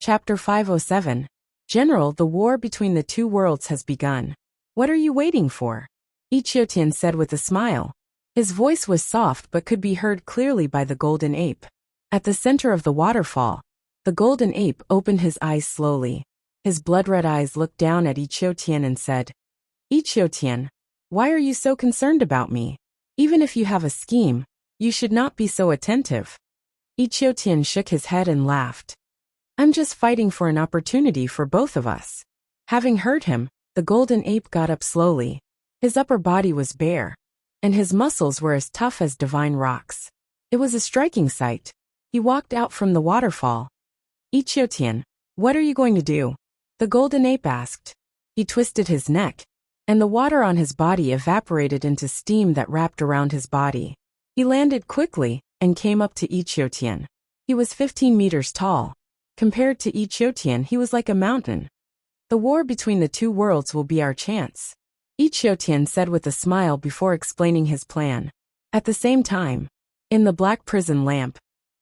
Chapter 507. General, the war between the two worlds has begun. What are you waiting for? Ichiotian said with a smile. His voice was soft but could be heard clearly by the golden ape. At the center of the waterfall, the golden ape opened his eyes slowly. His blood-red eyes looked down at Ichiotian and said, Ichiotian, why are you so concerned about me? Even if you have a scheme, you should not be so attentive. Ichiotian shook his head and laughed. I'm just fighting for an opportunity for both of us. Having heard him, the golden ape got up slowly. His upper body was bare, and his muscles were as tough as divine rocks. It was a striking sight. He walked out from the waterfall. Ichiotian, what are you going to do? The golden ape asked. He twisted his neck, and the water on his body evaporated into steam that wrapped around his body. He landed quickly and came up to Ichiotian. He was 15 meters tall. Compared to Ichiotian, he was like a mountain. The war between the two worlds will be our chance, Ichiotian said with a smile before explaining his plan. At the same time, in the black prison lamp,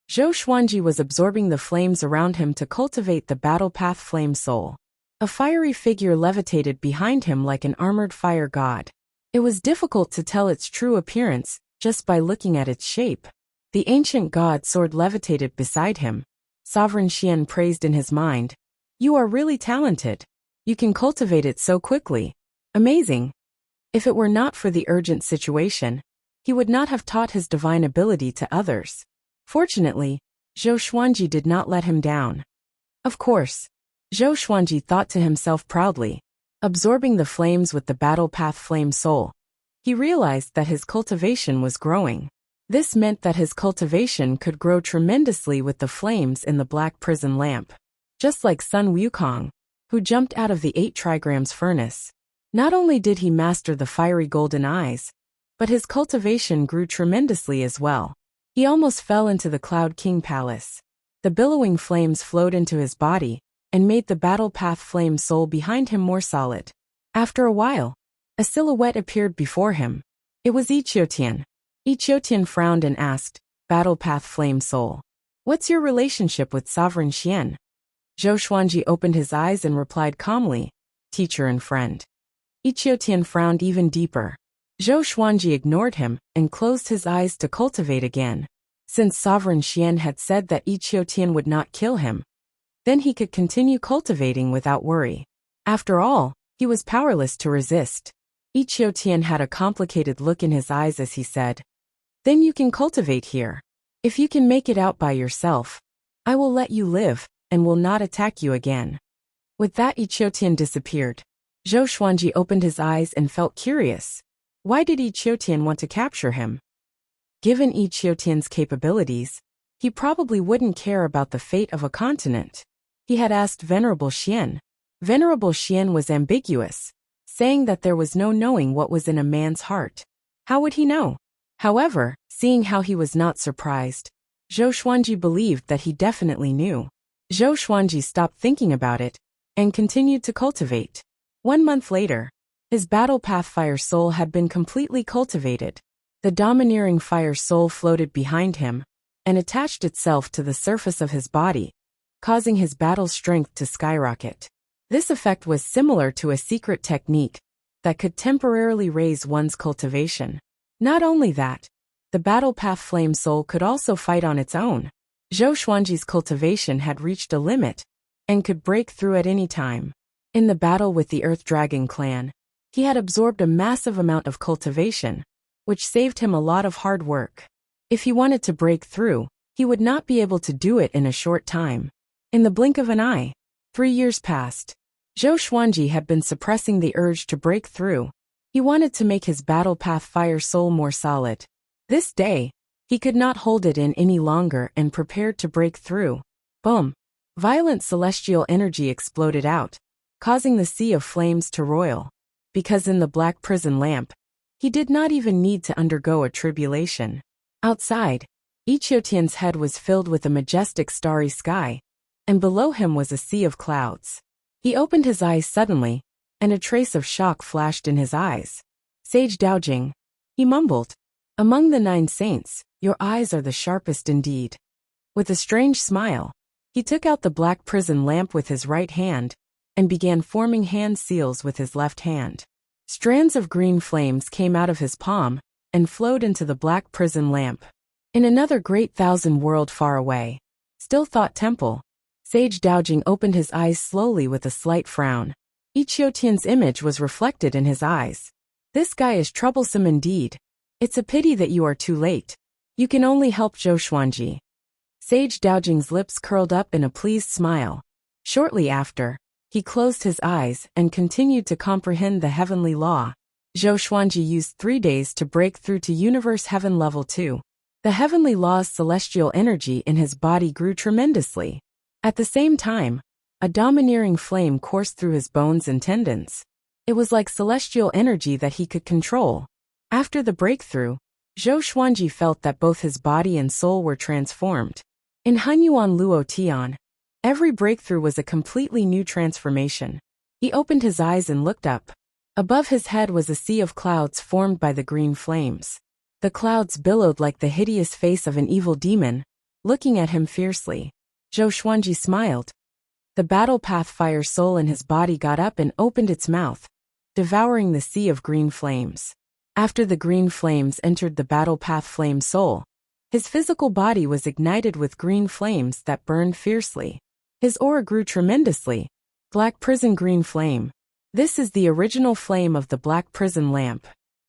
Zhou Xuanji was absorbing the flames around him to cultivate the battle path flame soul. A fiery figure levitated behind him like an armored fire god. It was difficult to tell its true appearance just by looking at its shape. The ancient god sword levitated beside him. Sovereign Xian praised in his mind. You are really talented. You can cultivate it so quickly. Amazing. If it were not for the urgent situation, he would not have taught his divine ability to others. Fortunately, Zhou Xuanji did not let him down. Of course, Zhou Xuanji thought to himself proudly. Absorbing the flames with the battle path flame soul, he realized that his cultivation was growing. This meant that his cultivation could grow tremendously with the flames in the black prison lamp. Just like Sun Wukong, who jumped out of the 8 trigrams furnace. Not only did he master the fiery golden eyes, but his cultivation grew tremendously as well. He almost fell into the Cloud King Palace. The billowing flames flowed into his body and made the battle path flame soul behind him more solid. After a while, a silhouette appeared before him. It was Ichiotian. Ichiotian frowned and asked, Battle Path Flame Soul, what's your relationship with Sovereign Xian? Zhou Xuanji opened his eyes and replied calmly, Teacher and friend. Ichiotian frowned even deeper. Zhou Xuanji ignored him and closed his eyes to cultivate again. Since Sovereign Xian had said that Ichiotian would not kill him, then he could continue cultivating without worry. After all, he was powerless to resist. Ichiotian had a complicated look in his eyes as he said, Then you can cultivate here. If you can make it out by yourself, I will let you live and will not attack you again. With that, Ichiotian disappeared. Zhou Xuanji opened his eyes and felt curious. Why did Ichiotian want to capture him? Given Ichiotian's capabilities, he probably wouldn't care about the fate of a continent. He had asked Venerable Xian. Venerable Xian was ambiguous, saying that there was no knowing what was in a man's heart. How would he know? However, seeing how he was not surprised, Zhou Xuanji believed that he definitely knew. Zhou Xuanji stopped thinking about it and continued to cultivate. 1 month later, his battle path fire soul had been completely cultivated. The domineering fire soul floated behind him and attached itself to the surface of his body, causing his battle strength to skyrocket. This effect was similar to a secret technique that could temporarily raise one's cultivation. Not only that, the battle path flame soul could also fight on its own. Zhou Xuanji's cultivation had reached a limit and could break through at any time. In the battle with the Earth Dragon clan, he had absorbed a massive amount of cultivation, which saved him a lot of hard work. If he wanted to break through, he would not be able to do it in a short time. In the blink of an eye, 3 years passed. Zhou Xuanji had been suppressing the urge to break through. He wanted to make his battle path fire soul more solid. This day, he could not hold it in any longer and prepared to break through. Boom! Violent celestial energy exploded out, causing the sea of flames to roil. Because in the black prison lamp, he did not even need to undergo a tribulation. Outside, Ichiotian's head was filled with a majestic starry sky, and below him was a sea of clouds. He opened his eyes suddenly, and a trace of shock flashed in his eyes. Sage Daojing, he mumbled. Among the 9 saints, your eyes are the sharpest indeed. With a strange smile, He took out the black prison lamp with his right hand and began forming hand seals with his left hand. Strands of green flames came out of his palm and flowed into the black prison lamp. In another great thousand world far away, Still Thought Temple, Sage Daojing opened his eyes slowly with a slight frown. Ichiotian's image was reflected in his eyes. This guy is troublesome indeed. It's a pity that you are too late. You can only help Zhou Xuanji. Sage Daojing's lips curled up in a pleased smile. Shortly after, he closed his eyes and continued to comprehend the heavenly law. Zhou Xuanji used 3 days to break through to Universe Heaven Level 2. The heavenly law's celestial energy in his body grew tremendously. At the same time, a domineering flame coursed through his bones and tendons. It was like celestial energy that he could control. After the breakthrough, Zhou Xuanji felt that both his body and soul were transformed. In Hunyuan Luo Tian, every breakthrough was a completely new transformation. He opened his eyes and looked up. Above his head was a sea of clouds formed by the green flames. The clouds billowed like the hideous face of an evil demon, looking at him fiercely. Zhou Xuanji smiled. The battle path fire soul in his body got up and opened its mouth, devouring the sea of green flames. After the green flames entered the battle path flame soul, his physical body was ignited with green flames that burned fiercely. His aura grew tremendously. Black Prison Green Flame. This is the original flame of the Black Prison lamp.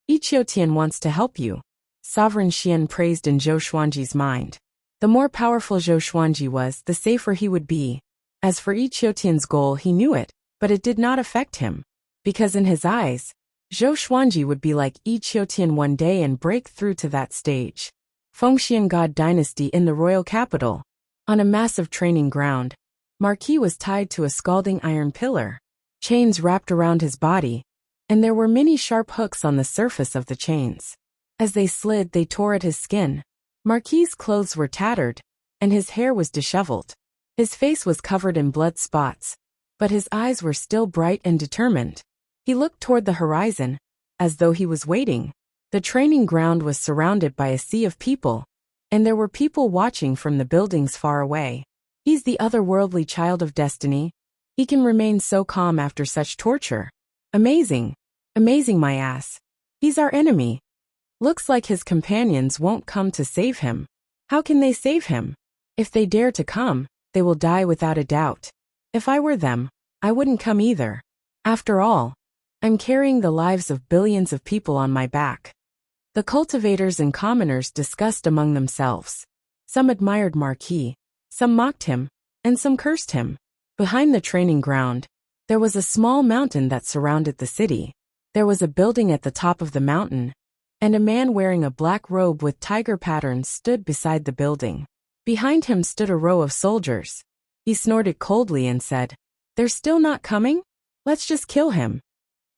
Ichiotian wants to help you. Sovereign Xian praised in Zhou Xuanji's mind. The more powerful Zhou Xuanji was, the safer he would be. As for Ichiotian's goal, he knew it, but it did not affect him. Because in his eyes, Zhou Xuanji would be like Ichiotian one day and break through to that stage. Fengxian God Dynasty in the royal capital. On a massive training ground, Marquis was tied to a scalding iron pillar. Chains wrapped around his body, and there were many sharp hooks on the surface of the chains. As they slid, they tore at his skin. Marquis's clothes were tattered, and his hair was disheveled. His face was covered in blood spots, but his eyes were still bright and determined. He looked toward the horizon, as though he was waiting. The training ground was surrounded by a sea of people, and there were people watching from the buildings far away. He's the otherworldly child of destiny. He can remain so calm after such torture. Amazing. Amazing, my ass. He's our enemy. Looks like his companions won't come to save him. How can they save him? If they dare to come, they will die without a doubt. If I were them, I wouldn't come either. After all, I'm carrying the lives of billions of people on my back. The cultivators and commoners discussed among themselves. Some admired Marquis, some mocked him, and some cursed him. Behind the training ground, there was a small mountain that surrounded the city. There was a building at the top of the mountain, and a man wearing a black robe with tiger patterns stood beside the building. Behind him stood a row of soldiers. He snorted coldly and said, "They're still not coming? Let's just kill him."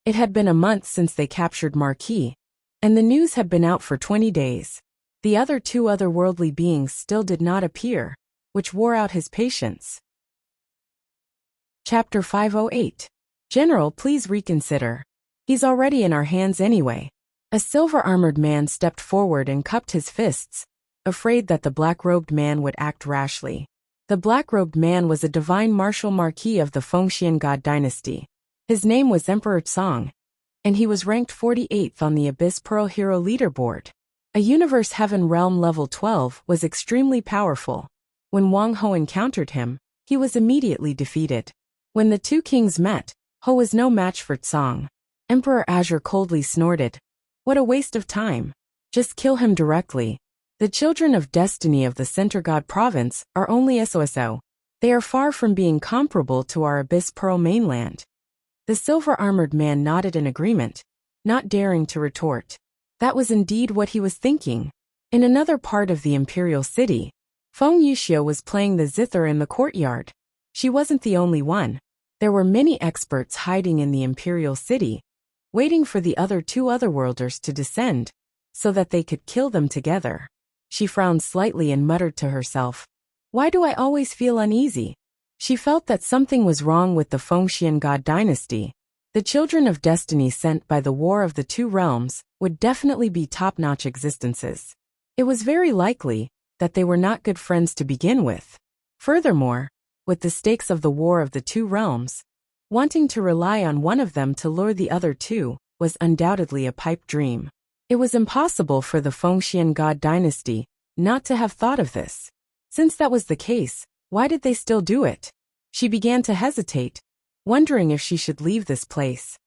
It had been a month since they captured Marquis, and the news had been out for 20 days. The other 2 otherworldly beings still did not appear, which wore out his patience. Chapter 508. General, please reconsider. He's already in our hands anyway. A silver-armored man stepped forward and cupped his fists, afraid that the black-robed man would act rashly. The black-robed man was a divine martial marquis of the Fengxian God Dynasty. His name was Emperor Tsang, and he was ranked 48th on the Abyss Pearl Hero leaderboard. A Universe Heaven Realm Level 12 was extremely powerful. When Wang Ho encountered him, he was immediately defeated. When the 2 kings met, Ho was no match for Tsang. Emperor Azure coldly snorted. What a waste of time. Just kill him directly. The children of destiny of the Center God Province are only SOSO. They are far from being comparable to our Abyss Pearl mainland. The silver-armored man nodded in agreement, not daring to retort. That was indeed what he was thinking. In another part of the imperial city, Feng Yuxiu was playing the zither in the courtyard. She wasn't the only one. There were many experts hiding in the imperial city, waiting for the other 2 otherworlders to descend, so that they could kill them together. She frowned slightly and muttered to herself, "Why do I always feel uneasy?" She felt that something was wrong with the Fengxian God Dynasty. The children of destiny sent by the War of the 2 Realms would definitely be top-notch existences. It was very likely that they were not good friends to begin with. Furthermore, with the stakes of the war of the two realms. Wanting to rely on one of them to lure the other two was undoubtedly a pipe dream. It was impossible for the Fengxian God dynasty not to have thought of this. Since that was the case, why did they still do it? She began to hesitate, wondering if she should leave this place.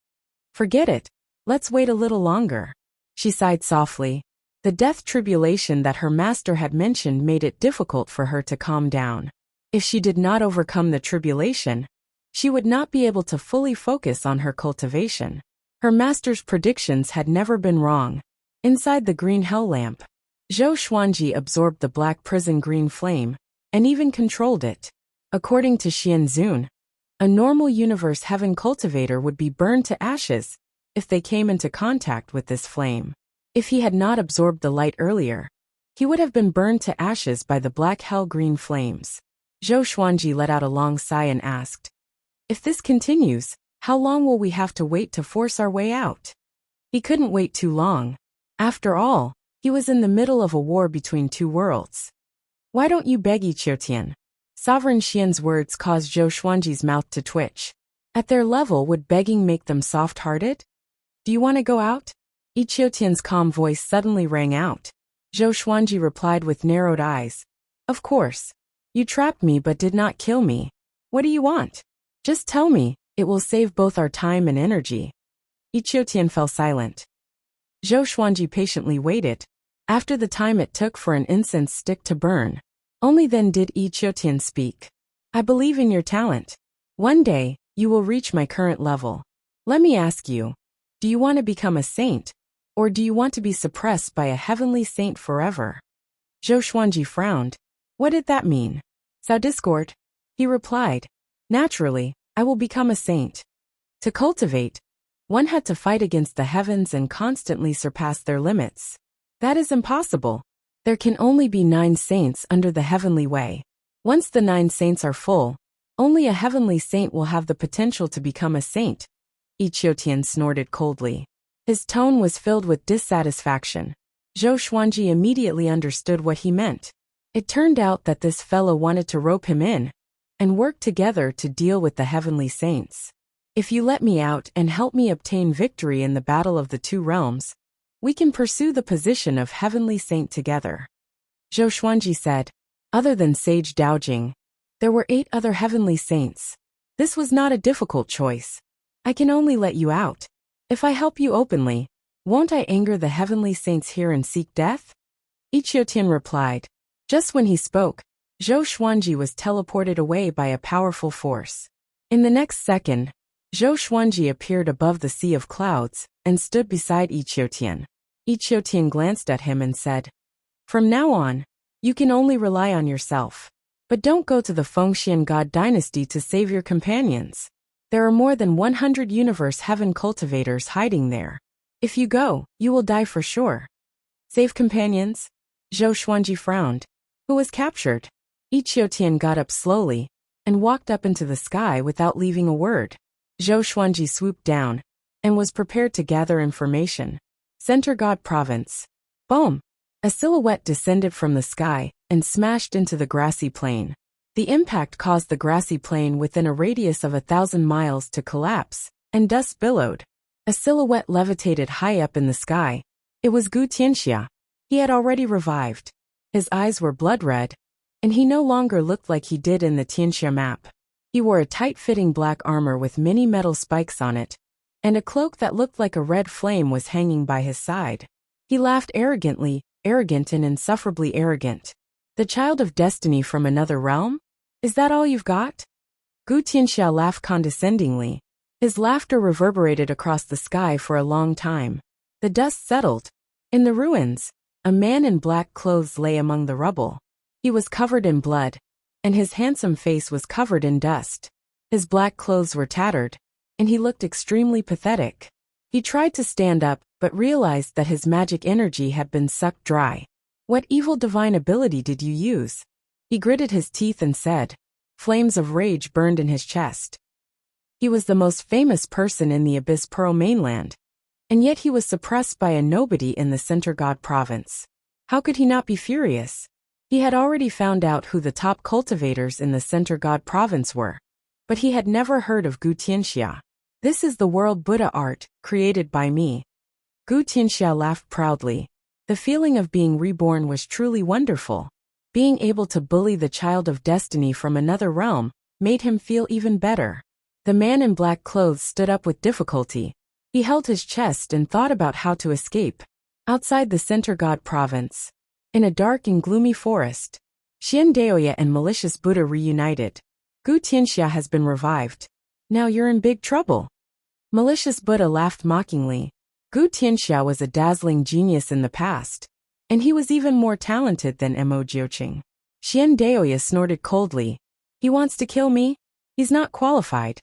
Forget it. Let's wait a little longer. She sighed softly. The death tribulation that her master had mentioned made it difficult for her to calm down. If she did not overcome the tribulation, she would not be able to fully focus on her cultivation. Her master's predictions had never been wrong. Inside the green hell lamp, Zhou Xuanji absorbed the black prison green flame, and even controlled it. According to Xian Zun, a normal universe heaven cultivator would be burned to ashes if they came into contact with this flame. If he had not absorbed the light earlier, he would have been burned to ashes by the black hell green flames. Zhou Xuanji let out a long sigh and asked, "If this continues, how long will we have to wait to force our way out?" He couldn't wait too long. After all, he was in the middle of a war between two worlds. "Why don't you beg Yiqiutian?" Sovereign Xian's words caused Zhou Xuanji's mouth to twitch. At their level, would begging make them soft-hearted? "Do you want to go out?" Yiqiutian's calm voice suddenly rang out. Zhou Xuanji replied with narrowed eyes, "Of course. You trapped me but did not kill me. What do you want? Just tell me, it will save both our time and energy." Yiqiutian fell silent. Zhou Xuanji patiently waited. After the time it took for an incense stick to burn, only then did Yiqiutian speak. "I believe in your talent. One day, you will reach my current level. Let me ask you, do you want to become a saint, or do you want to be suppressed by a heavenly saint forever?" Zhou Xuanji frowned. What did that mean? "So discord?" He replied, "Naturally, I will become a saint. To cultivate, one had to fight against the heavens and constantly surpass their limits. That is impossible. There can only be 9 saints under the heavenly way. Once the 9 saints are full, only a heavenly saint will have the potential to become a saint." Yiqiutian snorted coldly. His tone was filled with dissatisfaction. Zhou Xuanji immediately understood what he meant. It turned out that this fellow wanted to rope him in and work together to deal with the heavenly saints. "If you let me out and help me obtain victory in the battle of the two realms, we can pursue the position of heavenly saint together." Zhou Xuanji said. Other than Sage Daojing, there were 8 other heavenly saints. This was not a difficult choice. "I can only let you out. If I help you openly, won't I anger the heavenly saints here and seek death?" Yiqiutian replied. Just when he spoke, Zhou Xuanji was teleported away by a powerful force. In the next second, Zhou Xuanji appeared above the sea of clouds and stood beside Yiqiutian. Yiqiutian glanced at him and said, "From now on, you can only rely on yourself. But don't go to the Fengxian God dynasty to save your companions. There are more than 100 universe heaven cultivators hiding there. If you go, you will die for sure." "Save companions?" Zhou Xuanji frowned. "Who was captured?" Yiqiutian got up slowly and walked up into the sky without leaving a word. Zhou Xuanji swooped down and was prepared to gather information. Center God Province. Boom! A silhouette descended from the sky and smashed into the grassy plain. The impact caused the grassy plain within a radius of 1,000 miles to collapse, and dust billowed. A silhouette levitated high up in the sky. It was Gu Tianxia. He had already revived. His eyes were blood red, and he no longer looked like he did in the Tianxia map. He wore a tight-fitting black armor with many metal spikes on it, and a cloak that looked like a red flame was hanging by his side. He laughed arrogantly, arrogant and insufferably arrogant. "The child of destiny from another realm? Is that all you've got?" Gu Tianxia laughed condescendingly. His laughter reverberated across the sky for a long time. The dust settled. In the ruins, a man in black clothes lay among the rubble. He was covered in blood, and his handsome face was covered in dust. His black clothes were tattered, and he looked extremely pathetic. He tried to stand up, but realized that his magic energy had been sucked dry. "What evil divine ability did you use?" He gritted his teeth and said. Flames of rage burned in his chest. He was the most famous person in the Abyss Pearl mainland, and yet he was suppressed by a nobody in the Center God Province. How could he not be furious? He had already found out who the top cultivators in the Center God province were, but he had never heard of Gu Tianxia. This is the world Buddha art, created by me. Gu Tianxia laughed proudly. The feeling of being reborn was truly wonderful. Being able to bully the child of destiny from another realm made him feel even better. The man in black clothes stood up with difficulty. He held his chest and thought about how to escape. Outside the Center God province, in a dark and gloomy forest, Xiandaoya and malicious Buddha reunited. Gu Tianxia has been revived. Now you're in big trouble. Malicious Buddha laughed mockingly. Gu Tianxia was a dazzling genius in the past, and he was even more talented than Mo Jiuqing. Xiandaoya snorted coldly. He wants to kill me? He's not qualified.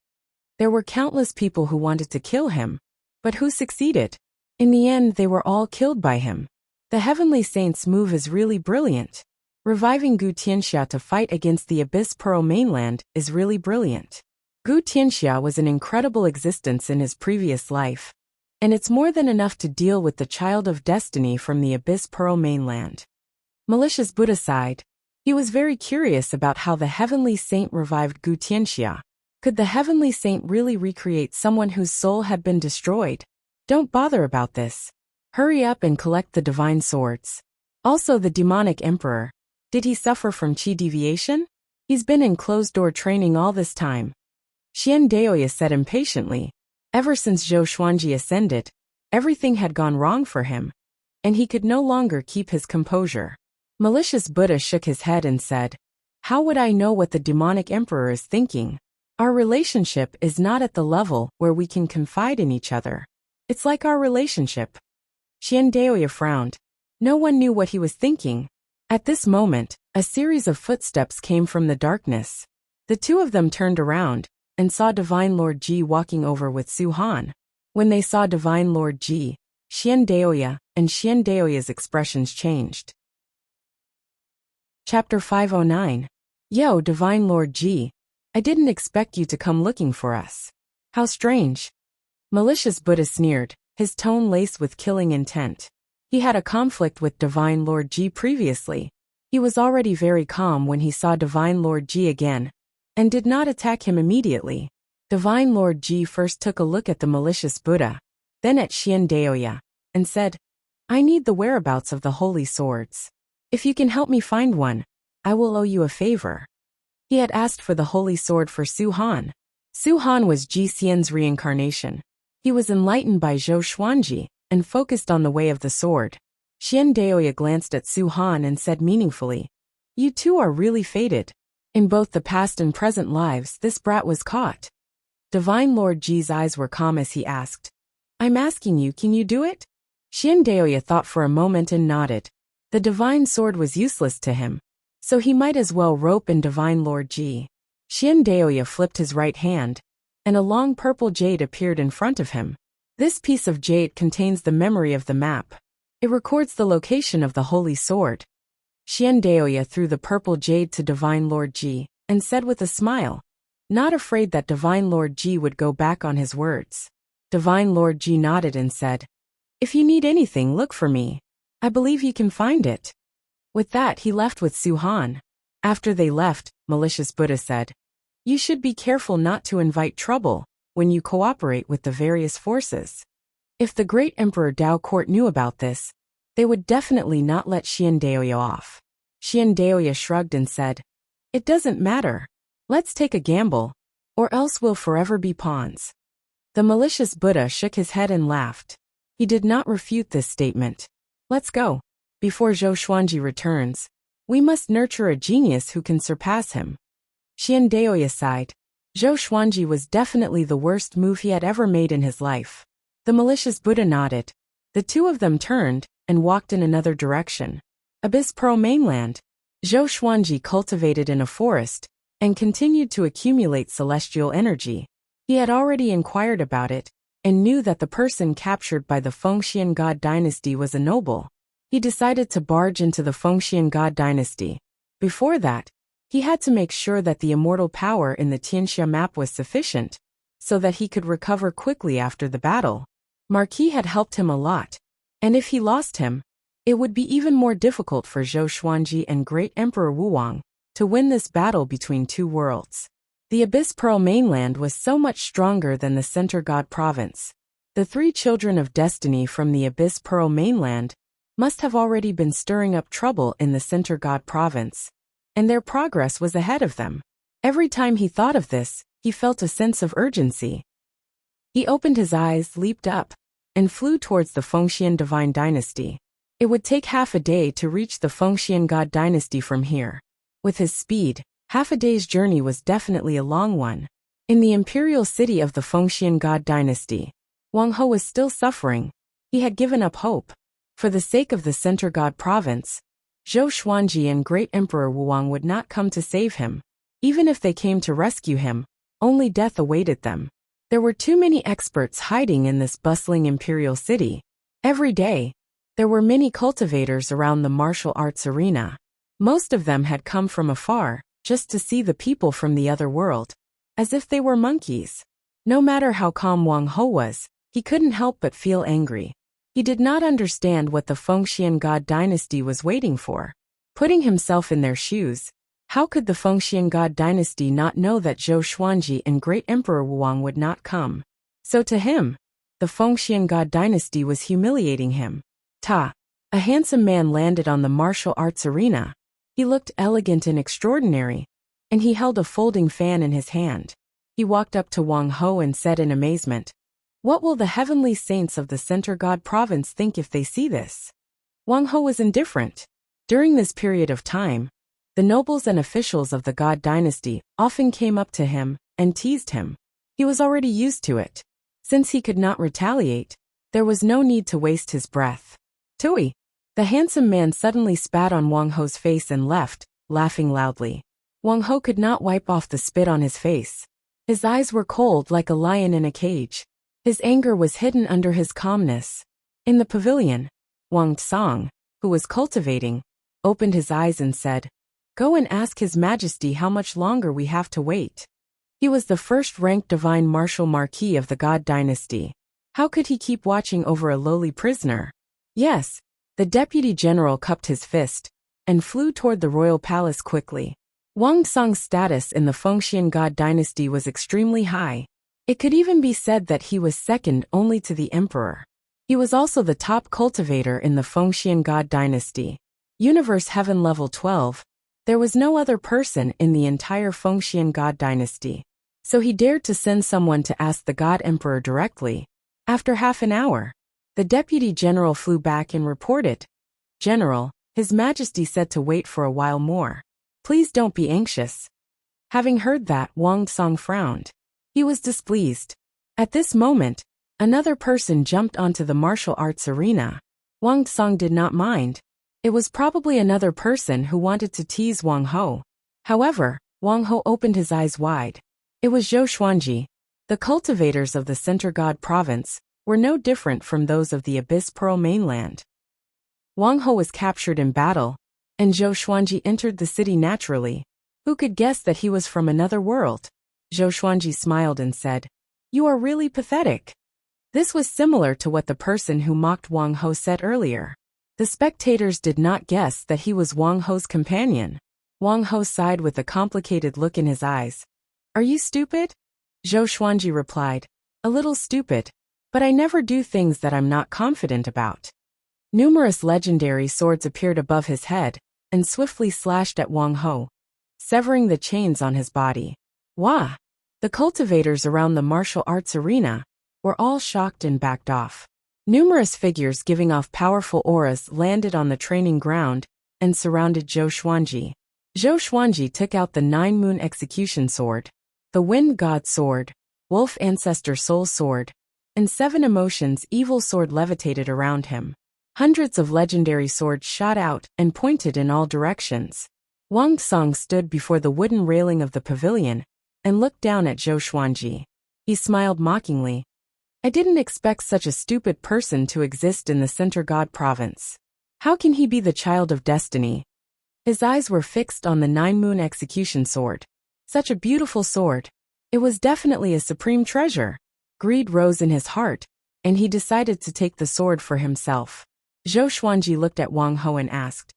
There were countless people who wanted to kill him, but who succeeded? In the end, they were all killed by him. The Heavenly Saint's move is really brilliant. Reviving Gu Tianxia to fight against the Abyss Pearl mainland is really brilliant. Gu Tianxia was an incredible existence in his previous life, and it's more than enough to deal with the child of destiny from the Abyss Pearl mainland. Malicious Buddha sighed. He was very curious about how the Heavenly Saint revived Gu Tianxia. Could the Heavenly Saint really recreate someone whose soul had been destroyed? Don't bother about this. Hurry up and collect the divine swords. Also the demonic emperor. Did he suffer from chi deviation? He's been in closed-door training all this time. Xiandaoya said impatiently. Ever since Zhou Xuanji ascended, everything had gone wrong for him, and he could no longer keep his composure. Malicious Buddha shook his head and said, "How would I know what the demonic emperor is thinking? Our relationship is not at the level where we can confide in each other. It's like our relationship." Xiandaoya frowned. No one knew what he was thinking. At this moment, a series of footsteps came from the darkness. The two of them turned around and saw Divine Lord Ji walking over with Su Han. When they saw Divine Lord Ji, Xiandaoya and Xiandaoya's expressions changed. Chapter 509. Yo, Divine Lord Ji. I didn't expect you to come looking for us. How strange. Malicious Buddha sneered, his tone laced with killing intent. He had a conflict with Divine Lord Ji previously. He was already very calm when he saw Divine Lord Ji again, and did not attack him immediately. Divine Lord Ji first took a look at the malicious Buddha, then at Xiandaoya, and said, "I need the whereabouts of the holy swords. If you can help me find one, I will owe you a favor." He had asked for the holy sword for Su Han. Su Han was Ji Xian's reincarnation. He was enlightened by Zhou Xuanji and focused on the way of the sword. Xiandaoya glanced at Su Han and said meaningfully, "You two are really fated. In both the past and present lives, this brat was caught." Divine Lord Ji's eyes were calm as he asked, "I'm asking you, can you do it?" Xiandaoya thought for a moment and nodded. The divine sword was useless to him, so he might as well rope in Divine Lord Ji. Xiandaoya flipped his right hand, and a long purple jade appeared in front of him. This piece of jade contains the memory of the map. It records the location of the holy sword. Xiandaoya threw the purple jade to Divine Lord Ji, and said with a smile, not afraid that Divine Lord Ji would go back on his words. Divine Lord Ji nodded and said, "If you need anything, look for me. I believe you can find it." With that, he left with Su Han. After they left, Malicious Buddha said, "You should be careful not to invite trouble when you cooperate with the various forces. If the great Emperor Dao Court knew about this, they would definitely not let Xiandaoya off." Xiandaoya shrugged and said, "It doesn't matter. Let's take a gamble, or else we'll forever be pawns." The malicious Buddha shook his head and laughed. He did not refute this statement. "Let's go. Before Zhou Xuanji returns, we must nurture a genius who can surpass him." Xiandaoya sighed. Zhou Xuanji was definitely the worst move he had ever made in his life. The malicious Buddha nodded. The two of them turned and walked in another direction. Abyss Pearl mainland. Zhou Xuanji cultivated in a forest and continued to accumulate celestial energy. He had already inquired about it and knew that the person captured by the Fengxian God dynasty was a noble. He decided to barge into the Fengxian God dynasty. Before that, he had to make sure that the immortal power in the Tianxia map was sufficient, so that he could recover quickly after the battle. Marquis had helped him a lot, and if he lost him, It would be even more difficult for Zhou Xuanji and Great Emperor Wuwang to win this battle between two worlds. The Abyss Pearl mainland was so much stronger than the Center God province. The three children of destiny from the Abyss Pearl mainland must have already been stirring up trouble in the Center God province, and their progress was ahead of them. Every time he thought of this, he felt a sense of urgency. He opened his eyes, leaped up, and flew towards the Fengxian divine dynasty. It would take half a day to reach the Fengxian God dynasty from here. With his speed, half a day's journey was definitely a long one. In the imperial city of the Fengxian God dynasty, Wang Ho was still suffering. He had given up hope. For the sake of the Center God province, Zhou Xuanji and Great Emperor Wuwang would not come to save him. Even if they came to rescue him, only death awaited them. There were too many experts hiding in this bustling imperial city. Every day, there were many cultivators around the martial arts arena. Most of them had come from afar, just to see the people from the other world, as if they were monkeys. No matter how calm Wang Ho was, he couldn't help but feel angry. He did not understand what the Fengxian God dynasty was waiting for. Putting himself in their shoes, how could the Fengxian God dynasty not know that Zhou Xuanji and Great Emperor Wuwang would not come? So to him, the Fengxian God dynasty was humiliating him. A handsome man landed on the martial arts arena. He looked elegant and extraordinary, and he held a folding fan in his hand. He walked up to Wang Ho and said in amazement, "What will the heavenly saints of the Center God province think if they see this?" Wang Ho was indifferent. During this period of time, the nobles and officials of the God dynasty often came up to him and teased him. He was already used to it. Since he could not retaliate, there was no need to waste his breath. "Tui!" The handsome man suddenly spat on Wang Ho's face and left, laughing loudly. Wang Ho could not wipe off the spit on his face. His eyes were cold like a lion in a cage. His anger was hidden under his calmness. In the pavilion, Wang Tsang, who was cultivating, opened his eyes and said, "Go and ask His Majesty how much longer we have to wait." He was the first-ranked divine martial marquis of the God dynasty. How could he keep watching over a lowly prisoner? Yes, the deputy general cupped his fist and flew toward the royal palace quickly. Wang Tsang's status in the Fengxian God dynasty was extremely high. It could even be said that he was second only to the emperor. He was also the top cultivator in the Fengxian God dynasty. Universe Heaven Level 12. There was no other person in the entire Fengxian God dynasty. So he dared to send someone to ask the God Emperor directly. After half an hour, the deputy general flew back and reported, "General, His Majesty said to wait for a while more. Please don't be anxious." Having heard that, Wang Tsang frowned. He was displeased. At this moment, another person jumped onto the martial arts arena. Wang Tsang did not mind. It was probably another person who wanted to tease Wang Ho. However, Wang Ho opened his eyes wide. It was Zhou Xuanji. The cultivators of the Center God province were no different from those of the Abyss Pearl mainland. Wang Ho was captured in battle, and Zhou Xuanji entered the city naturally. Who could guess that he was from another world? Zhou Xuanji smiled and said, "You are really pathetic." This was similar to what the person who mocked Wang Ho said earlier. The spectators did not guess that he was Wang Ho's companion. Wang Ho sighed with a complicated look in his eyes. "Are you stupid?" Zhou Xuanji replied, "A little stupid, but I never do things that I'm not confident about." Numerous legendary swords appeared above his head and swiftly slashed at Wang Ho, severing the chains on his body. Wah! The cultivators around the martial arts arena were all shocked and backed off. Numerous figures giving off powerful auras landed on the training ground and surrounded Zhou Xuanji. Zhou Xuanji took out the Nine-Moon Execution Sword, the Wind God Sword, Wolf Ancestor Soul Sword, and Seven Emotions Evil Sword levitated around him. Hundreds of legendary swords shot out and pointed in all directions. Wang Tsang stood before the wooden railing of the pavilion and looked down at Zhou Xuanji. He smiled mockingly. "I didn't expect such a stupid person to exist in the Center God province. How can he be the child of destiny?" His eyes were fixed on the Nine-Moon Execution Sword. Such a beautiful sword. It was definitely a supreme treasure. Greed rose in his heart, and he decided to take the sword for himself. Zhou Xuanji looked at Wang Ho and asked,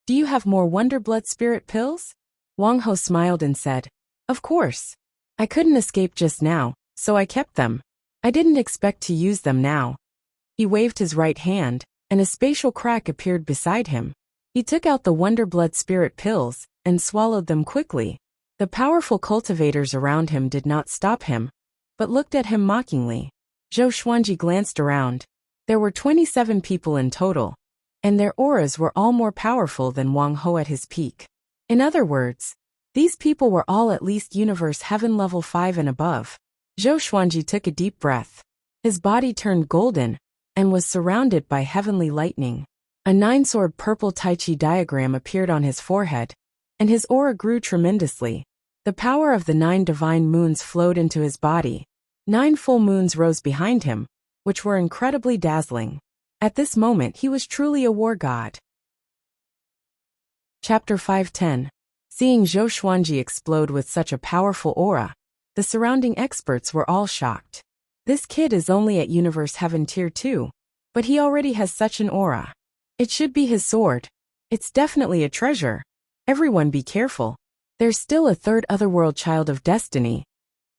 "Do you have more Wonder Blood Spirit pills?" Wang Ho smiled and said, "Of course. I couldn't escape just now, so I kept them. I didn't expect to use them now." He waved his right hand, and a spatial crack appeared beside him. He took out the Wonder Blood Spirit pills and swallowed them quickly. The powerful cultivators around him did not stop him, but looked at him mockingly. Zhou Xuanji glanced around. There were 27 people in total, and their auras were all more powerful than Wang Ho at his peak. In other words, these people were all at least Universe Heaven level 5 and above. Zhou Xuanji took a deep breath. His body turned golden and was surrounded by heavenly lightning. A 9-sword purple Tai Chi diagram appeared on his forehead, and his aura grew tremendously. The power of the 9 divine moons flowed into his body. 9 full moons rose behind him, which were incredibly dazzling. At this moment he was truly a war god. Chapter 510. Seeing Zhou Xuanji explode with such a powerful aura, the surrounding experts were all shocked. This kid is only at Universe Heaven Tier 2, but he already has such an aura. It should be his sword. It's definitely a treasure. Everyone be careful. There's still a third otherworld child of destiny.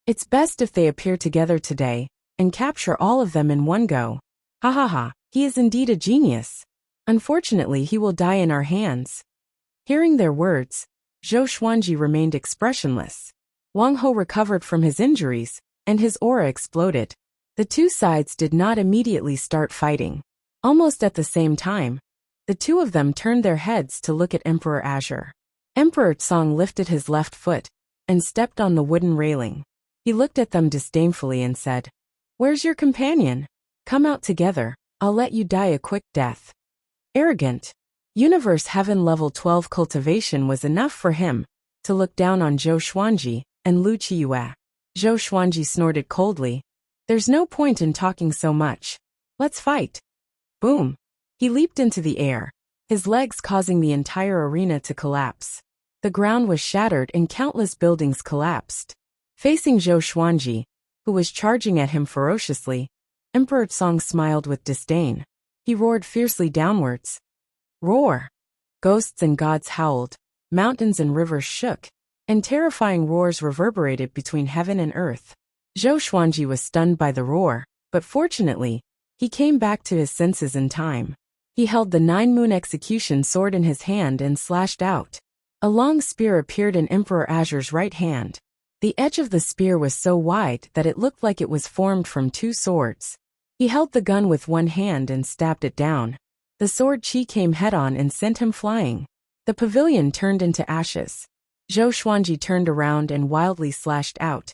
It's best if they appear together today, and capture all of them in one go. Ha ha ha, he is indeed a genius. Unfortunately he will die in our hands. Hearing their words, Zhou Xuanji remained expressionless. Wang Ho recovered from his injuries, and his aura exploded. The two sides did not immediately start fighting. Almost at the same time, the two of them turned their heads to look at Emperor Azure. Emperor Tsong lifted his left foot and stepped on the wooden railing. He looked at them disdainfully and said, "Where's your companion? Come out together, I'll let you die a quick death." Arrogant. Universe Heaven level 12 cultivation was enough for him to look down on Zhou Xuanji and Lu Qiyue. Zhou Xuanji snorted coldly. "There's no point in talking so much. Let's fight." Boom. He leaped into the air, his legs causing the entire arena to collapse. The ground was shattered and countless buildings collapsed. Facing Zhou Xuanji, who was charging at him ferociously, Emperor Tsong smiled with disdain. He roared fiercely downwards. Roar! Ghosts and gods howled, mountains and rivers shook, and terrifying roars reverberated between heaven and earth. Zhou Xuanji was stunned by the roar, but fortunately, he came back to his senses in time. He held the 9-moon execution sword in his hand and slashed out. A long spear appeared in Emperor Azure's right hand. The edge of the spear was so wide that it looked like it was formed from 2 swords. He held the gun with one hand and stabbed it down. The sword chi came head-on and sent him flying. The pavilion turned into ashes. Zhou Xuanji turned around and wildly slashed out,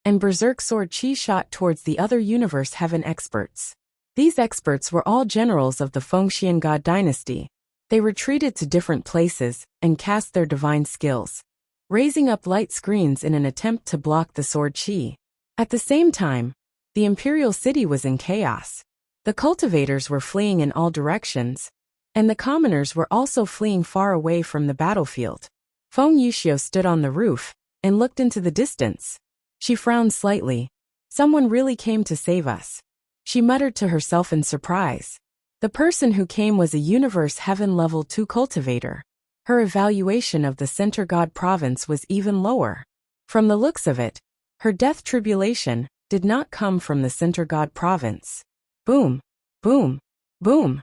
and berserk sword chi shot towards the other Universe Heaven experts. These experts were all generals of the Fengxian God dynasty. They retreated to different places and cast their divine skills, raising up light screens in an attempt to block the sword chi. At the same time, the imperial city was in chaos. The cultivators were fleeing in all directions, and the commoners were also fleeing far away from the battlefield. Feng Yuxiu stood on the roof and looked into the distance. She frowned slightly. Someone really came to save us. She muttered to herself in surprise. The person who came was a Universe Heaven level 2 cultivator. Her evaluation of the Center God province was even lower. From the looks of it, her death tribulation did not come from the Center God province. Boom, boom, boom.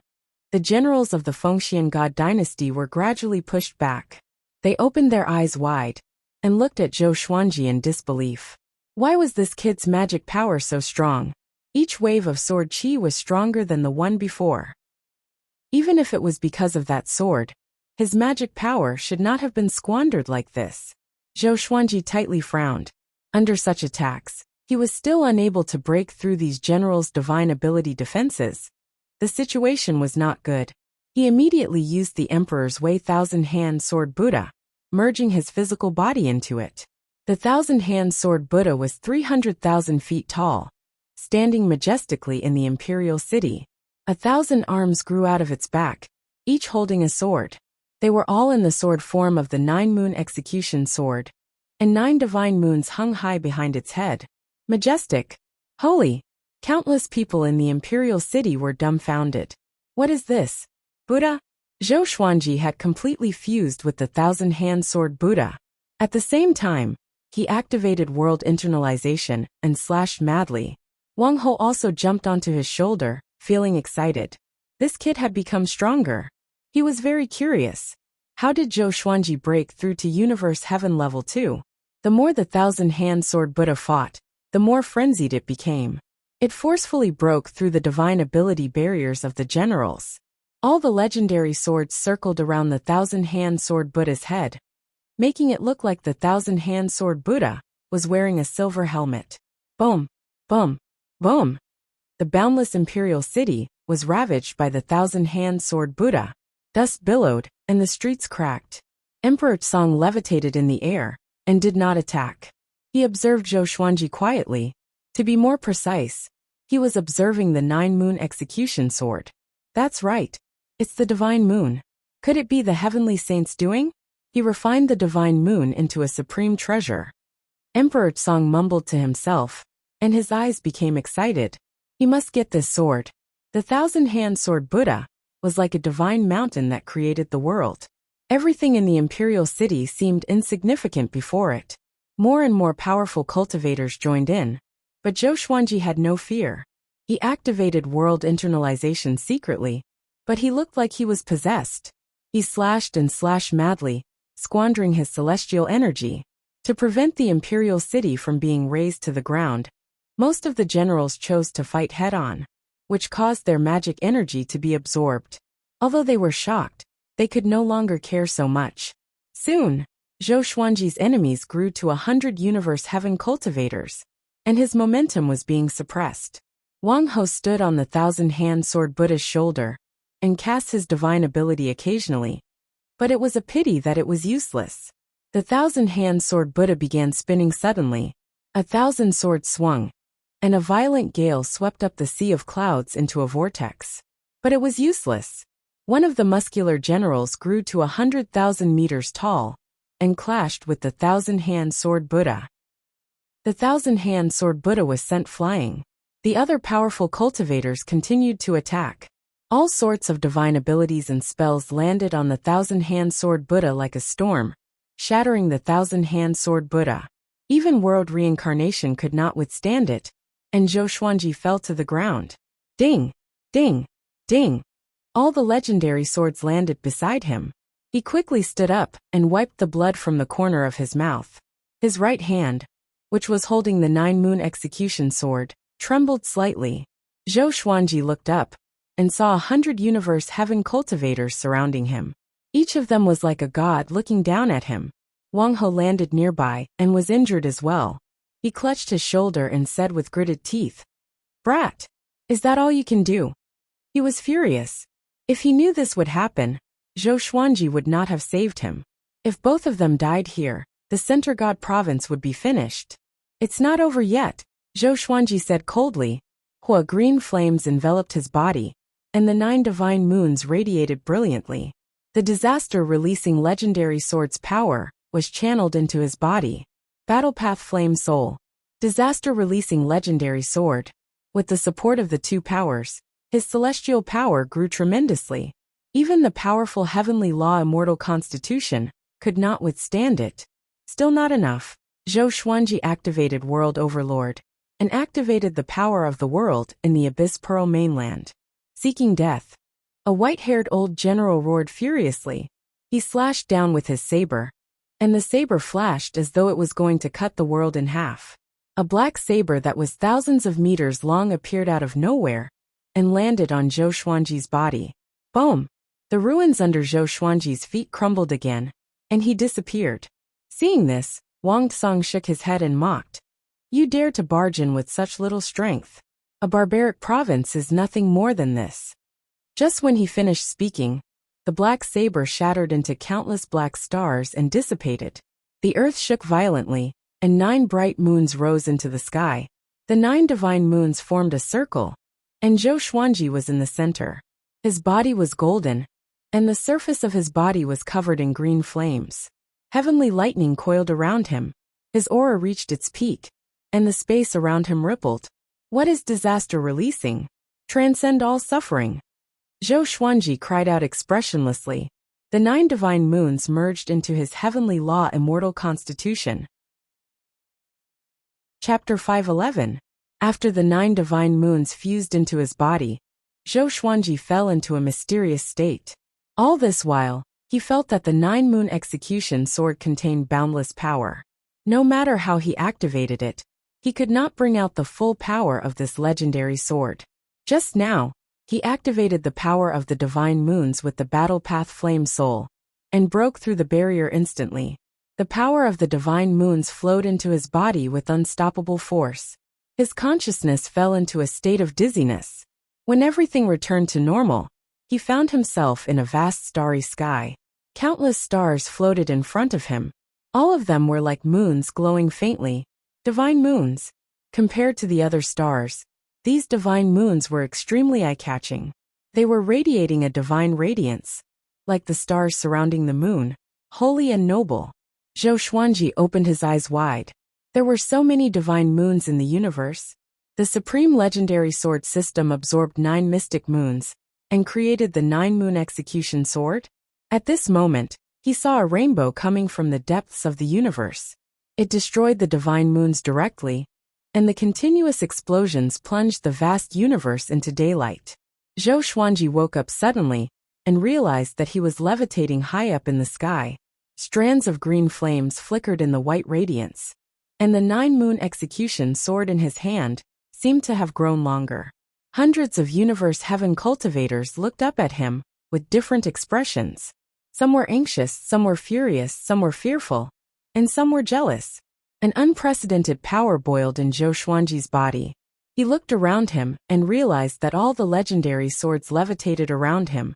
The generals of the Fengxian God dynasty were gradually pushed back. They opened their eyes wide and looked at Zhou Xuanji in disbelief. Why was this kid's magic power so strong? Each wave of sword chi was stronger than the one before. Even if it was because of that sword, his magic power should not have been squandered like this. Zhou Xuanji tightly frowned. Under such attacks, he was still unable to break through these generals' divine ability defenses. The situation was not good. He immediately used the Emperor's Way 1,000-hand sword Buddha, merging his physical body into it. The 1,000-hand sword Buddha was 300,000 feet tall, standing majestically in the imperial city. 1,000 arms grew out of its back, each holding a sword. They were all in the sword form of the 9-moon execution sword, and 9 divine moons hung high behind its head. Majestic. Holy. Countless people in the imperial city were dumbfounded. What is this? Buddha? Zhou Xuanji had completely fused with the thousand-hand sword Buddha. At the same time, he activated world internalization and slashed madly. Wang Ho also jumped onto his shoulder, feeling excited. This kid had become stronger. He was very curious. How did Zhou Xuanji break through to Universe Heaven Level 2? The more the thousand-hand sword Buddha fought, the more frenzied it became. It forcefully broke through the divine ability barriers of the generals. All the legendary swords circled around the thousand-hand sword Buddha's head, making it look like the thousand-hand sword Buddha was wearing a silver helmet. Boom! Boom! Boom! The boundless imperial city was ravaged by the thousand-hand sword Buddha. Dust billowed, and the streets cracked. Emperor Tsang levitated in the air and did not attack. He observed Zhou Xuanji quietly. To be more precise, he was observing the nine-moon execution sword. That's right. It's the divine moon. Could it be the heavenly saint's doing? He refined the divine moon into a supreme treasure. Emperor Tsang mumbled to himself, and his eyes became excited. He must get this sword. The thousand-hand sword Buddha was like a divine mountain that created the world. Everything in the imperial city seemed insignificant before it. More and more powerful cultivators joined in, but Zhou Xuanji had no fear. He activated world internalization secretly, but he looked like he was possessed. He slashed and slashed madly, squandering his celestial energy. To prevent the imperial city from being razed to the ground, most of the generals chose to fight head-on, which caused their magic energy to be absorbed. Although they were shocked, they could no longer care so much. Soon, Zhou Xuanji's enemies grew to 100 Universe Heaven cultivators, and his momentum was being suppressed. Wang Ho stood on the thousand-hand sword Buddha's shoulder and cast his divine ability occasionally, but it was a pity that it was useless. The thousand-hand sword Buddha began spinning suddenly. A thousand swords swung, and a violent gale swept up the sea of clouds into a vortex. But it was useless. One of the muscular generals grew to 100,000 meters tall and clashed with the thousand-hand sword Buddha. The thousand-hand sword Buddha was sent flying. The other powerful cultivators continued to attack. All sorts of divine abilities and spells landed on the thousand-hand sword Buddha like a storm, shattering the thousand-hand sword Buddha. Even world reincarnation could not withstand it, and Zhou Xuanji fell to the ground. Ding! Ding! Ding! All the legendary swords landed beside him. He quickly stood up and wiped the blood from the corner of his mouth. His right hand, which was holding the nine-moon execution sword, trembled slightly. Zhou Xuanji looked up and saw 100 Universe Heaven cultivators surrounding him. Each of them was like a god looking down at him. Wang Ho landed nearby and was injured as well. He clutched his shoulder and said with gritted teeth, "Brat, is that all you can do?" He was furious. If he knew this would happen, Zhou Xuanji would not have saved him. If both of them died here, the Center God province would be finished. "It's not over yet," Zhou Xuanji said coldly. Green flames enveloped his body, and the 9 divine moons radiated brilliantly. The disaster-releasing legendary sword's power was channeled into his body. Battle Path Flame Soul. Disaster-releasing legendary sword. With the support of the 2 powers, his celestial power grew tremendously. Even the powerful heavenly law immortal constitution could not withstand it. Still not enough. Zhou Xuanji activated World Overlord and activated the power of the world in the Abyss Pearl mainland. Seeking death. A white-haired old general roared furiously. He slashed down with his saber, and the saber flashed as though it was going to cut the world in half. A black saber that was thousands of meters long appeared out of nowhere and landed on Zhou Xuanji's body. Boom! The ruins under Zhou Xuanji's feet crumbled again, and he disappeared. Seeing this, Wang Tsang shook his head and mocked. "You dare to barge in with such little strength. A barbaric province is nothing more than this." Just when he finished speaking, the black saber shattered into countless black stars and dissipated. The earth shook violently, and 9 bright moons rose into the sky. The 9 divine moons formed a circle, and Zhou Xuanji was in the center. His body was golden, and the surface of his body was covered in green flames. Heavenly lightning coiled around him. His aura reached its peak, and the space around him rippled. What is disaster releasing? Transcend all suffering. Zhou Xuanji cried out expressionlessly. The 9 divine moons merged into his heavenly law immortal constitution. Chapter 511. After the 9 divine moons fused into his body, Zhou Xuanji fell into a mysterious state. All this while, he felt that the 9-moon execution sword contained boundless power. No matter how he activated it, he could not bring out the full power of this legendary sword. Just now, he activated the power of the divine moons with the battle path flame soul, and broke through the barrier instantly. The power of the divine moons flowed into his body with unstoppable force. His consciousness fell into a state of dizziness. When everything returned to normal, he found himself in a vast starry sky. Countless stars floated in front of him. All of them were like moons glowing faintly. Divine moons. Compared to the other stars, these divine moons were extremely eye-catching. They were radiating a divine radiance, like the stars surrounding the moon, holy and noble. Zhou Xuanji opened his eyes wide. There were so many divine moons in the universe. The supreme legendary sword system absorbed 9 mystic moons and created the 9-moon execution sword. At this moment, he saw a rainbow coming from the depths of the universe. It destroyed the divine moons directly, and the continuous explosions plunged the vast universe into daylight. Zhou Xuanji woke up suddenly and realized that he was levitating high up in the sky. Strands of green flames flickered in the white radiance, and the 9-moon execution sword in his hand seemed to have grown longer. Hundreds of universe heaven cultivators looked up at him with different expressions. Some were anxious, some were furious, some were fearful, and some were jealous. An unprecedented power boiled in Zhou Xuanji's body. He looked around him and realized that all the legendary swords levitated around him,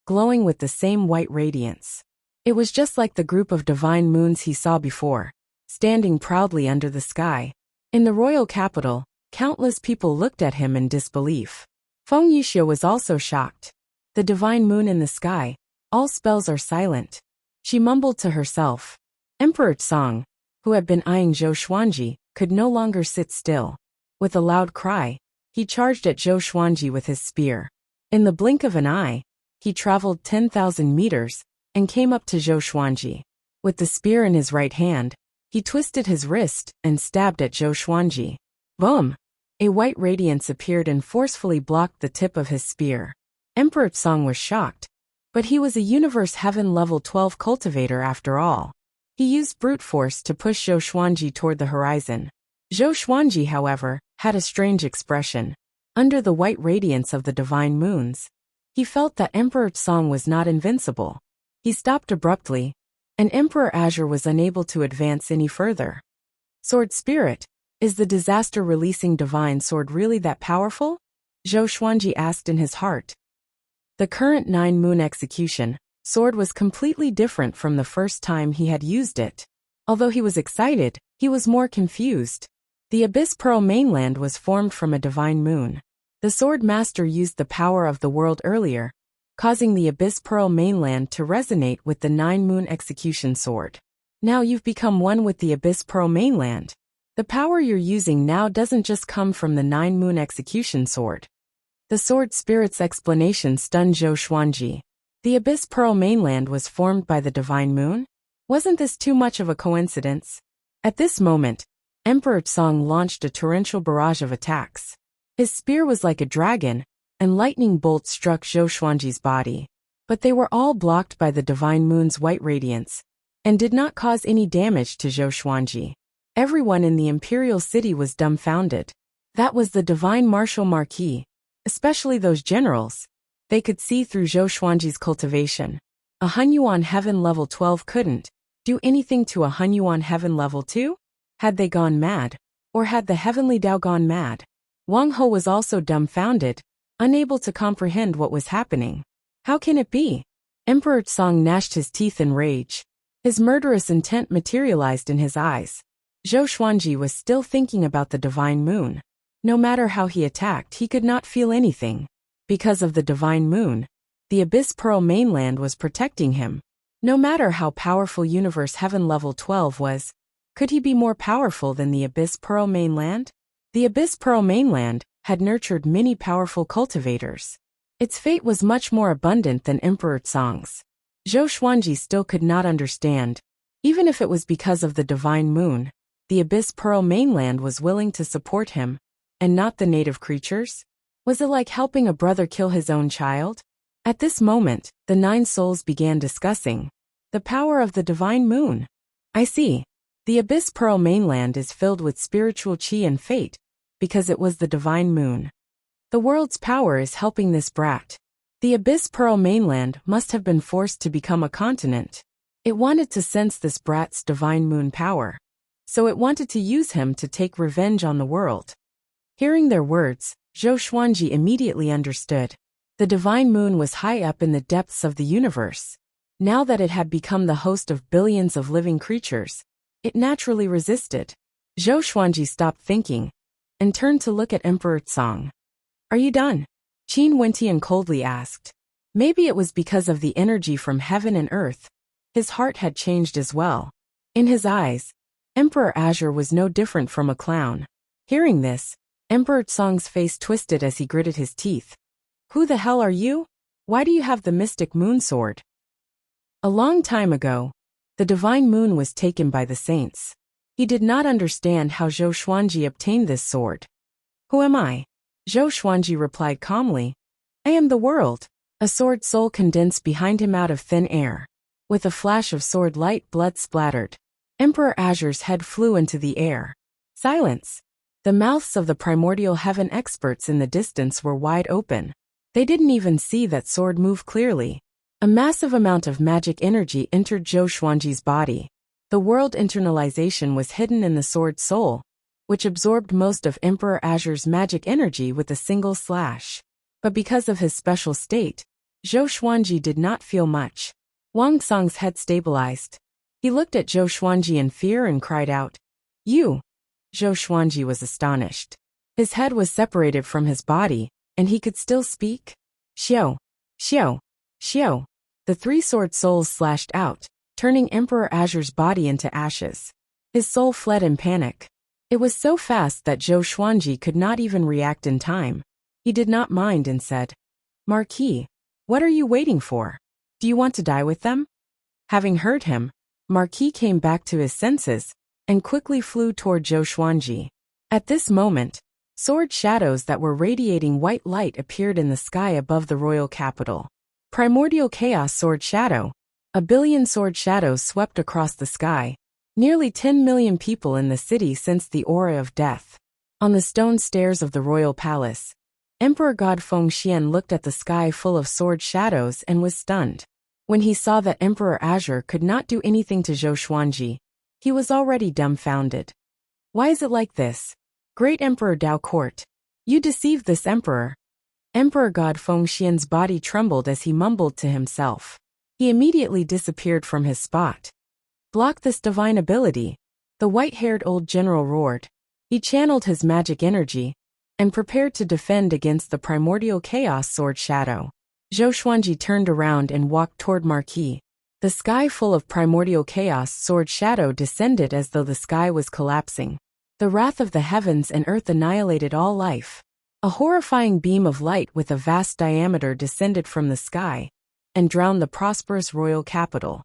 glowing with the same white radiance. It was just like the group of divine moons he saw before, standing proudly under the sky. In the royal capital, countless people looked at him in disbelief. Feng Yixue was also shocked. The divine moon in the sky, all spells are silent. She mumbled to herself. Emperor Song, who had been eyeing Zhou Xuanji, could no longer sit still. With a loud cry, he charged at Zhou Xuanji with his spear. In the blink of an eye, he traveled 10,000 meters and came up to Zhou Xuanji. With the spear in his right hand, he twisted his wrist and stabbed at Zhou Xuanji. Boom! A white radiance appeared and forcefully blocked the tip of his spear. Emperor Song was shocked, but he was a universe heaven level 12 cultivator after all. He used brute force to push Zhou Xuanji toward the horizon. Zhou Xuanji, however, had a strange expression. Under the white radiance of the divine moons, he felt that Emperor Song was not invincible. He stopped abruptly, and Emperor Azure was unable to advance any further. Sword Spirit, is the disaster-releasing divine sword really that powerful? Zhou Xuanji asked in his heart. The current 9-moon execution sword was completely different from the first time he had used it. Although he was excited, he was more confused. The Abyss Pearl mainland was formed from a divine moon. The sword master used the power of the world earlier, causing the Abyss Pearl mainland to resonate with the 9-moon execution sword. Now you've become one with the Abyss Pearl mainland. The power you're using now doesn't just come from the 9-moon execution sword. The sword spirit's explanation stunned Zhou Xuanji. The Abyss Pearl mainland was formed by the divine moon? Wasn't this too much of a coincidence? At this moment, Emperor Song launched a torrential barrage of attacks. His spear was like a dragon, and lightning bolts struck Zhou Xuanji's body. But they were all blocked by the divine moon's white radiance, and did not cause any damage to Zhou Xuanji. Everyone in the imperial city was dumbfounded. That was the divine martial marquis, especially those generals. They could see through Zhou Xuanji's cultivation. A Hunyuan Heaven level 12 couldn't do anything to a Hunyuan Heaven level 2? Had they gone mad? Or had the Heavenly Dao gone mad? Wang Ho was also dumbfounded, unable to comprehend what was happening. How can it be? Emperor Song gnashed his teeth in rage. His murderous intent materialized in his eyes. Zhou Xuanji was still thinking about the divine moon. No matter how he attacked, he could not feel anything. Because of the divine moon, the Abyss Pearl mainland was protecting him. No matter how powerful Universe Heaven level 12 was, could he be more powerful than the Abyss Pearl mainland? The Abyss Pearl mainland had nurtured many powerful cultivators. Its fate was much more abundant than Emperor Tsang's. Zhou Xuanji still could not understand. Even if it was because of the divine moon, the Abyss Pearl mainland was willing to support him, and not the native creatures? Was it like helping a brother kill his own child? At this moment, the 9 souls began discussing the power of the divine moon. I see. The Abyss Pearl mainland is filled with spiritual chi and fate, because it was the divine moon. The world's power is helping this brat. The Abyss Pearl mainland must have been forced to become a continent. It wanted to sense this brat's divine moon power. So it wanted to use him to take revenge on the world. Hearing their words, Zhou Xuanji immediately understood. The divine moon was high up in the depths of the universe. Now that it had become the host of billions of living creatures, it naturally resisted. Zhou Xuanji stopped thinking and turned to look at Emperor Tsang. Are you done? Qin Wentian coldly asked. Maybe it was because of the energy from heaven and earth. His heart had changed as well. In his eyes, Emperor Azure was no different from a clown. Hearing this, Emperor Tsang's face twisted as he gritted his teeth. Who the hell are you? Why do you have the mystic moon sword? A long time ago, the divine moon was taken by the saints. He did not understand how Zhou Xuanji obtained this sword. Who am I? Zhou Xuanji replied calmly. I am the world. A sword soul condensed behind him out of thin air. With a flash of sword light, blood splattered. Emperor Azure's head flew into the air. Silence. The mouths of the primordial heaven experts in the distance were wide open. They didn't even see that sword move clearly. A massive amount of magic energy entered Zhou Xuanji's body. The world internalization was hidden in the sword soul, which absorbed most of Emperor Azure's magic energy with a single slash. But because of his special state, Zhou Xuanji did not feel much. Wang Song's head stabilized. He looked at Zhou Xuanji in fear and cried out, You! Zhou Xuanji was astonished. His head was separated from his body, and he could still speak. Xiao! Xiao! Xiao! The 3 sword souls slashed out, turning Emperor Azure's body into ashes. His soul fled in panic. It was so fast that Zhou Xuanji could not even react in time. He did not mind and said, Marquis, what are you waiting for? Do you want to die with them? Having heard him, Marquis came back to his senses and quickly flew toward Zhou Xuanji. At this moment, sword shadows that were radiating white light appeared in the sky above the royal capital. Primordial chaos sword shadow. A billion sword shadows swept across the sky. Nearly 10 million people in the city sensed the aura of death. On the stone stairs of the royal palace, Emperor God Fengxian looked at the sky full of sword shadows and was stunned. When he saw that Emperor Azure could not do anything to Zhou Xuanji, he was already dumbfounded. Why is it like this? Great Emperor Dao Court, you deceived this emperor. Emperor God Fengxian's body trembled as he mumbled to himself. He immediately disappeared from his spot. Block this divine ability, the white-haired old general roared. He channeled his magic energy and prepared to defend against the primordial chaos sword shadow. Zhou Xuanji turned around and walked toward Marquis. The sky full of primordial chaos sword shadow descended as though the sky was collapsing. The wrath of the heavens and earth annihilated all life. A horrifying beam of light with a vast diameter descended from the sky and drowned the prosperous royal capital.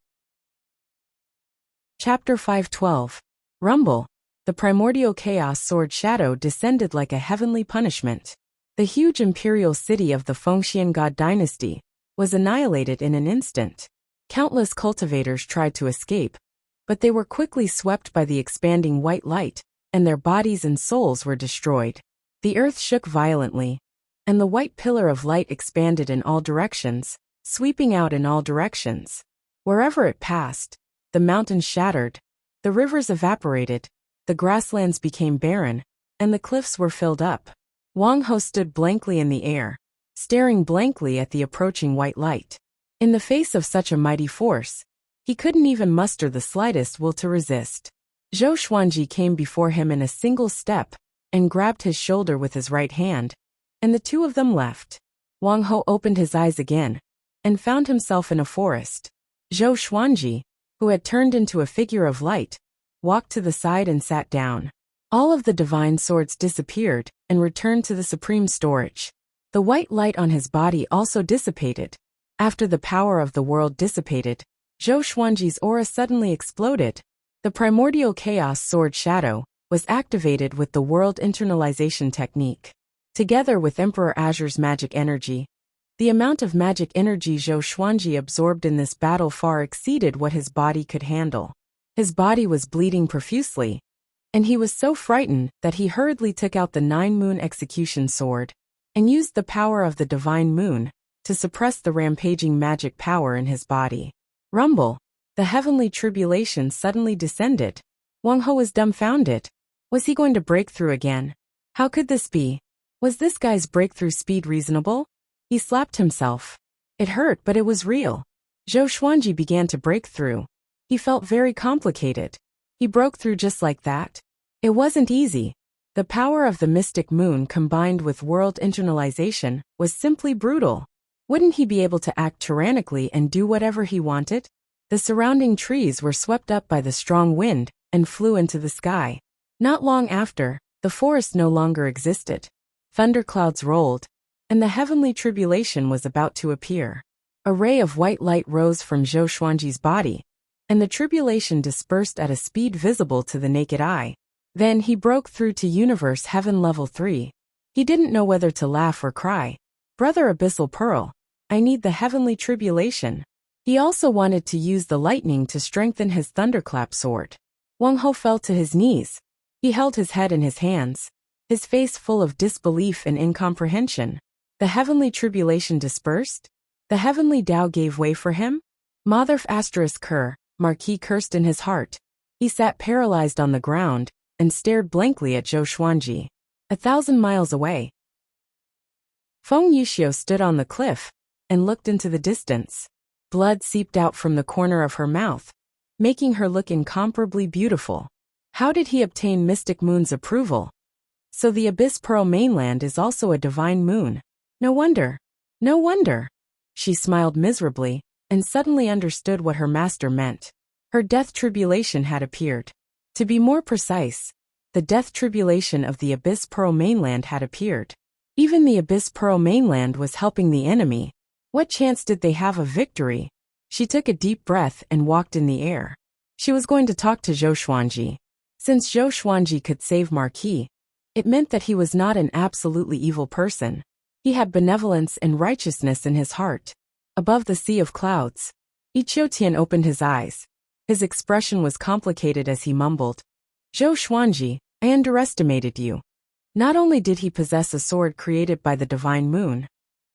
Chapter 512. Rumble. The primordial chaos sword shadow descended like a heavenly punishment. The huge imperial city of the Fengxian God dynasty was annihilated in an instant. Countless cultivators tried to escape, but they were quickly swept by the expanding white light, and their bodies and souls were destroyed. The earth shook violently, and the white pillar of light expanded in all directions, sweeping out in all directions. Wherever it passed, the mountains shattered, the rivers evaporated, the grasslands became barren, and the cliffs were filled up. Wang Ho stood blankly in the air, staring blankly at the approaching white light. In the face of such a mighty force, he couldn't even muster the slightest will to resist. Zhou Xuanji came before him in a single step and grabbed his shoulder with his right hand, and the two of them left. Wang Ho opened his eyes again and found himself in a forest. Zhou Xuanji, who had turned into a figure of light, walked to the side and sat down. All of the divine swords disappeared and returned to the supreme storage. The white light on his body also dissipated. After the power of the world dissipated, Zhou Xuanji's aura suddenly exploded. The primordial chaos sword shadow was activated with the world internalization technique. Together with Emperor Azure's magic energy, the amount of magic energy Zhou Xuanji absorbed in this battle far exceeded what his body could handle. His body was bleeding profusely, and he was so frightened that he hurriedly took out the 9-moon execution sword and used the power of the divine moon to suppress the rampaging magic power in his body. Rumble! The heavenly tribulation suddenly descended. Wang He was dumbfounded. Was he going to break through again? How could this be? Was this guy's breakthrough speed reasonable? He slapped himself. It hurt, but it was real. Zhou Xuanji began to break through. He felt very complicated. He broke through just like that. It wasn't easy. The power of the mystic moon combined with world internalization was simply brutal. Wouldn't he be able to act tyrannically and do whatever he wanted? The surrounding trees were swept up by the strong wind and flew into the sky. Not long after, the forest no longer existed. Thunderclouds rolled, and the heavenly tribulation was about to appear. A ray of white light rose from Zhou Xuanji's body, and the tribulation dispersed at a speed visible to the naked eye. Then he broke through to Universe Heaven Level 3. He didn't know whether to laugh or cry. Brother Abyssal Pearl, I need the heavenly tribulation. He also wanted to use the lightning to strengthen his thunderclap sword. Wang He fell to his knees. He held his head in his hands, his face full of disbelief and incomprehension. The heavenly tribulation dispersed? The heavenly Tao gave way for him? Motherf asterisk Ker, Marquis cursed in his heart. He sat paralyzed on the ground and stared blankly at Zhou Xuanji. 1,000 miles away, Feng Yuxiu stood on the cliff and looked into the distance. Blood seeped out from the corner of her mouth, making her look incomparably beautiful. How did he obtain Mystic Moon's approval? So the Abyss Pearl mainland is also a divine moon. No wonder. No wonder. She smiled miserably and suddenly understood what her master meant. Her death tribulation had appeared. To be more precise, the death tribulation of the Abyss Pearl mainland had appeared. Even the Abyss Pearl mainland was helping the enemy. What chance did they have of victory? She took a deep breath and walked in the air. She was going to talk to Zhou Xuanji. Since Zhou Xuanji could save Marquis, it meant that he was not an absolutely evil person. He had benevolence and righteousness in his heart. Above the sea of clouds, Ichiotian opened his eyes. His expression was complicated as he mumbled, Zhou Xuanji, I underestimated you. Not only did he possess a sword created by the divine moon,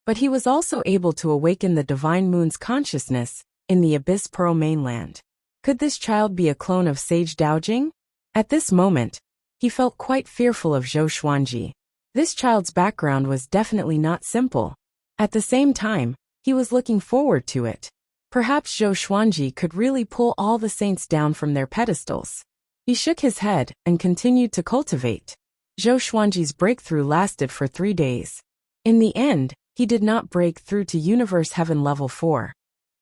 but he was also able to awaken the divine moon's consciousness in the Abyss Pearl mainland. Could this child be a clone of Sage Daojing? At this moment, he felt quite fearful of Zhou Xuanji. This child's background was definitely not simple. At the same time, he was looking forward to it. Perhaps Zhou Xuanji could really pull all the saints down from their pedestals. He shook his head and continued to cultivate. Zhou Xuanji's breakthrough lasted for 3 days. In the end, he did not break through to Universe Heaven Level 4.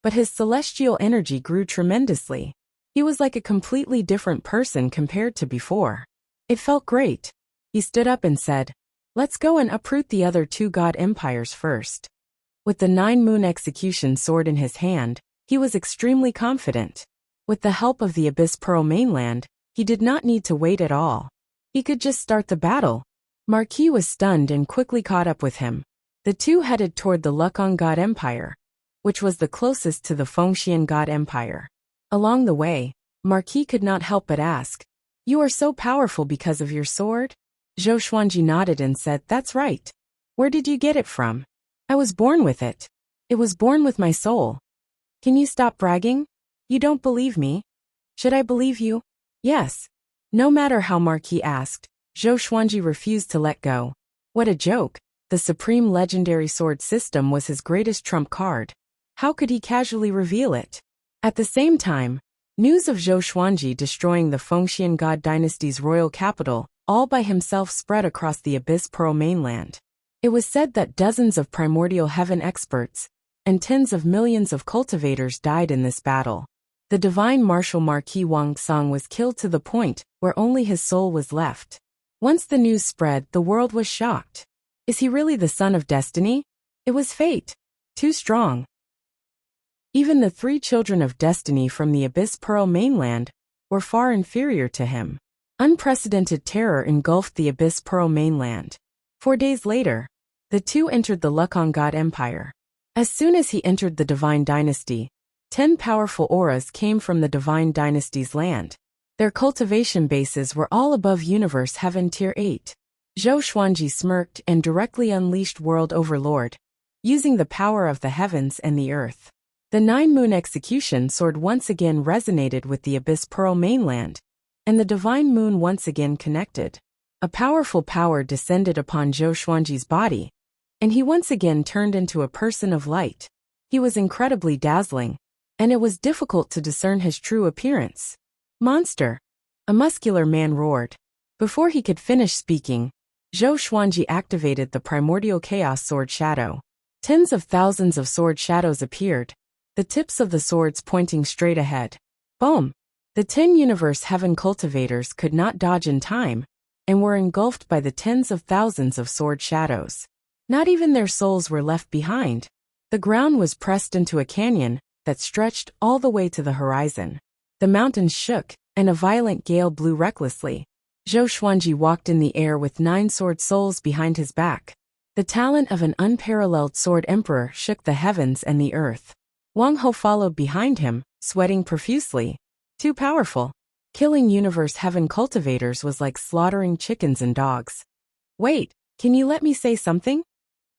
But his celestial energy grew tremendously. He was like a completely different person compared to before. It felt great. He stood up and said, let's go and uproot the other 2 god empires first. With the 9-moon execution sword in his hand, he was extremely confident. With the help of the Abyss Pearl mainland, he did not need to wait at all. He could just start the battle. Marquis was stunned and quickly caught up with him. The two headed toward the Lukong God Empire, which was the closest to the Fengxian God Empire. Along the way, Marquis could not help but ask, you are so powerful because of your sword? Zhou Xuanji nodded and said, that's right. Where did you get it from? I was born with it. It was born with my soul. Can you stop bragging? You don't believe me? Should I believe you? Yes. No matter how Marquis asked, Zhou Xuanji refused to let go. What a joke. The Supreme Legendary Sword System was his greatest trump card. How could he casually reveal it? At the same time, news of Zhou Xuanji destroying the Fengxian God Dynasty's royal capital all by himself spread across the Abyss Pearl mainland. It was said that dozens of primordial heaven experts and tens of millions of cultivators died in this battle. The divine martial Marquis Wang Song was killed to the point where only his soul was left. Once the news spread, the world was shocked. Is he really the son of destiny? It was fate. Too strong. Even the 3 children of destiny from the Abyss Pearl mainland were far inferior to him. Unprecedented terror engulfed the Abyss Pearl mainland. 4 days later, the 2 entered the Lukang God Empire. As soon as he entered the Divine Dynasty, 10 powerful auras came from the Divine Dynasty's land. Their cultivation bases were all above Universe Heaven Tier 8. Zhou Xuanji smirked and directly unleashed World Overlord, using the power of the heavens and the earth. The 9-moon execution sword once again resonated with the Abyss Pearl mainland, and the Divine Moon once again connected. A powerful power descended upon Zhou Xuanji's body, and he once again turned into a person of light. He was incredibly dazzling, and it was difficult to discern his true appearance. Monster! A muscular man roared. Before he could finish speaking, Zhou Xuanji activated the primordial chaos sword shadow. Tens of thousands of sword shadows appeared, the tips of the swords pointing straight ahead. Boom! The 10 Universe Heaven cultivators could not dodge in time, and were engulfed by the tens of thousands of sword shadows. Not even their souls were left behind. The ground was pressed into a canyon that stretched all the way to the horizon. The mountains shook, and a violent gale blew recklessly. Zhou Xuanji walked in the air with 9 sword souls behind his back. The talent of an unparalleled sword emperor shook the heavens and the earth. Wang Ho followed behind him, sweating profusely. Too powerful. Killing Universe Heaven cultivators was like slaughtering chickens and dogs. Wait, can you let me say something?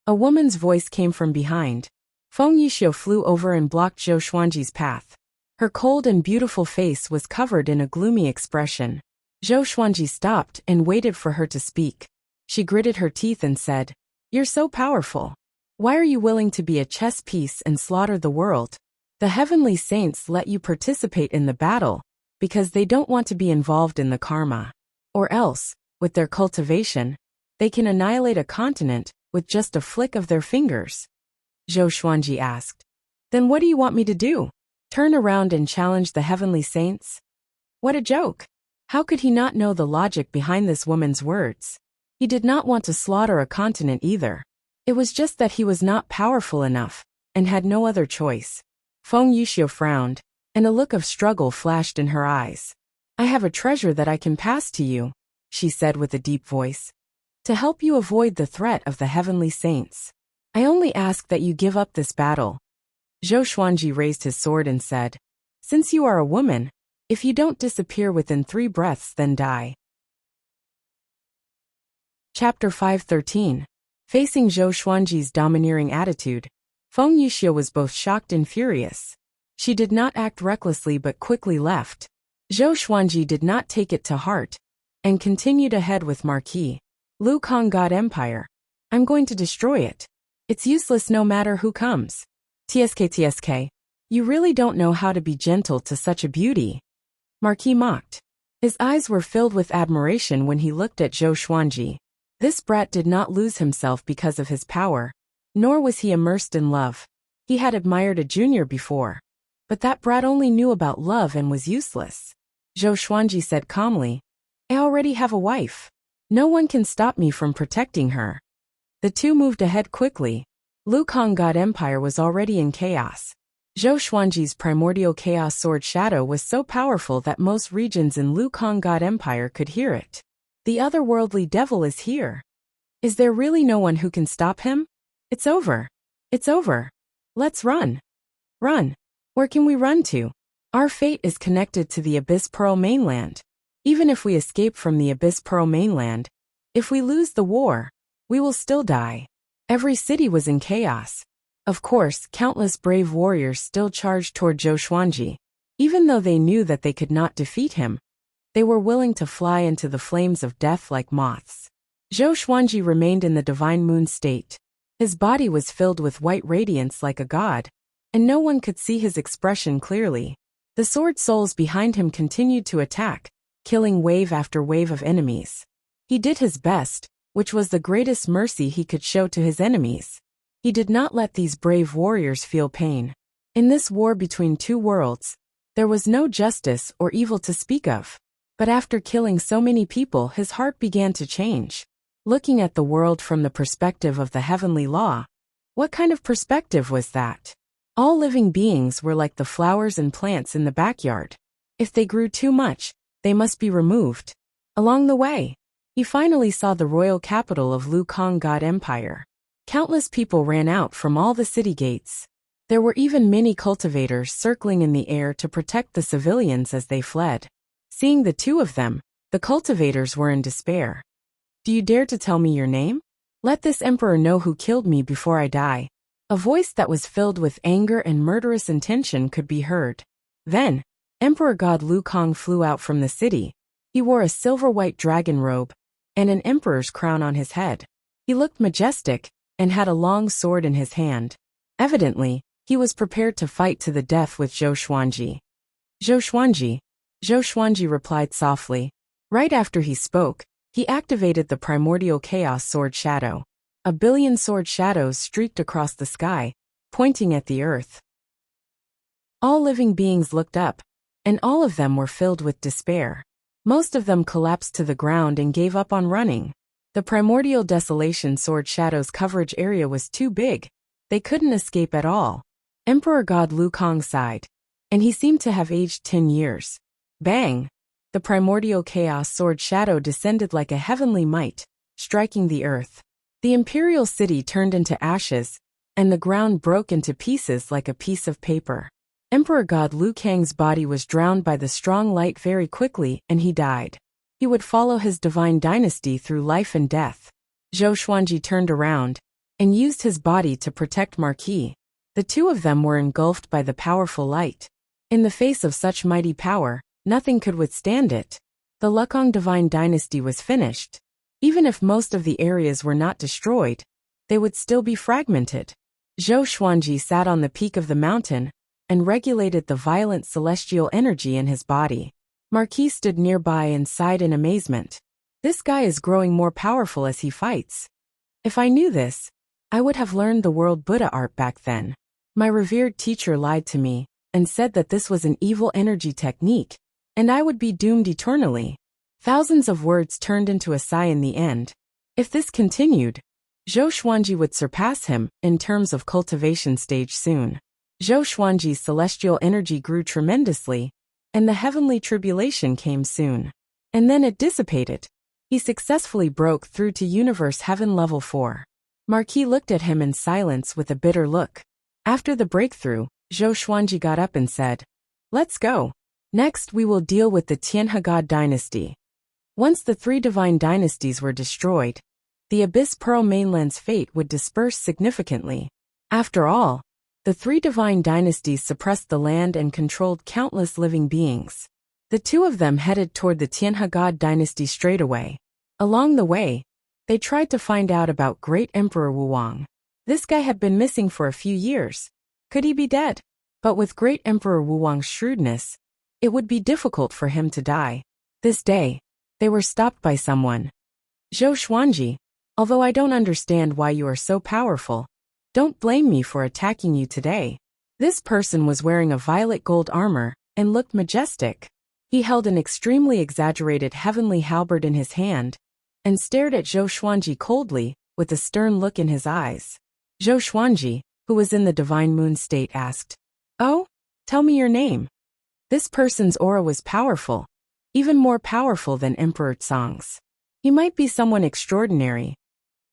A woman's voice came from behind. Feng Yixio flew over and blocked Zhou Xuanji's path. Her cold and beautiful face was covered in a gloomy expression. Zhou Xuanji stopped and waited for her to speak. She gritted her teeth and said, "You're so powerful. Why are you willing to be a chess piece and slaughter the world? The heavenly saints let you participate in the battle because they don't want to be involved in the karma. Or else, with their cultivation, they can annihilate a continent with just a flick of their fingers." Zhou Xuanji asked. "Then what do you want me to do? Turn around and challenge the heavenly saints?" What a joke! How could he not know the logic behind this woman's words? He did not want to slaughter a continent either. It was just that he was not powerful enough, and had no other choice. Feng Yixio frowned, and a look of struggle flashed in her eyes. "I have a treasure that I can pass to you," she said with a deep voice, "to help you avoid the threat of the heavenly saints. I only ask that you give up this battle." Zhou Xuanji raised his sword and said, "Since you are a woman, if you don't disappear within 3 breaths, then die." Chapter 513. Facing Zhou Xuanji's domineering attitude, Feng Yixio was both shocked and furious. She did not act recklessly but quickly left. Zhou Xuanji did not take it to heart, and continued ahead with Marquis. "Lukang God Empire. I'm going to destroy it. It's useless no matter who comes. TSK. You really don't know how to be gentle to such a beauty." Marquis mocked. His eyes were filled with admiration when he looked at Zhou Xuanji. This brat did not lose himself because of his power, nor was he immersed in love. He had admired a junior before, but that brat only knew about love and was useless. Zhou Xuanji said calmly, "I already have a wife. No one can stop me from protecting her." The 2 moved ahead quickly. Lukang God Empire was already in chaos. Zhou Xuanji's primordial chaos sword shadow was so powerful that most regions in Lukang God Empire could hear it. The otherworldly devil is here. Is there really no one who can stop him? It's over. It's over. Let's run. Run. Where can we run to? Our fate is connected to the Abyss Pearl mainland. Even if we escape from the Abyss Pearl mainland, if we lose the war, we will still die. Every city was in chaos. Of course, countless brave warriors still charged toward Zhou Xuanji. Even though they knew that they could not defeat him, they were willing to fly into the flames of death like moths. Zhou Xuanji remained in the divine moon state. His body was filled with white radiance like a god, and no one could see his expression clearly. The sword souls behind him continued to attack, killing wave after wave of enemies. He did his best, which was the greatest mercy he could show to his enemies. He did not let these brave warriors feel pain. In this war between 2 worlds, there was no justice or evil to speak of. But after killing so many people, his heart began to change. looking at the world from the perspective of the heavenly law. What kind of perspective was that? All living beings were like the flowers and plants in the backyard. If they grew too much, they must be removed. Along the way, he finally saw the royal capital of Lukang God Empire. Countless people ran out from all the city gates. There were even many cultivators circling in the air to protect the civilians as they fled. Seeing the two of them, the cultivators were in despair. Do you dare to tell me your name? Let this emperor know who killed me before I die. A voice that was filled with anger and murderous intention could be heard. Then, Emperor God Lukang flew out from the city. He wore a silver-white dragon robe and an emperor's crown on his head. He looked majestic and had a long sword in his hand. Evidently, he was prepared to fight to the death with Zhou Xuanji. Zhou Xuanji, Zhou Xuanji replied softly. Right after he spoke, he activated the primordial chaos sword shadow. A billion sword shadows streaked across the sky, pointing at the earth. All living beings looked up, and all of them were filled with despair. Most of them collapsed to the ground and gave up on running. The primordial desolation sword shadow's coverage area was too big. They couldn't escape at all. Emperor God Lukang sighed, and he seemed to have aged 10 years. Bang! The primordial chaos sword shadow descended like a heavenly might, striking the earth. The imperial city turned into ashes, and the ground broke into pieces like a piece of paper. Emperor God Lukang's body was drowned by the strong light very quickly, and he died. He would follow his divine dynasty through life and death. Zhou Xuanji turned around and used his body to protect Marquis. The two of them were engulfed by the powerful light. In the face of such mighty power, nothing could withstand it. The Lukang divine dynasty was finished. Even if most of the areas were not destroyed, they would still be fragmented. Zhou Xuanji sat on the peak of the mountain and regulated the violent celestial energy in his body. Marquis stood nearby and sighed in amazement. This guy is growing more powerful as he fights. If I knew this, I would have learned the world Buddha art back then. My revered teacher lied to me and said that this was an evil energy technique, and I would be doomed eternally. Thousands of words turned into a sigh in the end. If this continued, Zhou Xuanji would surpass him in terms of cultivation stage soon. Zhou Xuanji's celestial energy grew tremendously, and the heavenly tribulation came soon. And then it dissipated. He successfully broke through to Universe Heaven Level 4. Marquis looked at him in silence with a bitter look. After the breakthrough, Zhou Xuanji got up and said, "Let's go. Next we will deal with the Tianhe God dynasty." Once the three divine dynasties were destroyed, the Abyss Pearl mainland's fate would disperse significantly. After all, the three divine dynasties suppressed the land and controlled countless living beings. The two of them headed toward the Tianhe God dynasty straight away. Along the way, they tried to find out about Great Emperor Wuwang. This guy had been missing for a few years. Could he be dead? But with Great Emperor Wuwang's shrewdness, it would be difficult for him to die. This day, they were stopped by someone. "Zhou Xuanji, although I don't understand why you are so powerful, don't blame me for attacking you today." This person was wearing a violet gold armor and looked majestic. He held an extremely exaggerated heavenly halberd in his hand and stared at Zhou Xuanji coldly with a stern look in his eyes. Zhou Xuanji, who was in the divine moon state, asked, "Oh, tell me your name." This person's aura was powerful, even more powerful than Emperor Tsang's. He might be someone extraordinary.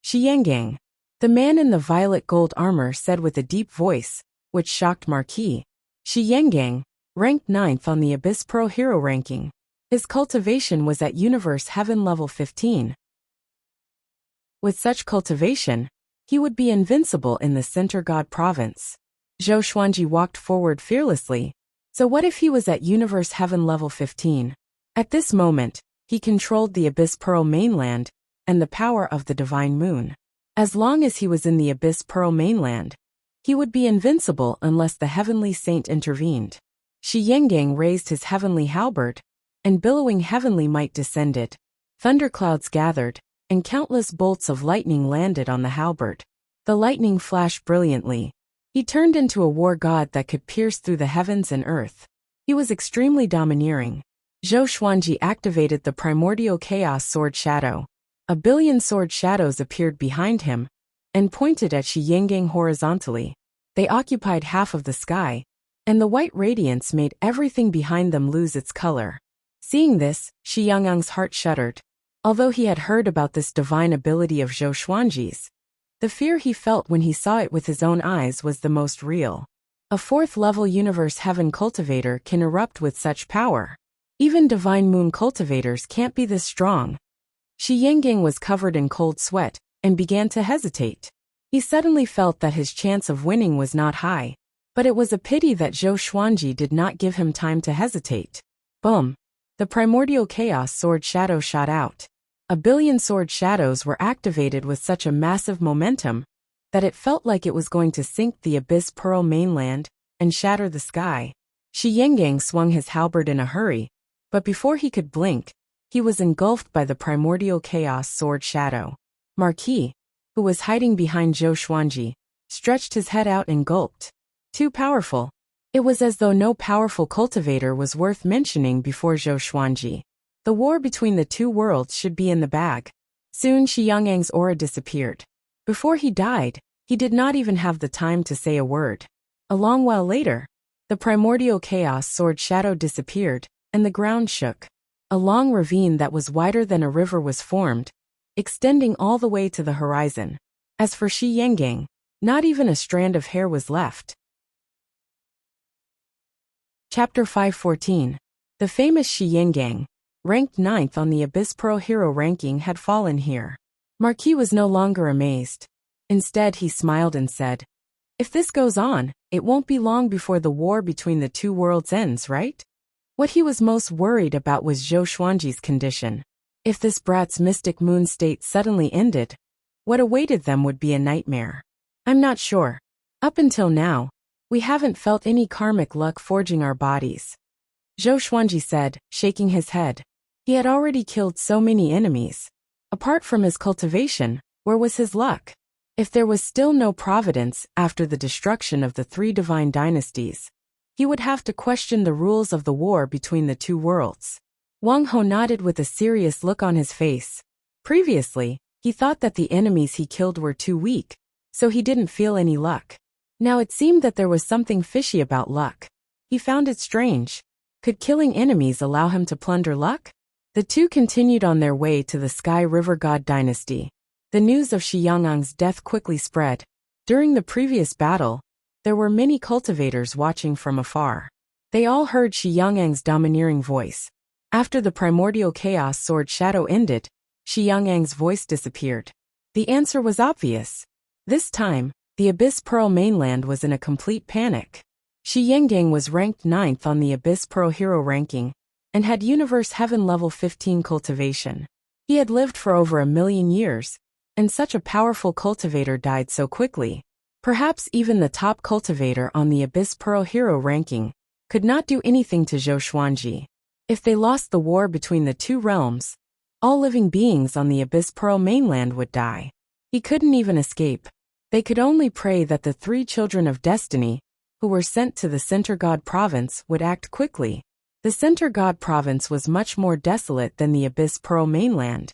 "Shi Yangang," the man in the violet gold armor said with a deep voice, which shocked Marquis. Shi Yangang, ranked 9th on the Abyss Pearl Hero ranking. His cultivation was at Universe Heaven Level 15. With such cultivation, he would be invincible in the Center God province. Zhou Xuanji walked forward fearlessly. So what if he was at Universe Heaven Level 15? At this moment, he controlled the Abyss Pearl mainland and the power of the Divine Moon. As long as he was in the Abyss Pearl mainland, he would be invincible unless the Heavenly Saint intervened. Shi Yangang raised his heavenly halberd, and billowing heavenly might descended. Thunderclouds gathered, and countless bolts of lightning landed on the halberd. The lightning flashed brilliantly. He turned into a war god that could pierce through the heavens and earth. He was extremely domineering. Zhou Xuanji activated the primordial chaos sword shadow. A billion sword shadows appeared behind him and pointed at Shi Yangang horizontally. They occupied half of the sky, and the white radiance made everything behind them lose its color. Seeing this, Shi Yangyang's heart shuddered. Although he had heard about this divine ability of Zhou Xuanji's, the fear he felt when he saw it with his own eyes was the most real. A fourth-level universe heaven cultivator can erupt with such power. Even divine moon cultivators can't be this strong. Shi Yangang was covered in cold sweat and began to hesitate. He suddenly felt that his chance of winning was not high. But it was a pity that Zhou Xuanji did not give him time to hesitate. Boom! The primordial chaos sword shadow shot out. A billion sword shadows were activated with such a massive momentum that it felt like it was going to sink the abyss pearl mainland and shatter the sky. Shi Yangang swung his halberd in a hurry, but before he could blink, he was engulfed by the primordial chaos sword shadow. Marquis, who was hiding behind Zhou Xuanji, stretched his head out and gulped. Too powerful. It was as though no powerful cultivator was worth mentioning before Zhou Xuanji. The war between the two worlds should be in the bag. Soon Shi Yangyang's aura disappeared. Before he died, he did not even have the time to say a word. A long while later, the primordial chaos sword shadow disappeared, and the ground shook. A long ravine that was wider than a river was formed, extending all the way to the horizon. As for Shi Yangang, not even a strand of hair was left. Chapter 514. The famous Shi Yangang, ranked 9th on the Abyss Pearl Hero ranking, had fallen here. Marquis was no longer amazed. Instead, he smiled and said, "If this goes on, it won't be long before the war between the two worlds ends, right?" What he was most worried about was Zhou Xuanji's condition. If this brat's mystic moon state suddenly ended, what awaited them would be a nightmare. "I'm not sure. Up until now, we haven't felt any karmic luck forging our bodies," Zhou Xuanji said, shaking his head. He had already killed so many enemies. Apart from his cultivation, where was his luck? If there was still no providence after the destruction of the three divine dynasties, he would have to question the rules of the war between the two worlds. Wang Ho nodded with a serious look on his face. Previously, he thought that the enemies he killed were too weak, so he didn't feel any luck. Now it seemed that there was something fishy about luck. He found it strange. Could killing enemies allow him to plunder luck? The two continued on their way to the Sky River God dynasty. The news of Shi Yangyang's death quickly spread. During the previous battle, there were many cultivators watching from afar. They all heard Shi Yangyang's domineering voice. After the primordial chaos sword shadow ended, Shi Yangyang's voice disappeared. The answer was obvious. This time, the Abyss Pearl mainland was in a complete panic. Shi Yangang was ranked 9th on the Abyss Pearl Hero ranking, and had Universe Heaven level 15 cultivation. He had lived for over 1,000,000 years, and such a powerful cultivator died so quickly. Perhaps even the top cultivator on the Abyss Pearl Hero ranking could not do anything to Zhou Xuanji. If they lost the war between the two realms, all living beings on the Abyss Pearl mainland would die. He couldn't even escape. They could only pray that the three children of destiny, who were sent to the Center God province, would act quickly. The Center God province was much more desolate than the Abyss Pearl mainland,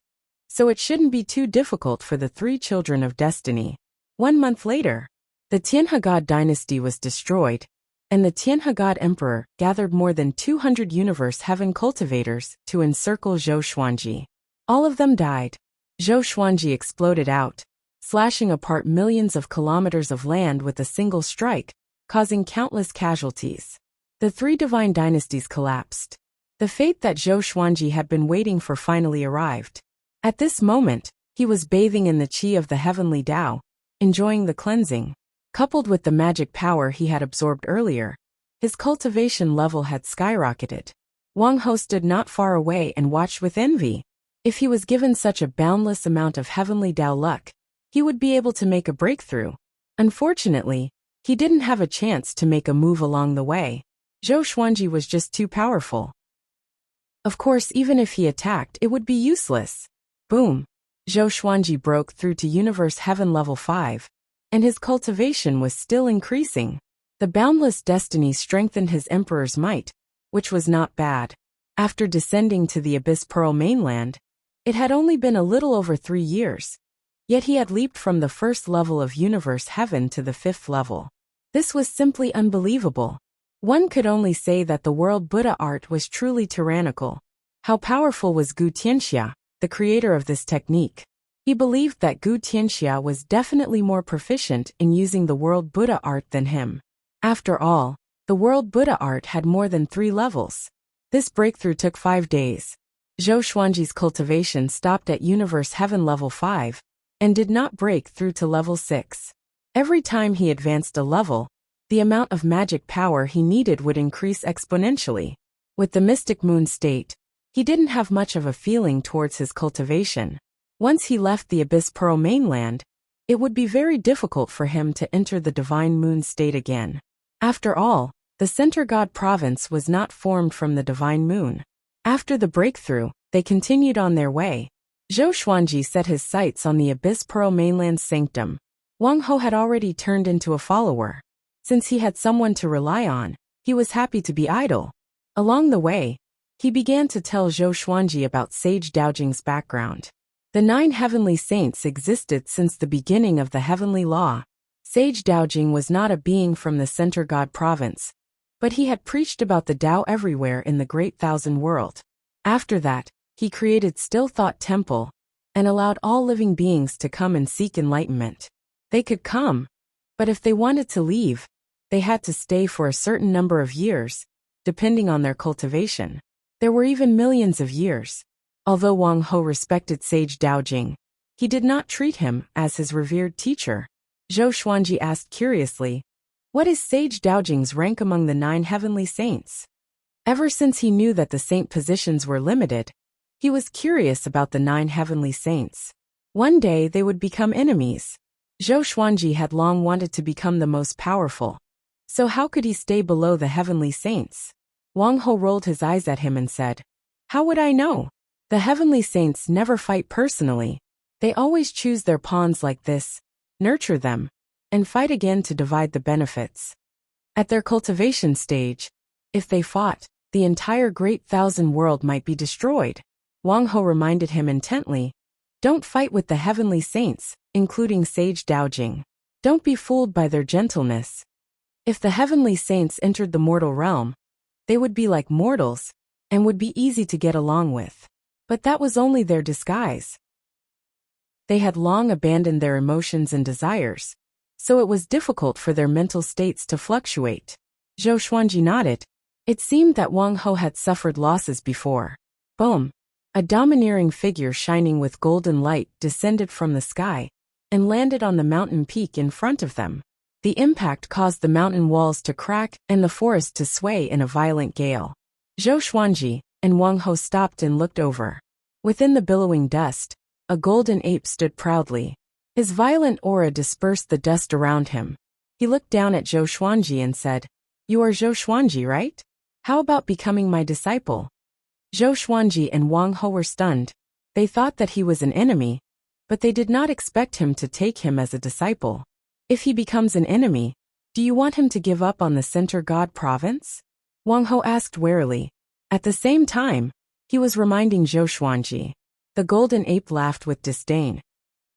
so it shouldn't be too difficult for the three children of destiny. 1 month later, the Tianhe God dynasty was destroyed, and the Tianhe God Emperor gathered more than 200 Universe Heaven cultivators to encircle Zhou Xuanji. All of them died. Zhou Xuanji exploded out, slashing apart millions of kilometers of land with a single strike, causing countless casualties. The three divine dynasties collapsed. The fate that Zhou Xuanji had been waiting for finally arrived. At this moment, he was bathing in the qi of the heavenly Tao, enjoying the cleansing. Coupled with the magic power he had absorbed earlier, his cultivation level had skyrocketed. Wang Ho stood not far away and watched with envy. If he was given such a boundless amount of heavenly Tao luck, he would be able to make a breakthrough. Unfortunately, he didn't have a chance to make a move along the way. Zhou Xuanji was just too powerful. Of course, even if he attacked, it would be useless. Boom! Zhou Xuanji broke through to Universe Heaven level 5, and his cultivation was still increasing. The boundless destiny strengthened his emperor's might, which was not bad. After descending to the Abyss Pearl mainland, It had only been a little over 3 years. Yet he had leaped from the first level of universe heaven to the 5th level. This was simply unbelievable. One could only say that the world Buddha art was truly tyrannical. How powerful was Gu Tianxia, the creator of this technique? He believed that Gu Tianxia was definitely more proficient in using the world Buddha art than him. After all, the world Buddha art had more than 3 levels. This breakthrough took 5 days. Zhou Xuanji's cultivation stopped at universe heaven level 5, and did not break through to level 6. Every time he advanced a level, the amount of magic power he needed would increase exponentially. With the mystic moon state, he didn't have much of a feeling towards his cultivation. Once he left the Abyss Pearl mainland, it would be very difficult for him to enter the divine moon state again. After all, the Center God province was not formed from the divine moon. After the breakthrough, they continued on their way. Zhou Xuanji set his sights on the Abyss Pearl mainland's sanctum. Wang Ho had already turned into a follower. Since he had someone to rely on, he was happy to be idle. Along the way, he began to tell Zhou Xuanji about Sage Daojing's background. The 9 heavenly saints existed since the beginning of the heavenly law. Sage Daojing was not a being from the Center God province, but he had preached about the Tao everywhere in the Great Thousand World. After that, he created Still Thought Temple, and allowed all living beings to come and seek enlightenment. They could come, but if they wanted to leave, they had to stay for a certain number of years, depending on their cultivation. There were even millions of years. Although Wang Ho respected Sage Daojing, he did not treat him as his revered teacher. Zhou Xuanji asked curiously, "What is Sage Daojing's rank among the 9 heavenly saints?" Ever since he knew that the saint positions were limited, he was curious about the 9 heavenly saints. One day they would become enemies. Zhou Xuanji had long wanted to become the most powerful. So how could he stay below the heavenly saints? Wang Ho rolled his eyes at him and said, "How would I know? The heavenly saints never fight personally. They always choose their pawns like this, nurture them, and fight again to divide the benefits. At their cultivation stage, if they fought, the entire Great Thousand World might be destroyed." Wang Ho reminded him intently, "Don't fight with the heavenly saints, including Sage Daojing. Don't be fooled by their gentleness. If the heavenly saints entered the mortal realm, they would be like mortals, and would be easy to get along with. But that was only their disguise. They had long abandoned their emotions and desires, so it was difficult for their mental states to fluctuate." Zhou Xuanji nodded. It seemed that Wang Ho had suffered losses before. Boom! A domineering figure shining with golden light descended from the sky and landed on the mountain peak in front of them. The impact caused the mountain walls to crack and the forest to sway in a violent gale. Zhou Xuanji and Wang Ho stopped and looked over. Within the billowing dust, a golden ape stood proudly. His violent aura dispersed the dust around him. He looked down at Zhou Xuanji and said, "You are Zhou Xuanji, right? How about becoming my disciple?" Zhou Xuanji and Wang Ho were stunned. They thought that he was an enemy, but they did not expect him to take him as a disciple. If he becomes an enemy, do you want him to give up on the Center God province? Wang Ho asked warily. At the same time, he was reminding Zhou Xuanji. The golden ape laughed with disdain.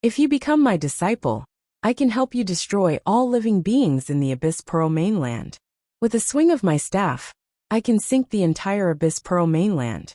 "If you become my disciple, I can help you destroy all living beings in the Abyss Pearl mainland. With a swing of my staff, I can sink the entire Abyss Pearl mainland."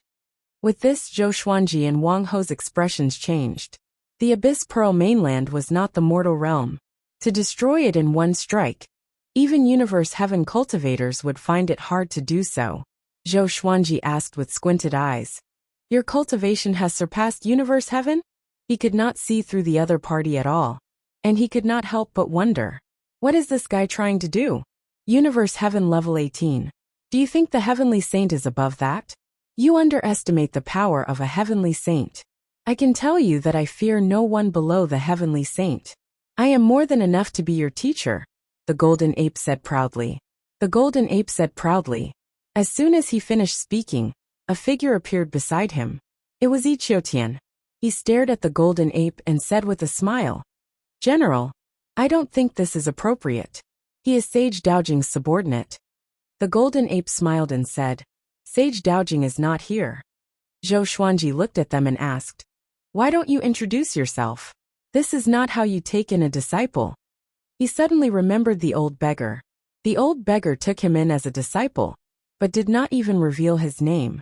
With this, Zhou Xuanji and Wang Ho's expressions changed. The Abyss Pearl mainland was not the mortal realm. To destroy it in one strike, even Universe Heaven cultivators would find it hard to do so. Zhou Xuanji asked with squinted eyes, "Your cultivation has surpassed Universe Heaven?" He could not see through the other party at all, and he could not help but wonder, what is this guy trying to do? Universe Heaven level 18. Do you think the heavenly saint is above that? You underestimate the power of a heavenly saint. I can tell you that I fear no one below the heavenly saint. I am more than enough to be your teacher, the golden ape said proudly. The golden ape said proudly. As soon as he finished speaking, a figure appeared beside him. It was Ichiotian. He stared at the golden ape and said with a smile, "General, I don't think this is appropriate. He is Sage Daojing's subordinate." The golden ape smiled and said, "Sage Daojing is not here." Zhou Xuanji looked at them and asked, Why don't you introduce yourself? This is not how you take in a disciple. He suddenly remembered the old beggar. The old beggar took him in as a disciple, but did not even reveal his name.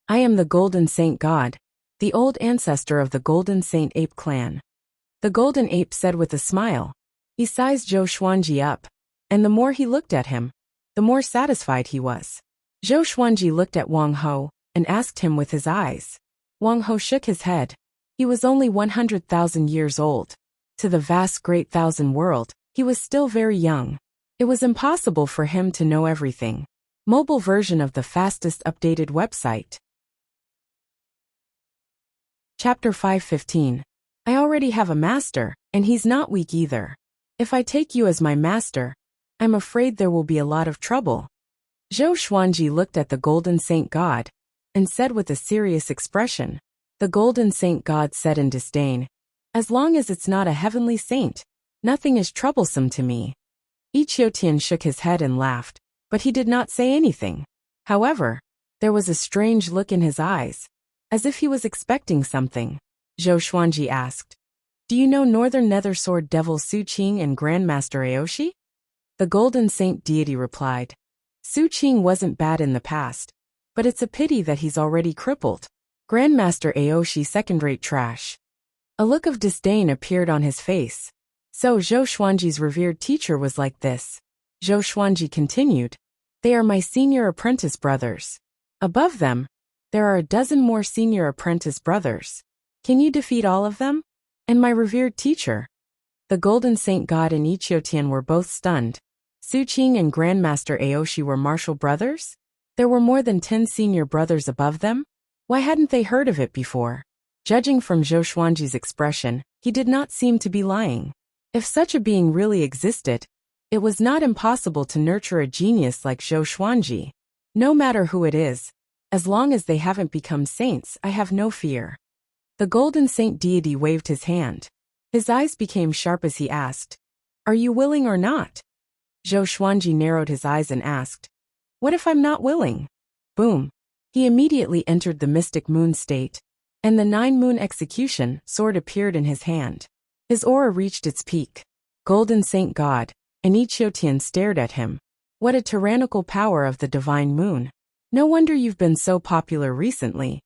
I am the Golden Saint God, the old ancestor of the Golden Saint Ape clan. The Golden Ape said with a smile. He sized Zhou Xuanji up, and the more he looked at him, the more satisfied he was. Zhou Xuanji looked at Wang Ho and asked him with his eyes. Wang Ho shook his head. He was only 100,000 years old. To the vast great thousand world, he was still very young. It was impossible for him to know everything. Mobile version of the fastest updated website. Chapter 5:15. I already have a master, and he's not weak either. If I take you as my master, I'm afraid there will be a lot of trouble. Zhou Xuanji looked at the Golden Saint God and said with a serious expression. The Golden Saint God said in disdain, as long as it's not a heavenly saint, nothing is troublesome to me. Yi Qiutian shook his head and laughed, but he did not say anything. However, there was a strange look in his eyes, as if he was expecting something. Zhou Xuanji asked, do you know Northern Nether Sword Devil Su Qing and Grandmaster Aoshi? The Golden Saint deity replied, Su Qing wasn't bad in the past, but it's a pity that he's already crippled. Grandmaster Aoshi second-rate trash. A look of disdain appeared on his face. So Zhou Xuanji's revered teacher was like this. Zhou Xuanji continued, they are my senior apprentice brothers. Above them, there are a dozen more senior apprentice brothers. Can you defeat all of them? And my revered teacher? The Golden Saint God and Yi Qiutian were both stunned. Su Qing and Grandmaster Aoshi were martial brothers? There were more than 10 senior brothers above them? Why hadn't they heard of it before? Judging from Zhou Xuanji's expression, he did not seem to be lying. If such a being really existed, it was not impossible to nurture a genius like Zhou Xuanji. No matter who it is, as long as they haven't become saints, I have no fear. The Golden Saint deity waved his hand. His eyes became sharp as he asked, are you willing or not? Zhou Xuanji narrowed his eyes and asked, what if I'm not willing? Boom. He immediately entered the mystic moon state, and the 9-moon execution sword appeared in his hand. His aura reached its peak. Golden Saint God and Yi Qiutian stared at him. What a tyrannical power of the divine moon. No wonder you've been so popular recently.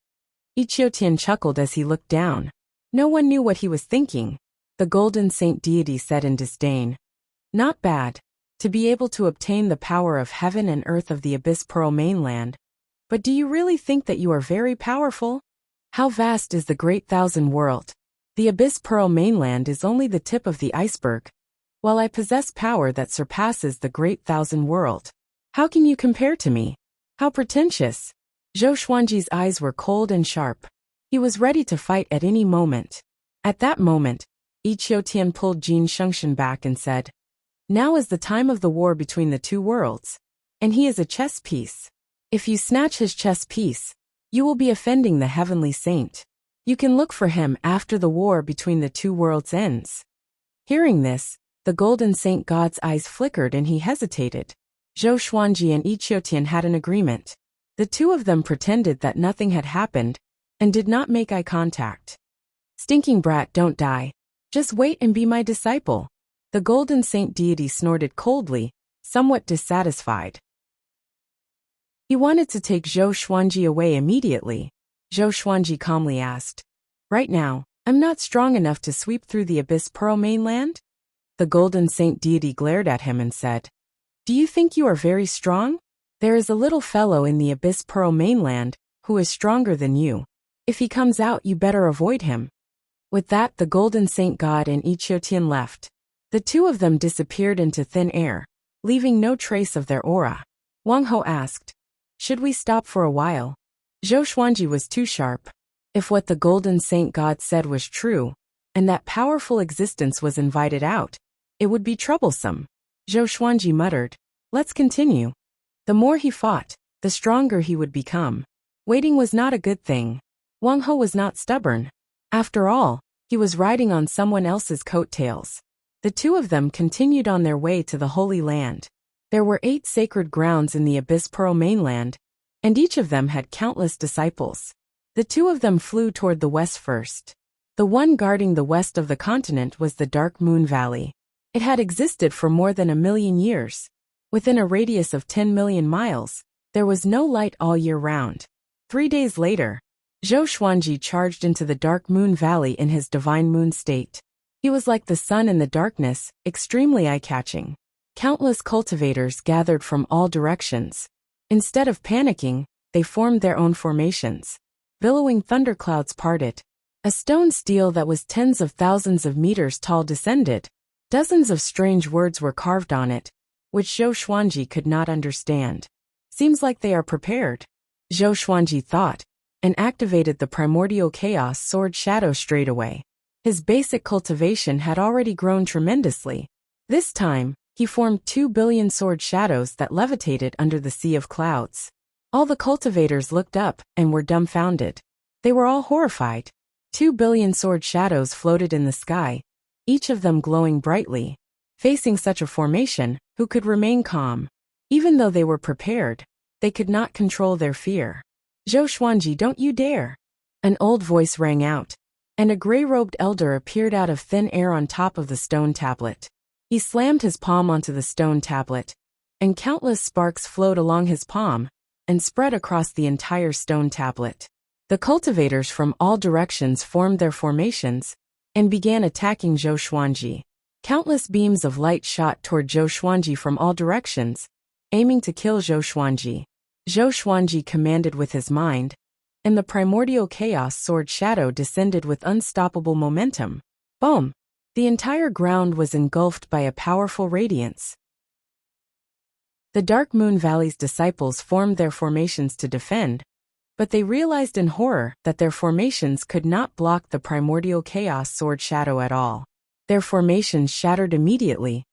Yi Qiutian chuckled as he looked down. No one knew what he was thinking. The Golden Saint deity said in disdain, not bad, to be able to obtain the power of heaven and earth of the Abyss Pearl mainland. But do you really think that you are very powerful? How vast is the great thousand world? The Abyss Pearl mainland is only the tip of the iceberg, while I possess power that surpasses the great thousand world. How can you compare to me? How pretentious! Zhou Xuanji's eyes were cold and sharp. He was ready to fight at any moment. At that moment, Yi Qiutian pulled Jin Shengshan back and said, now is the time of the war between the two worlds, and he is a chess piece. If you snatch his chess piece, you will be offending the heavenly saint. You can look for him after the war between the two worlds ends. Hearing this, the Golden Saint God's eyes flickered and he hesitated. Zhou Xuanji and Yi Qiutian had an agreement. The two of them pretended that nothing had happened and did not make eye contact. Stinking brat, don't die. Just wait and be my disciple. The Golden Saint deity snorted coldly, somewhat dissatisfied. He wanted to take Zhou Xuanji away immediately. Zhou Xuanji calmly asked, right now, I'm not strong enough to sweep through the Abyss Pearl mainland? The Golden Saint deity glared at him and said, do you think you are very strong? There is a little fellow in the Abyss Pearl mainland who is stronger than you. If he comes out, you better avoid him. With that, the Golden Saint God and Yi Qiutian left. The two of them disappeared into thin air, leaving no trace of their aura. Wang Ho asked, should we stop for a while? Zhou Xuanji was too sharp. If what the Golden Saint God said was true, and that powerful existence was invited out, it would be troublesome. Zhou Xuanji muttered, let's continue. The more he fought, the stronger he would become. Waiting was not a good thing. Wang Ho was not stubborn. After all, he was riding on someone else's coattails. The two of them continued on their way to the Holy Land. There were 8 sacred grounds in the Abyss Pearl mainland, and each of them had countless disciples. The two of them flew toward the west first. The one guarding the west of the continent was the Dark Moon Valley. It had existed for more than 1,000,000 years. Within a radius of 10 million miles, there was no light all year round. 3 days later, Zhou Xuanji charged into the Dark Moon Valley in his divine moon state. He was like the sun in the darkness, extremely eye-catching. Countless cultivators gathered from all directions. Instead of panicking, they formed their own formations. Billowing thunderclouds parted. A stone stele that was tens of thousands of meters tall descended. Dozens of strange words were carved on it, which Zhou Xuanji could not understand. Seems like they are prepared, Zhou Xuanji thought, and activated the primordial chaos sword shadow straight away. His basic cultivation had already grown tremendously. This time, he formed 2 billion sword shadows that levitated under the sea of clouds. All the cultivators looked up and were dumbfounded. They were all horrified. 2 billion sword shadows floated in the sky, each of them glowing brightly. Facing such a formation, who could remain calm? Even though they were prepared, they could not control their fear. Zhou Xuanji, don't you dare! An old voice rang out, and a gray-robed elder appeared out of thin air on top of the stone tablet. He slammed his palm onto the stone tablet, and countless sparks flowed along his palm and spread across the entire stone tablet. The cultivators from all directions formed their formations and began attacking Zhou Xuanji. Countless beams of light shot toward Zhou Xuanji from all directions, aiming to kill Zhou Xuanji. Zhou Xuanji commanded with his mind, and the primordial chaos sword shadow descended with unstoppable momentum. Boom! The entire ground was engulfed by a powerful radiance. The Dark Moon Valley's disciples formed their formations to defend, but they realized in horror that their formations could not block the primordial chaos sword shadow at all. Their formations shattered immediately,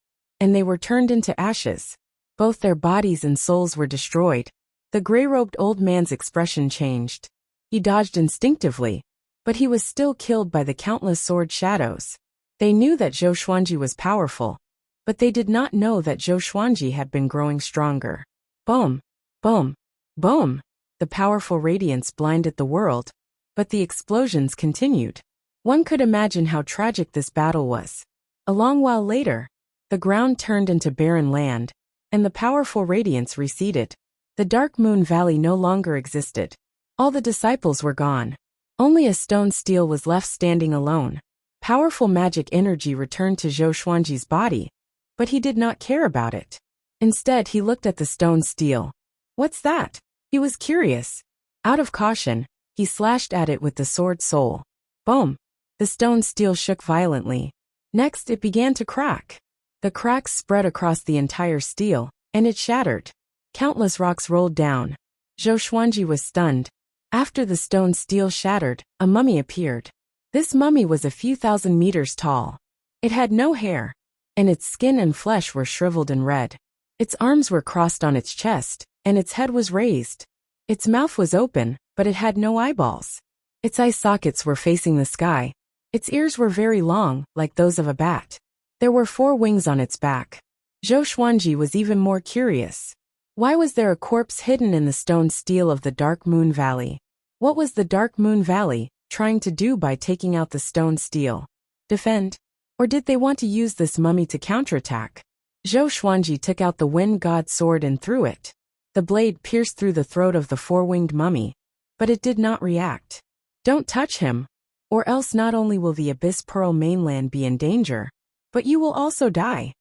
and they were turned into ashes. Both their bodies and souls were destroyed. The gray-robed old man's expression changed. He dodged instinctively, but he was still killed by the countless sword shadows. They knew that Zhou Xuanji was powerful, but they did not know that Zhou Xuanji had been growing stronger. Boom! Boom! Boom! The powerful radiance blinded the world, but the explosions continued. One could imagine how tragic this battle was. A long while later, the ground turned into barren land, and the powerful radiance receded. The Dark Moon Valley no longer existed. All the disciples were gone. Only a stone stele was left standing alone. Powerful magic energy returned to Zhou Xuanji's body, but he did not care about it. Instead, he looked at the stone stele. What's that? He was curious. Out of caution, he slashed at it with the sword soul. Boom! The stone stele shook violently. Next, it began to crack. The cracks spread across the entire stele, and it shattered. Countless rocks rolled down. Zhou Xuanji was stunned. After the stone stele shattered, a mummy appeared. This mummy was a few thousand meters tall. It had no hair, and its skin and flesh were shriveled and red. Its arms were crossed on its chest, and its head was raised. Its mouth was open, but it had no eyeballs. Its eye sockets were facing the sky. Its ears were very long, like those of a bat. There were 4 wings on its back. Zhou Xuanji was even more curious. Why was there a corpse hidden in the stone stele of the Dark Moon Valley? What was the Dark Moon Valley trying to do by taking out the stone stele? Defend? Or did they want to use this mummy to counterattack? Zhou Xuanji took out the wind god sword and threw it. The blade pierced through the throat of the 4-winged mummy, but it did not react. Don't touch him, or else not only will the Abyss Pearl mainland be in danger, but you will also die.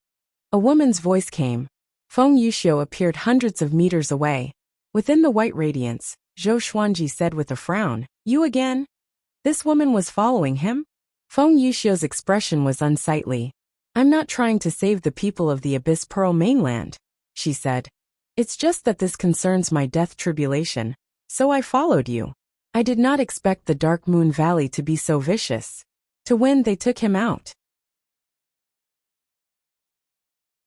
A woman's voice came. Feng Yuxiu appeared hundreds of meters away. Within the white radiance, Zhou Xuanji said with a frown, "You again?" This woman was following him? Feng Yuxiu's expression was unsightly. "I'm not trying to save the people of the Abyss Pearl mainland," she said. "It's just that this concerns my death tribulation, so I followed you. I did not expect the Dark Moon Valley to be so vicious." To win, they took him out.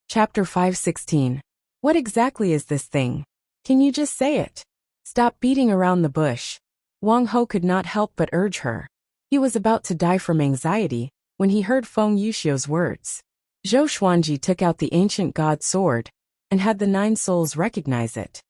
Chapter 516. What exactly is this thing? Can you just say it? Stop beating around the bush. Wang Ho could not help but urge her. He was about to die from anxiety when he heard Feng Yuxiu's words. Zhou Xuanji took out the ancient god sword and had the 9 souls recognize it.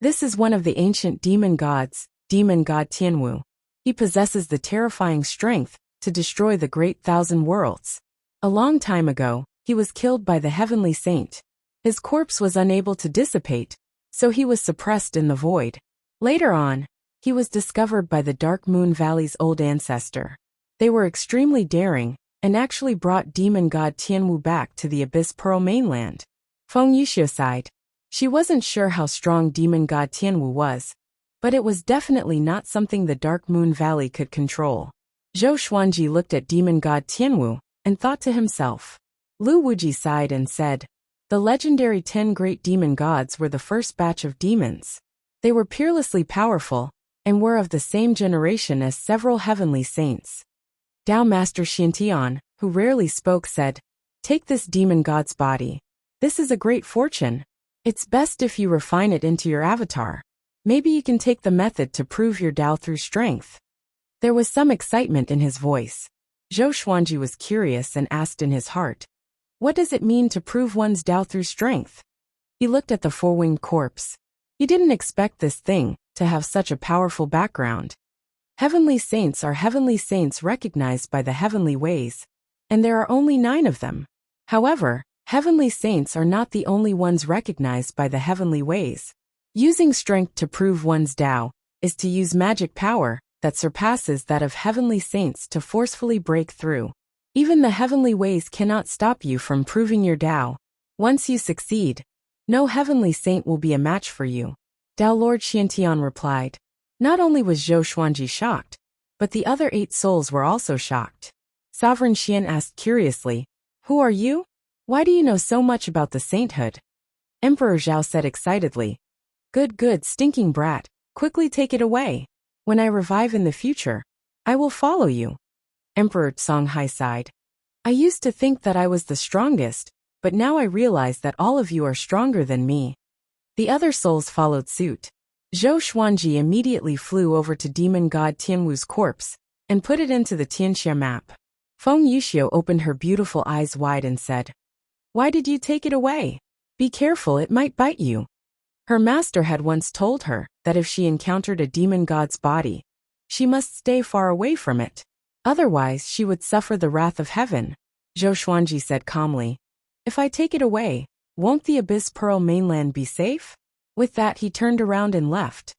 This is one of the ancient demon gods, demon god Tianwu. He possesses the terrifying strength to destroy the great thousand worlds. A long time ago, he was killed by the heavenly saint. His corpse was unable to dissipate, so he was suppressed in the void. Later on, he was discovered by the Dark Moon Valley's old ancestor. They were extremely daring, and actually brought demon god Tianwu back to the Abyss Pearl mainland. Feng Yuxiu sighed. She wasn't sure how strong demon god Tianwu was, but it was definitely not something the Dark Moon Valley could control. Zhou Xuanji looked at demon god Tianwu, and thought to himself. Lu Wuji sighed and said, the legendary 10 great demon gods were the first batch of demons. They were peerlessly powerful, and were of the same generation as several heavenly saints. Dao Master Xiantian, who rarely spoke, said, take this demon god's body. This is a great fortune. It's best if you refine it into your avatar. Maybe you can take the method to prove your Dao through strength. There was some excitement in his voice. Zhou Xuanji was curious and asked in his heart, what does it mean to prove one's Dao through strength? He looked at the four-winged corpse. He didn't expect this thing to have such a powerful background. Heavenly saints are heavenly saints recognized by the heavenly ways, and there are only 9 of them. However, heavenly saints are not the only ones recognized by the heavenly ways. Using strength to prove one's Dao is to use magic power that surpasses that of heavenly saints to forcefully break through. Even the heavenly ways cannot stop you from proving your Dao. Once you succeed, no heavenly saint will be a match for you. Dao Lord Xiantian replied. Not only was Zhou Xuanji shocked, but the other 8 souls were also shocked. Sovereign Xian asked curiously, who are you? Why do you know so much about the sainthood? Emperor Zhao said excitedly, good, stinking brat, quickly take it away. When I revive in the future, I will follow you. Emperor Songhai sighed. I used to think that I was the strongest, but now I realize that all of you are stronger than me. The other souls followed suit. Zhou Xuanji immediately flew over to demon god Tianwu's corpse, and put it into the Tianxia map. Feng Yuxiu opened her beautiful eyes wide and said, why did you take it away? Be careful, it might bite you. Her master had once told her that if she encountered a demon god's body, she must stay far away from it. Otherwise, she would suffer the wrath of heaven. Zhou Xuanji said calmly, if I take it away, won't the Abyss Pearl mainland be safe? With that, he turned around and left.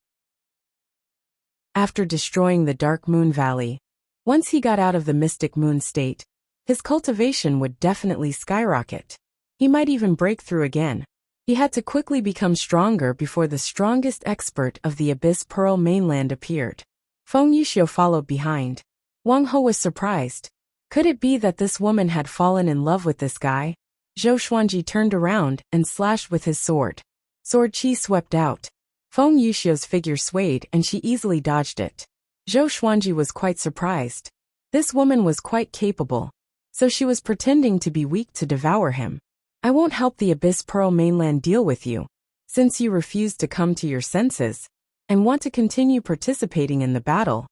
After destroying the Dark Moon Valley, once he got out of the Mystic Moon state, his cultivation would definitely skyrocket. He might even break through again. He had to quickly become stronger before the strongest expert of the Abyss Pearl mainland appeared. Feng Yuxiu followed behind. Wang He was surprised. Could it be that this woman had fallen in love with this guy? Zhou Xuanji turned around and slashed with his sword. Sword chi swept out. Feng Yuxiu's figure swayed and she easily dodged it. Zhou Xuanji was quite surprised. This woman was quite capable, so she was pretending to be weak to devour him. I won't help the Abyss Pearl mainland deal with you, since you refuse to come to your senses, and want to continue participating in the battle.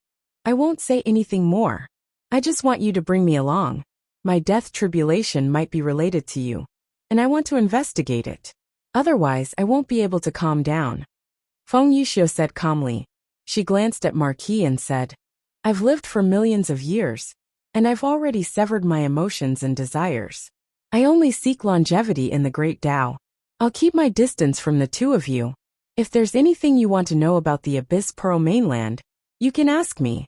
I won't say anything more. I just want you to bring me along. My death tribulation might be related to you, and I want to investigate it. Otherwise, I won't be able to calm down. Feng Yuxiu said calmly. She glanced at Marquis and said, I've lived for millions of years, and I've already severed my emotions and desires. I only seek longevity in the great Tao. I'll keep my distance from the two of you. If there's anything you want to know about the Abyss Pearl mainland, you can ask me.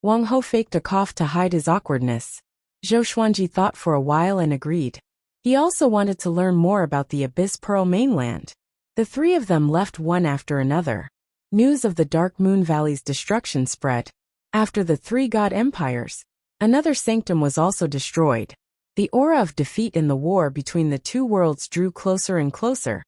Wang He faked a cough to hide his awkwardness. Zhou Xuanji thought for a while and agreed. He also wanted to learn more about the Abyss Pearl mainland. The 3 of them left one after another. News of the Dark Moon Valley's destruction spread. After the 3 god empires, another sanctum was also destroyed. The aura of defeat in the war between the 2 worlds drew closer and closer,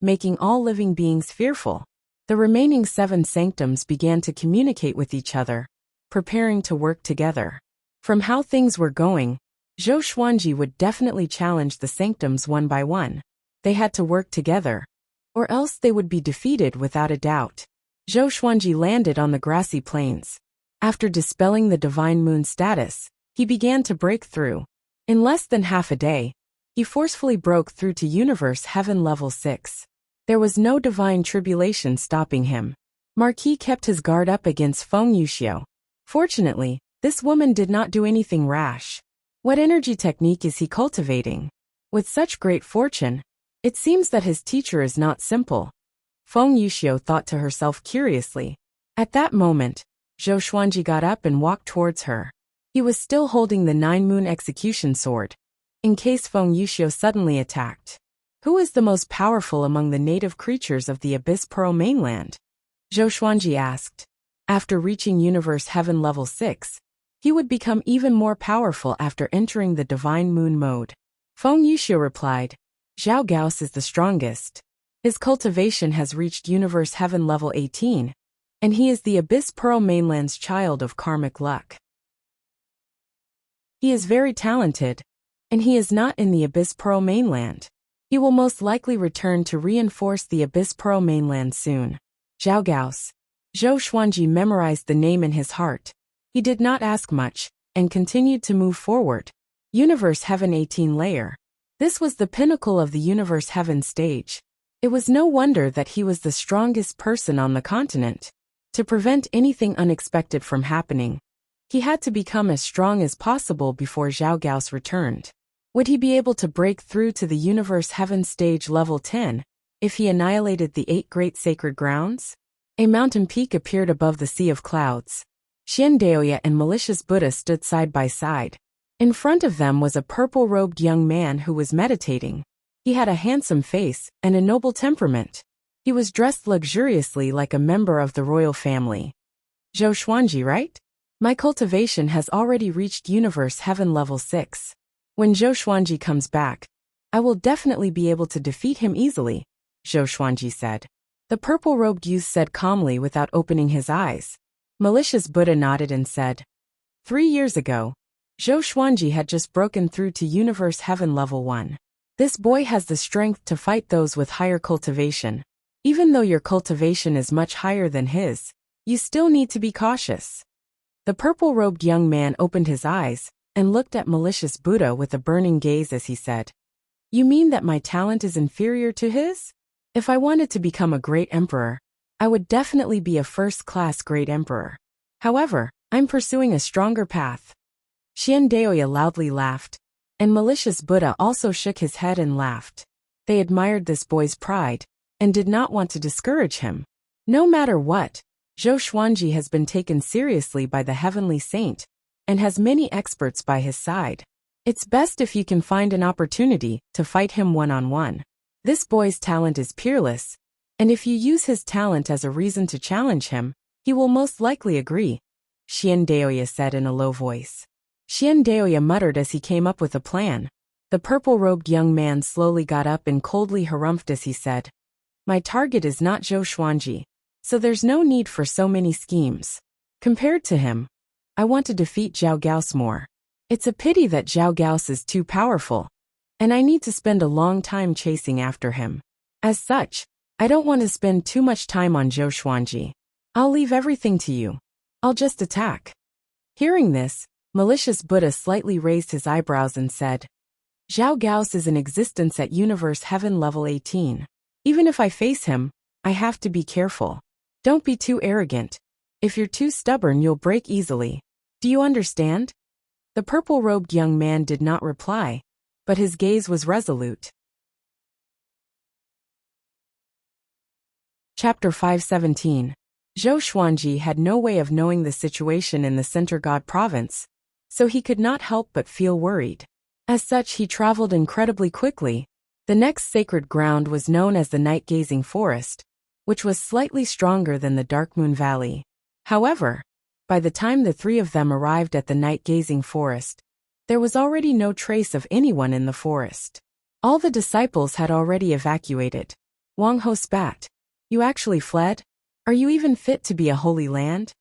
making all living beings fearful. The remaining 7 sanctums began to communicate with each other, preparing to work together. From how things were going, Zhou Xuanji would definitely challenge the sanctums one by one. They had to work together, or else they would be defeated without a doubt. Zhou Xuanji landed on the grassy plains. After dispelling the divine moon status, he began to break through. In less than half a day, he forcefully broke through to Universe Heaven Level 6. There was no divine tribulation stopping him. Marquis kept his guard up against Feng Yuxiu. Fortunately, This woman did not do anything rash. What energy technique is he cultivating? With such great fortune, it seems that his teacher is not simple. Feng Yuxiu thought to herself curiously. At that moment, Zhou Xuanji got up and walked towards her. He was still holding the 9-moon execution sword, in case Feng Yuxiu suddenly attacked. Who is the most powerful among the native creatures of the Abyss Pearl mainland? Zhou Xuanji asked. After reaching Universe Heaven level 6, he would become even more powerful after entering the Divine Moon mode. Feng Yuxiu replied, Zhao Gaos is the strongest. His cultivation has reached Universe Heaven level 18, and he is the Abyss Pearl mainland's child of karmic luck. He is very talented, and he is not in the Abyss Pearl mainland. He will most likely return to reinforce the Abyss Pearl mainland soon. Zhao Gaos. Zhou Xuanji memorized the name in his heart. He did not ask much, and continued to move forward. Universe Heaven 18 layer. This was the pinnacle of the Universe Heaven stage. It was no wonder that he was the strongest person on the continent. To prevent anything unexpected from happening, he had to become as strong as possible before Zhao Gaos returned. Would he be able to break through to the Universe Heaven stage level 10 if he annihilated the 8 great sacred grounds? A mountain peak appeared above the sea of clouds. Xiandaoya and Malicious Buddha stood side by side. In front of them was a purple-robed young man who was meditating. He had a handsome face and a noble temperament. He was dressed luxuriously like a member of the royal family. Zhou Xuanji, right? My cultivation has already reached Universe Heaven level 6. When Zhou Xuanji comes back, I will definitely be able to defeat him easily, Zhou Xuanji said. The purple-robed youth said calmly without opening his eyes. Malicious Buddha nodded and said, 3 years ago, Zhou Xuanji had just broken through to Universe Heaven level 1. This boy has the strength to fight those with higher cultivation. Even though your cultivation is much higher than his, you still need to be cautious. The purple-robed young man opened his eyes and looked at Malicious Buddha with a burning gaze as he said, You mean that my talent is inferior to his? If I wanted to become a great emperor, I would definitely be a first-class great emperor. However, I'm pursuing a stronger path. Xiandaoya loudly laughed, and Malicious Buddha also shook his head and laughed. They admired this boy's pride, and did not want to discourage him. No matter what, Zhou Xuanji has been taken seriously by the heavenly saint, and has many experts by his side. It's best if you can find an opportunity to fight him one-on-one. This boy's talent is peerless, and if you use his talent as a reason to challenge him, he will most likely agree, Xiandaoya said in a low voice. Xiandaoya muttered as he came up with a plan. The purple-robed young man slowly got up and coldly harumphed as he said, My target is not Zhou Xuanji, so there's no need for so many schemes. Compared to him, I want to defeat Zhao Gaos more. It's a pity that Zhao Gaos is too powerful, and I need to spend a long time chasing after him. As such, I don't want to spend too much time on Zhou Xuanji. I'll leave everything to you. I'll just attack. Hearing this, Malicious Buddha slightly raised his eyebrows and said, Zhao Gaos is in existence at Universe Heaven level 18. Even if I face him, I have to be careful. Don't be too arrogant. If you're too stubborn, you'll break easily. Do you understand? The purple-robed young man did not reply, but his gaze was resolute. Chapter 517. Zhou Xuanji had no way of knowing the situation in the Center God province, so he could not help but feel worried. As such, he traveled incredibly quickly. The next sacred ground was known as the Night-Gazing Forest, which was slightly stronger than the Dark Moon Valley. However, by the time the 3 of them arrived at the Night-Gazing Forest, there was already no trace of anyone in the forest. All the disciples had already evacuated. Wang Ho spat. You actually fled? Are you even fit to be a Holy Land?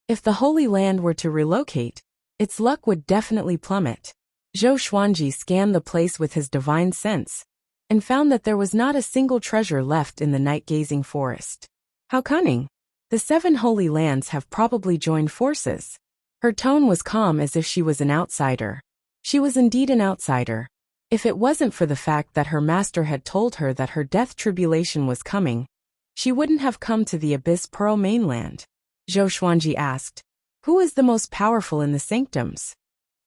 If the Holy Land were to relocate, its luck would definitely plummet. Zhou Xuanji scanned the place with his divine sense, and found that there was not a single treasure left in the Night-Gazing Forest. How cunning! The 7 Holy Lands have probably joined forces. Her tone was calm as if she was an outsider. She was indeed an outsider. If it wasn't for the fact that her master had told her that her death tribulation was coming, she wouldn't have come to the Abyss Pearl mainland. Zhou Xuanji asked, Who is the most powerful in the sanctums?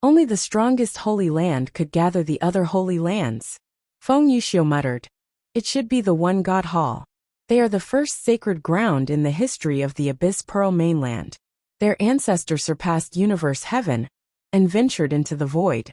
Only the strongest holy land could gather the other holy lands. Feng Yuxiu muttered. It should be the One God Hall. They are the first sacred ground in the history of the Abyss Pearl mainland. Their ancestor surpassed universe heaven and ventured into the void.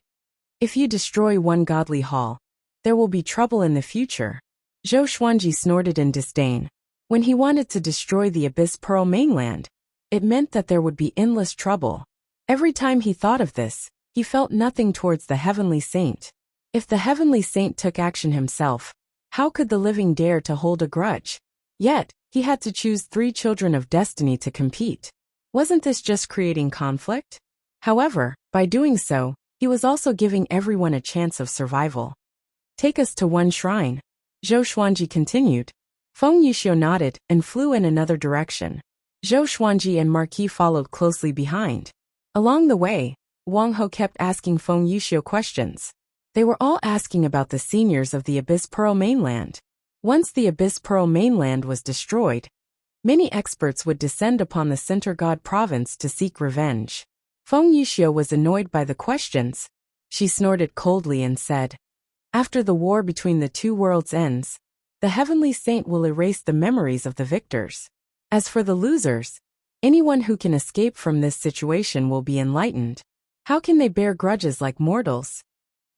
If you destroy one godly hall, there will be trouble in the future. Zhou Xuanji snorted in disdain. When he wanted to destroy the Abyss Pearl mainland, it meant that there would be endless trouble. Every time he thought of this, he felt nothing towards the heavenly saint. If the heavenly saint took action himself, how could the living dare to hold a grudge? Yet, he had to choose 3 children of destiny to compete. Wasn't this just creating conflict? However, by doing so, he was also giving everyone a chance of survival. Take us to one shrine. Zhou Xuanji continued. Feng Yuxiu nodded and flew in another direction. Zhou Xuanji and Marquis followed closely behind. Along the way, Wang Ho kept asking Feng Yuxiu questions. They were all asking about the seniors of the Abyss Pearl mainland. Once the Abyss Pearl mainland was destroyed, many experts would descend upon the Center God province to seek revenge. Feng Yuxiu was annoyed by the questions. She snorted coldly and said, after the war between the two worlds ends, the heavenly saint will erase the memories of the victors. As for the losers, anyone who can escape from this situation will be enlightened. How can they bear grudges like mortals?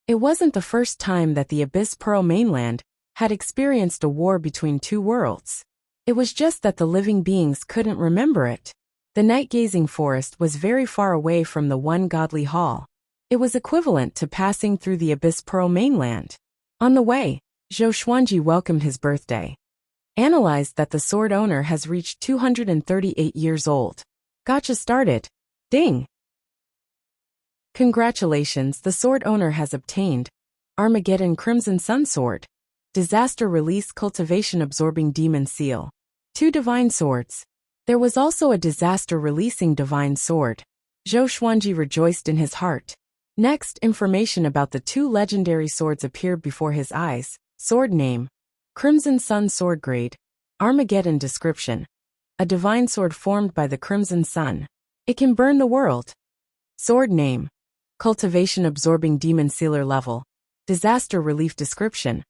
It wasn't the first time that the Abyss Pearl mainland had experienced a war between two worlds. It was just that the living beings couldn't remember it. The night-gazing forest was very far away from the one godly hall. It was equivalent to passing through the Abyss Pearl mainland. On the way, Zhou Xuanji welcomed his birthday. Analyzed that the sword owner has reached 238 years old. Gotcha started. Ding! Congratulations, the sword owner has obtained Armageddon Crimson Sun Sword. Disaster Release Cultivation Absorbing Demon Seal. 2 Divine Swords. There was also a Disaster Releasing Divine Sword. Zhou Xuanji rejoiced in his heart. Next, information about the 2 legendary swords appeared before his eyes. Sword name: Crimson Sun Sword Grade. Armageddon description: a divine sword formed by the Crimson Sun. It can burn the world. Sword name: Cultivation Absorbing Demon Sealer Level. Disaster Relief description: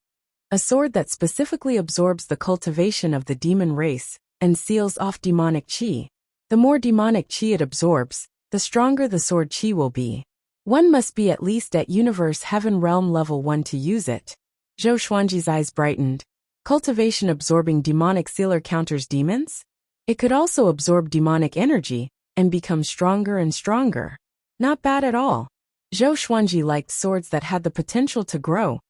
a sword that specifically absorbs the cultivation of the demon race and seals off demonic chi. The more demonic chi it absorbs, the stronger the sword chi will be. One must be at least at Universe Heaven Realm Level 1 to use it. Zhou Xuanji's eyes brightened. Cultivation Absorbing Demonic Sealer counters demons? It could also absorb demonic energy and become stronger and stronger. Not bad at all. Zhou Xuanji liked swords that had the potential to grow,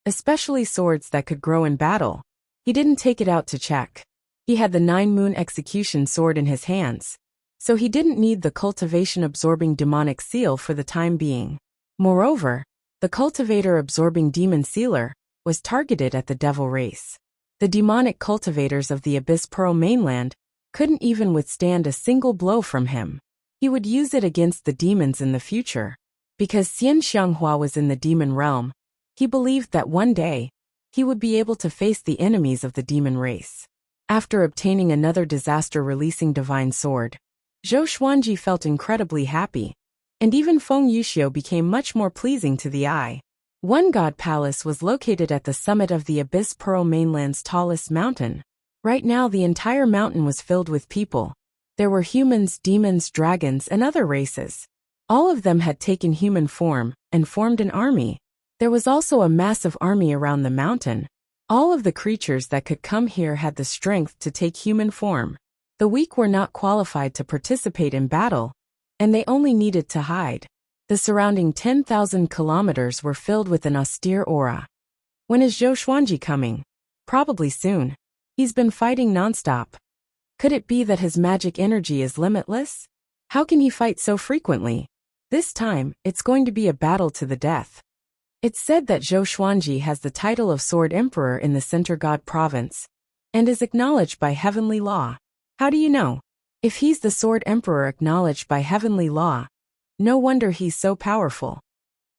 especially swords that could grow in battle. He didn't take it out to check. He had the 9-moon execution sword in his hands, so he didn't need the cultivation absorbing demonic seal for the time being. Moreover, the cultivator absorbing demon sealer was targeted at the devil race. The demonic cultivators of the Abyss Pearl mainland couldn't even withstand a single blow from him. He would use it against the demons in the future. Because Xian Xianghua was in the demon realm, he believed that one day, he would be able to face the enemies of the demon race. After obtaining another disaster-releasing divine sword, Zhou Xuanji felt incredibly happy, and even Feng Yuxiu became much more pleasing to the eye. One God Palace was located at the summit of the Abyss Pearl mainland's tallest mountain. Right now the entire mountain was filled with people. There were humans, demons, dragons, and other races. All of them had taken human form and formed an army. There was also a massive army around the mountain. All of the creatures that could come here had the strength to take human form. The weak were not qualified to participate in battle, and they only needed to hide. The surrounding 10,000 kilometers were filled with an austere aura. When is Zhou Xuanji coming? Probably soon. He's been fighting nonstop. Could it be that his magic energy is limitless? How can he fight so frequently? This time, it's going to be a battle to the death. It's said that Zhou Xuanji has the title of Sword Emperor in the Center God Province, and is acknowledged by heavenly law. How do you know? If he's the Sword Emperor acknowledged by heavenly law, no wonder he's so powerful.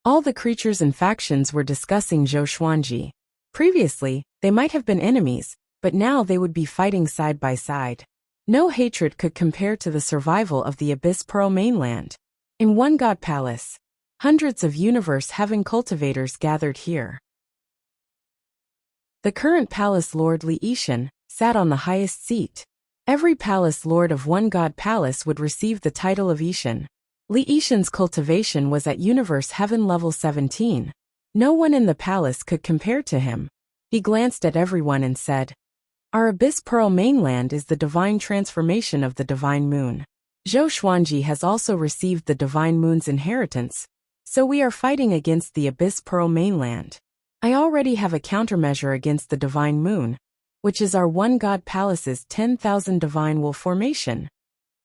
All the creatures and factions were discussing Zhou Xuanji. Previously, they might have been enemies, but now they would be fighting side by side. No hatred could compare to the survival of the Abyss Pearl mainland. In one god palace, hundreds of universe heaven cultivators gathered here. The current palace lord Li Yishan sat on the highest seat. Every palace lord of one god palace would receive the title of Yishan. Li Yishan's cultivation was at universe heaven level 17. No one in the palace could compare to him. He glanced at everyone and said, "Our Abyss Pearl mainland is the divine transformation of the divine moon. Zhou Xuanji has also received the divine moon's inheritance, so we are fighting against the Abyss Pearl mainland. I already have a countermeasure against the divine moon, which is our one god palace's 10,000 divine will formation."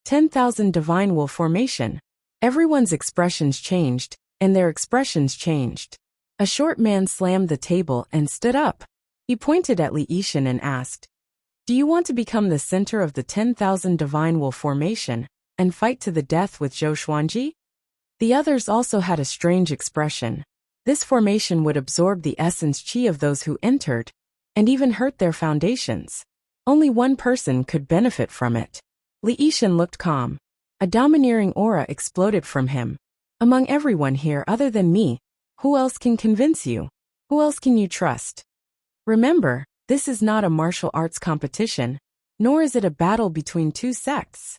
10,000 divine will formation. Everyone's expressions changed, and their expressions changed. A short man slammed the table and stood up. He pointed at Li Yishan and asked, "Do you want to become the center of the 10,000 divine will formation and fight to the death with Zhou Xuanji?" The others also had a strange expression. This formation would absorb the essence chi of those who entered, and even hurt their foundations. Only one person could benefit from it. Li Yishan looked calm. A domineering aura exploded from him. "Among everyone here other than me, who else can convince you? Who else can you trust? Remember, this is not a martial arts competition, nor is it a battle between two sects.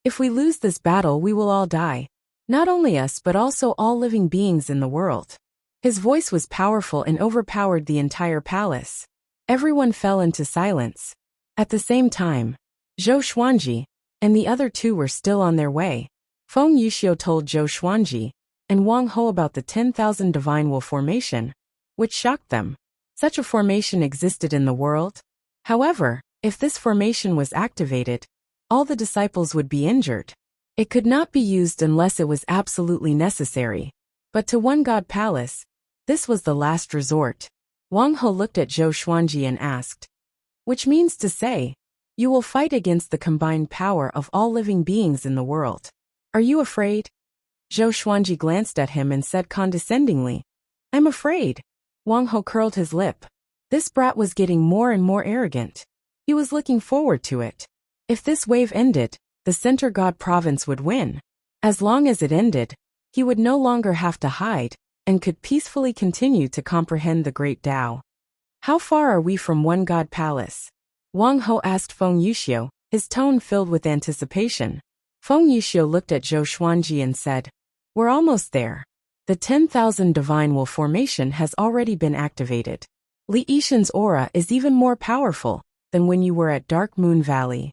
If we lose this battle, we will all die. Not only us but also all living beings in the world." His voice was powerful and overpowered the entire palace. Everyone fell into silence. At the same time, Zhou Xuanji and the other two were still on their way. Feng Yuxiu told Zhou Xuanji and Wang Ho about the 10,000 divine will formation, which shocked them. Such a formation existed in the world. However, if this formation was activated, all the disciples would be injured. It could not be used unless it was absolutely necessary. But to one god palace, this was the last resort. Wang Ho looked at Zhou Xuanji and asked, "Which means to say, you will fight against the combined power of all living beings in the world. Are you afraid?" Zhou Xuanji glanced at him and said condescendingly, "I'm afraid." Wang Ho curled his lip. This brat was getting more and more arrogant. He was looking forward to it. If this wave ended, the Center God province would win. As long as it ended, he would no longer have to hide and could peacefully continue to comprehend the great Tao. "How far are we from one god palace?" Wang Ho asked Feng Yuxiu, his tone filled with anticipation. Feng Yuxiu looked at Zhou Xuanji and said, "We're almost there. The 10,000 divine will formation has already been activated. Li Yishan's aura is even more powerful than when you were at Dark Moon Valley."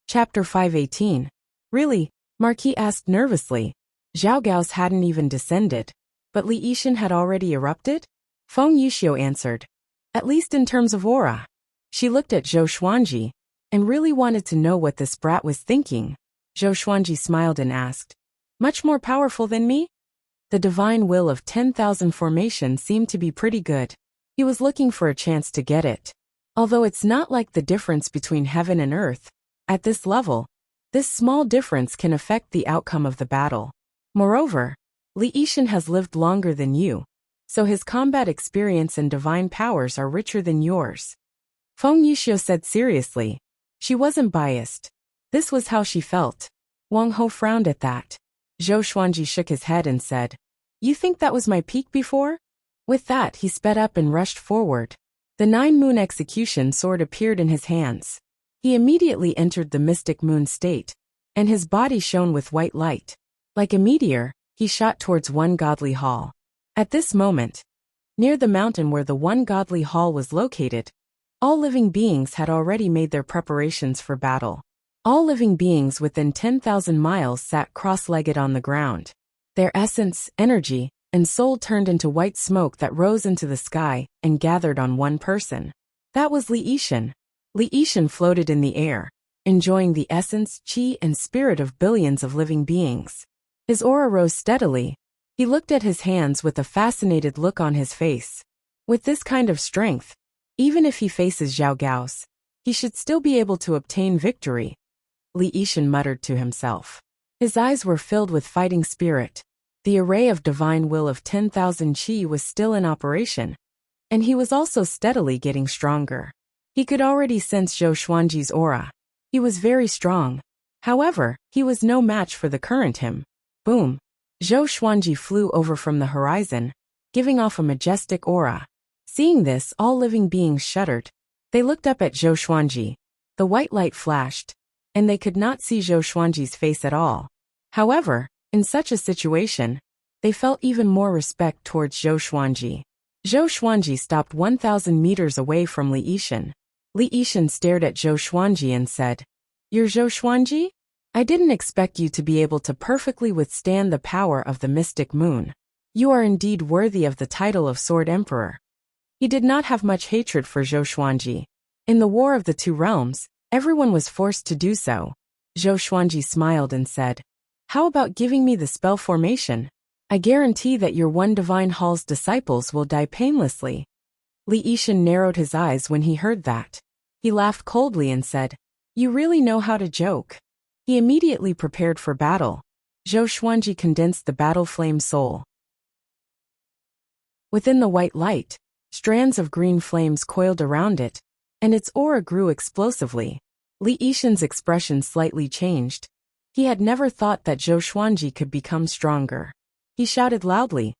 Chapter 518. "Really?" Marquis asked nervously. Zhao Gao's hadn't even descended, but Li Yishan had already erupted? Feng Yuxiu answered, "At least in terms of aura." She looked at Zhou Xuanji and really wanted to know what this brat was thinking. Zhou Xuanji smiled and asked, "Much more powerful than me?" The divine will of 10,000 formation seemed to be pretty good. He was looking for a chance to get it. Although it's not like the difference between heaven and earth, at this level, this small difference can affect the outcome of the battle. Moreover, Li Yishan has lived longer than you, so his combat experience and divine powers are richer than yours. Feng Yuxiu said seriously. She wasn't biased. This was how she felt. Wang Ho frowned at that. Zhou Xuanji shook his head and said, "You think that was my peak before?" With that, he sped up and rushed forward. The 9-moon execution sword appeared in his hands. He immediately entered the mystic moon state, and his body shone with white light. Like a meteor, he shot towards one godly hall. At this moment, near the mountain where the one godly hall was located, all living beings had already made their preparations for battle. All living beings within 10,000 miles sat cross-legged on the ground. Their essence, energy, and soul turned into white smoke that rose into the sky and gathered on one person. That was Li Yishan. Li Yishan floated in the air, enjoying the essence, chi, and spirit of billions of living beings. His aura rose steadily. He looked at his hands with a fascinated look on his face. With this kind of strength, even if he faces Zhao Gao's, he should still be able to obtain victory. Li Yishan muttered to himself. His eyes were filled with fighting spirit. The array of divine will of 10,000 chi was still in operation, and he was also steadily getting stronger. He could already sense Zhou Xuanji's aura. He was very strong. However, he was no match for the current him. Boom! Zhou Xuanji flew over from the horizon, giving off a majestic aura. Seeing this, all living beings shuddered. They looked up at Zhou Xuanji. The white light flashed, and they could not see Zhou Xuanji's face at all. However, in such a situation, they felt even more respect towards Zhou Xuanji. Zhou Xuanji stopped 1,000 meters away from Li Yishan. Li Yishan stared at Zhou Xuanji and said, "You're Zhou Xuanji? I didn't expect you to be able to perfectly withstand the power of the mystic moon. You are indeed worthy of the title of Sword Emperor." He did not have much hatred for Zhou Xuanji. In the War of the Two Realms, everyone was forced to do so. Zhou Xuanji smiled and said, "How about giving me the spell formation? I guarantee that your one divine hall's disciples will die painlessly." Li Yishan narrowed his eyes when he heard that. He laughed coldly and said, "You really know how to joke." He immediately prepared for battle. Zhou Xuanji condensed the battle flame soul. Within the white light, strands of green flames coiled around it, and its aura grew explosively. Li Yishan's expression slightly changed. He had never thought that Zhou Xuanji could become stronger. He shouted loudly,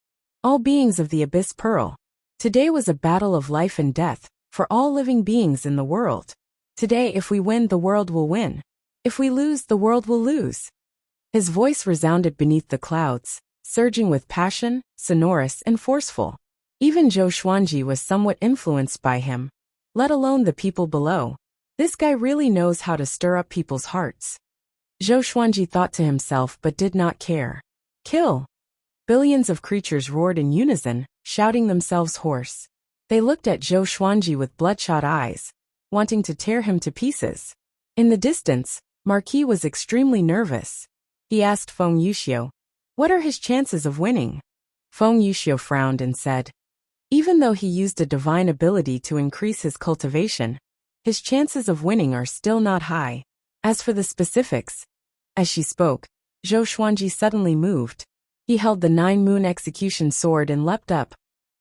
"All beings of the Abyss Pearl! Today was a battle of life and death, for all living beings in the world. Today if we win, the world will win. If we lose, the world will lose." His voice resounded beneath the clouds, surging with passion, sonorous and forceful. Even Zhou Xuanji was somewhat influenced by him, let alone the people below. This guy really knows how to stir up people's hearts. Zhou Xuanji thought to himself but did not care. Kill! Billions of creatures roared in unison, shouting themselves hoarse. They looked at Zhou Xuanji with bloodshot eyes, wanting to tear him to pieces. In the distance, Marquis was extremely nervous. He asked Feng Yuxiu, "What are his chances of winning?" Feng Yuxiu frowned and said, "Even though he used a divine ability to increase his cultivation, his chances of winning are still not high. As for the specifics..." As she spoke, Zhou Xuanji suddenly moved. He held the 9-moon execution sword and leapt up,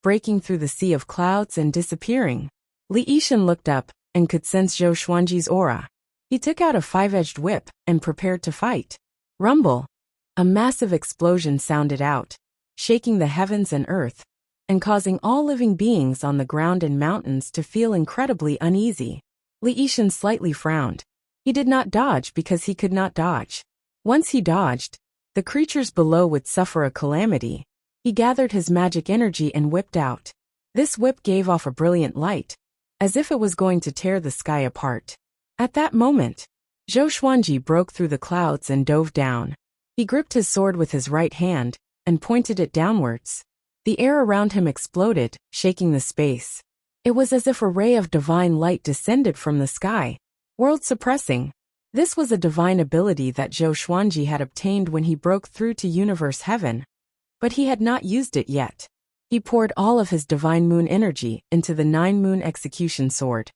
breaking through the sea of clouds and disappearing. Li Yishan looked up and could sense Zhou Xuanji's aura. He took out a 5-edged whip and prepared to fight. Rumble! A massive explosion sounded out, shaking the heavens and earth, and causing all living beings on the ground and mountains to feel incredibly uneasy. Li Yishan slightly frowned. He did not dodge because he could not dodge. Once he dodged, the creatures below would suffer a calamity. He gathered his magic energy and whipped out. This whip gave off a brilliant light, as if it was going to tear the sky apart. At that moment, Zhou Xuanji broke through the clouds and dove down. He gripped his sword with his right hand and pointed it downwards. The air around him exploded, shaking the space. It was as if a ray of divine light descended from the sky, world-suppressing. This was a divine ability that Zhou Xuanji had obtained when he broke through to universe heaven, but he had not used it yet. He poured all of his divine moon energy into the 9-moon execution sword,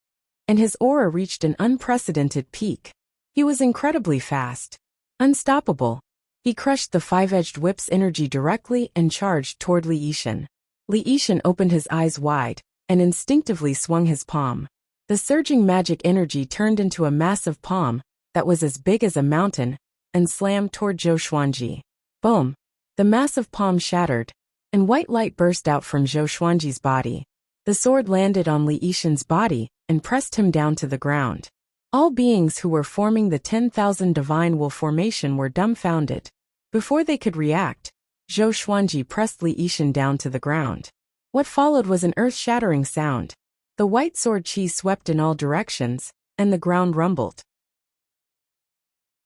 and his aura reached an unprecedented peak. He was incredibly fast, unstoppable. He crushed the 5-edged whip's energy directly and charged toward Li Yishan. Li Yishan opened his eyes wide and instinctively swung his palm. The surging magic energy turned into a massive palm that was as big as a mountain and slammed toward Zhou Xuanji. Boom! The massive palm shattered, and white light burst out from Zhou Xuanji's body. The sword landed on Li Yishan's body and pressed him down to the ground. All beings who were forming the 10,000 divine will formation were dumbfounded. Before they could react, Zhou Xuanji pressed Li Yishan down to the ground. What followed was an earth-shattering sound. The white sword chi swept in all directions, and the ground rumbled.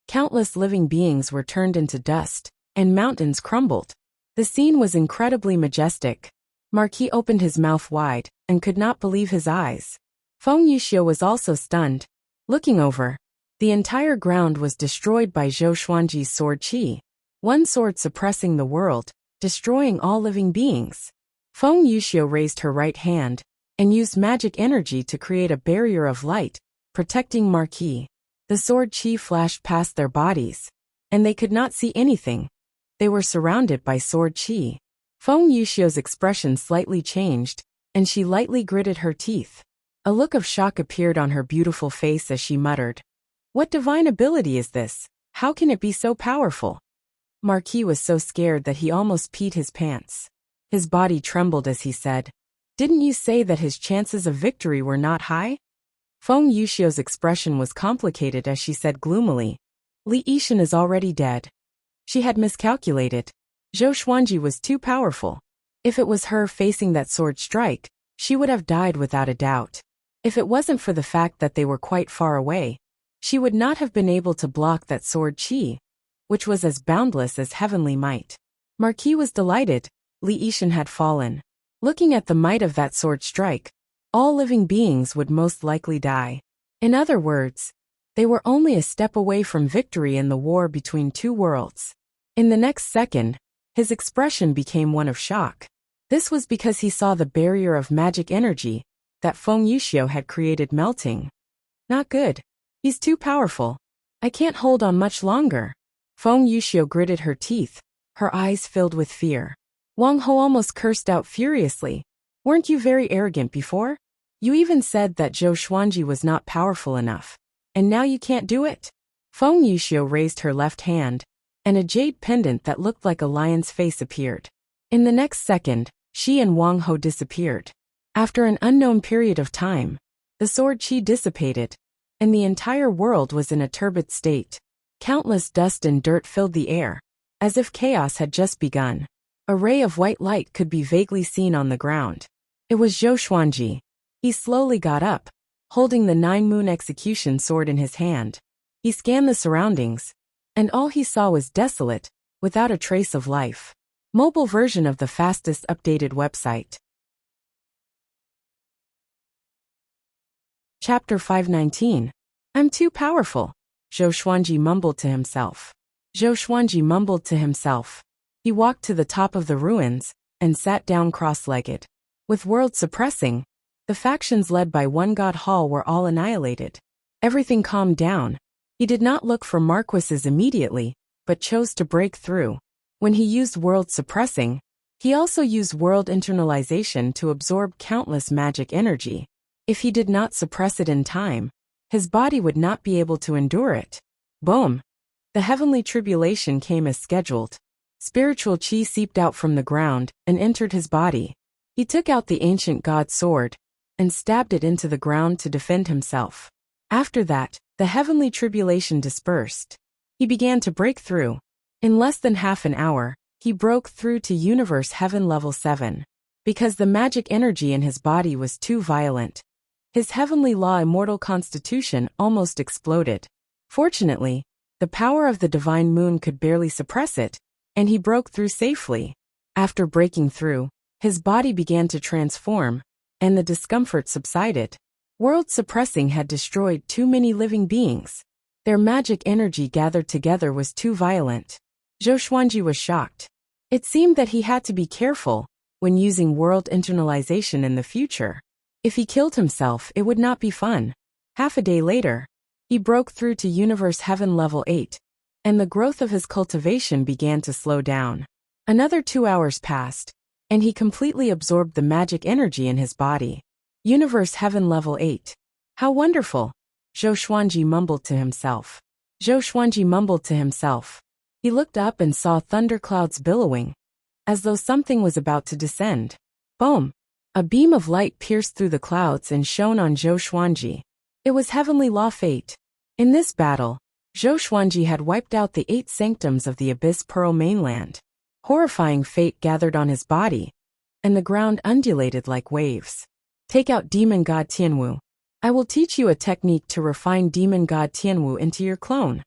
Countless living beings were turned into dust, and mountains crumbled. The scene was incredibly majestic. Marquis opened his mouth wide and could not believe his eyes. Feng Yuxiu was also stunned. Looking over, the entire ground was destroyed by Zhou Xuanji's sword chi. One sword suppressing the world, destroying all living beings. Feng Yuxiu raised her right hand and used magic energy to create a barrier of light, protecting Marquis. The sword chi flashed past their bodies, and they could not see anything. They were surrounded by sword chi. Feng Yuxiu's expression slightly changed, and she lightly gritted her teeth. A look of shock appeared on her beautiful face as she muttered, "What divine ability is this? How can it be so powerful?" Marquis was so scared that he almost peed his pants. His body trembled as he said, "Didn't you say that his chances of victory were not high?" Feng Yuxiu's expression was complicated as she said gloomily, "Li Yishan is already dead." She had miscalculated. Zhou Xuanji was too powerful. If it was her facing that sword strike, she would have died without a doubt. If it wasn't for the fact that they were quite far away, she would not have been able to block that sword chi, which was as boundless as heavenly might. Marquis was delighted. Li Yishan had fallen. Looking at the might of that sword strike, all living beings would most likely die. In other words, they were only a step away from victory in the war between two worlds. In the next second, his expression became one of shock. This was because he saw the barrier of magic energy that Feng Yuxiu had created melting. Not good. He's too powerful. I can't hold on much longer. Feng Yuxiu gritted her teeth, her eyes filled with fear. Wang Ho almost cursed out furiously. Weren't you very arrogant before? You even said that Zhou Xuanji was not powerful enough. And now you can't do it? Feng Yuxiu raised her left hand, and a jade pendant that looked like a lion's face appeared. In the next second, she and Wang Ho disappeared. After an unknown period of time, the sword chi dissipated, and the entire world was in a turbid state. Countless dust and dirt filled the air, as if chaos had just begun. A ray of white light could be vaguely seen on the ground. It was Zhou Xuanji. He slowly got up, holding the nine-moon execution sword in his hand. He scanned the surroundings, and all he saw was desolate, without a trace of life. Mobile version of the fastest updated website. Chapter 519. I'm too powerful. Zhou Xuanji mumbled to himself. Zhou Xuanji mumbled to himself. He walked to the top of the ruins and sat down cross-legged. With world suppressing, the factions led by One God Hall were all annihilated. Everything calmed down. He did not look for Marquises immediately, but chose to break through. When he used world suppressing, he also used world internalization to absorb countless magic energy. If he did not suppress it in time, his body would not be able to endure it. Boom! The heavenly tribulation came as scheduled. Spiritual chi seeped out from the ground and entered his body. He took out the ancient god sword and stabbed it into the ground to defend himself. After that, the heavenly tribulation dispersed. He began to break through. In less than half an hour, he broke through to Universe Heaven Level 7. Because the magic energy in his body was too violent, his heavenly law immortal constitution almost exploded. Fortunately, the power of the divine moon could barely suppress it, and he broke through safely. After breaking through, his body began to transform, and the discomfort subsided. World suppressing had destroyed too many living beings. Their magic energy gathered together was too violent. Zhou Xuanji was shocked. It seemed that he had to be careful when using world internalization in the future. If he killed himself, it would not be fun. Half a day later, he broke through to Universe Heaven Level 8, and the growth of his cultivation began to slow down. Another 2 hours passed, and he completely absorbed the magic energy in his body. Universe Heaven Level 8. How wonderful! Zhou Xuanji mumbled to himself. Zhou Xuanji mumbled to himself. He looked up and saw thunderclouds billowing, as though something was about to descend. Boom! A beam of light pierced through the clouds and shone on Zhou Xuanji. It was heavenly law fate. In this battle, Zhou Xuanji had wiped out the 8 sanctums of the Abyss Pearl mainland. Horrifying fate gathered on his body, and the ground undulated like waves. Take out Demon God Tianwu. I will teach you a technique to refine Demon God Tianwu into your clone.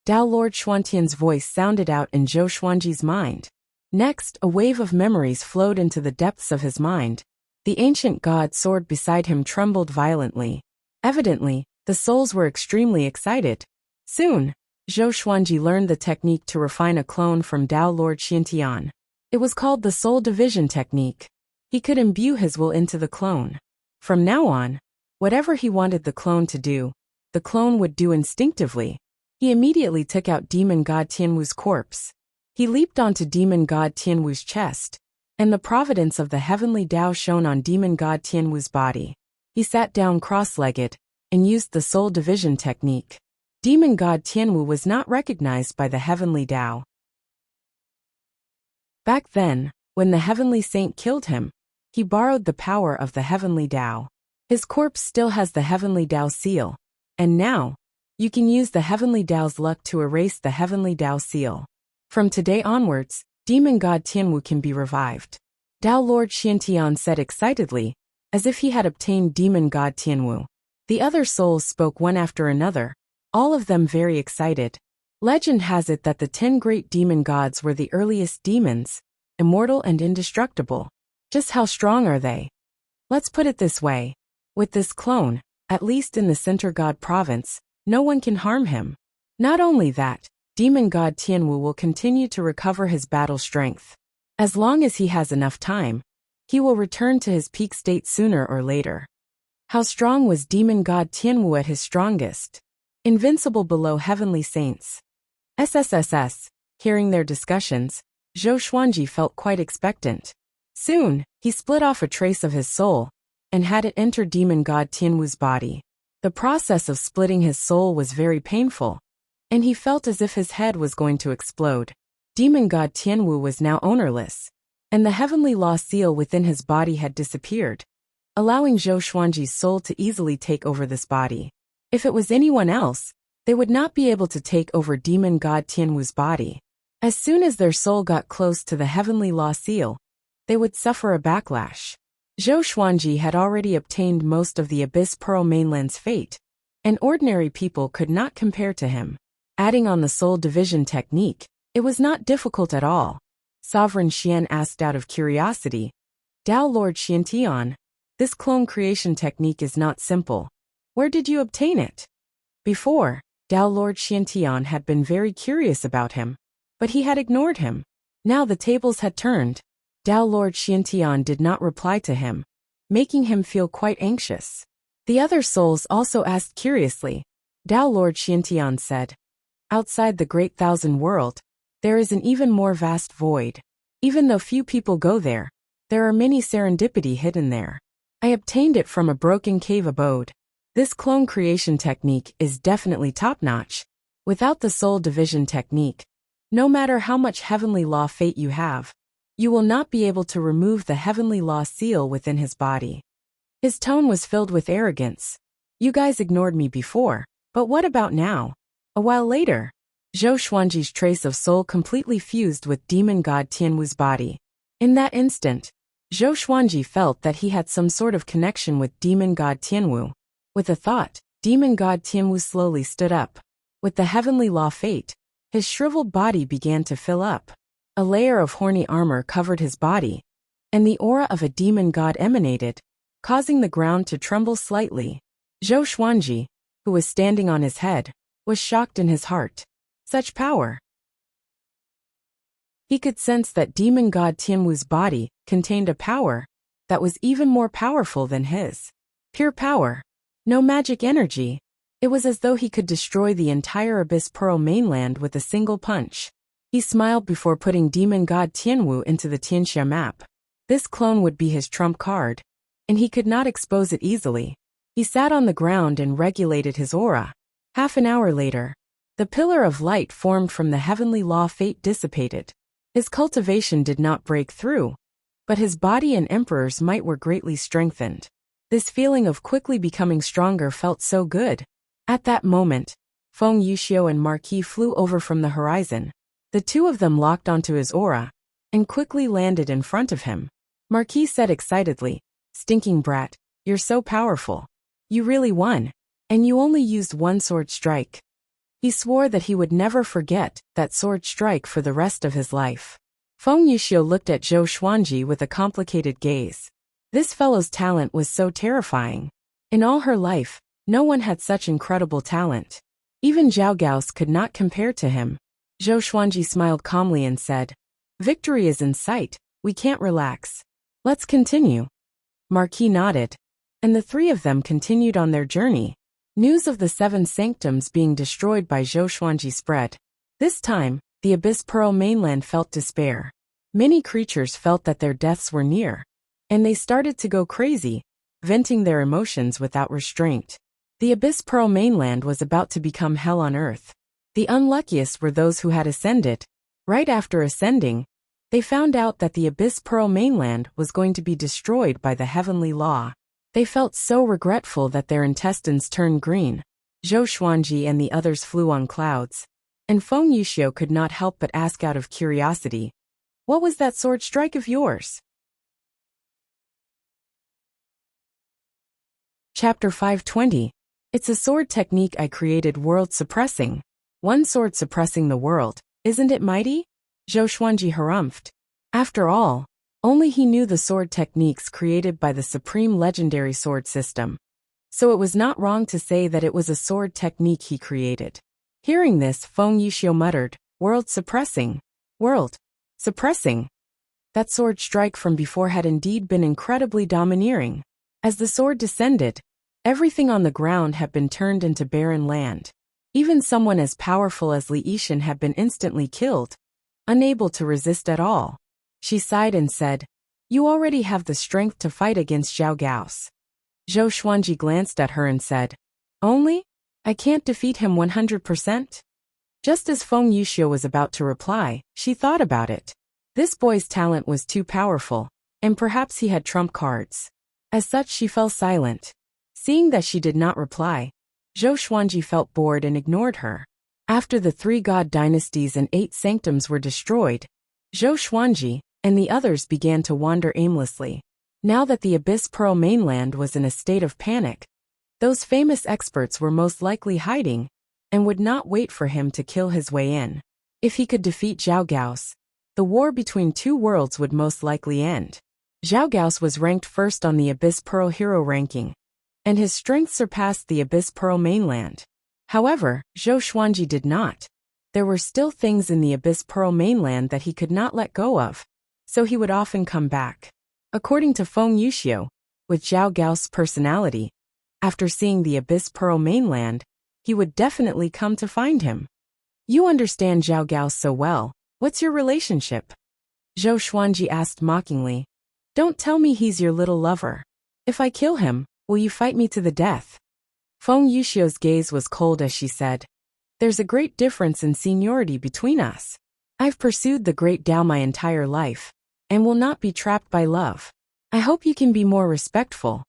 Tao Lord Xuantian's voice sounded out in Zhou Xuanji's mind. Next, a wave of memories flowed into the depths of his mind. The ancient god sword beside him trembled violently. Evidently, the souls were extremely excited. Soon, Zhou Xuanji learned the technique to refine a clone from Tao Lord Xuantian. It was called the soul division technique. He could imbue his will into the clone. From now on, whatever he wanted the clone to do, the clone would do instinctively. He immediately took out Demon God Tianwu's corpse. He leaped onto Demon God Tianwu's chest, and the providence of the heavenly Tao shone on Demon God Tianwu's body. He sat down cross-legged and used the soul division technique. Demon god Tianwu was not recognized by the heavenly Tao. Back then, when the heavenly saint killed him, he borrowed the power of the heavenly Tao. His corpse still has the heavenly Tao seal, and now, you can use the heavenly Tao's luck to erase the heavenly Tao seal. From today onwards, demon god Tianwu can be revived. Tao Lord Xiantian said excitedly, as if he had obtained demon god Tianwu. The other souls spoke one after another, all of them very excited. Legend has it that the 10 great demon gods were the earliest demons, immortal and indestructible. Just how strong are they? Let's put it this way. With this clone, at least in the Center God province, no one can harm him. Not only that, demon god Tianwu will continue to recover his battle strength. As long as he has enough time, he will return to his peak state sooner or later. How strong was demon god Tianwu at his strongest? Invincible below heavenly saints. SSSS, hearing their discussions, Zhou Xuanji felt quite expectant. Soon, he split off a trace of his soul and had it enter demon god Tianwu's body. The process of splitting his soul was very painful, and he felt as if his head was going to explode. Demon god Tianwu was now ownerless, and the heavenly law seal within his body had disappeared, allowing Zhou Xuanji's soul to easily take over this body. If it was anyone else, they would not be able to take over demon god Tianwu's body. As soon as their soul got close to the heavenly law seal, they would suffer a backlash. Zhou Xuanji had already obtained most of the Abyss Pearl Mainland's fate, and ordinary people could not compare to him. Adding on the soul division technique, it was not difficult at all. Sovereign Xian asked out of curiosity. Tao Lord Xiantian, this clone creation technique is not simple. Where did you obtain it? Before, Tao Lord Xiantian had been very curious about him, but he had ignored him. Now the tables had turned. Tao Lord Xiantian did not reply to him, making him feel quite anxious. The other souls also asked curiously. Tao Lord Xiantian said, outside the Great Thousand World, there is an even more vast void. Even though few people go there, there are many serendipity hidden there. I obtained it from a broken cave abode. This clone creation technique is definitely top-notch. Without the soul division technique, no matter how much heavenly law fate you have, you will not be able to remove the heavenly law seal within his body. His tone was filled with arrogance. You guys ignored me before, but what about now? A while later, Zhou Xuanji's trace of soul completely fused with demon god Tianwu's body. In that instant, Zhou Xuanji felt that he had some sort of connection with demon god Tianwu. With a thought, demon god Tianwu slowly stood up. With the heavenly law fate, his shriveled body began to fill up. A layer of horny armor covered his body, and the aura of a demon god emanated, causing the ground to tremble slightly. Zhou Xuanji, who was standing on his head, was shocked in his heart. Such power! He could sense that demon god Tianwu's body contained a power that was even more powerful than his. Pure power. No magic energy. It was as though he could destroy the entire Abyss Pearl mainland with a single punch. He smiled before putting demon god Tianwu into the Tianxia map. This clone would be his trump card, and he could not expose it easily. He sat on the ground and regulated his aura. Half an hour later, the pillar of light formed from the heavenly law fate dissipated. His cultivation did not break through, but his body and emperor's might were greatly strengthened. This feeling of quickly becoming stronger felt so good. At that moment, Feng Yuxiu and Marquis flew over from the horizon. The two of them locked onto his aura and quickly landed in front of him. Marquis said excitedly, "Stinking brat, you're so powerful. You really won, and you only used one sword strike." He swore that he would never forget that sword strike for the rest of his life. Feng Yuxiu looked at Zhou Xuanji with a complicated gaze. This fellow's talent was so terrifying. In all her life, no one had such incredible talent. Even Zhao Gao's could not compare to him. Zhou Xuanji smiled calmly and said, "Victory is in sight, we can't relax. Let's continue." Marquis nodded, and the three of them continued on their journey. News of the 7 sanctums being destroyed by Zhou Xuanji spread. This time, the Abyss Pearl mainland felt despair. Many creatures felt that their deaths were near, and they started to go crazy, venting their emotions without restraint. The Abyss Pearl mainland was about to become hell on earth. The unluckiest were those who had ascended. Right after ascending, they found out that the Abyss Pearl mainland was going to be destroyed by the heavenly law. They felt so regretful that their intestines turned green. Zhou Xuanji and the others flew on clouds. And Feng Yuxiu could not help but ask out of curiosity, "What was that sword strike of yours?" Chapter 520. It's a sword technique I created, world suppressing. One sword suppressing the world, isn't it mighty? Zhou Xuanji harumphed. After all, only he knew the sword techniques created by the supreme legendary sword system. So it was not wrong to say that it was a sword technique he created. Hearing this, Feng Yuxiu muttered, "World suppressing. World suppressing." That sword strike from before had indeed been incredibly domineering. As the sword descended, everything on the ground had been turned into barren land. Even someone as powerful as Li Yishan had been instantly killed, unable to resist at all. She sighed and said, "You already have the strength to fight against Zhao Gao's." Zhou Xuanji glanced at her and said, "Only? I can't defeat him 100%? Just as Feng Yuxiu was about to reply, she thought about it. This boy's talent was too powerful, and perhaps he had trump cards. As such, she fell silent. Seeing that she did not reply, Zhou Xuanji felt bored and ignored her. After the 3 god dynasties and 8 sanctums were destroyed, Zhou Xuanji and the others began to wander aimlessly. Now that the Abyss Pearl mainland was in a state of panic, those famous experts were most likely hiding and would not wait for him to kill his way in. If he could defeat Zhao Gao's, the war between 2 worlds would most likely end. Zhao Gao's was ranked first on the Abyss Pearl hero ranking, and his strength surpassed the Abyss Pearl mainland. However, Zhou Xuanji did not. There were still things in the Abyss Pearl mainland that he could not let go of, so he would often come back. According to Feng Yuxiu, with Zhao Gao's personality, after seeing the Abyss Pearl mainland, he would definitely come to find him. "You understand Zhao Gao so well, what's your relationship?" Zhou Xuanji asked mockingly. "Don't tell me he's your little lover. If I kill him, will you fight me to the death?" Feng Yuxiu's gaze was cold as she said, "There's a great difference in seniority between us. I've pursued the great Tao my entire life, and will not be trapped by love. I hope you can be more respectful."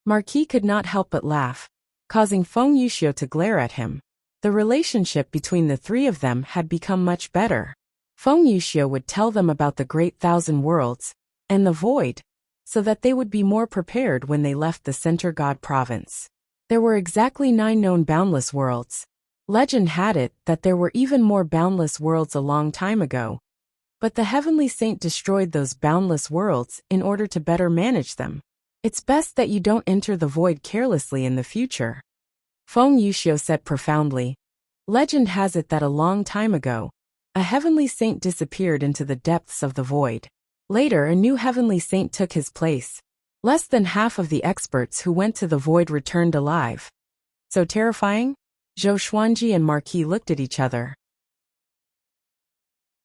Marquis could not help but laugh, causing Feng Yuxiu to glare at him. The relationship between the 3 of them had become much better. Feng Yuxiu would tell them about the Great Thousand Worlds and the Void, so that they would be more prepared when they left the Center God province. There were exactly 9 known boundless worlds. Legend had it that there were even more boundless worlds a long time ago, but the Heavenly Saint destroyed those boundless worlds in order to better manage them. It's best that you don't enter the void carelessly in the future. Feng Yuxiu said profoundly. Legend has it that a long time ago, a heavenly saint disappeared into the depths of the void. Later, a new heavenly saint took his place. Less than half of the experts who went to the void returned alive. So terrifying? Zhou Xuanji and Marquis looked at each other.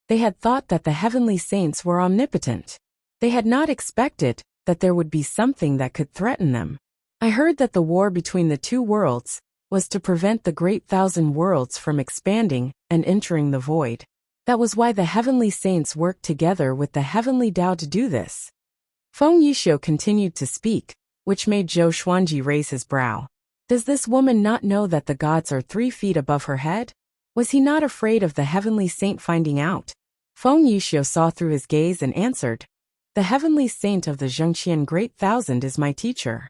They had thought that the heavenly saints were omnipotent. They had not expected that there would be something that could threaten them. "I heard that the war between the 2 worlds was to prevent the Great Thousand Worlds from expanding and entering the void. That was why the heavenly saints worked together with the heavenly Tao to do this." Feng Yuxiu continued to speak, which made Zhou Xuanji raise his brow. Does this woman not know that the gods are 3 feet above her head? Was he not afraid of the heavenly saint finding out? Feng Yuxiu saw through his gaze and answered, "The heavenly saint of the Zhengqian Great Thousand is my teacher."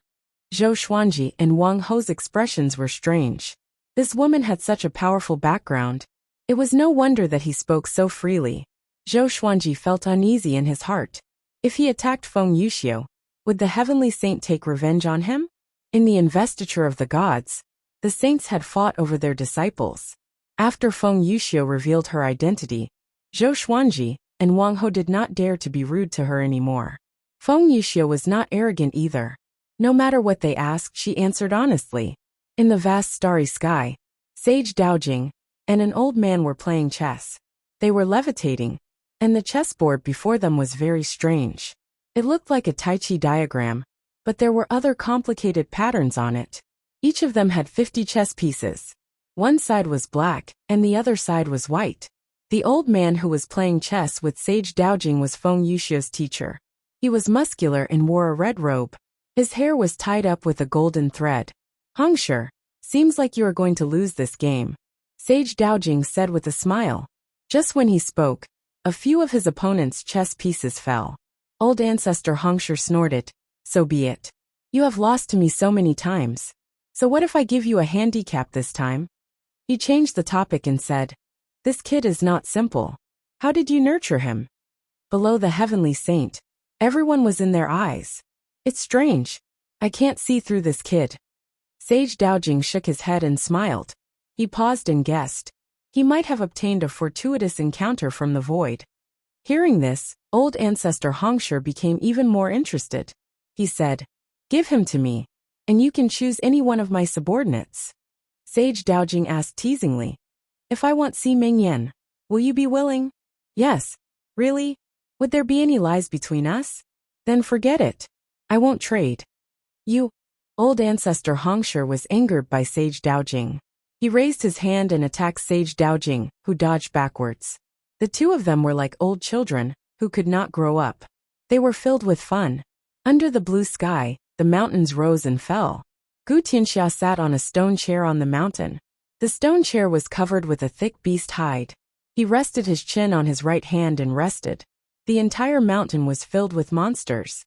Zhou Xuanji and Wang Ho's expressions were strange. This woman had such a powerful background. It was no wonder that he spoke so freely. Zhou Xuanji felt uneasy in his heart. If he attacked Feng Yuxiu, would the heavenly saint take revenge on him? In the investiture of the gods, the saints had fought over their disciples. After Feng Yuxiu revealed her identity, Zhou Xuanji and Wang Ho did not dare to be rude to her anymore. Feng Yuxiu was not arrogant either. No matter what they asked, she answered honestly. In the vast starry sky, Sage Daojing and an old man were playing chess. They were levitating, and the chessboard before them was very strange. It looked like a Tai Chi diagram, but there were other complicated patterns on it. Each of them had 50 chess pieces. One side was black, and the other side was white. The old man who was playing chess with Sage Daojing was Feng Yuxiu's teacher. He was muscular and wore a red robe. His hair was tied up with a golden thread. "Hongsher, seems like you are going to lose this game," Sage Daojing said with a smile. Just when he spoke, a few of his opponent's chess pieces fell. Old Ancestor Hongsher snorted, "So be it. You have lost to me so many times. So what if I give you a handicap this time?" He changed the topic and said, "This kid is not simple. How did you nurture him?" Below the heavenly saint, everyone was in their eyes. "It's strange. I can't see through this kid." Sage Daojing shook his head and smiled. He paused and guessed. He might have obtained a fortuitous encounter from the void. Hearing this, old Ancestor Hongsher became even more interested. He said, "Give him to me, and you can choose any one of my subordinates." Sage Daojing asked teasingly, "If I want Si Mingyan, will you be willing?" "Yes." "Really? Would there be any lies between us?" "Then forget it. I won't trade." "You..." Old Ancestor Hongsher was angered by Sage Daojing. He raised his hand and attacked Sage Daojing, who dodged backwards. The two of them were like old children, who could not grow up. They were filled with fun. Under the blue sky, the mountains rose and fell. Gu Tianxia sat on a stone chair on the mountain. The stone chair was covered with a thick beast hide. He rested his chin on his right hand and rested. The entire mountain was filled with monsters.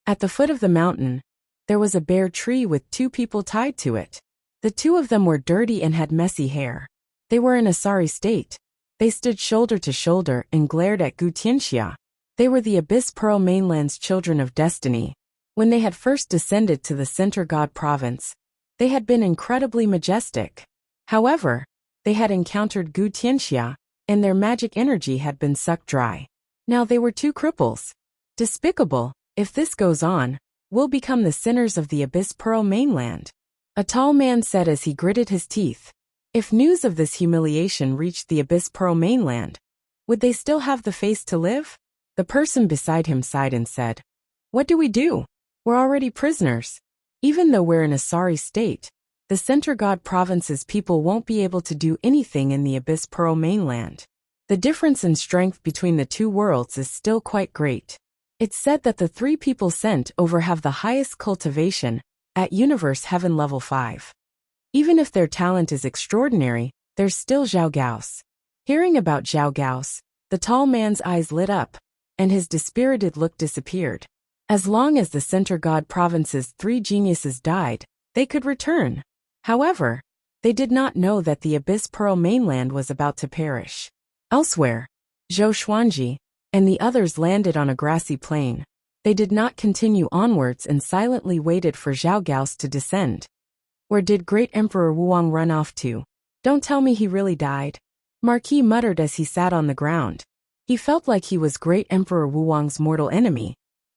At the foot of the mountain, there was a bare tree with two people tied to it. The two of them were dirty and had messy hair. They were in a sorry state. They stood shoulder to shoulder and glared at Gu Tianxia. They were the Abyss Pearl Mainland's children of destiny. When they had first descended to the Center God province, they had been incredibly majestic. However, they had encountered Gu Tianxia, and their magic energy had been sucked dry. Now they were two cripples. Despicable. "If this goes on, we'll become the sinners of the Abyss Pearl Mainland," a tall man said as he gritted his teeth. If news of this humiliation reached the Abyss Pearl Mainland, would they still have the face to live? The person beside him sighed and said, "What do we do? We're already prisoners. Even though we're in a sorry state, the Center God province's people won't be able to do anything in the Abyss Pearl Mainland. The difference in strength between the two worlds is still quite great. It's said that the three people sent over have the highest cultivation, at Universe Heaven Level 5. Even if their talent is extraordinary, there's still Zhao Gao's." Hearing about Zhao Gao's, the tall man's eyes lit up, and his dispirited look disappeared. As long as the Center God province's three geniuses died, they could return. However, they did not know that the Abyss Pearl Mainland was about to perish. Elsewhere, Zhou Xuanji and the others landed on a grassy plain. They did not continue onwards and silently waited for Zhao Gao's to descend. "Where did Great Emperor Wuang run off to? Don't tell me he really died," Marquis muttered as he sat on the ground. He felt like he was Great Emperor Wuang's mortal enemy,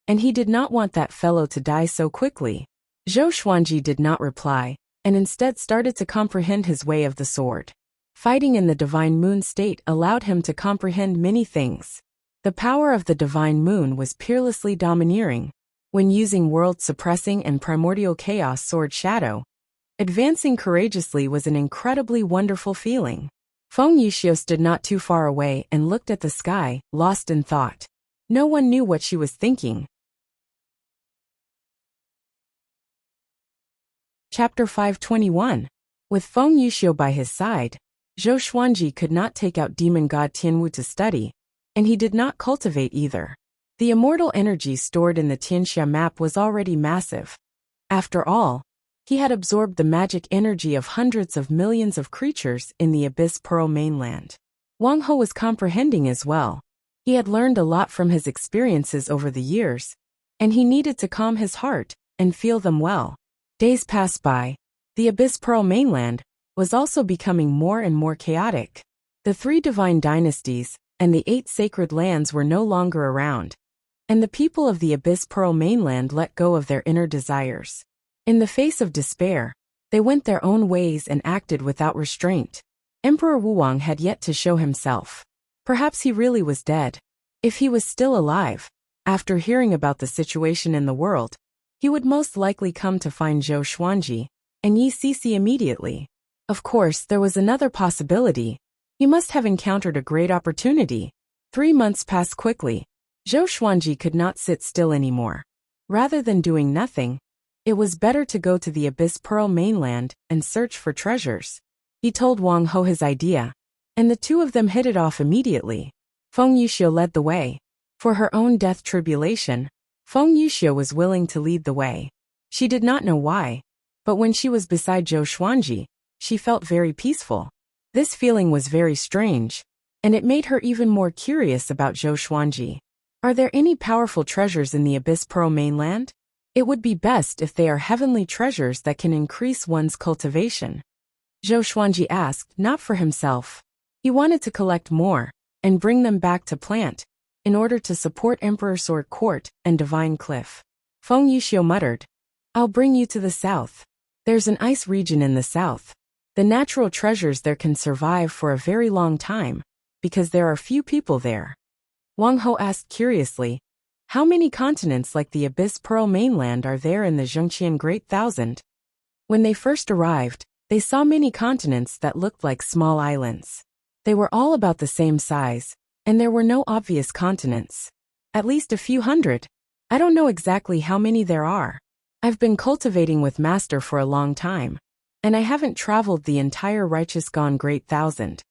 and he did not want that fellow to die so quickly. Zhou Xuanji did not reply, and instead started to comprehend his way of the sword. Fighting in the Divine Moon state allowed him to comprehend many things. The power of the Divine Moon was peerlessly domineering. When using world-suppressing and primordial chaos sword Shadow, advancing courageously was an incredibly wonderful feeling. Feng Yuxiu stood not too far away and looked at the sky, lost in thought. No one knew what she was thinking. Chapter 521. With Feng Yuxiu by his side, Zhou Xuanji could not take out demon god Tianwu to study, and he did not cultivate either. The immortal energy stored in the Tianxia map was already massive. After all, he had absorbed the magic energy of hundreds of millions of creatures in the Abyss Pearl Mainland. Wang He was comprehending as well. He had learned a lot from his experiences over the years, and he needed to calm his heart and feel them well. Days passed by. The Abyss Pearl Mainland was also becoming more and more chaotic. The three divine dynasties and the 8 sacred lands were no longer around, and the people of the Abyss Pearl Mainland let go of their inner desires. In the face of despair, they went their own ways and acted without restraint. Emperor Wuang had yet to show himself. Perhaps he really was dead. If he was still alive, After hearing about the situation in the world, he would most likely come to find Zhou Xuanji and Yi Cixi immediately. Of course, there was another possibility. He must have encountered a great opportunity. 3 months passed quickly. Zhou Xuanji could not sit still anymore. Rather than doing nothing, it was better to go to the Abyss Pearl mainland and search for treasures. He told Wang Ho his idea, and the two of them hit it off immediately. Feng Yuxiu led the way. For her own death tribulation, Feng Yuxiu was willing to lead the way. She did not know why, but when she was beside Zhou Xuanji, she felt very peaceful. This feeling was very strange, and it made her even more curious about Zhou Xuanji. Are there any powerful treasures in the Abyss Pearl mainland? It would be best if they are heavenly treasures that can increase one's cultivation. Zhou Xuanji asked, not for himself. He wanted to collect more and bring them back to plant in order to support Emperor Sword Court and Divine Cliff. Feng Yuxiu muttered, I'll bring you to the south. There's an ice region in the south. The natural treasures there can survive for a very long time, because there are few people there. Wang Ho asked curiously, how many continents like the Abyss Pearl mainland are there in the Zhengqian Great Thousand? When they first arrived, they saw many continents that looked like small islands. They were all about the same size, and there were no obvious continents. At least a few hundred. I don't know exactly how many there are. I've been cultivating with Master for a long time, and I haven't traveled the entire Righteous Gone Great Thousand.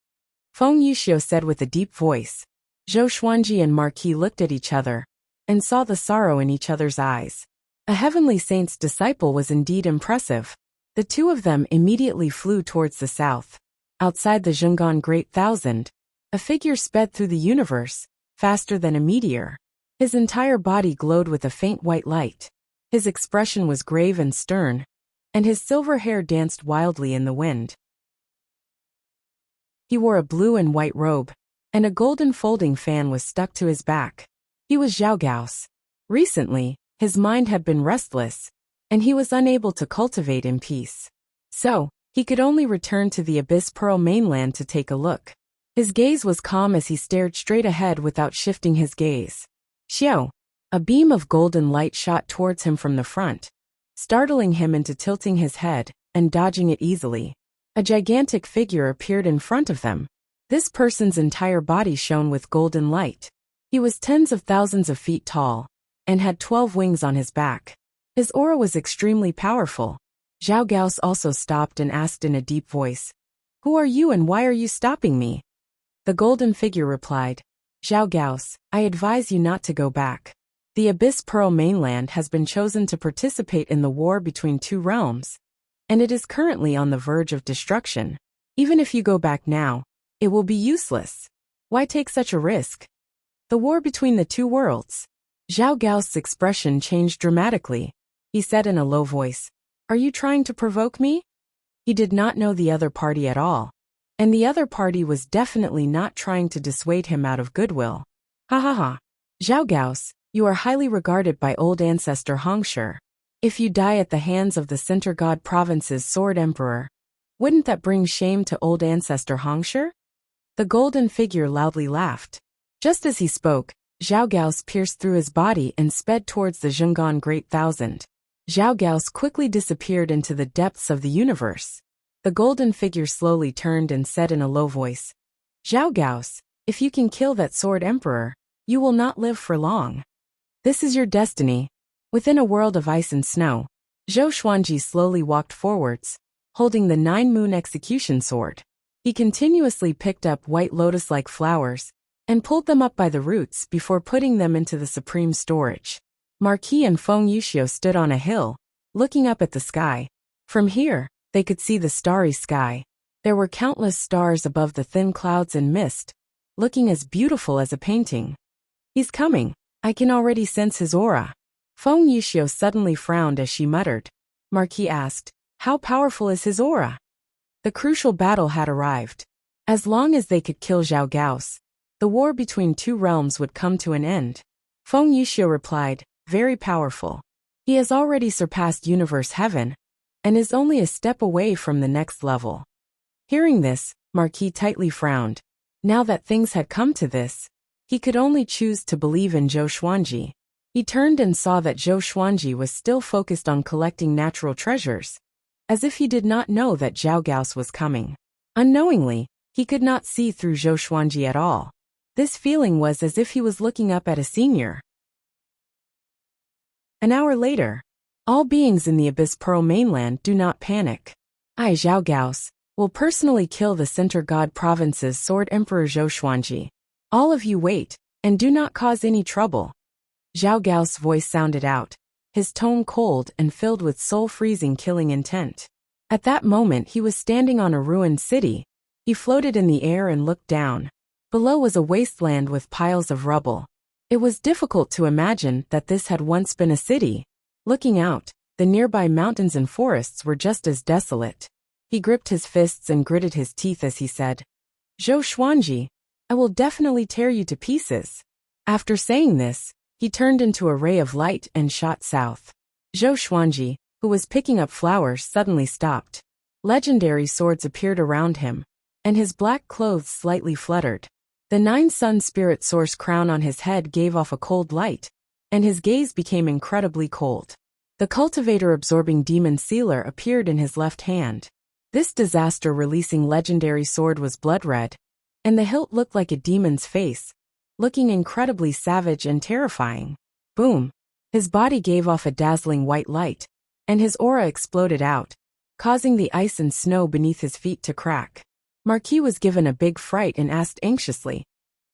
Feng Yuxiu said with a deep voice. Zhou Xuanji and Marquis looked at each other and saw the sorrow in each other's eyes. A heavenly saint's disciple was indeed impressive. The two of them immediately flew towards the south. Outside the Zhenggan Great Thousand, a figure sped through the universe, faster than a meteor. His entire body glowed with a faint white light. His expression was grave and stern, and his silver hair danced wildly in the wind. He wore a blue and white robe, and a golden folding fan was stuck to his back. He was Zhao Gao's. Recently, his mind had been restless, and he was unable to cultivate in peace. So, he could only return to the Abyss Pearl mainland to take a look. His gaze was calm as he stared straight ahead without shifting his gaze. Xiao! A beam of golden light shot towards him from the front, startling him into tilting his head and dodging it easily. A gigantic figure appeared in front of them. This person's entire body shone with golden light. He was tens of thousands of feet tall, and had 12 wings on his back. His aura was extremely powerful. Zhao Gaos also stopped and asked in a deep voice, Who are you and why are you stopping me? The golden figure replied, Zhao Gaos, I advise you not to go back. The Abyss Pearl mainland has been chosen to participate in the war between two realms, and it is currently on the verge of destruction. Even if you go back now, it will be useless. Why take such a risk? The war between the two worlds. Zhao Gao's expression changed dramatically. He said in a low voice, Are you trying to provoke me? He did not know the other party at all, and the other party was definitely not trying to dissuade him out of goodwill. Ha ha ha. Zhao Gaos, you are highly regarded by old ancestor Hongshi. If you die at the hands of the Center God Province's Sword Emperor, wouldn't that bring shame to old ancestor Hongshi? The golden figure loudly laughed. Just as he spoke, Zhao Gaos pierced through his body and sped towards the Zhenggan Great Thousand. Zhao Gaos quickly disappeared into the depths of the universe. The golden figure slowly turned and said in a low voice, Zhao Gaos, if you can kill that Sword Emperor, you will not live for long. This is your destiny. Within a world of ice and snow, Zhou Xuanji slowly walked forwards, holding the 9-moon execution sword. He continuously picked up white lotus-like flowers and pulled them up by the roots before putting them into the supreme storage. Marquis and Feng Yuxiu stood on a hill, looking up at the sky. From here, they could see the starry sky. There were countless stars above the thin clouds and mist, looking as beautiful as a painting. He's coming. I can already sense his aura. Feng Yuxiu suddenly frowned as she muttered. Marquis asked, How powerful is his aura? The crucial battle had arrived. As long as they could kill Zhao Gaos, the war between two realms would come to an end. Feng Yuxiu replied, Very powerful. He has already surpassed Universe Heaven, and is only a step away from the next level. Hearing this, Marquis tightly frowned. Now that things had come to this, he could only choose to believe in Zhou Xuanji. He turned and saw that Zhou Xuanji was still focused on collecting natural treasures, as if he did not know that Zhao Gao's was coming. Unknowingly, he could not see through Zhou Xuanji at all. This feeling was as if he was looking up at a senior. An hour later. All beings in the Abyss Pearl mainland do not panic. I, Zhao Gao's, will personally kill the Center God Province's Sword Emperor Zhou Xuanji. All of you wait, and do not cause any trouble. Zhao Gao's voice sounded out, his tone cold and filled with soul-freezing killing intent. At that moment he was standing on a ruined city. He floated in the air and looked down. Below was a wasteland with piles of rubble. It was difficult to imagine that this had once been a city. Looking out, the nearby mountains and forests were just as desolate. He gripped his fists and gritted his teeth as he said, Zhou Xuanji, I will definitely tear you to pieces. After saying this, he turned into a ray of light and shot south. Zhou Xuanji, who was picking up flowers, suddenly stopped. Legendary swords appeared around him, and his black clothes slightly fluttered. The 9 sun spirit source crown on his head gave off a cold light, and his gaze became incredibly cold. The cultivator-absorbing demon sealer appeared in his left hand. This disaster-releasing legendary sword was blood red, and the hilt looked like a demon's face, looking incredibly savage and terrifying. Boom! His body gave off a dazzling white light, and his aura exploded out, causing the ice and snow beneath his feet to crack. Marquis was given a big fright and asked anxiously,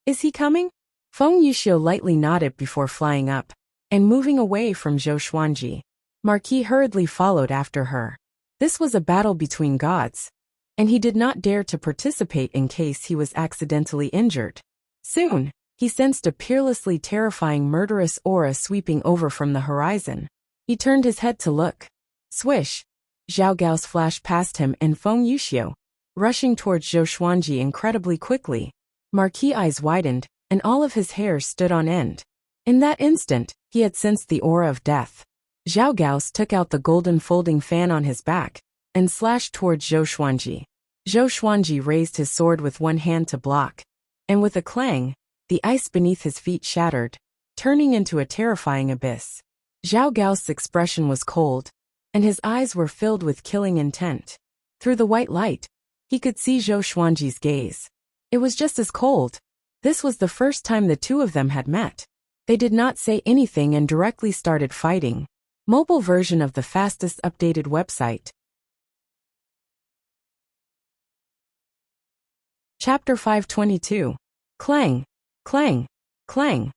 Is he coming? Feng Yuxiu lightly nodded before flying up and moving away from Zhou Xuanji. Marquis hurriedly followed after her. This was a battle between gods, and he did not dare to participate in case he was accidentally injured. Soon, he sensed a peerlessly terrifying murderous aura sweeping over from the horizon. He turned his head to look. Swish! Zhao Gao's flashed past him and Feng Yuxiu, rushing towards Zhou Xuanji incredibly quickly. Marquis' eyes widened, and all of his hair stood on end. In that instant, he had sensed the aura of death. Zhao Gao's took out the golden folding fan on his back and slashed towards Zhou Xuanji. Zhou Xuanji raised his sword with one hand to block, and with a clang, the ice beneath his feet shattered, turning into a terrifying abyss. Zhao Gao's expression was cold, and his eyes were filled with killing intent. Through the white light, he could see Zhou Xuanji's gaze. It was just as cold. This was the first time the two of them had met. They did not say anything and directly started fighting. Mobile version of the fastest updated website. Chapter 522. Clang, clang, clang.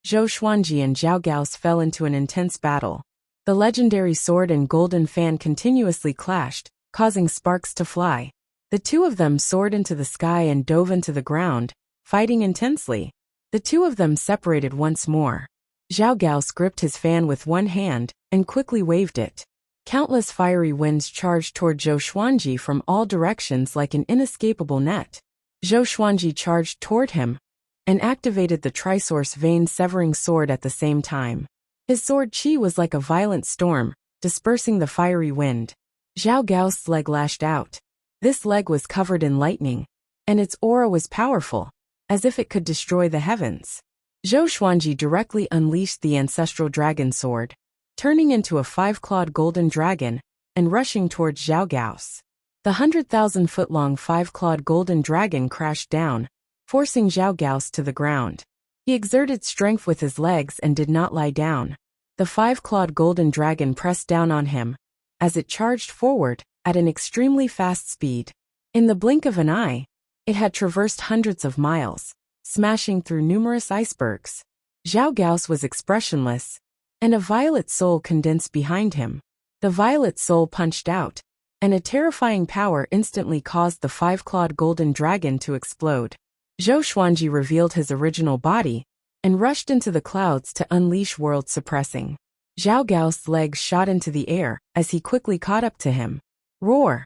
Zhou Xuanji and Zhao Gao's fell into an intense battle. The legendary sword and golden fan continuously clashed, causing sparks to fly. The two of them soared into the sky and dove into the ground, fighting intensely. The two of them separated once more. Zhao Gao gripped his fan with one hand and quickly waved it. Countless fiery winds charged toward Zhou Xuanji from all directions like an inescapable net. Zhou Xuanji charged toward him and activated the Trisource vein-severing sword at the same time. His sword chi was like a violent storm, dispersing the fiery wind. Zhao Gao's leg lashed out. This leg was covered in lightning, and its aura was powerful, as if it could destroy the heavens. Zhou Xuanji directly unleashed the ancestral dragon sword, turning into a 5-clawed golden dragon and rushing towards Zhao Gao's. The 100,000-foot-long 5-clawed golden dragon crashed down, forcing Zhao Gao's to the ground. He exerted strength with his legs and did not lie down. The 5-clawed golden dragon pressed down on him as it charged forward at an extremely fast speed. In the blink of an eye, it had traversed hundreds of miles, smashing through numerous icebergs. Zhao Gao's was expressionless, and a violet soul condensed behind him. The violet soul punched out, and a terrifying power instantly caused the 5-clawed golden dragon to explode. Zhou Xuanji revealed his original body and rushed into the clouds to unleash world-suppressing. Zhao Gao's legs shot into the air as he quickly caught up to him. Roar!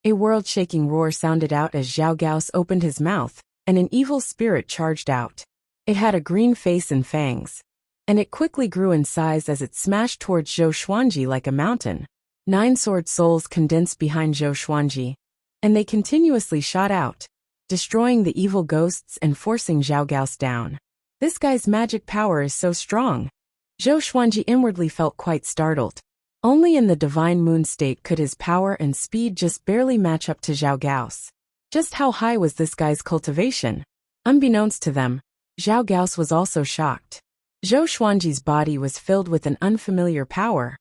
A world-shaking roar sounded out as Zhao Gao's opened his mouth, and an evil spirit charged out. It had a green face and fangs, and it quickly grew in size as it smashed towards Zhou Xuanji like a mountain. 9 sword souls condensed behind Zhou Xuanji, and they continuously shot out, destroying the evil ghosts and forcing Zhao Gao's down. This guy's magic power is so strong. Zhou Xuanji inwardly felt quite startled. Only in the divine moon state could his power and speed just barely match up to Zhao Gao's. Just how high was this guy's cultivation? Unbeknownst to them, Zhao Gao's was also shocked. Zhou Xuanji's body was filled with an unfamiliar power,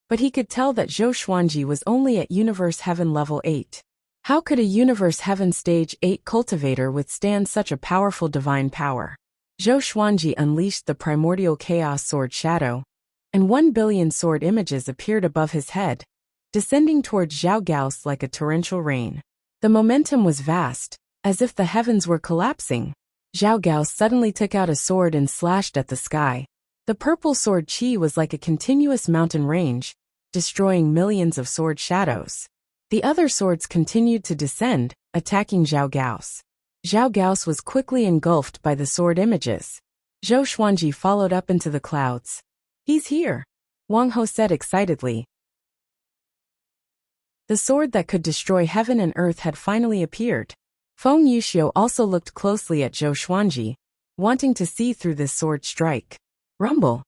but he could tell that Zhou Xuanji was only at Universe Heaven level 8. How could a Universe Heaven stage 8 cultivator withstand such a powerful divine power? Zhou Xuanji unleashed the primordial chaos sword shadow, and 1 billion sword images appeared above his head, descending towards Zhao Gao's like a torrential rain. The momentum was vast, as if the heavens were collapsing. Zhao Gao suddenly took out a sword and slashed at the sky. The purple sword chi was like a continuous mountain range, destroying millions of sword shadows. The other swords continued to descend, attacking Zhao Gao's. Zhao Gao's was quickly engulfed by the sword images. Zhou Xuanji followed up into the clouds. "He's here," Wang Ho said excitedly. The sword that could destroy heaven and earth had finally appeared. Feng Yuxiu also looked closely at Zhou Xuanji, wanting to see through this sword strike. Rumble!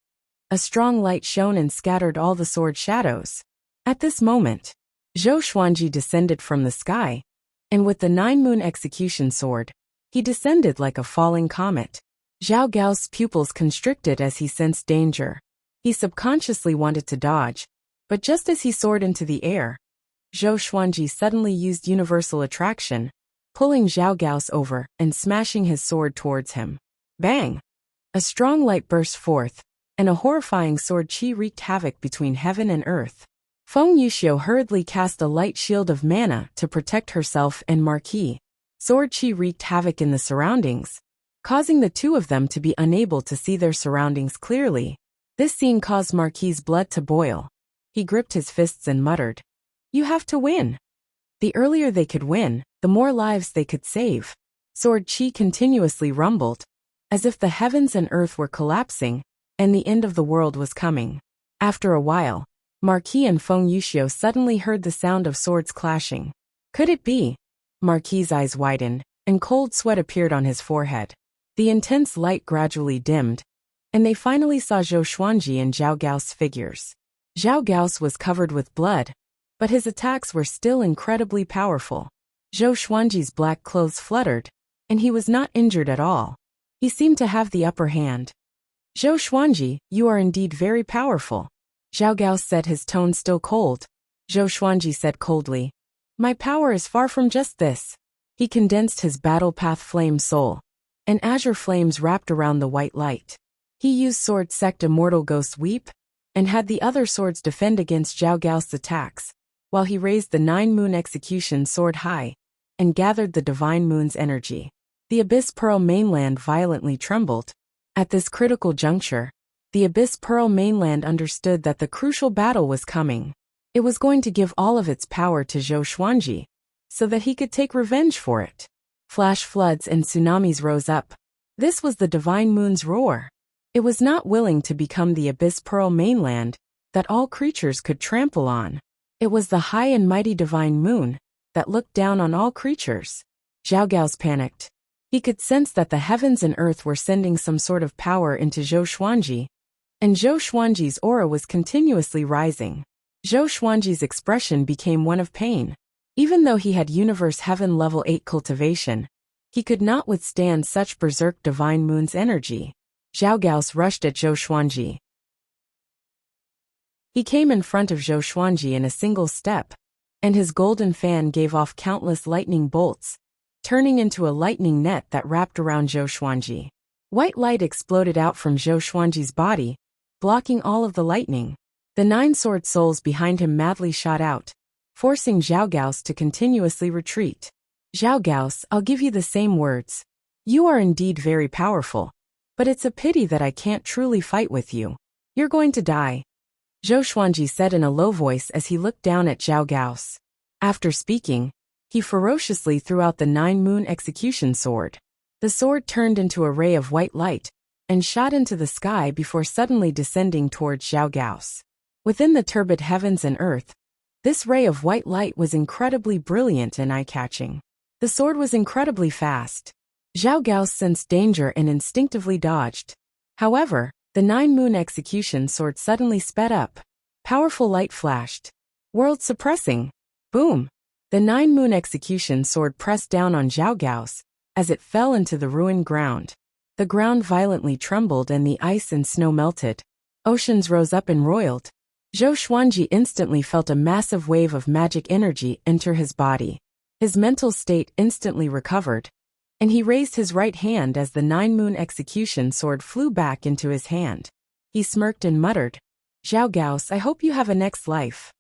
A strong light shone and scattered all the sword shadows. At this moment, Zhou Xuanji descended from the sky, and with the 9-moon execution sword, he descended like a falling comet. Zhao Gao's pupils constricted as he sensed danger. He subconsciously wanted to dodge, but just as he soared into the air, Zhou Xuanji suddenly used universal attraction, pulling Zhao Gao's over and smashing his sword towards him. Bang! A strong light burst forth, and a horrifying sword chi wreaked havoc between heaven and earth. Feng Yuxiu hurriedly cast a light shield of mana to protect herself and Marquis. Sword chi wreaked havoc in the surroundings, causing the two of them to be unable to see their surroundings clearly. This scene caused Marquis' blood to boil. He gripped his fists and muttered, "You have to win." The earlier they could win, the more lives they could save. Sword chi continuously rumbled, as if the heavens and earth were collapsing, and the end of the world was coming. After a while, Marquis and Feng Yuxiu suddenly heard the sound of swords clashing. Could it be? Marquis' eyes widened, and cold sweat appeared on his forehead. The intense light gradually dimmed, and they finally saw Zhou Xuanji and Zhao Gao's figures. Zhao Gao's was covered with blood, but his attacks were still incredibly powerful. Zhou Xuanji's black clothes fluttered, and he was not injured at all. He seemed to have the upper hand. "Zhou Xuanji, you are indeed very powerful," Zhao Gao said, his tone still cold. Zhou Xuanji said coldly, "My power is far from just this." He condensed his battle path flame soul, and azure flames wrapped around the white light. He used sword sect Immortal Ghost Weep, and had the other swords defend against Zhao Gao's attacks, while he raised the 9-moon execution sword high, and gathered the divine moon's energy. The Abyss Pearl mainland violently trembled. At this critical juncture, the Abyss Pearl mainland understood that the crucial battle was coming. It was going to give all of its power to Zhou Xuanji, so that he could take revenge for it. Flash floods and tsunamis rose up. This was the divine moon's roar. It was not willing to become the Abyss Pearl mainland that all creatures could trample on. It was the high and mighty divine moon that looked down on all creatures. Zhao Gao's panicked. He could sense that the heavens and earth were sending some sort of power into Zhou Xuanji, and Zhou Xuanji's aura was continuously rising. Zhou Xuanji's expression became one of pain. Even though he had Universe Heaven level 8 cultivation, he could not withstand such berserk divine moon's energy. Zhao Gao's rushed at Zhou Xuanji. He came in front of Zhou Xuanji in a single step, and his golden fan gave off countless lightning bolts, turning into a lightning net that wrapped around Zhou Xuanji. White light exploded out from Zhou Xuanji's body, blocking all of the lightning. The 9 sword souls behind him madly shot out, forcing Zhao Gao's to continuously retreat. "Zhao Gao's, I'll give you the same words. You are indeed very powerful, but it's a pity that I can't truly fight with you. You're going to die," Zhou Xuanji said in a low voice as he looked down at Zhao Gao's. After speaking, he ferociously threw out the 9-moon execution sword. The sword turned into a ray of white light, and shot into the sky before suddenly descending towards Zhao Gao's. Within the turbid heavens and earth, this ray of white light was incredibly brilliant and eye-catching. The sword was incredibly fast. Zhao Gao sensed danger and instinctively dodged. However, The 9-moon execution sword suddenly sped up. Powerful light flashed. World suppressing. Boom! The 9-moon execution sword pressed down on Zhao Gao's as it fell into the ruined ground. The ground violently trembled and the ice and snow melted. Oceans rose up and roiled. Zhou Xuanji instantly felt a massive wave of magic energy enter his body. His mental state instantly recovered, and he raised his right hand as the 9-moon execution sword flew back into his hand. He smirked and muttered, "Zhao Gaos, I hope you have a next life.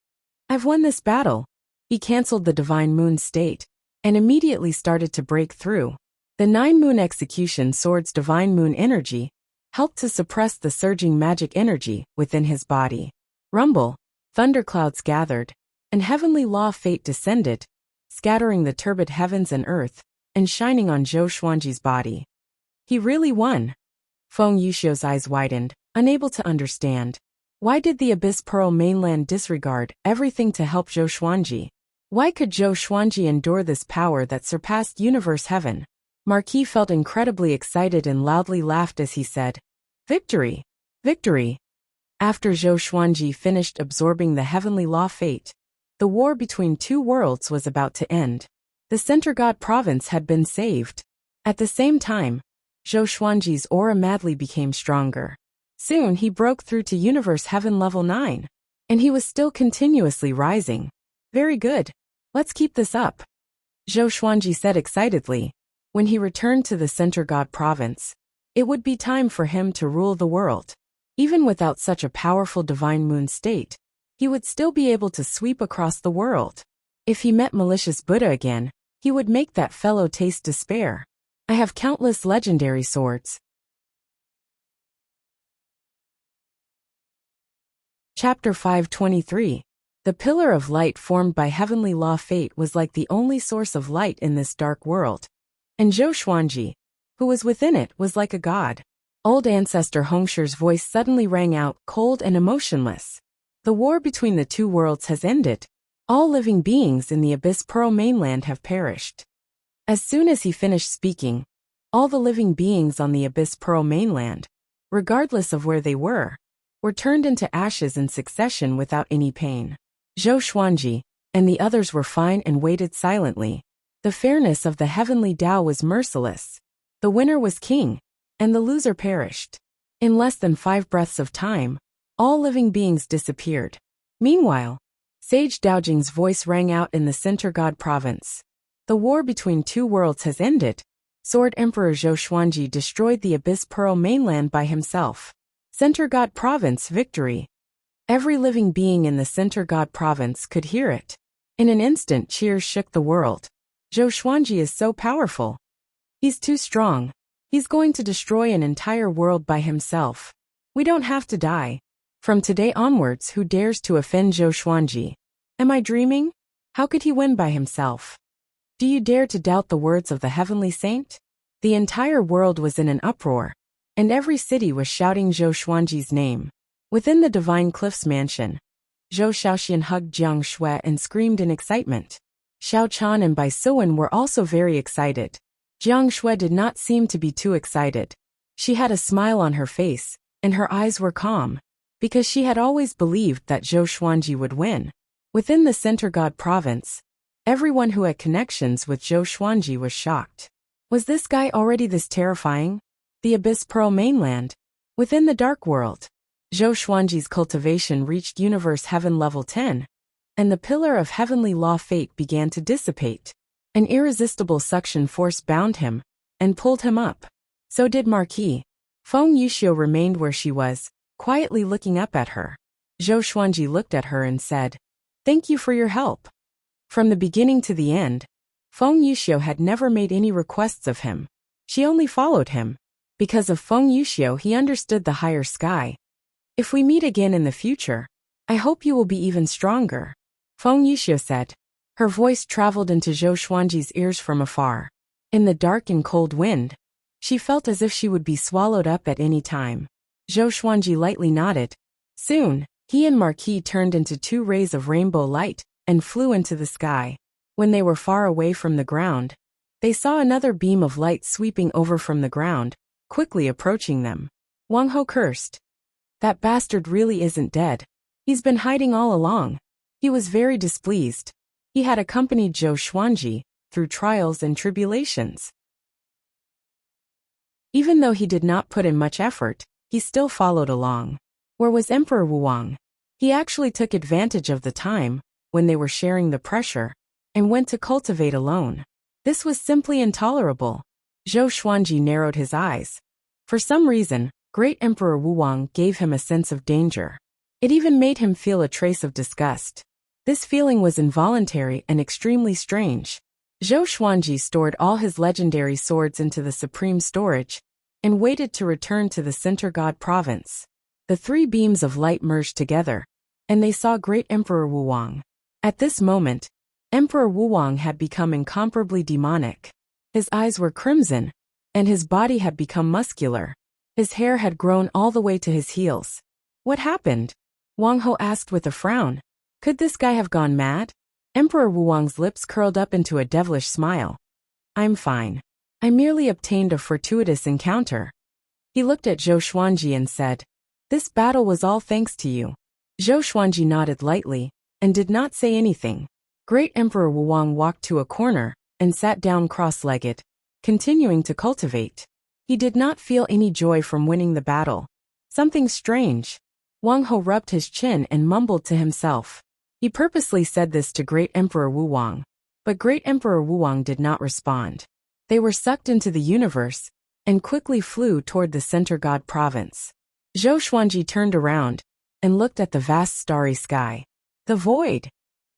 I've won this battle." He cancelled the divine moon state and immediately started to break through. The 9-moon execution sword's divine moon energy helped to suppress the surging magic energy within his body. Rumble, thunderclouds gathered, and heavenly law fate descended, scattering the turbid heavens and earth, and shining on Zhou Xuanji's body. He really won. Feng Yuxiu's eyes widened, unable to understand. Why did the Abyss Pearl mainland disregard everything to help Zhou Xuanji? Why could Zhou Xuanji endure this power that surpassed universe heaven? Marquis felt incredibly excited and loudly laughed as he said, "Victory! Victory!" After Zhou Xuanji finished absorbing the heavenly law fate, the war between two worlds was about to end. The Center God province had been saved. At the same time, Zhou Xuanji's aura madly became stronger. Soon he broke through to Universe Heaven level 9. And he was still continuously rising. "Very good. Let's keep this up," Zhou Xuanji said excitedly. When he returned to the Center God province, it would be time for him to rule the world. Even without such a powerful divine moon state, he would still be able to sweep across the world. If he met malicious Buddha again, he would make that fellow taste despair. "I have countless legendary swords." Chapter 523. The pillar of light formed by heavenly law fate was like the only source of light in this dark world. And Zhou Xuanji, who was within it, was like a god. Old ancestor Hongshi's voice suddenly rang out, cold and emotionless. "The war between the two worlds has ended. All living beings in the Abyss Pearl mainland have perished." As soon as he finished speaking, all the living beings on the Abyss Pearl mainland, regardless of where they were turned into ashes in succession without any pain. Zhou Xuanji and the others were fine and waited silently. The fairness of the heavenly Tao was merciless. The winner was king, and the loser perished. In less than 5 breaths of time, all living beings disappeared. Meanwhile, Sage Daojing's voice rang out in the Center God province. "The war between two worlds has ended. Sword Emperor Zhou Xuanji destroyed the Abyss Pearl mainland by himself. Center God province victory." Every living being in the Center God province could hear it. In an instant, cheers shook the world. "Zhou Xuanji is so powerful. He's too strong. He's going to destroy an entire world by himself. We don't have to die. From today onwards, who dares to offend Zhou Xuanji? Am I dreaming? How could he win by himself? Do you dare to doubt the words of the heavenly saint?" The entire world was in an uproar, and every city was shouting Zhou Xuanji's name. Within the Divine Cliffs mansion, Zhou Xiaoxian hugged Jiang Shui and screamed in excitement. Xiao Chan and Bai Suwen were also very excited. Jiang Shui did not seem to be too excited. She had a smile on her face, and her eyes were calm, because she had always believed that Zhou Xuanji would win. Within the Center God province, everyone who had connections with Zhou Xuanji was shocked. Was this guy already this terrifying? The Abyss Pearl mainland. Within the dark world, Zhou Xuanji's cultivation reached Universe Heaven level 10, and the pillar of heavenly law fate began to dissipate. An irresistible suction force bound him and pulled him up. So did Marquis. Feng Yuxiu remained where she was, quietly looking up at her. Zhou Xuanji looked at her and said, "Thank you for your help." From the beginning to the end, Feng Yuxiu had never made any requests of him. She only followed him. Because of Feng Yuxiu, he understood the higher sky. "If we meet again in the future, I hope you will be even stronger," Feng Yuxiu said. Her voice traveled into Zhou Xuanji's ears from afar. In the dark and cold wind, she felt as if she would be swallowed up at any time. Zhou Xuanji lightly nodded. Soon, he and Marquis turned into 2 rays of rainbow light and flew into the sky. When they were far away from the ground, they saw another beam of light sweeping over from the ground, quickly approaching them. Wang Ho cursed. That bastard really isn't dead. He's been hiding all along. He was very displeased. He had accompanied Zhou Xuanji through trials and tribulations. Even though he did not put in much effort, he still followed along. Where was Emperor Wuwang? He actually took advantage of the time when they were sharing the pressure and went to cultivate alone. This was simply intolerable. Zhou Xuanji narrowed his eyes. For some reason, Great Emperor Wuwang gave him a sense of danger. It even made him feel a trace of disgust. This feeling was involuntary and extremely strange. Zhou Xuanji stored all his legendary swords into the supreme storage and waited to return to the Center God province. The three beams of light merged together, and they saw Great Emperor Wuwang. At this moment, Emperor Wuwang had become incomparably demonic. His eyes were crimson, and his body had become muscular. His hair had grown all the way to his heels. What happened? Wang Ho asked with a frown. Could this guy have gone mad? Emperor Wuwang's lips curled up into a devilish smile. I'm fine. I merely obtained a fortuitous encounter. He looked at Zhou Xuanji and said, This battle was all thanks to you. Zhou Xuanji nodded lightly and did not say anything. Great Emperor Wuwang walked to a corner and sat down cross-legged, continuing to cultivate. He did not feel any joy from winning the battle. Something strange. Wang Ho rubbed his chin and mumbled to himself. He purposely said this to Great Emperor Wuwang, but Great Emperor Wuwang did not respond. They were sucked into the universe and quickly flew toward the Center God province. Zhou Xuanji turned around and looked at the vast starry sky. The void!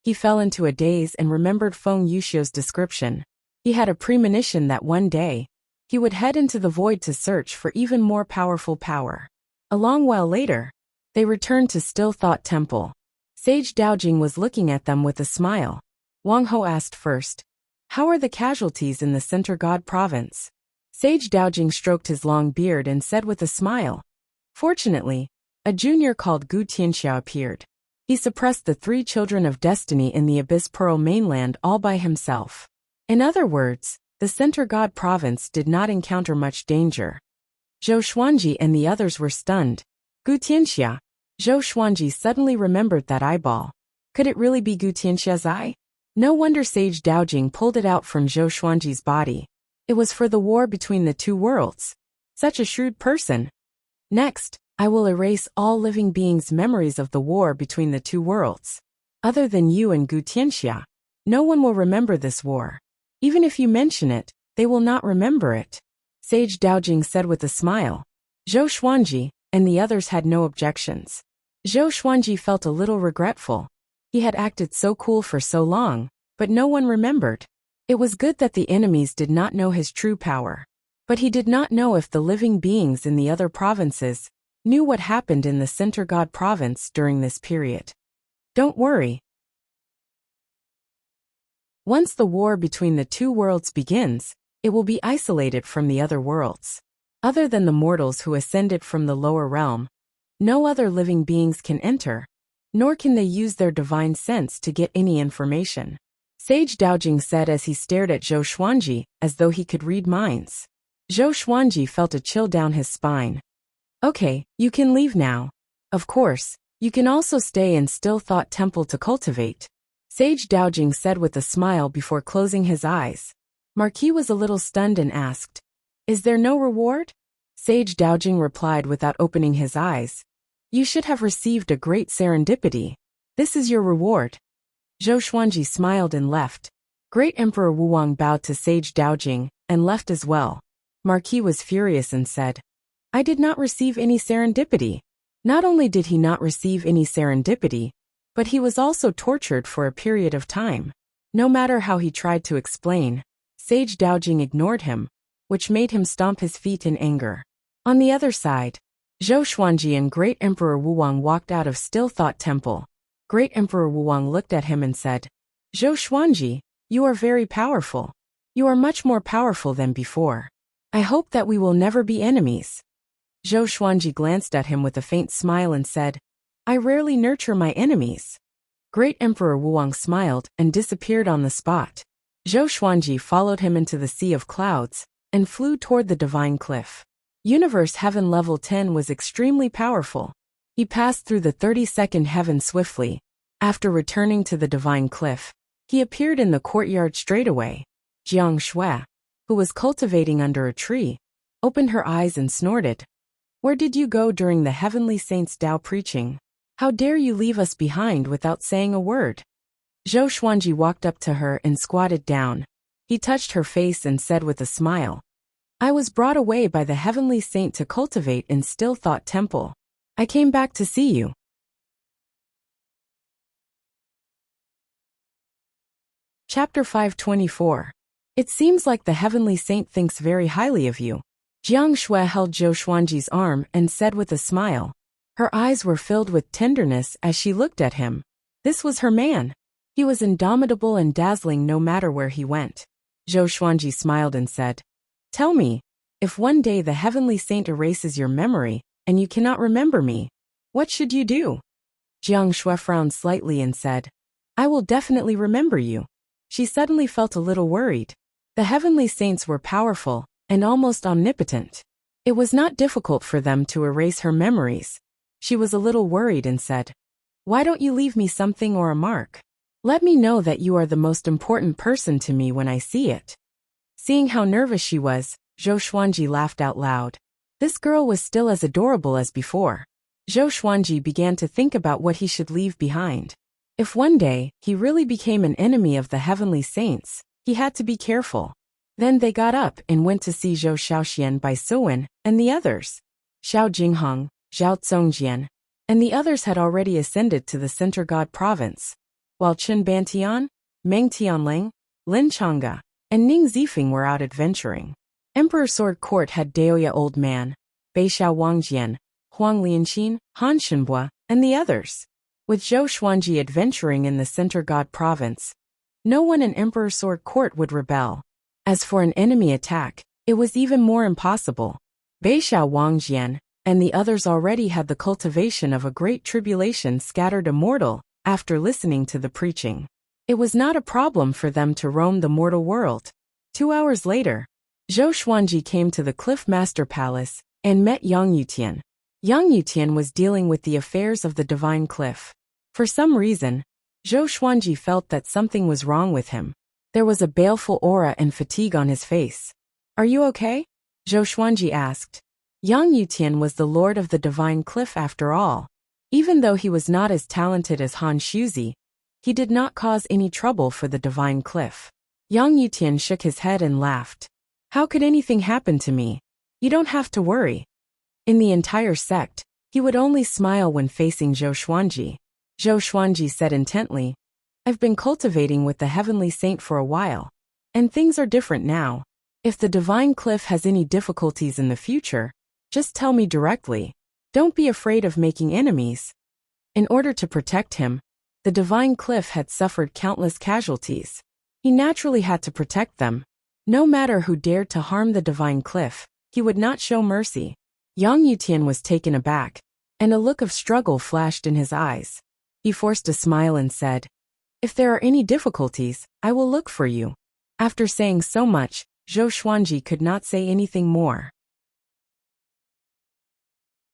He fell into a daze and remembered Feng Yuxiu's description. He had a premonition that one day, he would head into the void to search for even more powerful power. A long while later, they returned to Still Thought Temple. Sage Daojing was looking at them with a smile. Wang Ho asked first, How are the casualties in the Center God province? Sage Daojing stroked his long beard and said with a smile. Fortunately, a junior called Gu Tianxia appeared. He suppressed the three children of destiny in the Abyss Pearl mainland all by himself. In other words, the Center God province did not encounter much danger. Zhou Xuanji and the others were stunned. Gu Tianxia. Zhou Xuanji suddenly remembered that eyeball. Could it really be Gu Tianxia's eye? No wonder Sage Daojing pulled it out from Zhou Xuanji's body. It was for the war between the two worlds. Such a shrewd person. Next, I will erase all living beings' memories of the war between the two worlds. Other than you and Gu Tianxia, no one will remember this war. Even if you mention it, they will not remember it. Sage Daojing said with a smile. Zhou Xuanji and the others had no objections. Zhou Xuanji felt a little regretful. He had acted so cool for so long, but no one remembered. It was good that the enemies did not know his true power. But he did not know if the living beings in the other provinces knew what happened in the Center God province during this period. Don't worry. Once the war between the two worlds begins, it will be isolated from the other worlds. Other than the mortals who ascended from the lower realm, no other living beings can enter, nor can they use their divine sense to get any information. Sage Daojing said as he stared at Zhou Xuanji as though he could read minds. Zhou Xuanji felt a chill down his spine. Okay, you can leave now. Of course, you can also stay in Still Thought Temple to cultivate. Sage Daojing said with a smile before closing his eyes. Marquis was a little stunned and asked, Is there no reward? Sage Daojing replied without opening his eyes. You should have received a great serendipity. This is your reward. Zhou Xuanji smiled and left. Great Emperor Wuwang bowed to Sage Daojing and left as well. Marquis was furious and said, I did not receive any serendipity. Not only did he not receive any serendipity, but he was also tortured for a period of time. No matter how he tried to explain, Sage Daojing ignored him, which made him stomp his feet in anger. On the other side, Zhou Xuanji and Great Emperor Wuwang walked out of Still Thought Temple. Great Emperor Wuwang looked at him and said, Zhou Xuanji, you are very powerful. You are much more powerful than before. I hope that we will never be enemies. Zhou Xuanji glanced at him with a faint smile and said, I rarely nurture my enemies. Great Emperor Wuwang smiled and disappeared on the spot. Zhou Xuanji followed him into the sea of clouds and flew toward the divine cliff. Universe Heaven Level 10 was extremely powerful. He passed through the 32nd heaven swiftly. After returning to the divine cliff, he appeared in the courtyard straightaway. Jiang Shui, who was cultivating under a tree, opened her eyes and snorted. Where did you go during the heavenly saint's Tao preaching? How dare you leave us behind without saying a word? Zhou Xuanji walked up to her and squatted down. He touched her face and said with a smile, I was brought away by the heavenly saint to cultivate in Still Thought Temple. I came back to see you. Chapter 524. It seems like the heavenly saint thinks very highly of you. Jiang Shui held Zhou Xuanji's arm and said with a smile. Her eyes were filled with tenderness as she looked at him. This was her man. He was indomitable and dazzling no matter where he went. Zhou Xuanji smiled and said, Tell me, if one day the heavenly saint erases your memory and you cannot remember me, what should you do? Jiang Shui frowned slightly and said, I will definitely remember you. She suddenly felt a little worried. The heavenly saints were powerful and almost omnipotent. It was not difficult for them to erase her memories. She was a little worried and said, Why don't you leave me something or a mark? Let me know that you are the most important person to me when I see it. Seeing how nervous she was, Zhou Xuanji laughed out loud. This girl was still as adorable as before. Zhou Xuanji began to think about what he should leave behind. If one day he really became an enemy of the heavenly saints, he had to be careful. Then they got up and went to see Zhou Shaoxian by Suwen and the others. Xiao Jingheng, Zhao Zongjian, and the others had already ascended to the Center God province, while Chen Bantian, Meng Tianling, Lin Changge, and Ning Zifeng were out adventuring. Emperor Sword Court had Daoya Old Man, Beixiao Wangjian, Huang Lianqin, Han Shenbua, and the others. With Zhou Xuanji adventuring in the Center God province, no one in Emperor Sword Court would rebel. As for an enemy attack, it was even more impossible. Beixiao Wangjian and the others already had the cultivation of a great tribulation scattered immortal after listening to the preaching. It was not a problem for them to roam the mortal world. 2 hours later, Zhou Xuanji came to the Cliff Master Palace and met Yang Yutian. Yang Yutian was dealing with the affairs of the Divine Cliff. For some reason, Zhou Xuanji felt that something was wrong with him. There was a baleful aura and fatigue on his face. Are you okay? Zhou Xuanji asked. Yang Yutian was the lord of the Divine Cliff after all. Even though he was not as talented as Han Shuzi, he did not cause any trouble for the Divine Cliff. Yang Yutian shook his head and laughed. How could anything happen to me? You don't have to worry. In the entire sect, he would only smile when facing Zhou Xuanji. Zhou Xuanji said intently, I've been cultivating with the heavenly saint for a while, and things are different now. If the Divine Cliff has any difficulties in the future, just tell me directly. Don't be afraid of making enemies. In order to protect him, the Divine Cliff had suffered countless casualties. He naturally had to protect them. No matter who dared to harm the Divine Cliff, he would not show mercy. Yang Yutian was taken aback, and a look of struggle flashed in his eyes. He forced a smile and said, If there are any difficulties, I will look for you. After saying so much, Zhou Xuanji could not say anything more.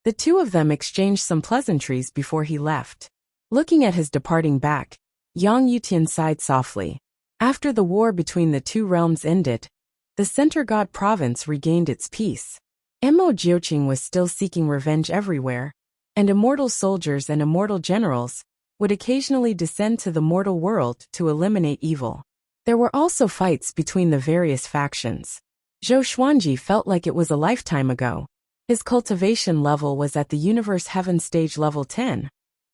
The two of them exchanged some pleasantries before he left. Looking at his departing back, Yang Yutian sighed softly. After the war between the two realms ended, the Center God province regained its peace. Mo Jiuqing was still seeking revenge everywhere, and immortal soldiers and immortal generals would occasionally descend to the mortal world to eliminate evil. There were also fights between the various factions. Zhou Xuanji felt like it was a lifetime ago. His cultivation level was at the Universe Heaven stage level 10,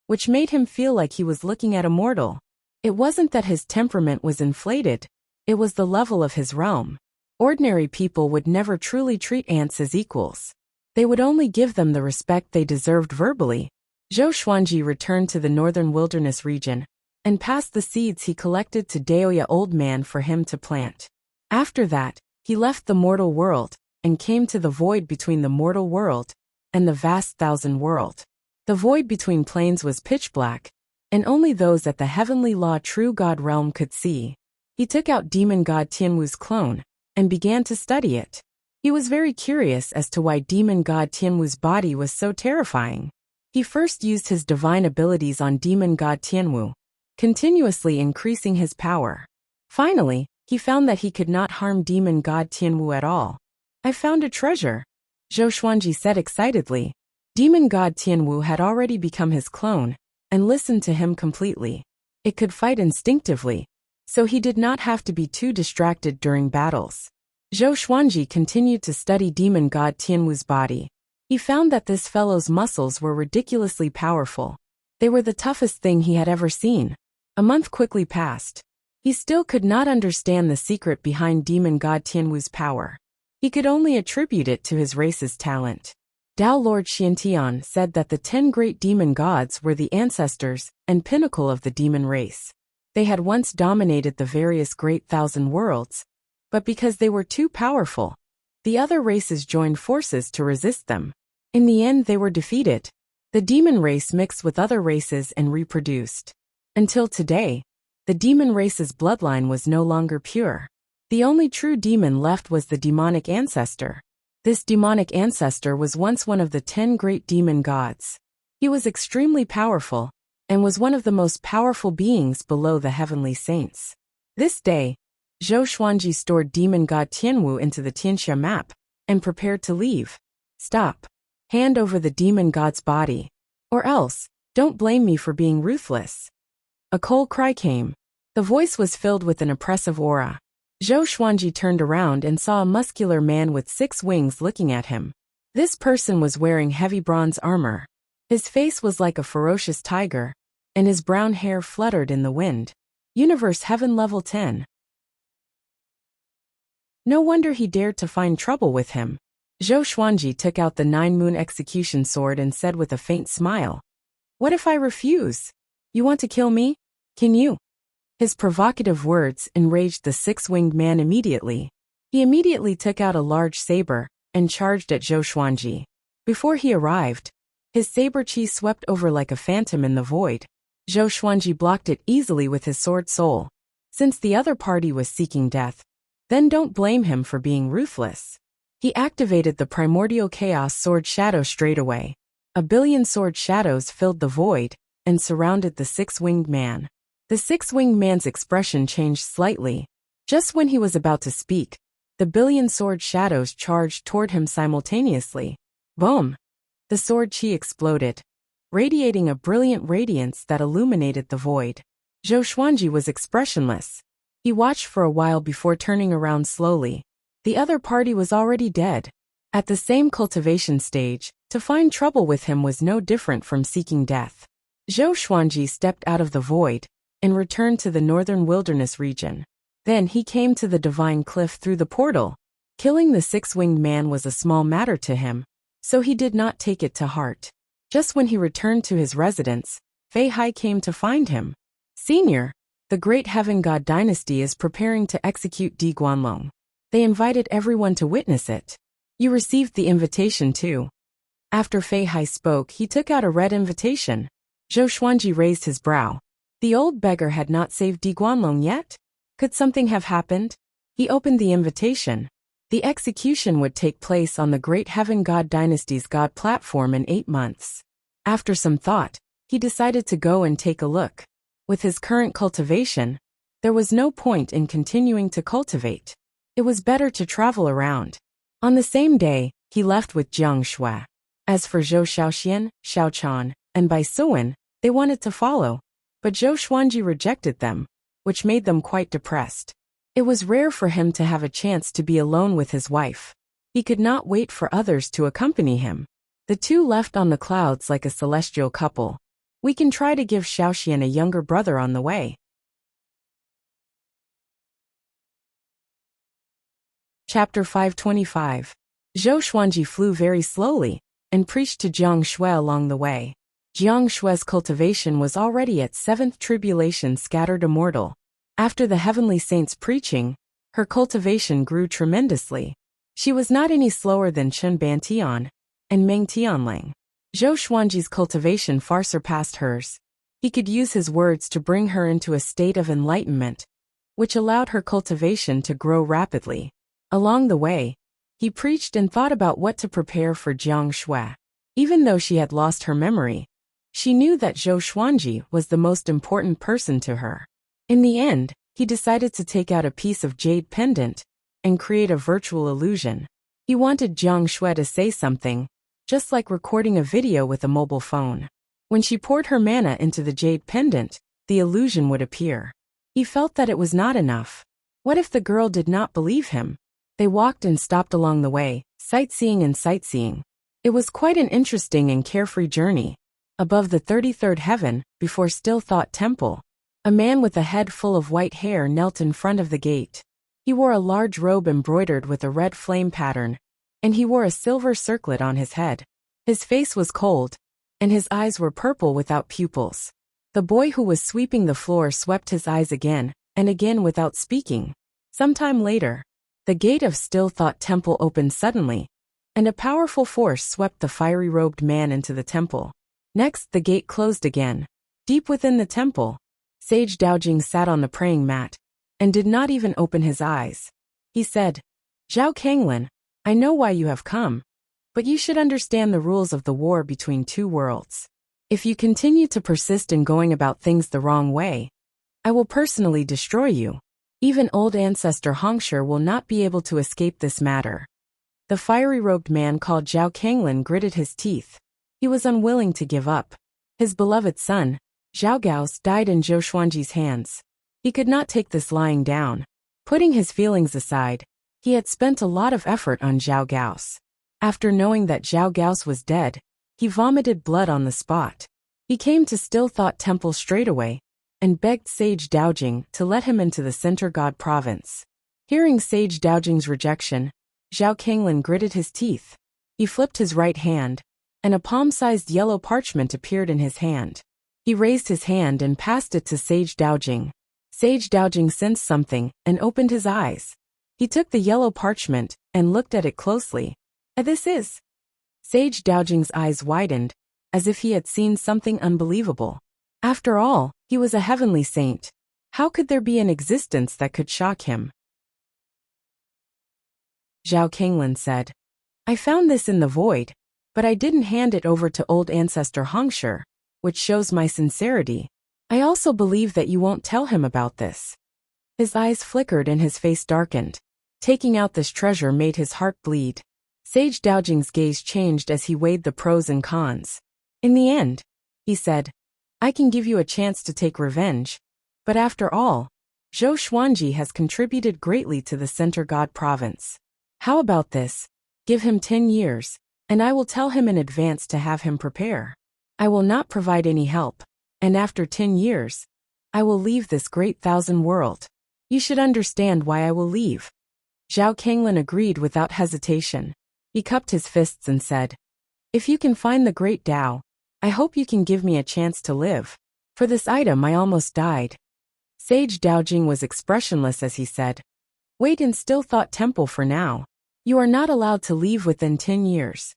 which made him feel like he was looking at a mortal. It wasn't that his temperament was inflated, it was the level of his realm. Ordinary people would never truly treat ants as equals. They would only give them the respect they deserved verbally. Zhou Xuanji returned to the northern wilderness region and passed the seeds he collected to Daoya Old Man for him to plant. After that, he left the mortal world and came to the void between the mortal world and the vast thousand world. The void between planes was pitch black, and only those at the heavenly law true God realm could see. He took out demon god Tianwu's clone and began to study it. He was very curious as to why demon god Tianwu's body was so terrifying. He first used his divine abilities on demon god Tianwu, continuously increasing his power. Finally, he found that he could not harm demon god Tianwu at all. "I found a treasure," Zhou Xuanji said excitedly. Demon god Tianwu had already become his clone, and listened to him completely. It could fight instinctively, so he did not have to be too distracted during battles. Zhou Xuanji continued to study demon god Tianwu's body. He found that this fellow's muscles were ridiculously powerful. They were the toughest thing he had ever seen. A month quickly passed. He still could not understand the secret behind demon god Tianwu's power. He could only attribute it to his race's talent. Dao Lord Xiantian said that the 10 great demon gods were the ancestors and pinnacle of the demon race. They had once dominated the various great thousand worlds, but because they were too powerful, the other races joined forces to resist them. In the end, they were defeated. The demon race mixed with other races and reproduced. Until today, the demon race's bloodline was no longer pure. The only true demon left was the demonic ancestor. This demonic ancestor was once one of the 10 great demon gods. He was extremely powerful, and was one of the most powerful beings below the heavenly saints. This day, Zhou Xuanji stored demon god Tianwu into the Tianxia map, and prepared to leave. "Stop. Hand over the demon god's body. Or else, don't blame me for being ruthless." A cold cry came. The voice was filled with an oppressive aura. Zhou Xuanji turned around and saw a muscular man with 6 wings looking at him. This person was wearing heavy bronze armor. His face was like a ferocious tiger, and his brown hair fluttered in the wind. Universe Heaven Level 10. No wonder he dared to find trouble with him. Zhou Xuanji took out the 9-moon execution sword and said with a faint smile, "What if I refuse? You want to kill me? Can you?" His provocative words enraged the 6-winged man immediately. He immediately took out a large saber and charged at Zhou Xuanji. Before he arrived, his saber chi swept over like a phantom in the void. Zhou Xuanji blocked it easily with his sword soul. Since the other party was seeking death, then don't blame him for being ruthless. He activated the primordial chaos sword shadow straight away. A billion sword shadows filled the void and surrounded the 6-winged man. The 6-winged man's expression changed slightly. Just when he was about to speak, the billion sword shadows charged toward him simultaneously. Boom! The sword chi exploded, radiating a brilliant radiance that illuminated the void. Zhou Xuanji was expressionless. He watched for a while before turning around slowly. The other party was already dead. At the same cultivation stage, to find trouble with him was no different from seeking death. Zhou Xuanji stepped out of the void and returned to the northern wilderness region. Then he came to the divine cliff through the portal. Killing the 6-winged man was a small matter to him, so he did not take it to heart. Just when he returned to his residence, Fei Hai came to find him. "Senior, the great heaven god dynasty is preparing to execute Di Guanlong. They invited everyone to witness it. You received the invitation too." After Fei Hai spoke, he took out a red invitation. Zhou Xuanji raised his brow. The old beggar had not saved Di Guanlong yet? Could something have happened? He opened the invitation. The execution would take place on the great heaven god dynasty's god platform in 8 months. After some thought, he decided to go and take a look. With his current cultivation, there was no point in continuing to cultivate. It was better to travel around. On the same day, he left with Jiang Shui. As for Zhou Xiaoxian, Xiao Chan, and Bai Suwen, they wanted to follow, but Zhou Xuanji rejected them, which made them quite depressed. It was rare for him to have a chance to be alone with his wife. He could not wait for others to accompany him. The two left on the clouds like a celestial couple. We can try to give Xiaoxian a younger brother on the way. Chapter 525. Zhou Xuanji flew very slowly and preached to Jiang Shui along the way. Jiang Shui's cultivation was already at 7th tribulation scattered immortal. After the heavenly saint's preaching, her cultivation grew tremendously. She was not any slower than Chen Bantian and Meng Tianlang. Zhou Xuanji's cultivation far surpassed hers. He could use his words to bring her into a state of enlightenment, which allowed her cultivation to grow rapidly. Along the way, he preached and thought about what to prepare for Jiang Shui. Even though she had lost her memory, she knew that Zhou Xuanji was the most important person to her. In the end, he decided to take out a piece of jade pendant and create a virtual illusion. He wanted Jiang Shui to say something, just like recording a video with a mobile phone. When she poured her mana into the jade pendant, the illusion would appear. He felt that it was not enough. What if the girl did not believe him? They walked and stopped along the way, sightseeing and sightseeing. It was quite an interesting and carefree journey. Above the 33rd heaven, before Still Thought Temple, a man with a head full of white hair knelt in front of the gate. He wore a large robe embroidered with a red flame pattern, and he wore a silver circlet on his head. His face was cold, and his eyes were purple without pupils. The boy who was sweeping the floor swept his eyes again and again without speaking. Sometime later, the gate of Still Thought Temple opened suddenly, and a powerful force swept the fiery-robed man into the temple. Next, the gate closed again. Deep within the temple, Sage Daojing sat on the praying mat and did not even open his eyes. He said, "Zhao Kanglin, I know why you have come, but you should understand the rules of the war between two worlds. If you continue to persist in going about things the wrong way, I will personally destroy you. Even old ancestor Hongsher will not be able to escape this matter." The fiery-robed man called Zhao Kanglin gritted his teeth. He was unwilling to give up. His beloved son, Zhao Gao's, died in Zhou Xuanji's hands. He could not take this lying down. Putting his feelings aside, he had spent a lot of effort on Zhao Gao's. After knowing that Zhao Gao's was dead, he vomited blood on the spot. He came to Still Thought Temple straight away and begged Sage Daojing to let him into the Center God province. Hearing Sage Daojing's rejection, Zhao Kanglin gritted his teeth. He flipped his right hand, and a palm-sized yellow parchment appeared in his hand. He raised his hand and passed it to Sage Daojing. Sage Daojing sensed something and opened his eyes. He took the yellow parchment and looked at it closely. "This is..." Sage Daojing's eyes widened, as if he had seen something unbelievable. After all, he was a heavenly saint. How could there be an existence that could shock him? Zhao Kanglin said, "I found this in the void, but I didn't hand it over to old ancestor Hongsher, which shows my sincerity. I also believe that you won't tell him about this." His eyes flickered and his face darkened. Taking out this treasure made his heart bleed. Sage Daojing's gaze changed as he weighed the pros and cons. In the end, he said, "I can give you a chance to take revenge, but after all, Zhou Xuanji has contributed greatly to the Center God province. How about this? Give him 10 years, and I will tell him in advance to have him prepare. I will not provide any help, and after 10 years, I will leave this great thousand world. You should understand why I will leave." Zhao Kanglin agreed without hesitation. He cupped his fists and said, "If you can find the great Tao, I hope you can give me a chance to live. For this item I almost died." Sage Daojing was expressionless as he said, "Wait in Still Thought Temple for now. You are not allowed to leave within 10 years.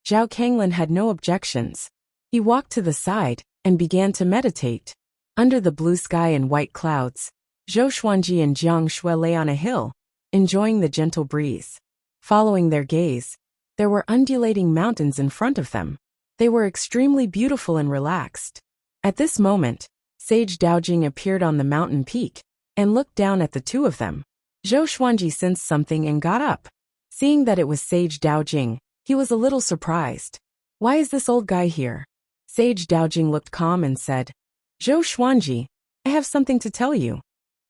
Zhao Kanglin had no objections. He walked to the side and began to meditate. Under the blue sky and white clouds, Zhou Xuanji and Jiang Shui lay on a hill, enjoying the gentle breeze. Following their gaze, there were undulating mountains in front of them. They were extremely beautiful and relaxed. At this moment, Sage Daojing appeared on the mountain peak and looked down at the two of them. Zhou Xuanji sensed something and got up. Seeing that it was Sage Daojing, he was a little surprised. "Why is this old guy here?" Sage Daojing looked calm and said, "Zhou Xuanji, I have something to tell you."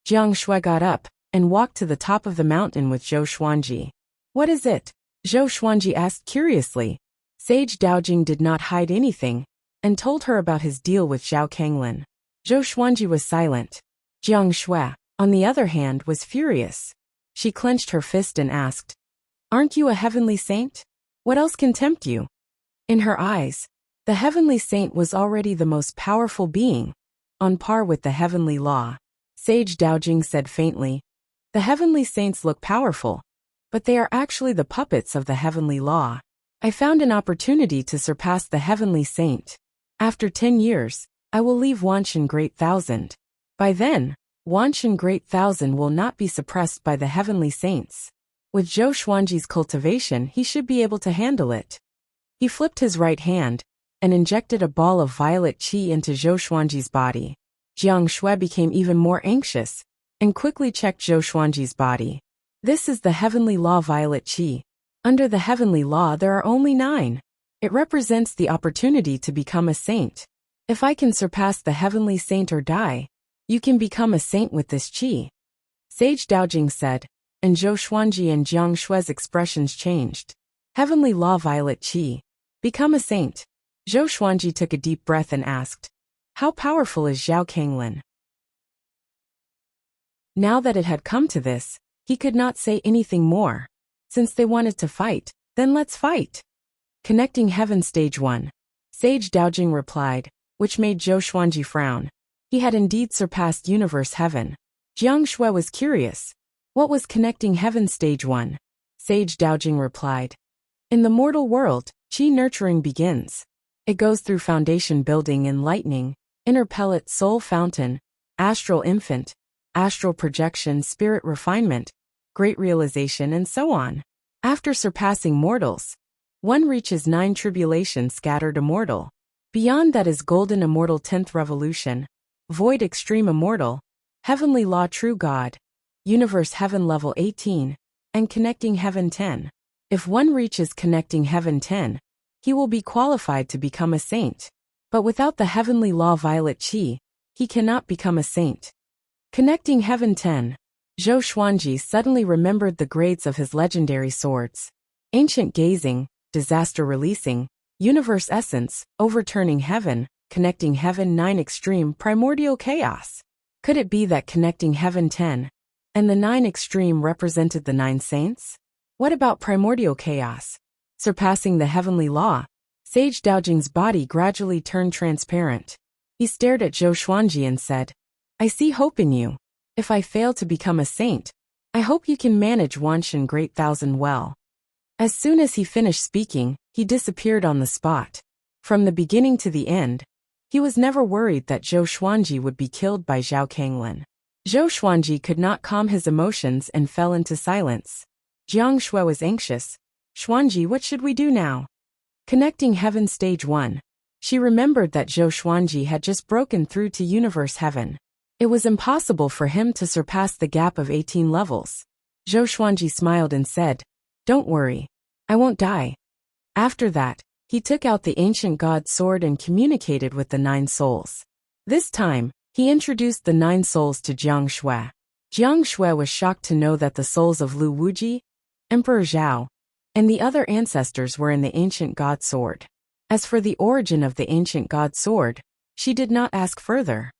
Jiang Shui got up and walked to the top of the mountain with Zhou Xuanji. "What is it?" Zhou Xuanji asked curiously. Sage Daojing did not hide anything and told her about his deal with Zhao Kanglin. Zhou Xuanji was silent. Jiang Shui, on the other hand, was furious. She clenched her fist and asked, "Aren't you a heavenly saint? What else can tempt you?" In her eyes, the heavenly saint was already the most powerful being, on par with the heavenly law. Sage Daojing said faintly, "The heavenly saints look powerful, but they are actually the puppets of the heavenly law. I found an opportunity to surpass the heavenly saint. After 10 years, I will leave Wanshan Great Thousand. By then, Wanshan Great Thousand will not be suppressed by the heavenly saints. With Zhou Xuanji's cultivation, he should be able to handle it." He flipped his right hand and injected a ball of violet qi into Zhou Xuanji's body. Jiang Shui became even more anxious and quickly checked Zhou Xuanji's body. This is the heavenly law violet qi. Under the heavenly law there are only 9. It represents the opportunity to become a saint. If I can surpass the heavenly saint or die, you can become a saint with this qi. Sage Daojing said, and Zhou Xuanji and Jiang Shui's expressions changed. Heavenly law violet qi. Become a saint. Zhou Xuanji took a deep breath and asked, how powerful is Zhao Kanglin? Now that it had come to this, he could not say anything more. Since they wanted to fight, then let's fight. Connecting Heaven Stage 1. Sage Daojing replied, which made Zhou Xuanji frown. He had indeed surpassed Universe Heaven. Jiang Shui was curious. What was Connecting Heaven Stage 1? Sage Daojing replied. In the mortal world, qi nurturing begins. It goes through foundation building and lightning, inner pellet soul fountain, astral infant, astral projection spirit refinement, great realization and so on. After surpassing mortals, one reaches 9 tribulations scattered immortal. Beyond that is golden immortal 10th revolution, void extreme immortal, heavenly law true God, universe heaven level 18, and connecting heaven 10. If one reaches connecting heaven 10, he will be qualified to become a saint. But without the heavenly law violet qi, he cannot become a saint. Connecting heaven 10. Zhou Xuanji suddenly remembered the grades of his legendary swords. Ancient gazing, disaster releasing, universe essence, overturning heaven, connecting heaven 9 extreme primordial chaos. Could it be that connecting heaven 10 and the 9 extreme represented the 9 saints? What about primordial chaos? Surpassing the heavenly law, Sage Daojing's body gradually turned transparent. He stared at Zhou Xuanji and said, I see hope in you. If I fail to become a saint, I hope you can manage Wanshan Great Thousand well. As soon as he finished speaking, he disappeared on the spot. From the beginning to the end, he was never worried that Zhou Xuanji would be killed by Zhao Kanglin. Zhou Xuanji could not calm his emotions and fell into silence. Jiang Shui was anxious. Xuanji, what should we do now? Connecting Heaven Stage 1. She remembered that Zhou Xuanji had just broken through to Universe Heaven. It was impossible for him to surpass the gap of 18 levels. Zhou Xuanji smiled and said, Don't worry. I won't die. After that, he took out the ancient god sword and communicated with the 9 souls. This time, he introduced the 9 souls to Jiang Shui. Jiang Shui was shocked to know that the souls of Lu Wuji, Emperor Zhao, and the other ancestors were in the ancient god sword. As for the origin of the ancient god sword, she did not ask further.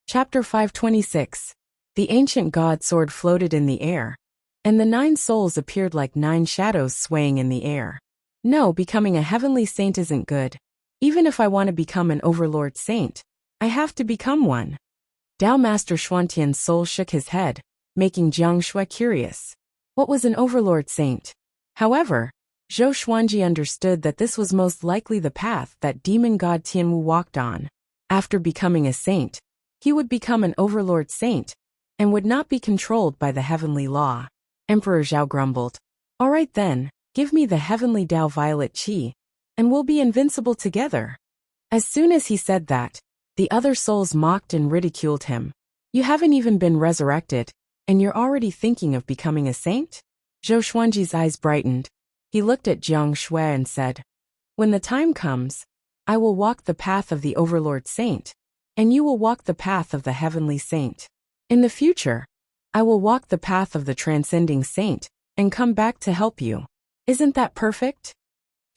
Chapter 526. The ancient god sword floated in the air, and the 9 souls appeared like 9 shadows swaying in the air. No, becoming a heavenly saint isn't good. Even if I want to become an overlord saint, I have to become one. Tao Master Xuantian's soul shook his head, making Jiang Shui curious. What was an overlord saint? However, Zhou Xuanji understood that this was most likely the path that demon god Tianwu walked on. After becoming a saint, he would become an overlord saint, and would not be controlled by the heavenly law. Emperor Zhao grumbled. All right then, give me the heavenly Tao violet qi, and we'll be invincible together. As soon as he said that, the other souls mocked and ridiculed him. You haven't even been resurrected, and you're already thinking of becoming a saint? Zhou Xuanji's eyes brightened. He looked at Jiang Shui and said, When the time comes, I will walk the path of the overlord saint, and you will walk the path of the heavenly saint. In the future, I will walk the path of the transcending saint, and come back to help you. Isn't that perfect?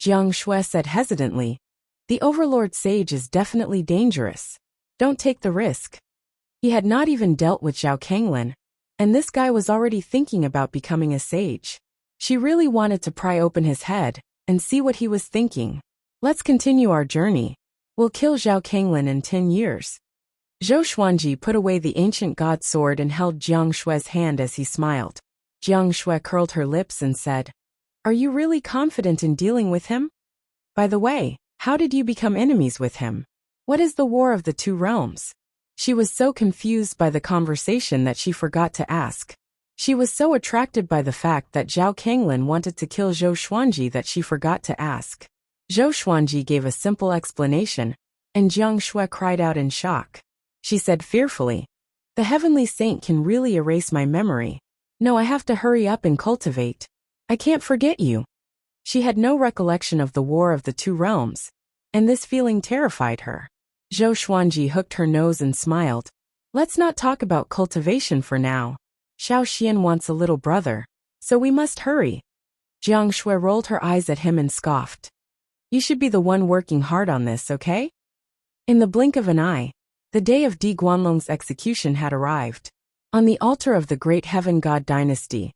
Jiang Shui said hesitantly. The overlord sage is definitely dangerous. Don't take the risk. He had not even dealt with Zhao Kanglin, and this guy was already thinking about becoming a sage. She really wanted to pry open his head and see what he was thinking. Let's continue our journey. We'll kill Zhao Kanglin in 10 years. Zhou Xuanji put away the ancient god sword and held Jiang Shui's hand as he smiled. Jiang Shui curled her lips and said, Are you really confident in dealing with him? By the way, how did you become enemies with him? What is the war of the 2 realms? She was so confused by the conversation that she forgot to ask. She was so attracted by the fact that Zhao Kanglin wanted to kill Zhou Xuanji that she forgot to ask. Zhou Xuanji gave a simple explanation, and Jiang Shui cried out in shock. She said fearfully, "The heavenly saint can really erase my memory. No, I have to hurry up and cultivate. I can't forget you." She had no recollection of the war of the two realms, and this feeling terrified her. Zhou Xuanji hooked her nose and smiled. "Let's not talk about cultivation for now. Xiao Xian wants a little brother, so we must hurry." Jiang Shui rolled her eyes at him and scoffed. "You should be the one working hard on this, okay?" In the blink of an eye, the day of Di Guanlong's execution had arrived. On the altar of the great heaven god dynasty,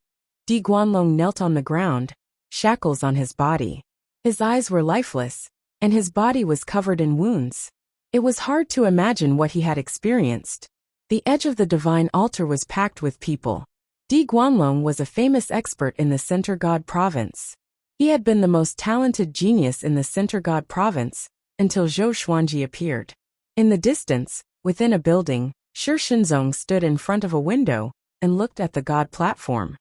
Di Guanlong knelt on the ground, shackles on his body. His eyes were lifeless, and his body was covered in wounds. It was hard to imagine what he had experienced. The edge of the divine altar was packed with people. Di Guanlong was a famous expert in the Center God province. He had been the most talented genius in the Center God province until Zhou Xuanji appeared. In the distance, within a building, Shi Shenzong stood in front of a window and looked at the God platform.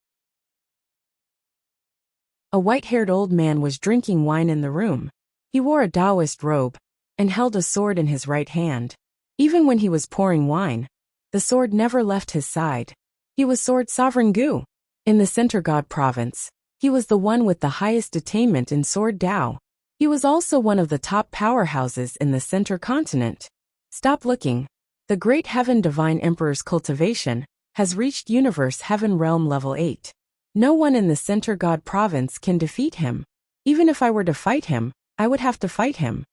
A white-haired old man was drinking wine in the room. He wore a Taoist robe and held a sword in his right hand. Even when he was pouring wine, the sword never left his side. He was Sword Sovereign Gu. In the Center God province, he was the one with the highest attainment in Sword Dao. He was also one of the top powerhouses in the Center continent. Stop looking. The Great Heaven Divine Emperor's cultivation has reached Universe Heaven Realm Level 8. No one in the Center God province can defeat him. Even if I were to fight him, I would have to fight him.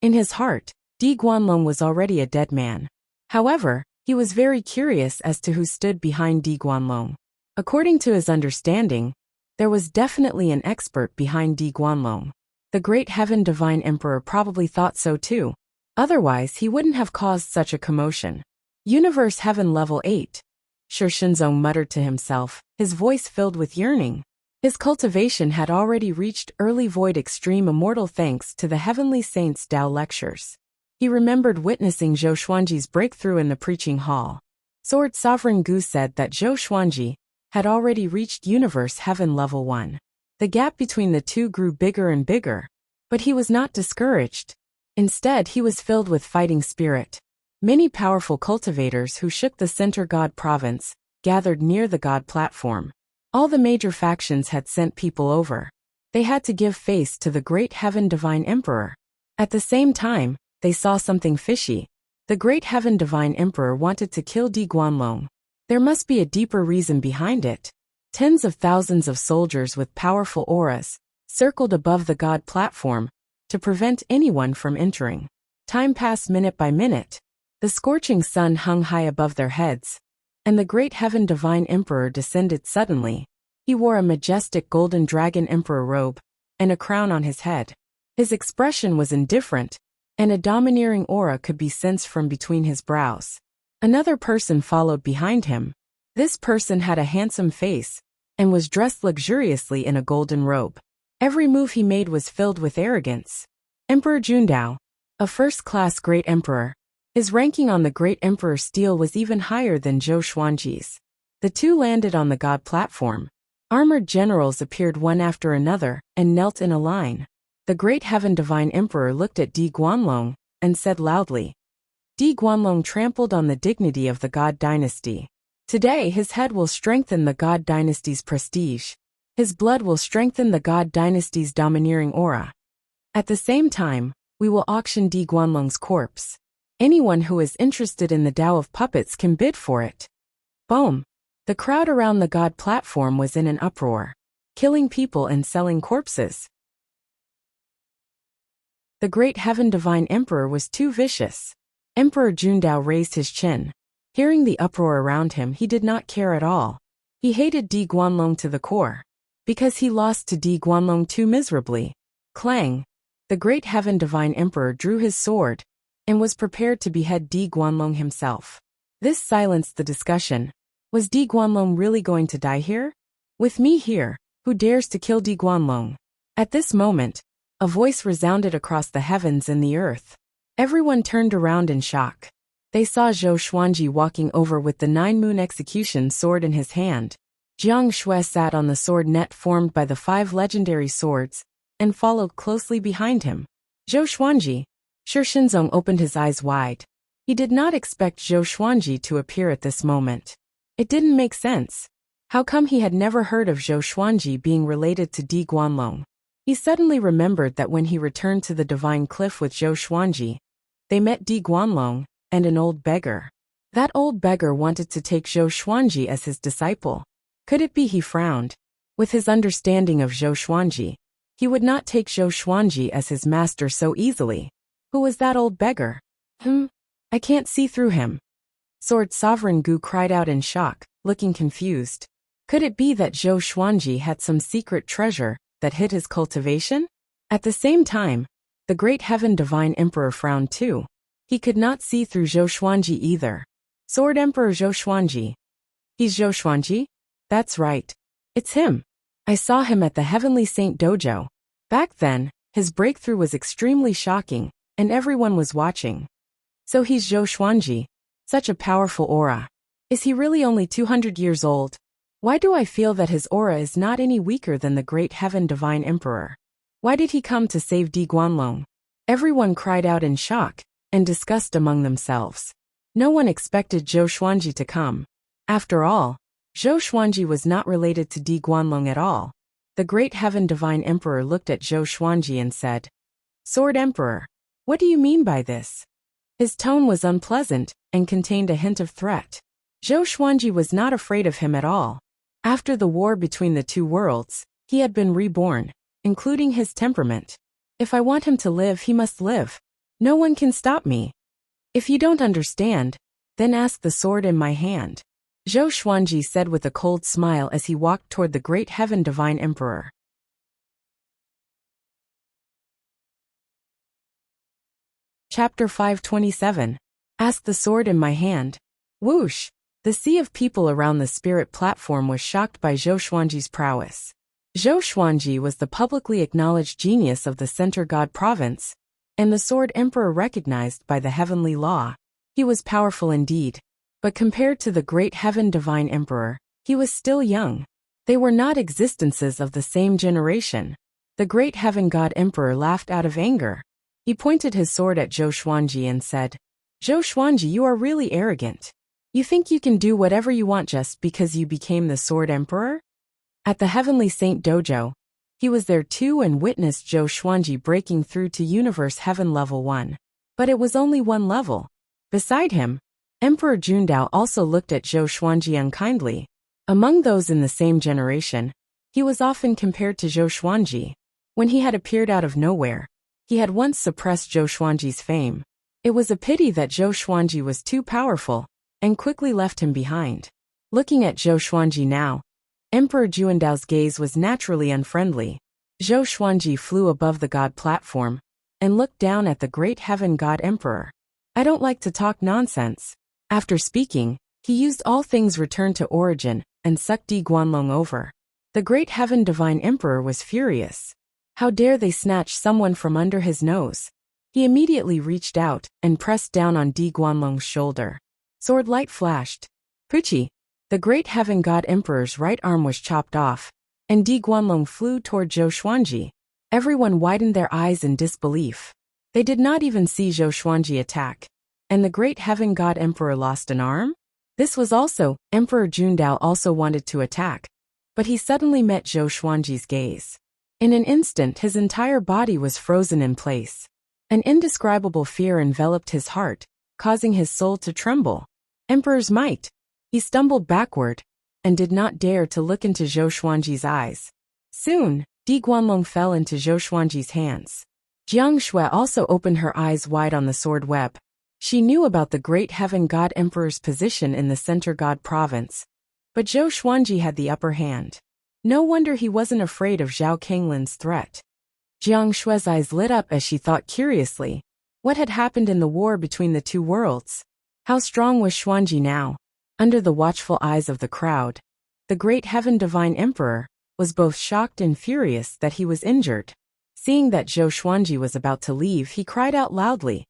In his heart, Di Guanlong was already a dead man. However, he was very curious as to who stood behind Di Guanlong. According to his understanding, there was definitely an expert behind Di Guanlong. The Great Heaven Divine Emperor probably thought so too. Otherwise, he wouldn't have caused such a commotion. Universe Heaven Level 8. Shi Shenzong muttered to himself, his voice filled with yearning. His cultivation had already reached early void extreme immortal thanks to the Heavenly Saints' Tao lectures. He remembered witnessing Zhou Xuanji's breakthrough in the preaching hall. Sword Sovereign Gu said that Zhou Xuanji had already reached Universe Heaven Level 1. The gap between the two grew bigger and bigger, but he was not discouraged. Instead, he was filled with fighting spirit. Many powerful cultivators who shook the Center God province gathered near the God platform. All the major factions had sent people over. They had to give face to the Great Heaven Divine Emperor. At the same time, they saw something fishy. The Great Heaven Divine Emperor wanted to kill Di Guanlong. There must be a deeper reason behind it. Tens of thousands of soldiers with powerful auras circled above the God platform to prevent anyone from entering. Time passed minute by minute. The scorching sun hung high above their heads, and the Great Heaven Divine Emperor descended suddenly. He wore a majestic golden dragon emperor robe and a crown on his head. His expression was indifferent, and a domineering aura could be sensed from between his brows. Another person followed behind him. This person had a handsome face and was dressed luxuriously in a golden robe. Every move he made was filled with arrogance. Emperor Jundao, a first-class great emperor. His ranking on the Great Emperor Stele was even higher than Zhou Xuanji's. The two landed on the God platform. Armored generals appeared one after another and knelt in a line. The Great Heaven Divine Emperor looked at Di Guanlong and said loudly, "Di Guanlong trampled on the dignity of the God dynasty. Today his head will strengthen the God dynasty's prestige. His blood will strengthen the God dynasty's domineering aura. At the same time, we will auction Di Guanlong's corpse. Anyone who is interested in the Tao of puppets can bid for it." Boom! The crowd around the God platform was in an uproar. Killing people and selling corpses. The Great Heaven Divine Emperor was too vicious. Emperor Jundao raised his chin. Hearing the uproar around him, he did not care at all. He hated Di Guanlong to the core. Because he lost to Di Guanlong too miserably. Clang! The Great Heaven Divine Emperor drew his sword and was prepared to behead Di Guanlong himself. This silenced the discussion. Was Di Guanlong really going to die here? With me here, who dares to kill Di Guanlong? At this moment, a voice resounded across the heavens and the earth. Everyone turned around in shock. They saw Zhou Xuanji walking over with the 9-moon execution sword in his hand. Jiang Shui sat on the sword net formed by the 5 legendary swords, and followed closely behind him. Zhou Xuanji. Shi Shinzong opened his eyes wide. He did not expect Zhou Xuanji to appear at this moment. It didn't make sense. How come he had never heard of Zhou Xuanji being related to Di Guanlong? He suddenly remembered that when he returned to the Divine Cliff with Zhou Xuanji, they met Di Guanlong and an old beggar. That old beggar wanted to take Zhou Xuanji as his disciple. Could it be he frowned? With his understanding of Zhou Xuanji, he would not take Zhou Xuanji as his master so easily. Who was that old beggar? I can't see through him. Sword Sovereign Gu cried out in shock, looking confused. Could it be that Zhou Xuanji had some secret treasure that hid his cultivation? At the same time, the Great Heaven Divine Emperor frowned too. He could not see through Zhou Xuanji either. Sword Emperor Zhou Xuanji. He's Zhou Xuanji? That's right. It's him. I saw him at the Heavenly Saint Dojo. Back then, his breakthrough was extremely shocking, and everyone was watching. So he's Zhou Xuanji. Such a powerful aura. Is he really only 200 years old? Why do I feel that his aura is not any weaker than the Great Heaven Divine Emperor? Why did he come to save Di Guanlong? Everyone cried out in shock and discussed among themselves. No one expected Zhou Xuanji to come. After all, Zhou Xuanji was not related to Di Guanlong at all. The Great Heaven Divine Emperor looked at Zhou Xuanji and said, Sword Emperor, what do you mean by this? His tone was unpleasant and contained a hint of threat. Zhou Xuanji was not afraid of him at all. After the war between the 2 worlds, he had been reborn, including his temperament. If I want him to live, he must live. No one can stop me. If you don't understand, then ask the sword in my hand. Zhou Xuanji said with a cold smile as he walked toward the Great Heaven Divine Emperor. Chapter 527. Ask the sword in my hand. Whoosh! The sea of people around the spirit platform was shocked by Zhou Xuanji's prowess. Zhou Xuanji was the publicly acknowledged genius of the Center God Province, and the Sword Emperor recognized by the heavenly law. He was powerful indeed. But compared to the Great Heaven Divine Emperor, he was still young. They were not existences of the same generation. The Great Heaven God Emperor laughed out of anger. He pointed his sword at Zhou Xuanji and said, Zhou Xuanji, you are really arrogant. You think you can do whatever you want just because you became the Sword Emperor? At the Heavenly Saint Dojo, he was there too and witnessed Zhou Xuanji breaking through to Universe Heaven Level 1. But it was only 1 level. Beside him, Emperor Jundao also looked at Zhou Xuanji unkindly. Among those in the same generation, he was often compared to Zhou Xuanji. When he had appeared out of nowhere, he had once suppressed Zhou Xuanji's fame. It was a pity that Zhou Xuanji was too powerful, and quickly left him behind. Looking at Zhou Xuanji now, Emperor Juandao's gaze was naturally unfriendly. Zhou Xuanji flew above the God platform, and looked down at the Great Heaven God Emperor. I don't like to talk nonsense. After speaking, he used all things return to origin, and sucked Di Guanlong over. The Great Heaven Divine Emperor was furious. How dare they snatch someone from under his nose? He immediately reached out, and pressed down on Di Guanlong's shoulder. Sword light flashed. Puchi! The Great Heaven God Emperor's right arm was chopped off, and Di Guanlong flew toward Zhou Xuanji. Everyone widened their eyes in disbelief. They did not even see Zhou Xuanji attack. And the Great Heaven God Emperor lost an arm? This was also, Emperor Jundao also wanted to attack, but he suddenly met Zhou Xuanji's gaze. In an instant his entire body was frozen in place. An indescribable fear enveloped his heart, causing his soul to tremble. Emperor's might! He stumbled backward, and did not dare to look into Zhou Xuanji's eyes. Soon, Di Guanlong fell into Zhou Xuanji's hands. Jiang Shui also opened her eyes wide on the sword web. She knew about the Great Heaven God Emperor's position in the Center God Province. But Zhou Xuanji had the upper hand. No wonder he wasn't afraid of Zhao Kinglin's threat. Jiang Shui's eyes lit up as she thought curiously. What had happened in the war between the 2 worlds? How strong was Xuanji now? Under the watchful eyes of the crowd, the Great Heaven Divine Emperor was both shocked and furious that he was injured. Seeing that Zhou Xuanji was about to leave, he cried out loudly,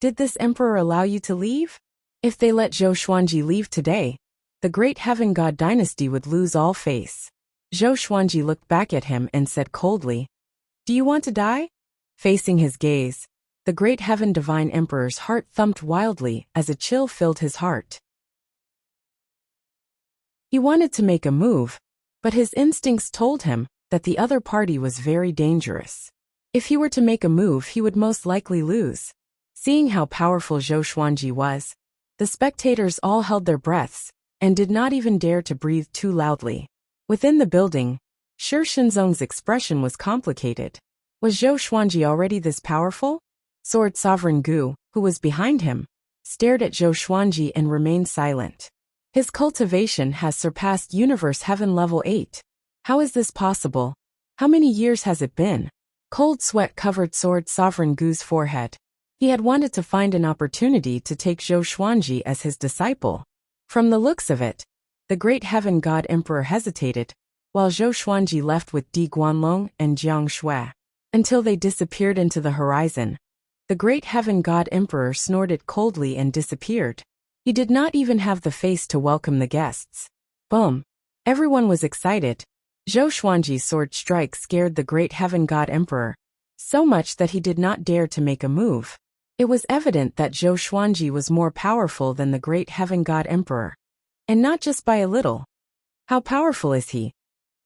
Did this emperor allow you to leave? If they let Zhou Xuanji leave today, the great heaven god dynasty would lose all face. Zhou Xuanji looked back at him and said coldly, "Do you want to die?" Facing his gaze, the great heaven divine emperor's heart thumped wildly as a chill filled his heart. He wanted to make a move, but his instincts told him that the other party was very dangerous. If he were to make a move, he would most likely lose. Seeing how powerful Zhou Xuanji was, the spectators all held their breaths and did not even dare to breathe too loudly. Within the building, Shi Shenzong's expression was complicated. Was Zhou Xuanji already this powerful? Sword Sovereign Gu, who was behind him, stared at Zhou Xuanji and remained silent. His cultivation has surpassed Universe Heaven Level 8. How is this possible? How many years has it been? Cold sweat covered Sword Sovereign Gu's forehead. He had wanted to find an opportunity to take Zhou Xuanji as his disciple. From the looks of it, the great heaven god emperor hesitated, while Zhou Xuanji left with Di Guanlong and Jiang Shui. Until they disappeared into the horizon, the great heaven god emperor snorted coldly and disappeared. He did not even have the face to welcome the guests. Boom! Everyone was excited. Zhou Xuanji's sword strike scared the great heaven god emperor, so much that he did not dare to make a move. It was evident that Zhou Xuanji was more powerful than the great heaven god emperor. And not just by a little. How powerful is he?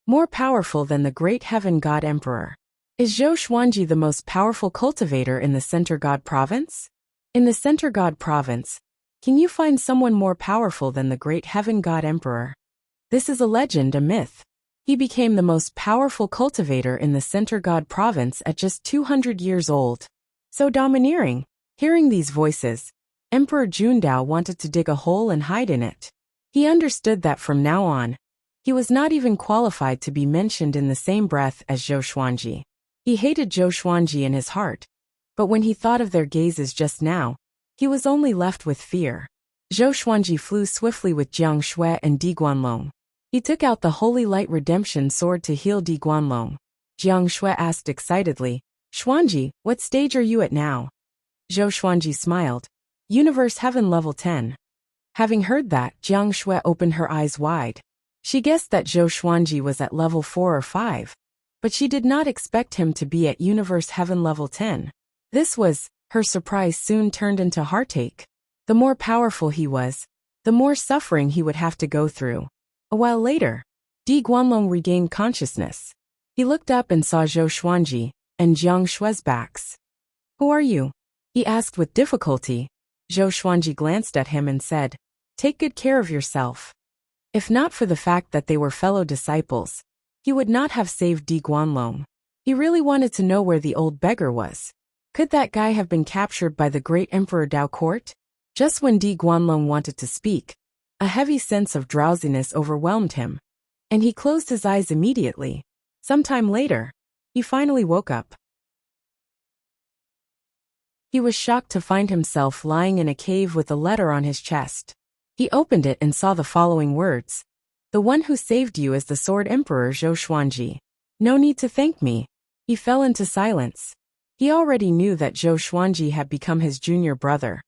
More powerful than the great heaven god emperor. Is Zhou Xuanji the most powerful cultivator in the Center God Province? In the Center God Province, can you find someone more powerful than the great heaven god emperor? This is a legend, a myth. He became the most powerful cultivator in the Center God Province at just 200 years old. So domineering. Hearing these voices, Emperor Jundao wanted to dig a hole and hide in it. He understood that from now on, he was not even qualified to be mentioned in the same breath as Zhou Xuanji. He hated Zhou Xuanji in his heart, but when he thought of their gazes just now, he was only left with fear. Zhou Xuanji flew swiftly with Jiang Shui and Di Guanlong. He took out the Holy Light Redemption Sword to heal Di Guanlong. Jiang Shui asked excitedly, "Xuanji, what stage are you at now?" Zhou Xuanji smiled. "Universe Heaven Level 10. Having heard that, Jiang Shui opened her eyes wide. She guessed that Zhou Xuanji was at level 4 or 5, but she did not expect him to be at Universe Heaven Level 10. Her surprise soon turned into heartache. The more powerful he was, the more suffering he would have to go through. A while later, Di Guanlong regained consciousness. He looked up and saw Zhou Xuanji and Jiang Shui's backs. "Who are you?" he asked with difficulty. Zhou Xuanji glanced at him and said, "Take good care of yourself." If not for the fact that they were fellow disciples, he would not have saved Di Guanlong. He really wanted to know where the old beggar was. Could that guy have been captured by the great Emperor Dao Court? Just when Di Guanlong wanted to speak, a heavy sense of drowsiness overwhelmed him, and he closed his eyes immediately. Sometime later, he finally woke up. He was shocked to find himself lying in a cave with a letter on his chest. He opened it and saw the following words. "The one who saved you is the Sword Emperor Zhou Xuanji. No need to thank me." He fell into silence. He already knew that Zhou Xuanji had become his junior brother,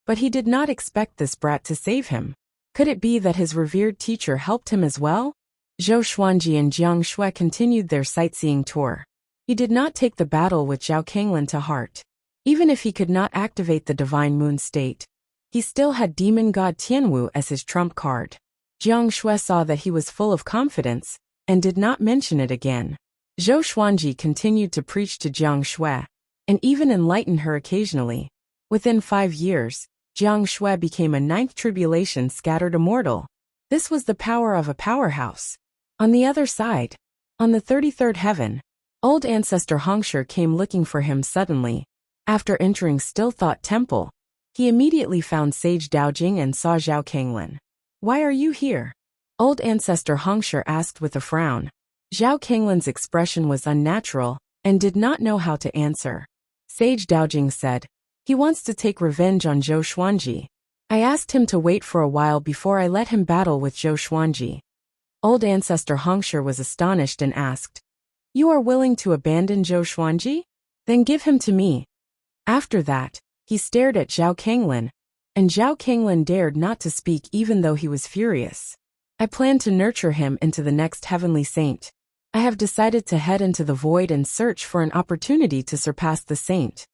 but he did not expect this brat to save him. Could it be that his revered teacher helped him as well? Zhou Xuanji and Jiang Shui continued their sightseeing tour. He did not take the battle with Zhao Kanglan to heart. Even if he could not activate the Divine Moon State, he still had Demon God Tianwu as his trump card. Jiang Shui saw that he was full of confidence, and did not mention it again. Zhou Xuanji continued to preach to Jiang Shui, and even enlighten her occasionally. Within 5 years, Jiang Shui became a ninth tribulation scattered immortal. This was the power of a powerhouse. On the other side, on the 33rd heaven, old ancestor Hongshi came looking for him suddenly. After entering Still Thought Temple, he immediately found Sage Daojing and saw Zhao Kanglan. "Why are you here?" Old ancestor Hongshi asked with a frown. Zhao Kanglan's expression was unnatural, and did not know how to answer. Sage Daojing said, "He wants to take revenge on Zhou Xuanji. I asked him to wait for a while before I let him battle with Zhou Xuanji." Old ancestor Hongshi was astonished and asked, "You are willing to abandon Zhou Xuanji? Then give him to me." After that, he stared at Zhao Kanglan, and Zhao Kanglan dared not to speak even though he was furious. I plan to nurture him into the next heavenly saint. I have decided to head into the void and search for an opportunity to surpass the saint.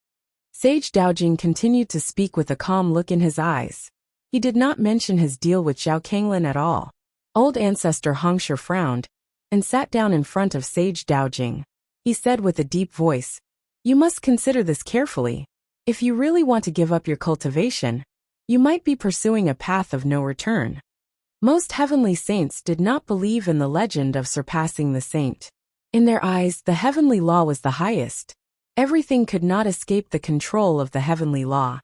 Sage Daojing continued to speak with a calm look in his eyes. He did not mention his deal with Zhao Kanglin at all. Old ancestor Hongshe frowned and sat down in front of Sage Daojing. He said with a deep voice, "You must consider this carefully. If you really want to give up your cultivation, you might be pursuing a path of no return." Most heavenly saints did not believe in the legend of surpassing the saint. In their eyes, the heavenly law was the highest. Everything could not escape the control of the heavenly law.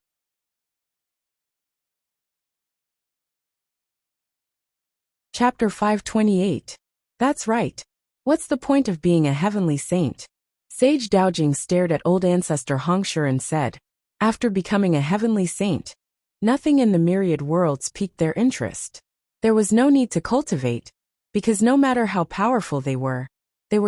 Chapter 528. That's right. What's the point of being a heavenly saint? Sage Daojing stared at old ancestor Hongshe and said, after becoming a heavenly saint, nothing in the myriad worlds piqued their interest. There was no need to cultivate, because no matter how powerful they were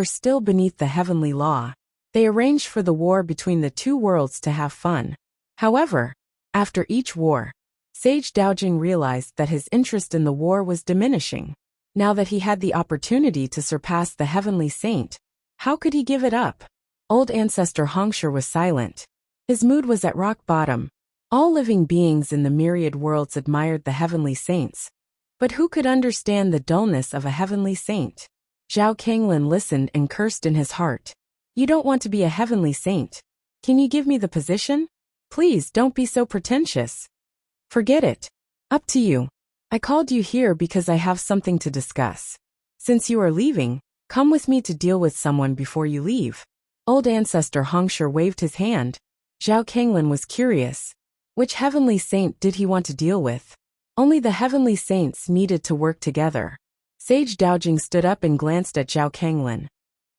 still beneath the heavenly law. They arranged for the war between the two worlds to have fun. However, after each war, Sage Daojing realized that his interest in the war was diminishing. Now that he had the opportunity to surpass the heavenly saint, how could he give it up? Old ancestor Hongshe was silent. His mood was at rock bottom. All living beings in the myriad worlds admired the heavenly saints. But who could understand the dullness of a heavenly saint? Zhao Kanglin listened and cursed in his heart. You don't want to be a heavenly saint. Can you give me the position? Please don't be so pretentious. Forget it. Up to you. I called you here because I have something to discuss. Since you are leaving, come with me to deal with someone before you leave. Old ancestor Hongshe waved his hand. Zhao Kanglin was curious. Which heavenly saint did he want to deal with? Only the heavenly saints needed to work together. Sage Daojing stood up and glanced at Zhao Kanglin.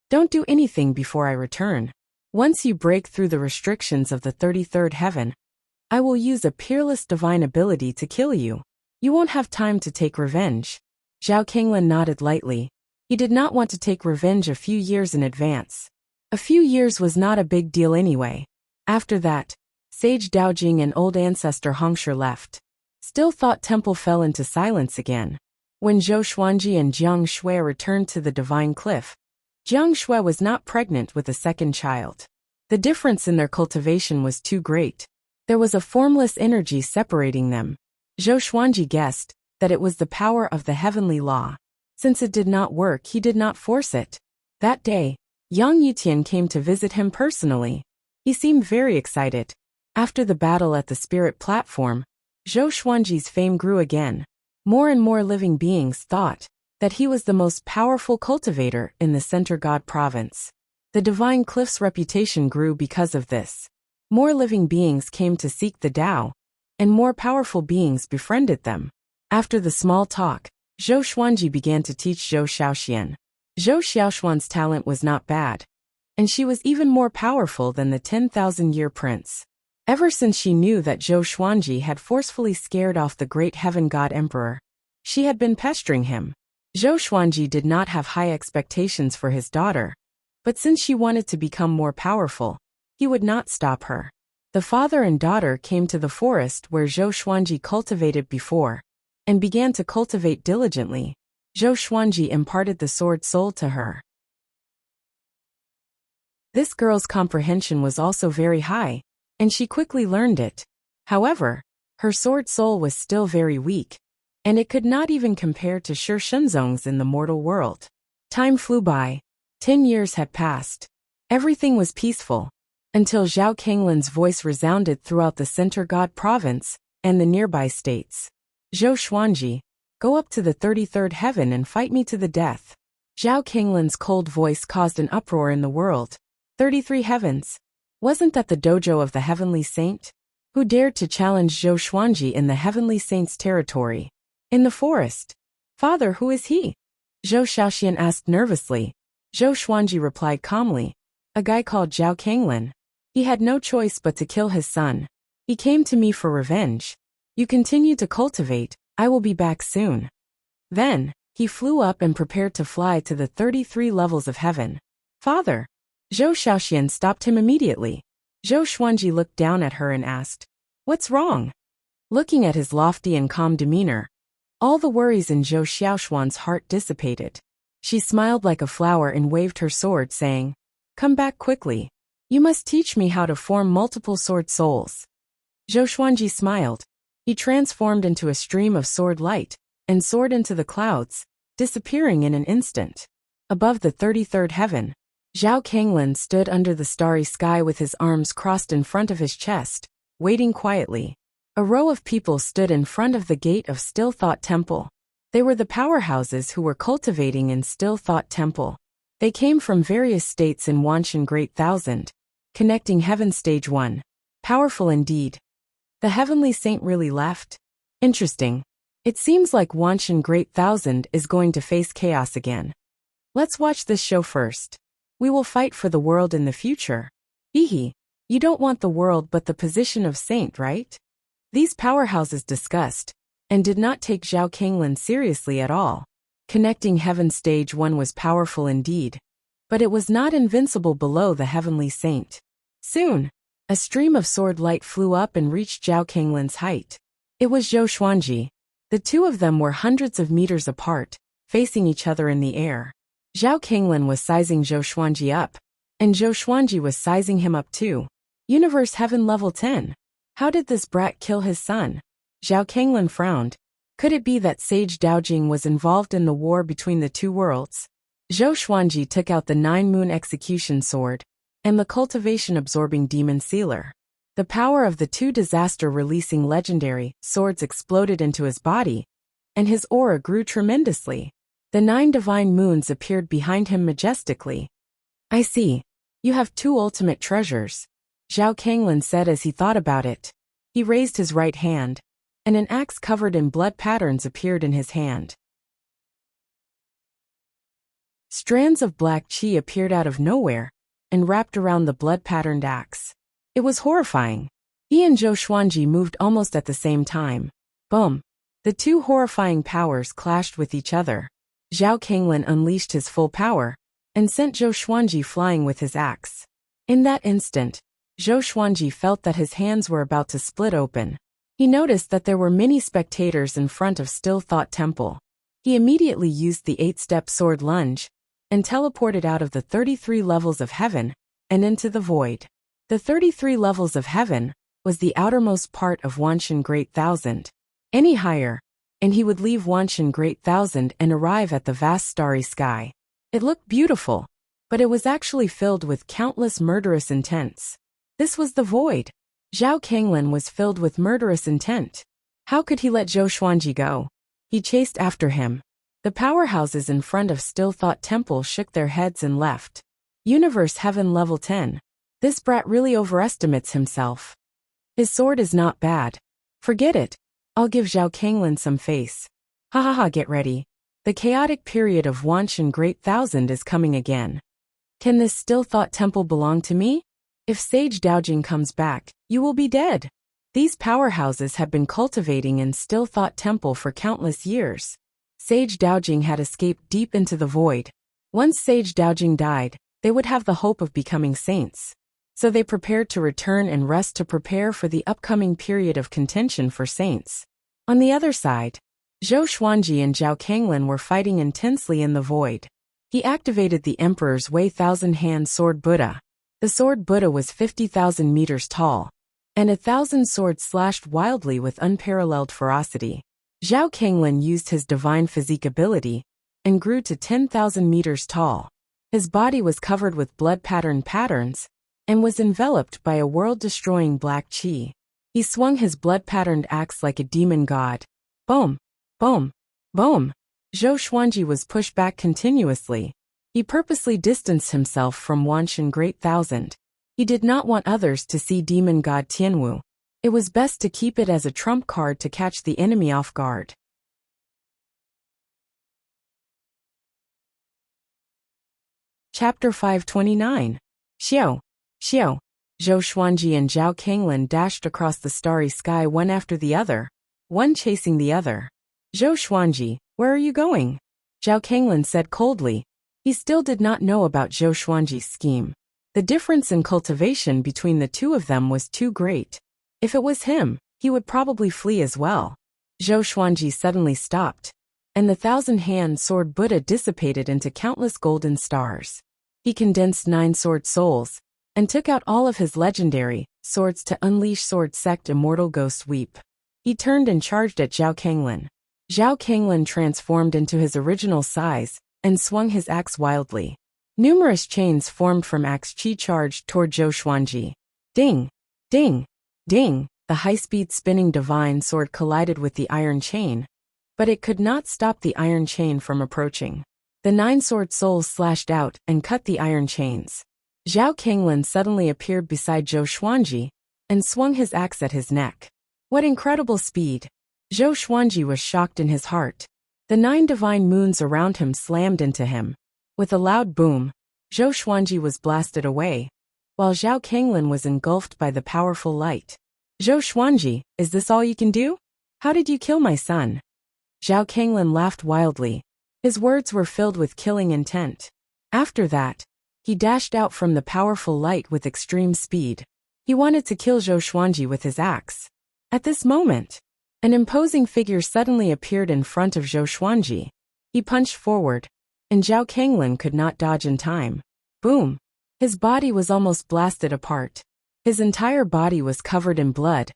Don't do anything before I return. Once you break through the restrictions of the 33rd heaven, I will use a peerless divine ability to kill you. You won't have time to take revenge. Zhao Kanglin nodded lightly. He did not want to take revenge a few years in advance. A few years was not a big deal anyway. After that, Sage Daojing and old ancestor Hongshe left. Still Thought Temple fell into silence again. When Zhou Xuanji and Jiang Shui returned to the Divine Cliff, Jiang Shui was not pregnant with a second child. The difference in their cultivation was too great. There was a formless energy separating them. Zhou Xuanji guessed that it was the power of the heavenly law. Since it did not work, he did not force it. That day, Yang Yutian came to visit him personally. He seemed very excited. After the battle at the spirit platform, Zhou Xuanji's fame grew again. More and more living beings thought that he was the most powerful cultivator in the Center God province. The Divine Cliff's reputation grew because of this. More living beings came to seek the Tao, and more powerful beings befriended them. After the small talk, Zhou Xuanji began to teach Zhou Xiaoxian. Zhou Xiaoxuan's talent was not bad, and she was even more powerful than the 10,000-year prince. Ever since she knew that Zhou Xuanji had forcefully scared off the great heaven god emperor, she had been pestering him. Zhou Xuanji did not have high expectations for his daughter, but since she wanted to become more powerful, he would not stop her. The father and daughter came to the forest where Zhou Xuanji cultivated before, and began to cultivate diligently. Zhou Xuanji imparted the sword soul to her. This girl's comprehension was also very high, and she quickly learned it. However, her sword soul was still very weak, and it could not even compare to Shi Shenzong's in the mortal world. Time flew by. 10 years had passed. Everything was peaceful, until Zhao Kanglin's voice resounded throughout the Center God province and the nearby states. Zhou Xuanji, go up to the 33rd heaven and fight me to the death. Zhao Kanglin's cold voice caused an uproar in the world. 33 heavens. Wasn't that the dojo of the heavenly saint? Who dared to challenge Zhou Xuanji in the heavenly saint's territory? In the forest. Father, who is he? Zhou Xiaoxian asked nervously. Zhou Xuanji replied calmly. A guy called Zhao Kanglin. He had no choice but to kill his son. He came to me for revenge. You continue to cultivate, I will be back soon. Then, he flew up and prepared to fly to the 33 levels of heaven. Father! Zhou Xiaoxian stopped him immediately. Zhou Xuanji looked down at her and asked, What's wrong? Looking at his lofty and calm demeanor, All the worries in Zhou Xiaoshuan's heart dissipated. She smiled like a flower and waved her sword, saying, "Come back quickly. You must teach me how to form multiple sword souls." Zhou Xuanji smiled. He transformed into a stream of sword light and soared into the clouds, disappearing in an instant. Above the 33rd heaven, Zhao Kanglin stood under the starry sky with his arms crossed in front of his chest, waiting quietly. A row of people stood in front of the gate of Still Thought Temple. They were the powerhouses who were cultivating in Still Thought Temple. They came from various states in Wanshan Great Thousand, connecting Heaven Stage 1. Powerful indeed. The Heavenly Saint really left? Interesting. It seems like Wanshan Great Thousand is going to face chaos again. Let's watch this show first. We will fight for the world in the future. Hehe. You don't want the world but the position of saint, right? These powerhouses discussed, and did not take Zhao Kanglin seriously at all. Connecting Heaven Stage 1 was powerful indeed, but it was not invincible below the Heavenly Saint. Soon, a stream of sword light flew up and reached Zhao Kanglin's height. It was Zhou Xuanji. The two of them were hundreds of meters apart, facing each other in the air. Zhao Kanglin was sizing Zhou Xuanji up, and Zhou Xuanji was sizing him up too. Universe Heaven Level 10. How did this brat kill his son? Zhao Kanglin frowned. Could it be that Sage Daojing was involved in the war between the two worlds? Zhou Xuanji took out the 9-moon execution sword and the cultivation-absorbing demon sealer. The power of the two disaster-releasing legendary swords exploded into his body, and his aura grew tremendously. The 9 divine moons appeared behind him majestically. I see. You have 2 ultimate treasures, Zhao Kanglin said as he thought about it. He raised his right hand, and an axe covered in blood patterns appeared in his hand. Strands of black chi appeared out of nowhere and wrapped around the blood-patterned axe. It was horrifying. He and Zhou Xuanji moved almost at the same time. Boom! The two horrifying powers clashed with each other. Zhao Kanglin unleashed his full power and sent Zhou Xuanji flying with his axe. In that instant, Zhou Xuanji felt that his hands were about to split open. He noticed that there were many spectators in front of Still Thought Temple. He immediately used the 8-step sword lunge and teleported out of the 33 levels of heaven and into the void. The 33 levels of heaven was the outermost part of Wanshan Great Thousand. Any higher, and he would leave Wanshan Great Thousand and arrive at the vast starry sky. It looked beautiful, but it was actually filled with countless murderous intents. This was the void. Zhao Kanglin was filled with murderous intent. How could he let Zhou Xuanji go? He chased after him. The powerhouses in front of Still Thought Temple shook their heads and left. Universe Heaven Level 10. This brat really overestimates himself. His sword is not bad. Forget it. I'll give Zhao Kanglin some face. Ha ha ha, get ready. The chaotic period of Wanshan Great Thousand is coming again. Can this Still Thought Temple belong to me? If Sage Daojing comes back, you will be dead. These powerhouses have been cultivating in Still Thought Temple for countless years. Sage Daojing had escaped deep into the void. Once Sage Daojing died, they would have the hope of becoming saints. So they prepared to return and rest to prepare for the upcoming period of contention for saints. On the other side, Zhou Xuanji and Zhao Kanglin were fighting intensely in the void. He activated the Emperor's Wei Thousand-Hand Sword Buddha. The Sword Buddha was 50,000 meters tall, and 1,000 swords slashed wildly with unparalleled ferocity. Zhao Kanglin used his divine physique ability and grew to 10,000 meters tall. His body was covered with blood-patterned patterns and was enveloped by a world-destroying black chi. He swung his blood-patterned axe like a demon god. Boom! Boom! Boom! Zhou Xuanji was pushed back continuously. He purposely distanced himself from Wanshan Great Thousand. He did not want others to see demon god Tianwu. It was best to keep it as a trump card to catch the enemy off guard. Chapter 529. Xiao. Xiao. Zhou Xuanji and Zhao Kanglin dashed across the starry sky one after the other, one chasing the other. Zhou Xuanji, where are you going? Zhao Kanglin said coldly. He still did not know about Zhou Xuanji's scheme. The difference in cultivation between the two of them was too great. If it was him, he would probably flee as well. Zhou Xuanji suddenly stopped, and the thousand-hand sword Buddha dissipated into countless golden stars. He condensed 9 sword souls, and took out all of his legendary swords to unleash sword sect immortal ghost weep. He turned and charged at Zhao Kanglin. Zhao Kanglin transformed into his original size, and swung his axe wildly. Numerous chains formed from axe chi charged toward Zhou Xuanji. Ding! Ding! Ding! The high-speed spinning divine sword collided with the iron chain, but it could not stop the iron chain from approaching. The 9 sword souls slashed out and cut the iron chains. Zhao Kanglin suddenly appeared beside Zhou Xuanji and swung his axe at his neck. What incredible speed! Zhou Xuanji was shocked in his heart. The 9 divine moons around him slammed into him. With a loud boom, Zhou Xuanji was blasted away, while Zhao Kanglin was engulfed by the powerful light. Zhou Xuanji, is this all you can do? How did you kill my son? Zhao Kanglin laughed wildly. His words were filled with killing intent. After that, he dashed out from the powerful light with extreme speed. He wanted to kill Zhou Xuanji with his axe. At this moment, an imposing figure suddenly appeared in front of Zhou Xuanji. He punched forward, and Zhao Kanglin could not dodge in time. Boom! His body was almost blasted apart. His entire body was covered in blood,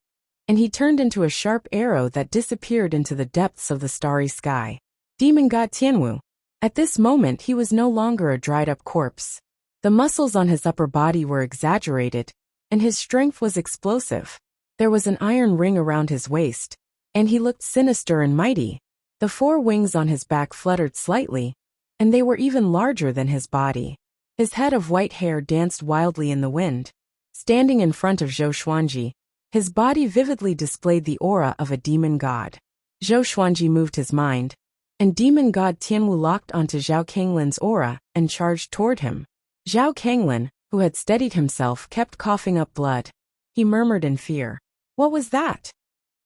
and he turned into a sharp arrow that disappeared into the depths of the starry sky. Demon God Tianwu. At this moment he was no longer a dried-up corpse. The muscles on his upper body were exaggerated, and his strength was explosive. There was an iron ring around his waist, and he looked sinister and mighty. The 4 wings on his back fluttered slightly, and they were even larger than his body. His head of white hair danced wildly in the wind. Standing in front of Zhou Xuanji, his body vividly displayed the aura of a demon god. Zhou Xuanji moved his mind, and demon god Tianwu locked onto Zhao Kanglin's aura and charged toward him. Zhao Kanglin, who had steadied himself, kept coughing up blood. He murmured in fear. What was that?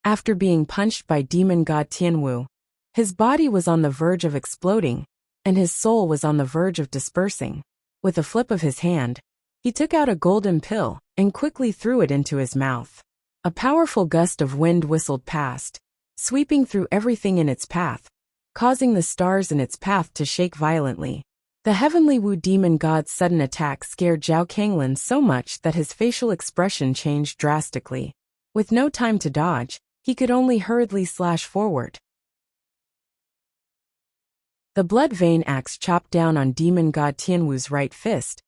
After being punched by demon god Tianwu, his body was on the verge of exploding, and his soul was on the verge of dispersing. With a flip of his hand, he took out a golden pill and quickly threw it into his mouth. A powerful gust of wind whistled past, sweeping through everything in its path, causing the stars in its path to shake violently. The heavenly Wu demon god's sudden attack scared Zhao Kanglin so much that his facial expression changed drastically. With no time to dodge, he could only hurriedly slash forward. The blood vein axe chopped down on demon god Tianwu's right fist,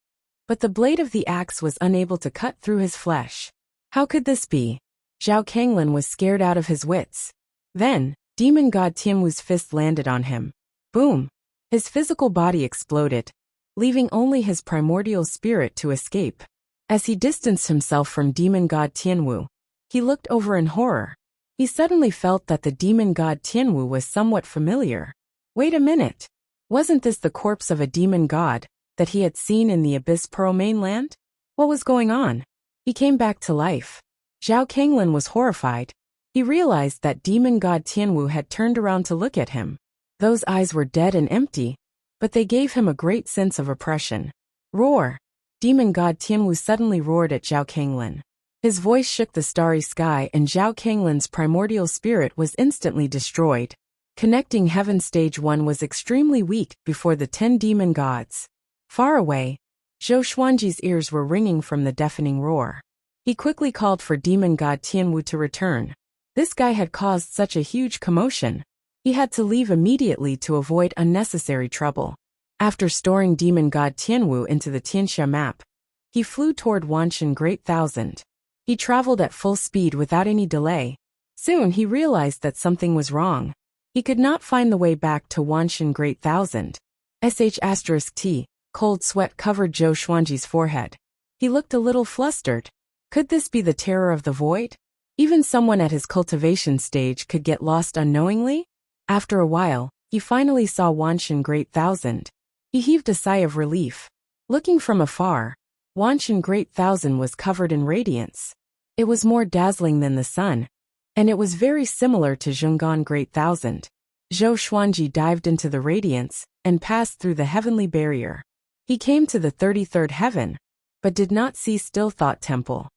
but the blade of the axe was unable to cut through his flesh. How could this be? Zhao Kanglin was scared out of his wits. Then, demon god Tianwu's fist landed on him. Boom! His physical body exploded, leaving only his primordial spirit to escape. As he distanced himself from demon god Tianwu, he looked over in horror. He suddenly felt that the demon god Tianwu was somewhat familiar. Wait a minute. Wasn't this the corpse of a demon god that he had seen in the Abyss Pearl mainland? What was going on? He came back to life. Zhao Kanglin was horrified. He realized that demon god Tianwu had turned around to look at him. Those eyes were dead and empty, but they gave him a great sense of oppression. Roar! Demon god Tianwu suddenly roared at Zhao Kanglin. His voice shook the starry sky, and Zhao Kanglin's primordial spirit was instantly destroyed. Connecting Heaven Stage 1 was extremely weak before the 10 demon gods. Far away, Zhou Xuanji's ears were ringing from the deafening roar. He quickly called for demon god Tianwu to return. This guy had caused such a huge commotion. He had to leave immediately to avoid unnecessary trouble. After storing demon god Tianwu into the Tianxia map, he flew toward Wanshan Great Thousand. He traveled at full speed without any delay. Soon he realized that something was wrong. He could not find the way back to Wanshan Great Thousand. *T. Cold sweat covered Zhou Xuanji's forehead. He looked a little flustered. Could this be the terror of the void? Even someone at his cultivation stage could get lost unknowingly? After a while, he finally saw Wanshan Great Thousand. He heaved a sigh of relief. Looking from afar, Wanshan Great Thousand was covered in radiance. It was more dazzling than the sun, and it was very similar to Zhonggan Great Thousand. Zhou Xuanji dived into the radiance and passed through the heavenly barrier. He came to the 33rd heaven, but did not see Still Thought Temple.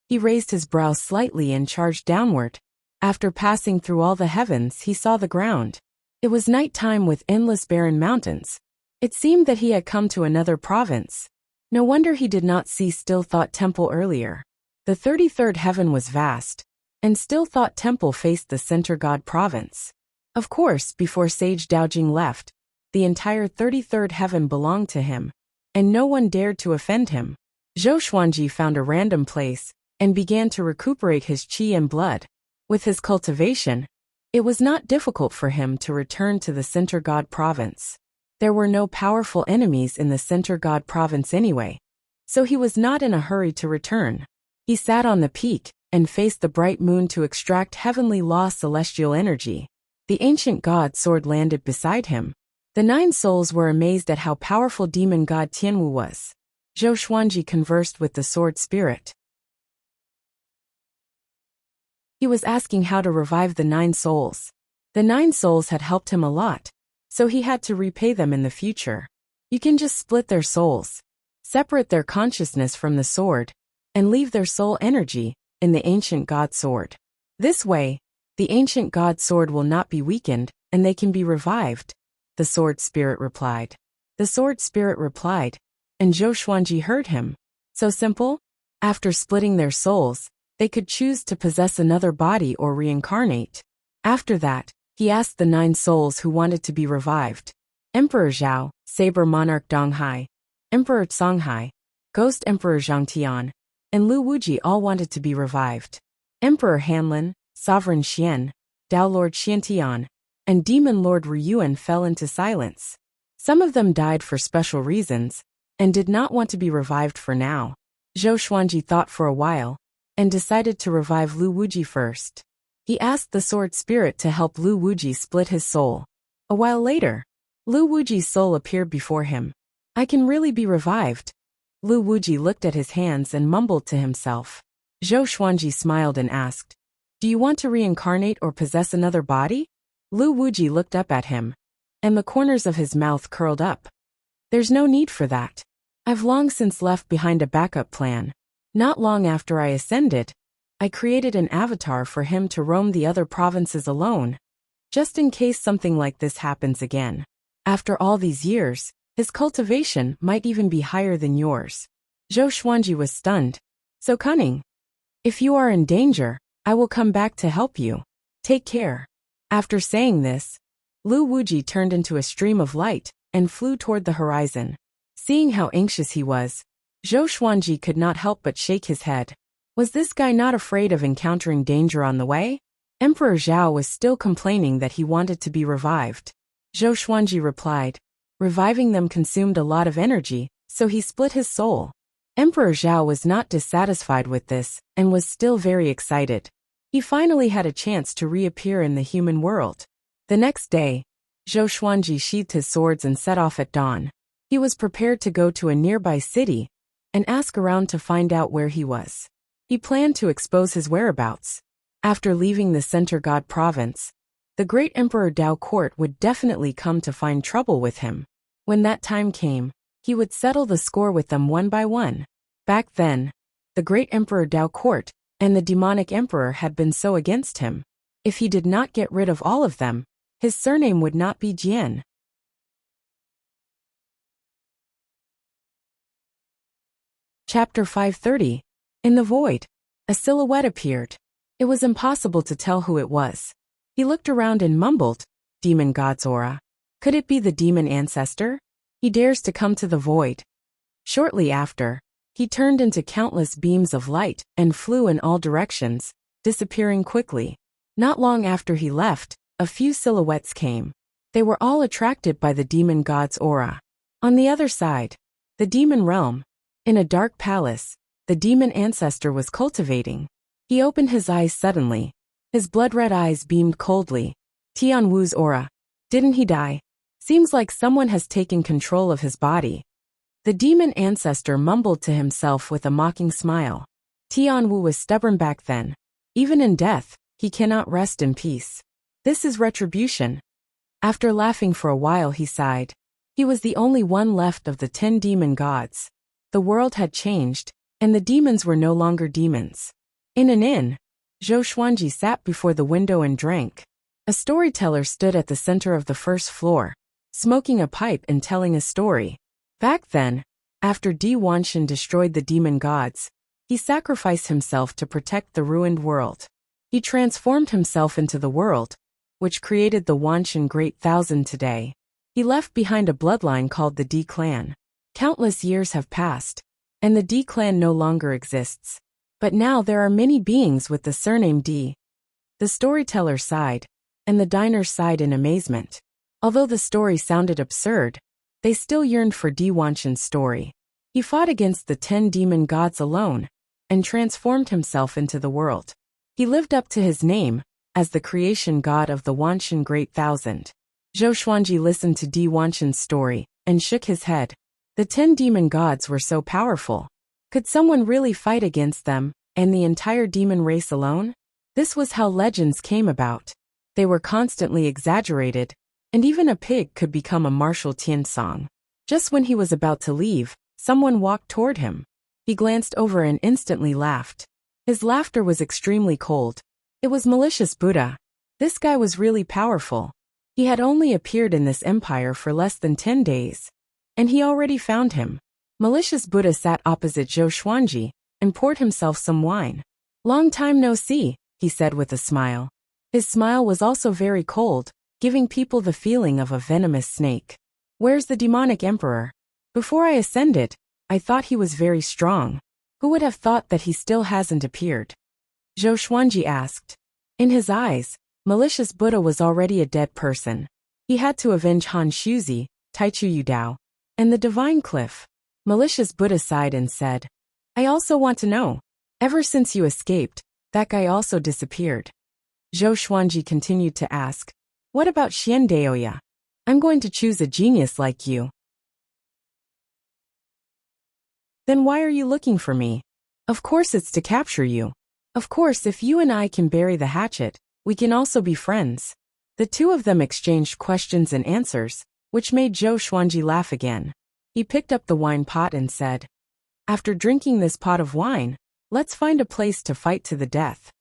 He raised his brow slightly and charged downward. After passing through all the heavens, he saw the ground. It was night time with endless barren mountains. It seemed that he had come to another province. No wonder he did not see Still Thought Temple earlier. The 33rd heaven was vast, and Still Thought Temple faced the center god province. Of course, before Sage Daojing left, the entire 33rd heaven belonged to him, and no one dared to offend him. Zhou Xuanji found a random place and began to recuperate his qi and blood. With his cultivation, it was not difficult for him to return to the center god province. There were no powerful enemies in the center god province anyway, so he was not in a hurry to return. He sat on the peak and faced the bright moon to extract heavenly law celestial energy. The ancient god sword landed beside him. The 9 souls were amazed at how powerful demon god Tianwu was. Zhou Xuanji conversed with the sword spirit. He was asking how to revive the 9 souls. The 9 souls had helped him a lot, so he had to repay them in the future. You can just split their souls, separate their consciousness from the sword, and leave their soul energy in the ancient god sword. This way, the ancient god sword will not be weakened, and they can be revived, the sword spirit replied. The sword spirit replied, and Zhou Xuanji heard him. So simple? After splitting their souls, they could choose to possess another body or reincarnate. After that, he asked the 9 souls who wanted to be revived. Emperor Zhao, Saber Monarch Donghai, Emperor Songhai, Ghost Emperor Zhangtian, and Lu Wuji all wanted to be revived. Emperor Hanlin, Sovereign Xian, Dao Lord Xiantian, and Demon Lord Ryuan fell into silence. Some of them died for special reasons, and did not want to be revived for now. Zhou Xuanji thought for a while, and decided to revive Lu Wuji first. He asked the sword spirit to help Lu Wuji split his soul. A while later, Lu Wuji's soul appeared before him. I can really be revived. Lu Wuji looked at his hands and mumbled to himself. Zhou Xuanji smiled and asked, "Do you want to reincarnate or possess another body?" Lu Wuji looked up at him, and the corners of his mouth curled up. "There's no need for that. I've long since left behind a backup plan. Not long after I ascended, I created an avatar for him to roam the other provinces alone, just in case something like this happens again. After all these years, his cultivation might even be higher than yours." Zhou Xuanji was stunned. "So cunning. If you are in danger, I will come back to help you. Take care." After saying this, Lu Wuji turned into a stream of light and flew toward the horizon. Seeing how anxious he was, Zhou Xuanji could not help but shake his head. Was this guy not afraid of encountering danger on the way? Emperor Zhao was still complaining that he wanted to be revived. Zhou Xuanji replied, "Reviving them consumed a lot of energy, so he split his soul." Emperor Zhao was not dissatisfied with this, and was still very excited. He finally had a chance to reappear in the human world. The next day, Zhou Xuanji sheathed his swords and set off at dawn. He was prepared to go to a nearby city and ask around to find out where he was. He planned to expose his whereabouts. After leaving the Center God province, the great Emperor Dao Court would definitely come to find trouble with him. When that time came, he would settle the score with them one by one. Back then, the great Emperor Dao Court and the demonic emperor had been so against him. If he did not get rid of all of them, his surname would not be Jian. Chapter 530. In the void, a silhouette appeared. It was impossible to tell who it was. He looked around and mumbled, "Demon God's aura. Could it be the demon ancestor? He dares to come to the void." Shortly after, he turned into countless beams of light and flew in all directions, disappearing quickly. Not long after he left, a few silhouettes came. They were all attracted by the demon god's aura. On the other side, the demon realm, in a dark palace, the demon ancestor was cultivating. He opened his eyes suddenly. His blood-red eyes beamed coldly. Tian Wu's aura. Didn't he die? Seems like someone has taken control of his body. The demon ancestor mumbled to himself with a mocking smile. Tian Wu was stubborn back then. Even in death, he cannot rest in peace. This is retribution. After laughing for a while, he sighed. He was the only one left of the 10 demon gods. The world had changed, and the demons were no longer demons. In an inn, Zhou Xuanji sat before the window and drank. A storyteller stood at the center of the first floor, smoking a pipe and telling a story. Back then, after Di Wanshan destroyed the demon gods, he sacrificed himself to protect the ruined world. He transformed himself into the world, which created the Wanshan Great Thousand today. He left behind a bloodline called the Di clan. Countless years have passed, and the Di clan no longer exists. But now there are many beings with the surname Di. The storyteller sighed, and the diners sighed in amazement. Although the story sounded absurd, they still yearned for Di Wanshan's story. He fought against the 10 demon gods alone, and transformed himself into the world. He lived up to his name, as the creation god of the Wanshan Great Thousand. Zhou Xuanji listened to Di Wanshan's story, and shook his head. The 10 demon gods were so powerful. Could someone really fight against them, and the entire demon race alone? This was how legends came about. They were constantly exaggerated, and even a pig could become a martial Tian song. Just when he was about to leave, someone walked toward him. He glanced over and instantly laughed. His laughter was extremely cold. It was malicious Buddha. This guy was really powerful. He had only appeared in this empire for less than 10 days. And he already found him. Malicious Buddha sat opposite Zhou Xuanji, and poured himself some wine. "Long time no see," he said with a smile. His smile was also very cold, giving people the feeling of a venomous snake. "Where's the demonic emperor? Before I ascended, I thought he was very strong. Who would have thought that he still hasn't appeared?" Zhou Xuanji asked. In his eyes, malicious Buddha was already a dead person. He had to avenge Han Shuzi, Taichu Yudao, and the Divine Cliff. Malicious Buddha sighed and said, "I also want to know. Ever since you escaped, that guy also disappeared." Zhou Xuanji continued to ask, "What about Xian Daoya? I'm going to choose a genius like you." "Then why are you looking for me?" "Of course it's to capture you. Of course if you and I can bury the hatchet, we can also be friends." The two of them exchanged questions and answers, which made Zhou Xuanji laugh again. He picked up the wine pot and said, "After drinking this pot of wine, let's find a place to fight to the death."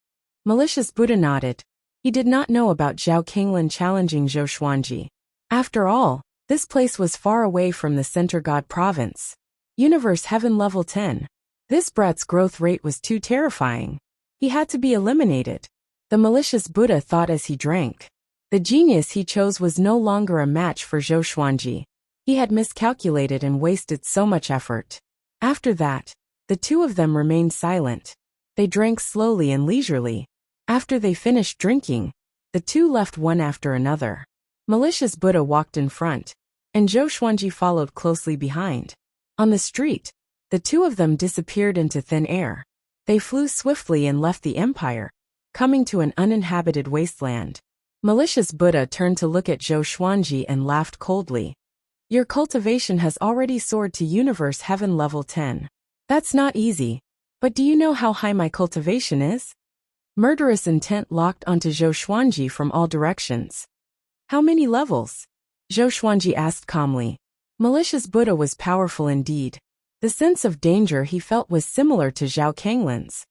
Malicious Buddha nodded. He did not know about Zhao Kinglan challenging Zhou Xuanji. After all, this place was far away from the Center God Province. Universe Heaven Level 10. This brat's growth rate was too terrifying. He had to be eliminated. The malicious Buddha thought as he drank. The genius he chose was no longer a match for Zhou Xuanji. He had miscalculated and wasted so much effort. After that, the two of them remained silent. They drank slowly and leisurely. After they finished drinking, the two left one after another. Malicious Buddha walked in front, and Zhou Xuanji followed closely behind. On the street, the two of them disappeared into thin air. They flew swiftly and left the empire, coming to an uninhabited wasteland. Malicious Buddha turned to look at Zhou Xuanji and laughed coldly. "Your cultivation has already soared to Universe Heaven Level 10. That's not easy. But do you know how high my cultivation is?" Murderous intent locked onto Zhou Xuanji from all directions. "How many levels?" Zhou Xuanji asked calmly. Malicious Buddha was powerful indeed. The sense of danger he felt was similar to Zhao Kanglin's.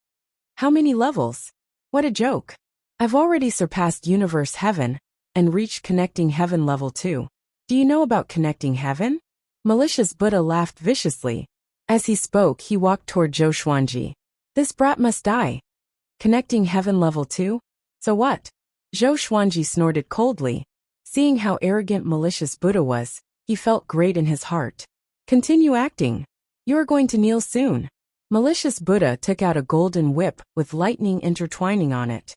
"How many levels? What a joke. I've already surpassed Universe Heaven, and reached Connecting Heaven Level 2. Do you know about Connecting Heaven?" Malicious Buddha laughed viciously. As he spoke, he walked toward Zhou Xuanji. "This brat must die. Connecting Heaven Level 2? So what?" Zhou Xuanji snorted coldly. Seeing how arrogant malicious Buddha was, he felt great in his heart. "Continue acting. You are going to kneel soon." Malicious Buddha took out a golden whip with lightning intertwining on it.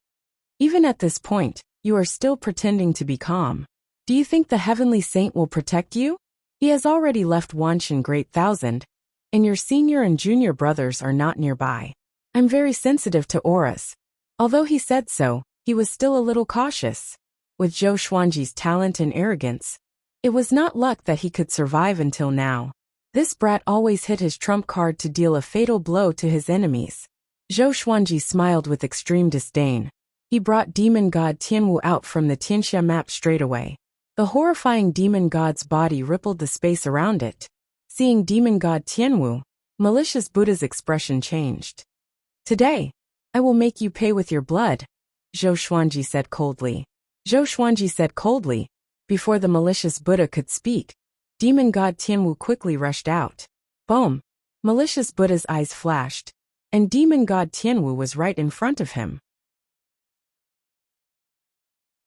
"Even at this point, you are still pretending to be calm. Do you think the heavenly saint will protect you? He has already left Wanshan Great Thousand, and your senior and junior brothers are not nearby. I'm very sensitive to auras." Although he said so, he was still a little cautious. With Zhou Xuanji's talent and arrogance, it was not luck that he could survive until now. This brat always hit his trump card to deal a fatal blow to his enemies. Zhou Xuanji smiled with extreme disdain. He brought demon god Tianwu out from the Tianxia map straight away. The horrifying demon god's body rippled the space around it. Seeing demon god Tianwu, malicious Buddha's expression changed. "Today, I will make you pay with your blood, Zhou Xuanji said coldly. Zhou Xuanji said coldly. Before the malicious Buddha could speak, demon god Tianwu quickly rushed out. Boom! Malicious Buddha's eyes flashed, and demon god Tianwu was right in front of him.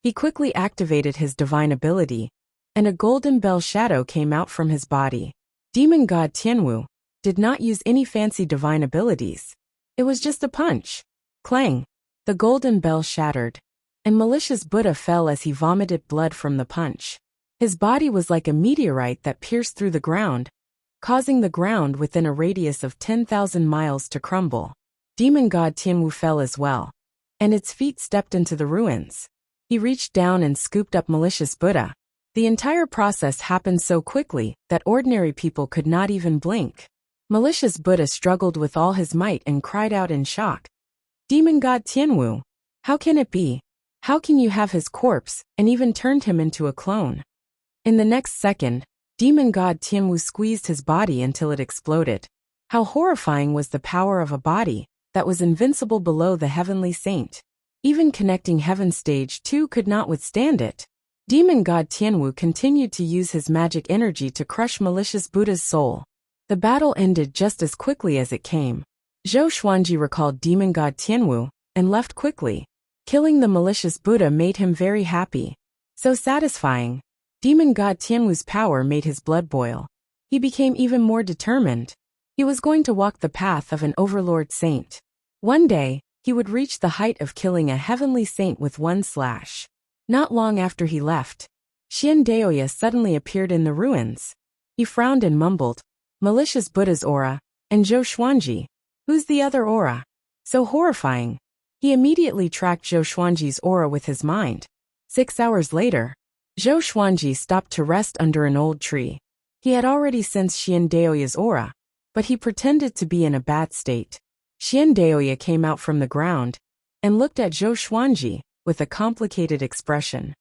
He quickly activated his divine ability, and a golden bell shadow came out from his body. Demon god Tianwu did not use any fancy divine abilities. It was just a punch. Clang! The golden bell shattered, and malicious Buddha fell as he vomited blood from the punch. His body was like a meteorite that pierced through the ground, causing the ground within a radius of 10,000 miles to crumble. Demon god Tianwu fell as well, and its feet stepped into the ruins. He reached down and scooped up malicious Buddha. The entire process happened so quickly that ordinary people could not even blink. Malicious Buddha struggled with all his might and cried out in shock. Demon god Tianwu, how can it be? How can you have his corpse and even turned him into a clone? In the next second, demon god Tianwu squeezed his body until it exploded. How horrifying was the power of a body that was invincible below the heavenly saint. Even connecting heaven stage 2 could not withstand it. Demon god Tianwu continued to use his magic energy to crush malicious Buddha's soul. The battle ended just as quickly as it came. Zhou Xuanji recalled demon god Tianwu and left quickly. Killing the malicious Buddha made him very happy. So satisfying. Demon god Tianwu's power made his blood boil. He became even more determined. He was going to walk the path of an overlord saint. One day, he would reach the height of killing a heavenly saint with one slash. Not long after he left, Xian Daoya suddenly appeared in the ruins. He frowned and mumbled, malicious Buddha's aura, and Zhou Xuanji. Who's the other aura? So horrifying. He immediately tracked Zhou Xuanji's aura with his mind. 6 hours later, Zhou Xuanji stopped to rest under an old tree. He had already sensed Xian Daoya's aura, but he pretended to be in a bad state. Xian Daoya came out from the ground and looked at Zhou Xuanji with a complicated expression.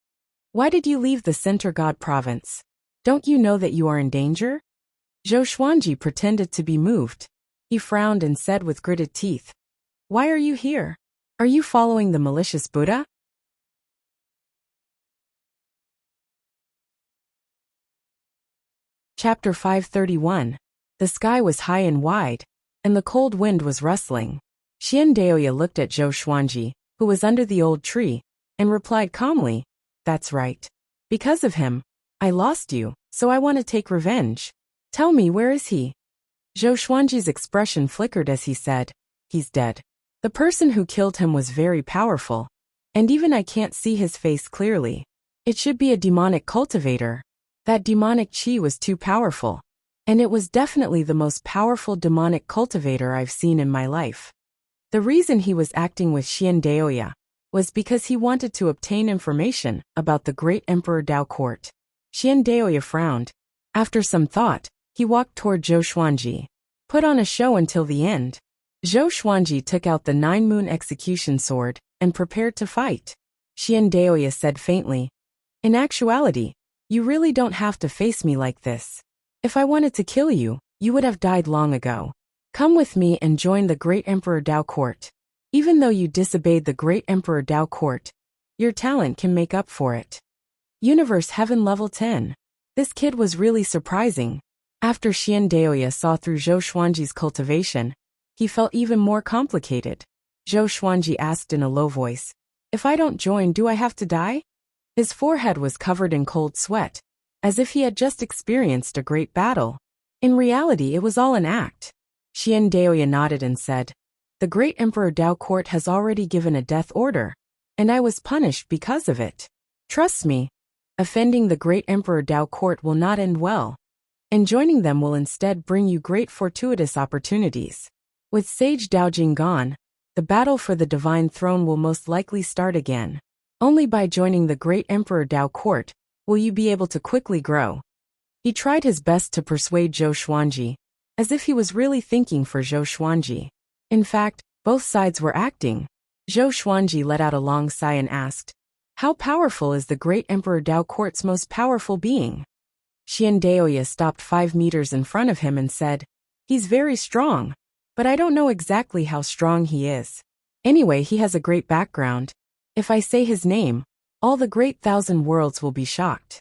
Why did you leave the Center God province? Don't you know that you are in danger? Zhou Xuanji pretended to be moved. He frowned and said with gritted teeth, Why are you here? Are you following the malicious Buddha? Chapter 531. The sky was high and wide, and the cold wind was rustling. Xian Daoya looked at Zhou Xuanji, who was under the old tree, and replied calmly, That's right. Because of him, I lost you, so I want to take revenge. Tell me, where is he? Zhou Xuanji's expression flickered as he said, He's dead. The person who killed him was very powerful, and even I can't see his face clearly. It should be a demonic cultivator. That demonic chi was too powerful, and it was definitely the most powerful demonic cultivator I've seen in my life. The reason he was acting with Xian Daoya was because he wanted to obtain information about the great Emperor Dao court. Xian Daoya frowned. After some thought, he walked toward Zhou Xuanji. Put on a show until the end. Zhou Xuanji took out the 9-moon execution sword and prepared to fight. Xian Daoya said faintly, In actuality, you really don't have to face me like this. If I wanted to kill you, you would have died long ago. Come with me and join the great Emperor Dao court. Even though you disobeyed the great Emperor Dao court, your talent can make up for it. Universe Heaven Level 10. This kid was really surprising. After Xian Daoya saw through Zhou Xuanji's cultivation, he felt even more complicated. Zhou Xuanji asked in a low voice, If I don't join, do I have to die? His forehead was covered in cold sweat, as if he had just experienced a great battle. In reality, it was all an act. Xian Daoya nodded and said, The great Emperor Dao court has already given a death order, and I was punished because of it. Trust me, offending the great Emperor Dao court will not end well, and joining them will instead bring you great fortuitous opportunities. With Sage Daojing gone, the battle for the divine throne will most likely start again. Only by joining the great Emperor Dao court will you be able to quickly grow. He tried his best to persuade Zhou Xuanji, as if he was really thinking for Zhou Xuanji. In fact, both sides were acting. Zhou Xuanji let out a long sigh and asked, How powerful is the great Emperor Dao court's most powerful being? Xian Daoya stopped 5 meters in front of him and said, He's very strong, but I don't know exactly how strong he is. Anyway, he has a great background. If I say his name, all the great thousand worlds will be shocked.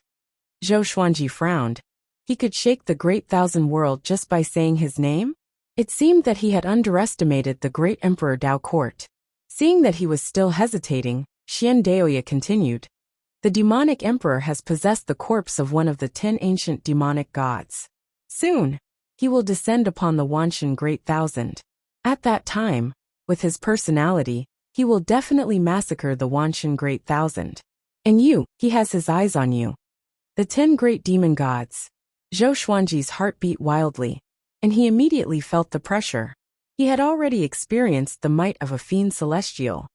Zhou Xuanji frowned. He could shake the great thousand world just by saying his name? It seemed that he had underestimated the great Emperor Dao Court. Seeing that he was still hesitating, Xian Daoya continued. The demonic emperor has possessed the corpse of one of the 10 ancient demonic gods. Soon, he will descend upon the Wanshan Great Thousand. At that time, with his personality, he will definitely massacre the Wanshan Great Thousand. And he has his eyes on you. The 10 great demon gods. Zhou Xuanji's heart beat wildly, and he immediately felt the pressure. He had already experienced the might of a fiend celestial.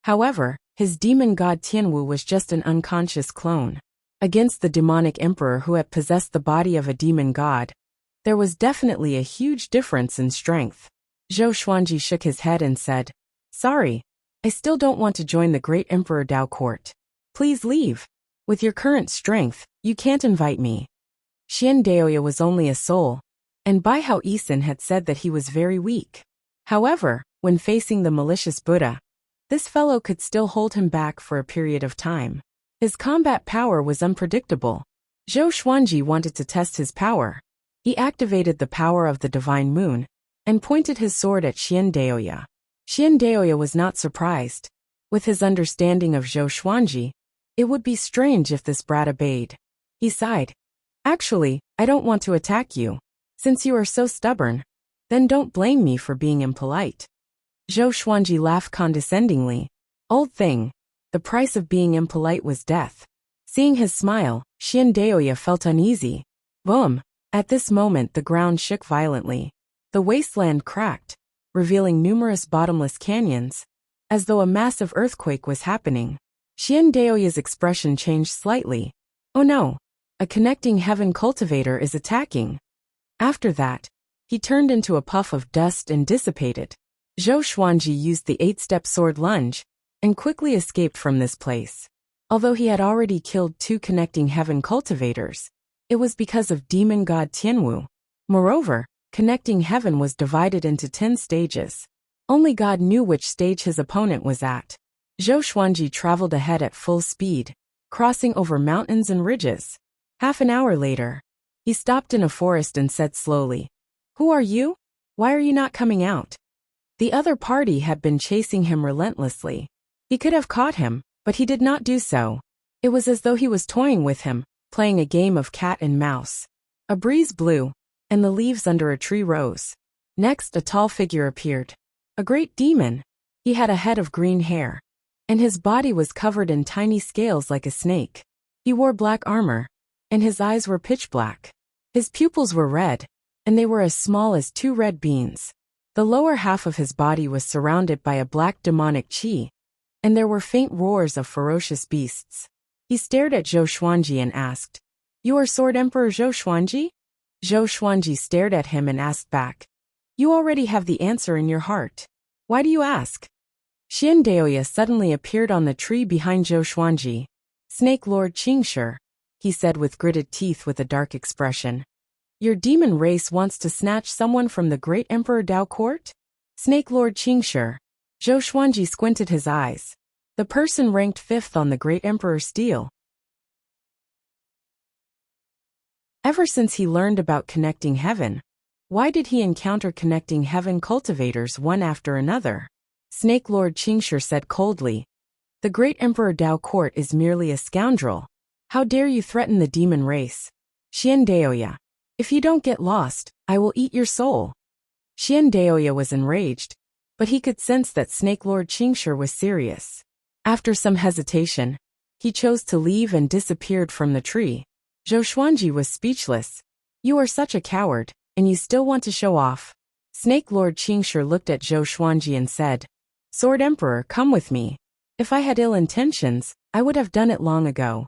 However, his demon god Tianwu was just an unconscious clone. Against the demonic emperor who had possessed the body of a demon god, there was definitely a huge difference in strength. Zhou Xuanji shook his head and said, "Sorry, I still don't want to join the great Emperor Dao Court. Please leave. With your current strength, you can't invite me." Xian Daoya was only a soul, and Bai Hao Yisan had said that he was very weak. However, when facing the malicious Buddha, this fellow could still hold him back for a period of time. His combat power was unpredictable. Zhou Xuanji wanted to test his power. He activated the power of the divine moon and pointed his sword at Xian Daoya. Xian Daoya was not surprised. With his understanding of Zhou Xuanji, it would be strange if this brat obeyed. He sighed. "Actually, I don't want to attack you. Since you are so stubborn, then don't blame me for being impolite." Zhou Xuanji laughed condescendingly. "Old thing. The price of being impolite was death." Seeing his smile, Xian Daoya felt uneasy. Boom! At this moment the ground shook violently. The wasteland cracked, revealing numerous bottomless canyons, as though a massive earthquake was happening. Xian Daoya's expression changed slightly. "Oh no! A connecting heaven cultivator is attacking." After that, he turned into a puff of dust and dissipated. Zhou Xuanji used the 8-step sword lunge, and quickly escaped from this place. Although he had already killed 2 connecting heaven cultivators, it was because of demon god Tianwu. Moreover, connecting heaven was divided into 10 stages. Only God knew which stage his opponent was at. Zhou Xuanji traveled ahead at full speed, crossing over mountains and ridges. Half an hour later, he stopped in a forest and said slowly, "Who are you? Why are you not coming out?" The other party had been chasing him relentlessly. He could have caught him, but he did not do so. It was as though he was toying with him, playing a game of cat and mouse. A breeze blew, and the leaves under a tree rose. Next, a tall figure appeared. A great demon. He had a head of green hair, and his body was covered in tiny scales like a snake. He wore black armor, and his eyes were pitch black. His pupils were red, and they were as small as 2 red beans. The lower half of his body was surrounded by a black demonic qi, and there were faint roars of ferocious beasts. He stared at Zhou Xuanji and asked, "You are Sword Emperor Zhou Xuanji?" Zhou Xuanji stared at him and asked back, "You already have the answer in your heart. Why do you ask?" Xian Daoya suddenly appeared on the tree behind Zhou Xuanji. "Snake Lord Qingshi," he said with gritted teeth with a dark expression. "Your demon race wants to snatch someone from the great Emperor Dao Court?" Snake Lord Qingshi. Zhou Xuanji squinted his eyes. The person ranked 5th on the great Emperor Stele. Ever since he learned about connecting heaven, why did he encounter connecting heaven cultivators one after another? Snake Lord Qingshi said coldly, "The great Emperor Dao Court is merely a scoundrel. How dare you threaten the demon race? Xian Daoya, if you don't get lost, I will eat your soul." Xian Daoya was enraged, but he could sense that Snake Lord Qingshi was serious. After some hesitation, he chose to leave and disappeared from the tree. Zhou Xuanji was speechless. "You are such a coward, and you still want to show off." Snake Lord Qingshi looked at Zhou Xuanji and said, "Sword Emperor, come with me. If I had ill intentions, I would have done it long ago."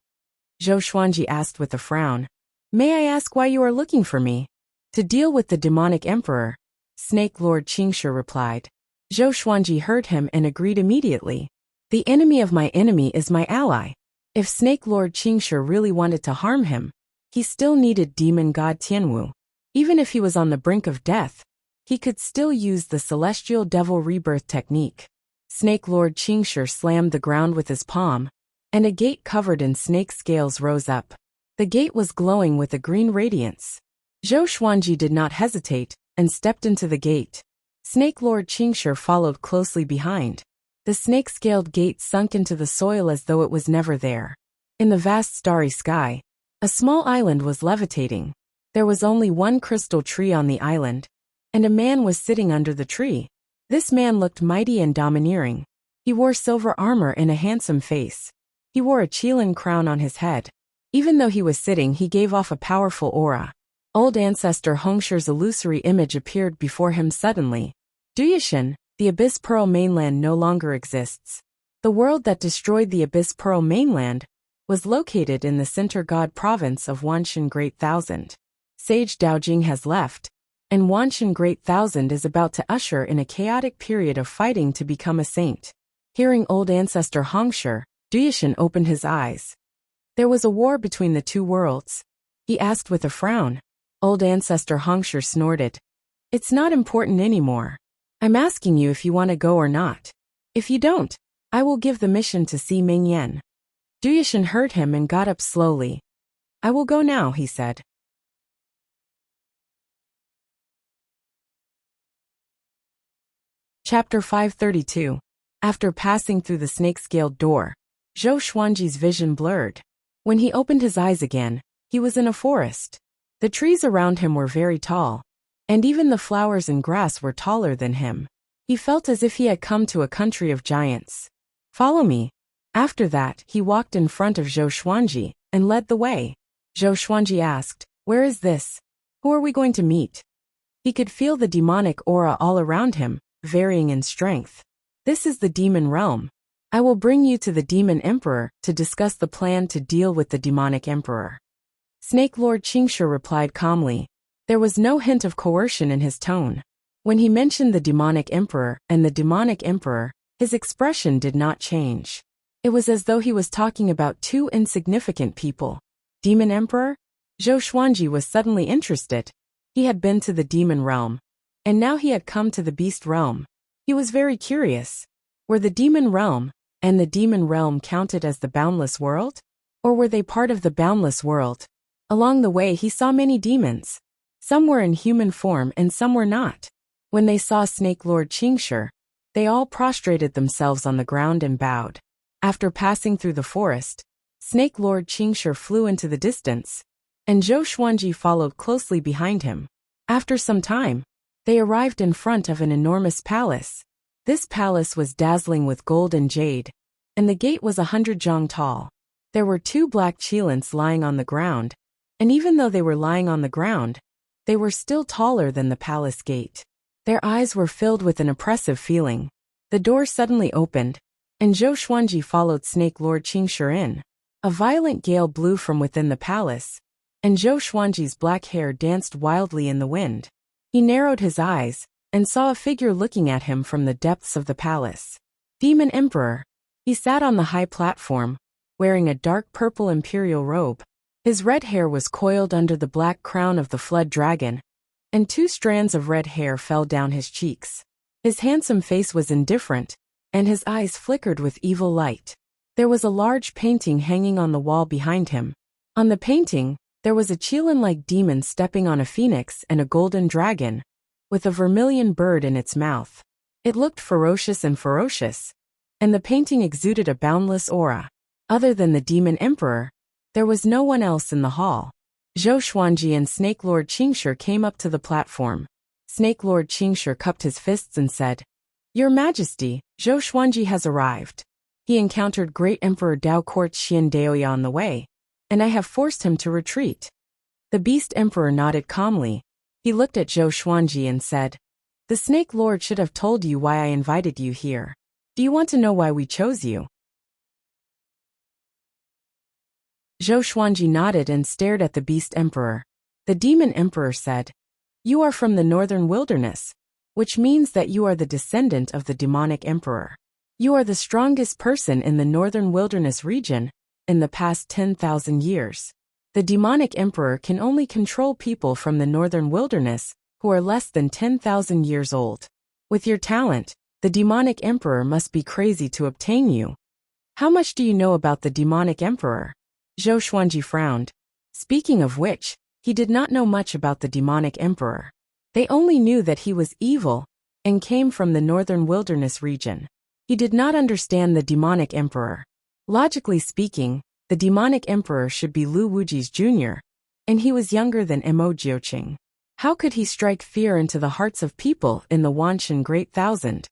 Zhou Xuanji asked with a frown, "May I ask why you are looking for me?" "To deal with the demonic emperor," Snake Lord Qingshi replied. Zhou Xuanji heard him and agreed immediately. "The enemy of my enemy is my ally." If Snake Lord Qingshi really wanted to harm him, he still needed demon god Tianwu. Even if he was on the brink of death, he could still use the celestial devil rebirth technique. Snake Lord Qingshi slammed the ground with his palm, and a gate covered in snake scales rose up. The gate was glowing with a green radiance. Zhou Xuanji did not hesitate, and stepped into the gate. Snake Lord Qingshi followed closely behind. The snake-scaled gate sunk into the soil as though it was never there. In the vast starry sky, a small island was levitating. There was only one crystal tree on the island, and a man was sitting under the tree. This man looked mighty and domineering. He wore silver armor and a handsome face. He wore a qilin crown on his head. Even though he was sitting, he gave off a powerful aura. Old ancestor Hongshi's illusory image appeared before him suddenly. Duyushan, the Abyss Pearl mainland no longer exists. The world that destroyed the Abyss Pearl mainland was located in the Center God province of Wanshan Great Thousand. Sage Daojing has left, and Wanshan Great Thousand is about to usher in a chaotic period of fighting to become a saint. Hearing old ancestor Hongshi, Duyushan opened his eyes. There was a war between the two worlds. He asked with a frown. Old ancestor Hongshi snorted. It's not important anymore. I'm asking you if you want to go or not. If you don't, I will give the mission to Si Mingyan. Duyushan heard him and got up slowly. I will go now, he said. Chapter 532. After passing through the snake-scaled door, Zhou Xuanji's vision blurred. When he opened his eyes again, he was in a forest. The trees around him were very tall, and even the flowers and grass were taller than him. He felt as if he had come to a country of giants. Follow me. After that, he walked in front of Zhou Xuanji and led the way. Zhou Xuanji asked, Where is this? Who are we going to meet? He could feel the demonic aura all around him, varying in strength. This is the demon realm. I will bring you to the demon emperor to discuss the plan to deal with the demonic emperor. Snake Lord Qingshi replied calmly. There was no hint of coercion in his tone. When he mentioned the demonic emperor and the demonic emperor, his expression did not change. It was as though he was talking about two insignificant people. Demon emperor? Zhou Xuanji was suddenly interested. He had been to the demon realm, and now he had come to the beast realm. He was very curious. Were the demon realm and the demon realm counted as the boundless world? Or were they part of the boundless world? Along the way he saw many demons. Some were in human form and some were not. When they saw Snake Lord Qingshi, they all prostrated themselves on the ground and bowed. After passing through the forest, Snake Lord Qingshi flew into the distance, and Zhou Xuanji followed closely behind him. After some time, they arrived in front of an enormous palace. This palace was dazzling with gold and jade, and the gate was 100 zhang tall. There were two black qilins lying on the ground, and even though they were lying on the ground, they were still taller than the palace gate. Their eyes were filled with an oppressive feeling. The door suddenly opened, and Zhou Xuanji followed Snake Lord Qingshi in. A violent gale blew from within the palace, and Zhou Xuanji's black hair danced wildly in the wind. He narrowed his eyes, and saw a figure looking at him from the depths of the palace. Demon Emperor. He sat on the high platform, wearing a dark purple imperial robe. His red hair was coiled under the black crown of the flood dragon, and 2 strands of red hair fell down his cheeks. His handsome face was indifferent, and his eyes flickered with evil light. There was a large painting hanging on the wall behind him. On the painting, there was a qilin-like demon stepping on a phoenix and a golden dragon, with a vermilion bird in its mouth. It looked ferocious, and the painting exuded a boundless aura. Other than the demon emperor, there was no one else in the hall. Zhou Xuanji and Snake Lord Qingshi came up to the platform. Snake Lord Qingshi cupped his fists and said, Your Majesty, Zhou Xuanji has arrived. He encountered Great Emperor Dao Court Xian Daoya on the way, and I have forced him to retreat. The Beast Emperor nodded calmly. He looked at Zhou Xuanji and said, The Snake Lord should have told you why I invited you here. Do you want to know why we chose you? Zhou Xuanji nodded and stared at the Beast Emperor. The Demon Emperor said, You are from the Northern Wilderness, which means that you are the descendant of the Demonic Emperor. You are the strongest person in the Northern Wilderness region in the past 10,000 years. The Demonic Emperor can only control people from the Northern Wilderness who are less than 10,000 years old. With your talent, the demonic emperor must be crazy to obtain you. How much do you know about the demonic emperor? Zhou Xuanji frowned. Speaking of which, he did not know much about the demonic emperor. They only knew that he was evil and came from the northern wilderness region. He did not understand the demonic emperor. Logically speaking, the demonic emperor should be Lu Wuji's junior, and he was younger than Mo Jiuqing. How could he strike fear into the hearts of people in the Wanshan Great Thousand?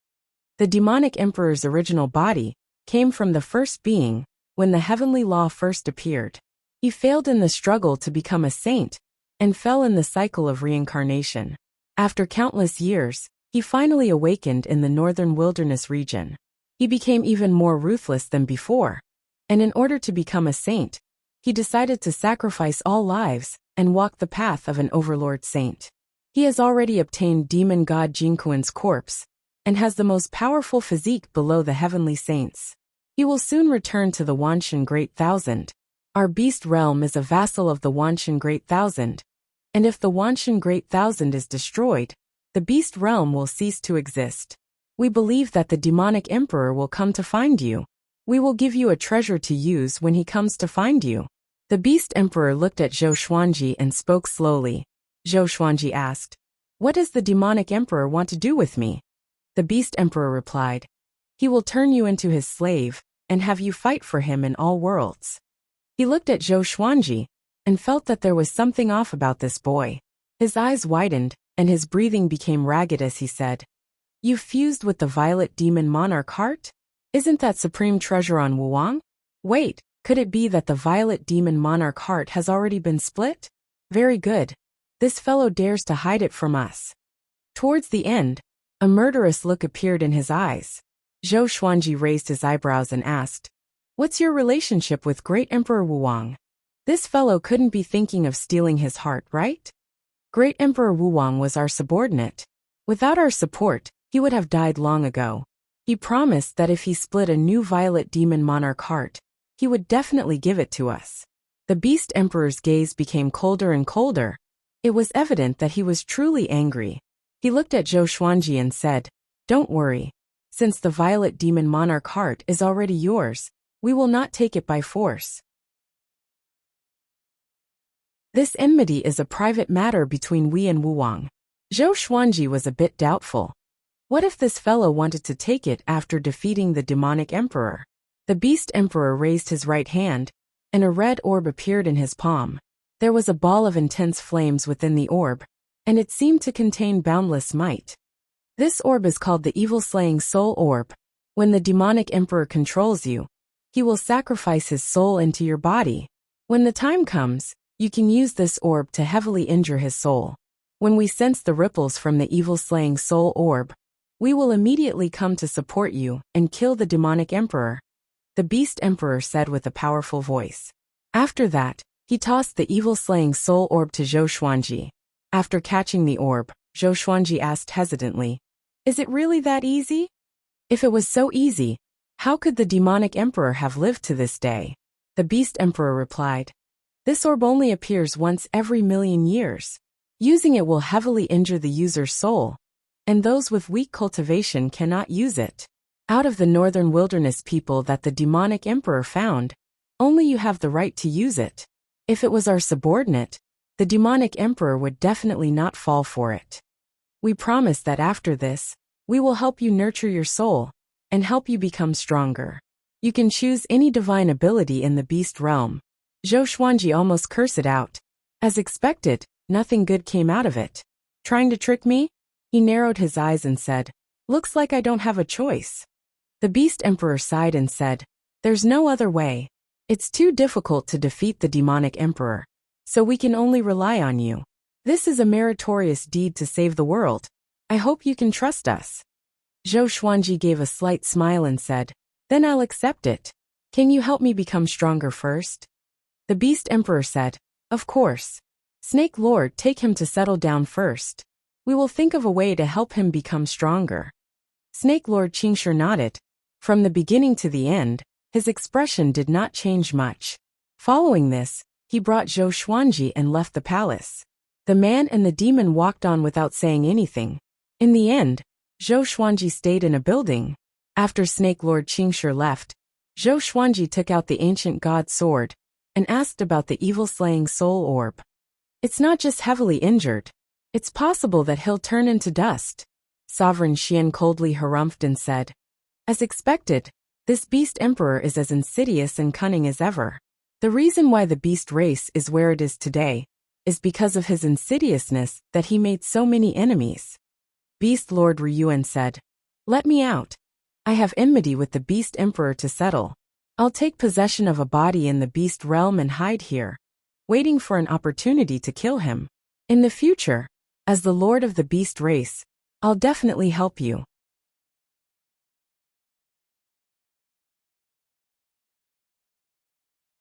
The demonic emperor's original body came from the first being when the heavenly law first appeared. He failed in the struggle to become a saint and fell in the cycle of reincarnation. After countless years, he finally awakened in the northern wilderness region. He became even more ruthless than before, and in order to become a saint, he decided to sacrifice all lives and walk the path of an overlord saint. He has already obtained demon god Jinquan's corpse and has the most powerful physique below the heavenly saints. He will soon return to the Wanshan Great Thousand. Our beast realm is a vassal of the Wanshan Great Thousand, and if the Wanshan Great Thousand is destroyed, the beast realm will cease to exist. We believe that the demonic emperor will come to find you. We will give you a treasure to use when he comes to find you. The beast emperor looked at Zhou Xuanji and spoke slowly. Zhou Xuanji asked, "What does the demonic emperor want to do with me?" The beast emperor replied, "He will turn you into his slave and have you fight for him in all worlds." He looked at Zhou Xuanji and felt that there was something off about this boy. His eyes widened and his breathing became ragged as he said, "You fused with the violet demon monarch heart? Isn't that supreme treasure on Wuwang? Wait, could it be that the violet demon monarch heart has already been split? Very good. This fellow dares to hide it from us." Towards the end, a murderous look appeared in his eyes. Zhou Xuanji raised his eyebrows and asked, "What's your relationship with Great Emperor Wuwang? This fellow couldn't be thinking of stealing his heart, right? Great Emperor Wuwang was our subordinate. Without our support, he would have died long ago. He promised that if he split a new violet demon monarch heart, he would definitely give it to us." The beast emperor's gaze became colder and colder. It was evident that he was truly angry. He looked at Zhou Xuanji and said, "Don't worry. Since the violet demon monarch heart is already yours, we will not take it by force. This enmity is a private matter between we and Wuwang." Zhou Xuanji was a bit doubtful. What if this fellow wanted to take it after defeating the demonic emperor? The beast emperor raised his right hand, and a red orb appeared in his palm. There was a ball of intense flames within the orb, and it seemed to contain boundless might. This orb is called the evil-slaying soul orb. When the demonic emperor controls you, he will sacrifice his soul into your body. When the time comes, you can use this orb to heavily injure his soul. When we sense the ripples from the evil-slaying soul orb, we will immediately come to support you and kill the demonic emperor," the beast emperor said with a powerful voice. After that, he tossed the evil-slaying soul orb to Zhou Xuanji. After catching the orb, Zhou Xuanji asked hesitantly, "Is it really that easy?" If it was so easy, how could the demonic emperor have lived to this day? The beast emperor replied, "This orb only appears once every million years. Using it will heavily injure the user's soul, and those with weak cultivation cannot use it. Out of the northern wilderness people that the demonic emperor found, only you have the right to use it. If it was our subordinate, the demonic emperor would definitely not fall for it. We promise that after this, we will help you nurture your soul and help you become stronger. You can choose any divine ability in the beast realm." Zhou Xuanji almost cursed it out. As expected, nothing good came out of it. "Trying to trick me?" He narrowed his eyes and said, "Looks like I don't have a choice." The beast emperor sighed and said, "There's no other way. It's too difficult to defeat the demonic emperor, so we can only rely on you. This is a meritorious deed to save the world. I hope you can trust us." Zhou Xuanji gave a slight smile and said, "Then I'll accept it. Can you help me become stronger first?" The beast emperor said, "Of course. Snake Lord, take him to settle down first. We will think of a way to help him become stronger." Snake Lord Qingshi nodded. From the beginning to the end, his expression did not change much. Following this, he brought Zhou Xuanji and left the palace. The man and the demon walked on without saying anything. In the end, Zhou Xuanji stayed in a building. After Snake Lord Qingshi left, Zhou Xuanji took out the ancient god sword and asked about the evil-slaying soul orb. It's not just heavily injured. It's possible that he'll turn into dust. Sovereign Xian coldly harumphed and said, as expected, this beast emperor is as insidious and cunning as ever. The reason why the beast race is where it is today is because of his insidiousness that he made so many enemies. Beast Lord Ryuan said, let me out. I have enmity with the beast emperor to settle. I'll take possession of a body in the beast realm and hide here, waiting for an opportunity to kill him. In the future, as the lord of the beast race, I'll definitely help you.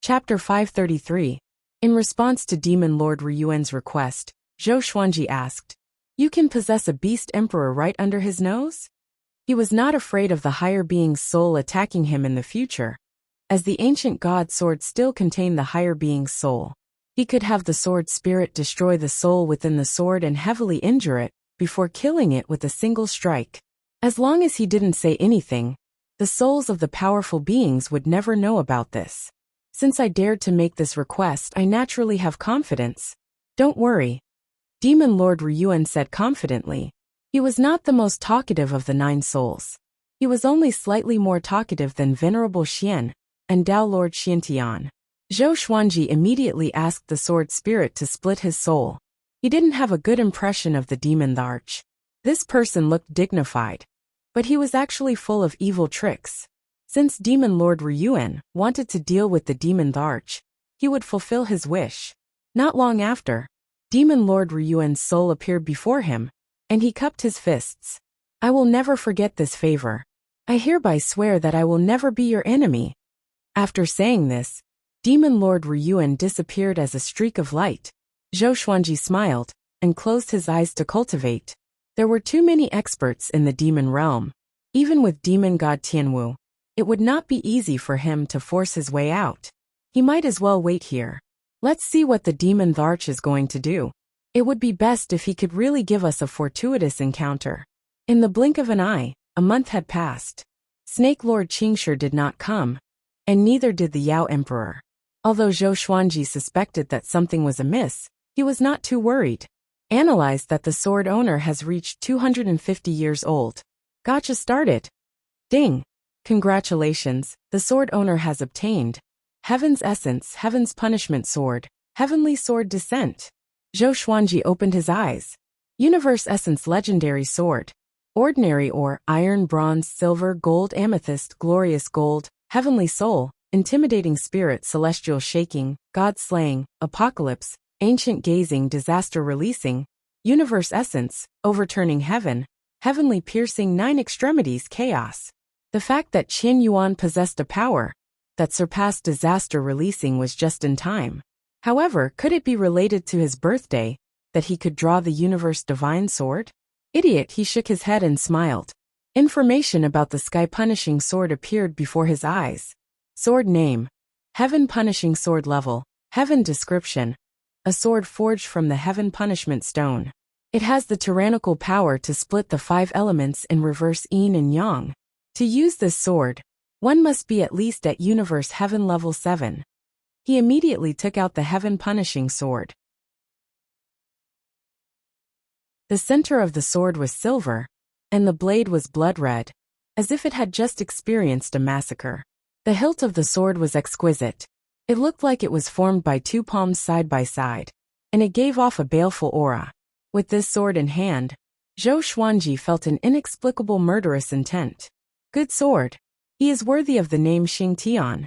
Chapter 533. In response to Demon Lord Ryuan's request, Zhou Xuanji asked, you can possess a beast emperor right under his nose? He was not afraid of the higher being's soul attacking him in the future, as the ancient god sword still contained the higher being's soul. He could have the sword spirit destroy the soul within the sword and heavily injure it before killing it with a single strike. As long as he didn't say anything, the souls of the powerful beings would never know about this. Since I dared to make this request, I naturally have confidence. Don't worry. Demon Lord Ryuan said confidently. He was not the most talkative of the 9 souls. He was only slightly more talkative than Venerable Xian and Dao Lord Xiantian. Zhou Xuanji immediately asked the sword spirit to split his soul. He didn't have a good impression of the demon Arch. This person looked dignified, but he was actually full of evil tricks. Since Demon Lord Ryuan wanted to deal with the demon Arch, he would fulfill his wish. Not long after, Demon Lord Ryuan's soul appeared before him, and he cupped his fists. I will never forget this favor. I hereby swear that I will never be your enemy. After saying this, Demon Lord Ryuan disappeared as a streak of light. Zhou Xuanji smiled and closed his eyes to cultivate. There were too many experts in the demon realm. Even with demon god Tianwu, it would not be easy for him to force his way out. He might as well wait here. Let's see what the demon Arch is going to do. It would be best if he could really give us a fortuitous encounter. In the blink of an eye, a month had passed. Snake Lord Qingshi did not come, and neither did the Yao Emperor. Although Zhou Xuanji suspected that something was amiss, he was not too worried. Analyzed that the sword owner has reached 250 years old. Gotcha started. Ding! Congratulations, the sword owner has obtained Heaven's Essence, Heaven's Punishment Sword, Heavenly Sword Descent. Zhou Xuanji opened his eyes. Universe Essence Legendary Sword. Ordinary ore, iron, bronze, silver, gold, amethyst, glorious gold, heavenly soul, intimidating spirit, celestial shaking, god slaying, apocalypse, ancient gazing, disaster releasing, universe essence, overturning heaven, heavenly piercing, 9 extremities, chaos. The fact that Qin Yuan possessed a power that surpassed disaster releasing was just in time. However, could it be related to his birthday that he could draw the universe divine sword? Idiot, he shook his head and smiled. Information about the sky punishing sword appeared before his eyes. Sword name: Heaven Punishing Sword level, Heaven description: a sword forged from the Heaven Punishment Stone. It has the tyrannical power to split the 5 elements in reverse yin and yang. To use this sword, one must be at least at Universe Heaven level 7. He immediately took out the Heaven Punishing Sword. The center of the sword was silver, and the blade was blood red, as if it had just experienced a massacre. The hilt of the sword was exquisite. It looked like it was formed by 2 palms side by side, and it gave off a baleful aura. With this sword in hand, Zhou Xuanji felt an inexplicable murderous intent. Good sword. He is worthy of the name Xing Tian.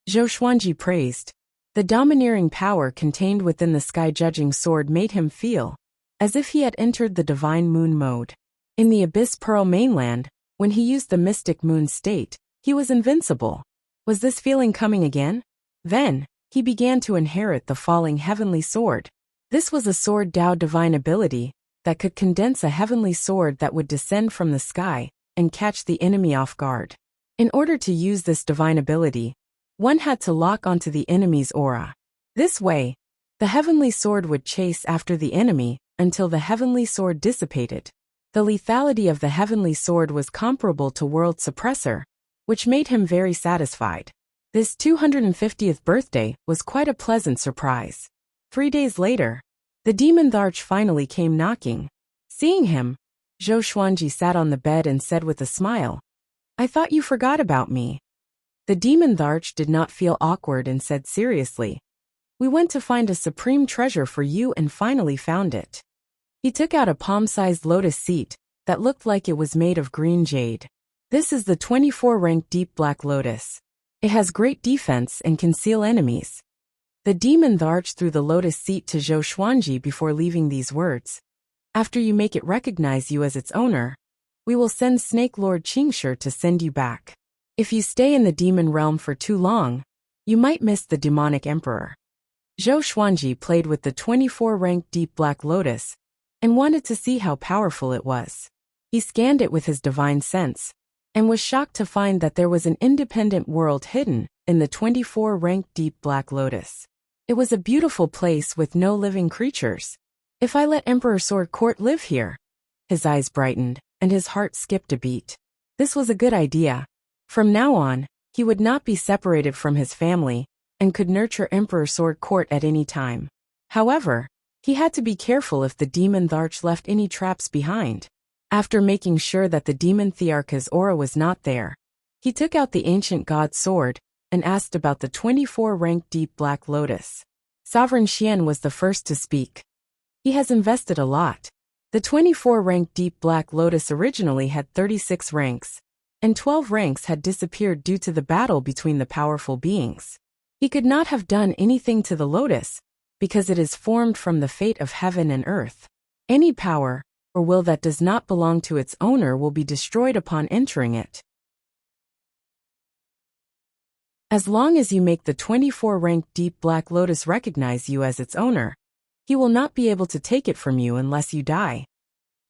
Zhou Xuanji praised. The domineering power contained within the sky-judging sword made him feel as if he had entered the divine moon mode. In the Abyss Pearl mainland, when he used the mystic moon state, he was invincible. Was this feeling coming again? Then, he began to inherit the falling heavenly sword. This was a sword Dao divine ability that could condense a heavenly sword that would descend from the sky and catch the enemy off guard. In order to use this divine ability, one had to lock onto the enemy's aura. This way, The heavenly sword would chase after the enemy until the heavenly sword dissipated. The lethality of the heavenly sword was comparable to world suppressor, which made him very satisfied. This 250th birthday was quite a pleasant surprise. 3 days later, the demon Tharch finally came knocking. Seeing him, Zhou Xuanji sat on the bed and said with a smile, "I thought you forgot about me." The demon Tharch did not feel awkward and said seriously, "We went to find a supreme treasure for you and finally found it." He took out a palm-sized lotus seat that looked like it was made of green jade. This is the 24-rank deep black lotus. It has great defense and can seal enemies. The demon Tharch threw the lotus seat to Zhou Xuanji before leaving these words. "After you make it recognize you as its owner, we will send Snake Lord Qingshi to send you back. If you stay in the demon realm for too long, you might miss the demonic emperor." Zhou Xuanji played with the 24-rank deep black lotus and wanted to see how powerful it was. He scanned it with his divine sense and was shocked to find that there was an independent world hidden in the 24-rank deep black lotus. It was a beautiful place with no living creatures. "If I let Emperor Sword Court live here?" His eyes brightened and his heart skipped a beat. This was a good idea. From now on, he would not be separated from his family and could nurture Emperor Sword Court at any time. However, he had to be careful if the demon Tharch left any traps behind. After making sure that the demon Thearka's aura was not there, he took out the ancient god's sword and asked about the 24-rank deep black lotus. Sovereign Xian was the first to speak. He has invested a lot. The 24-rank deep black lotus originally had 36 ranks, and 12 ranks had disappeared due to the battle between the powerful beings. He could not have done anything to the lotus, because it is formed from the fate of heaven and earth. Any power or will that does not belong to its owner will be destroyed upon entering it. As long as you make the 24-rank deep black lotus recognize you as its owner, he will not be able to take it from you unless you die.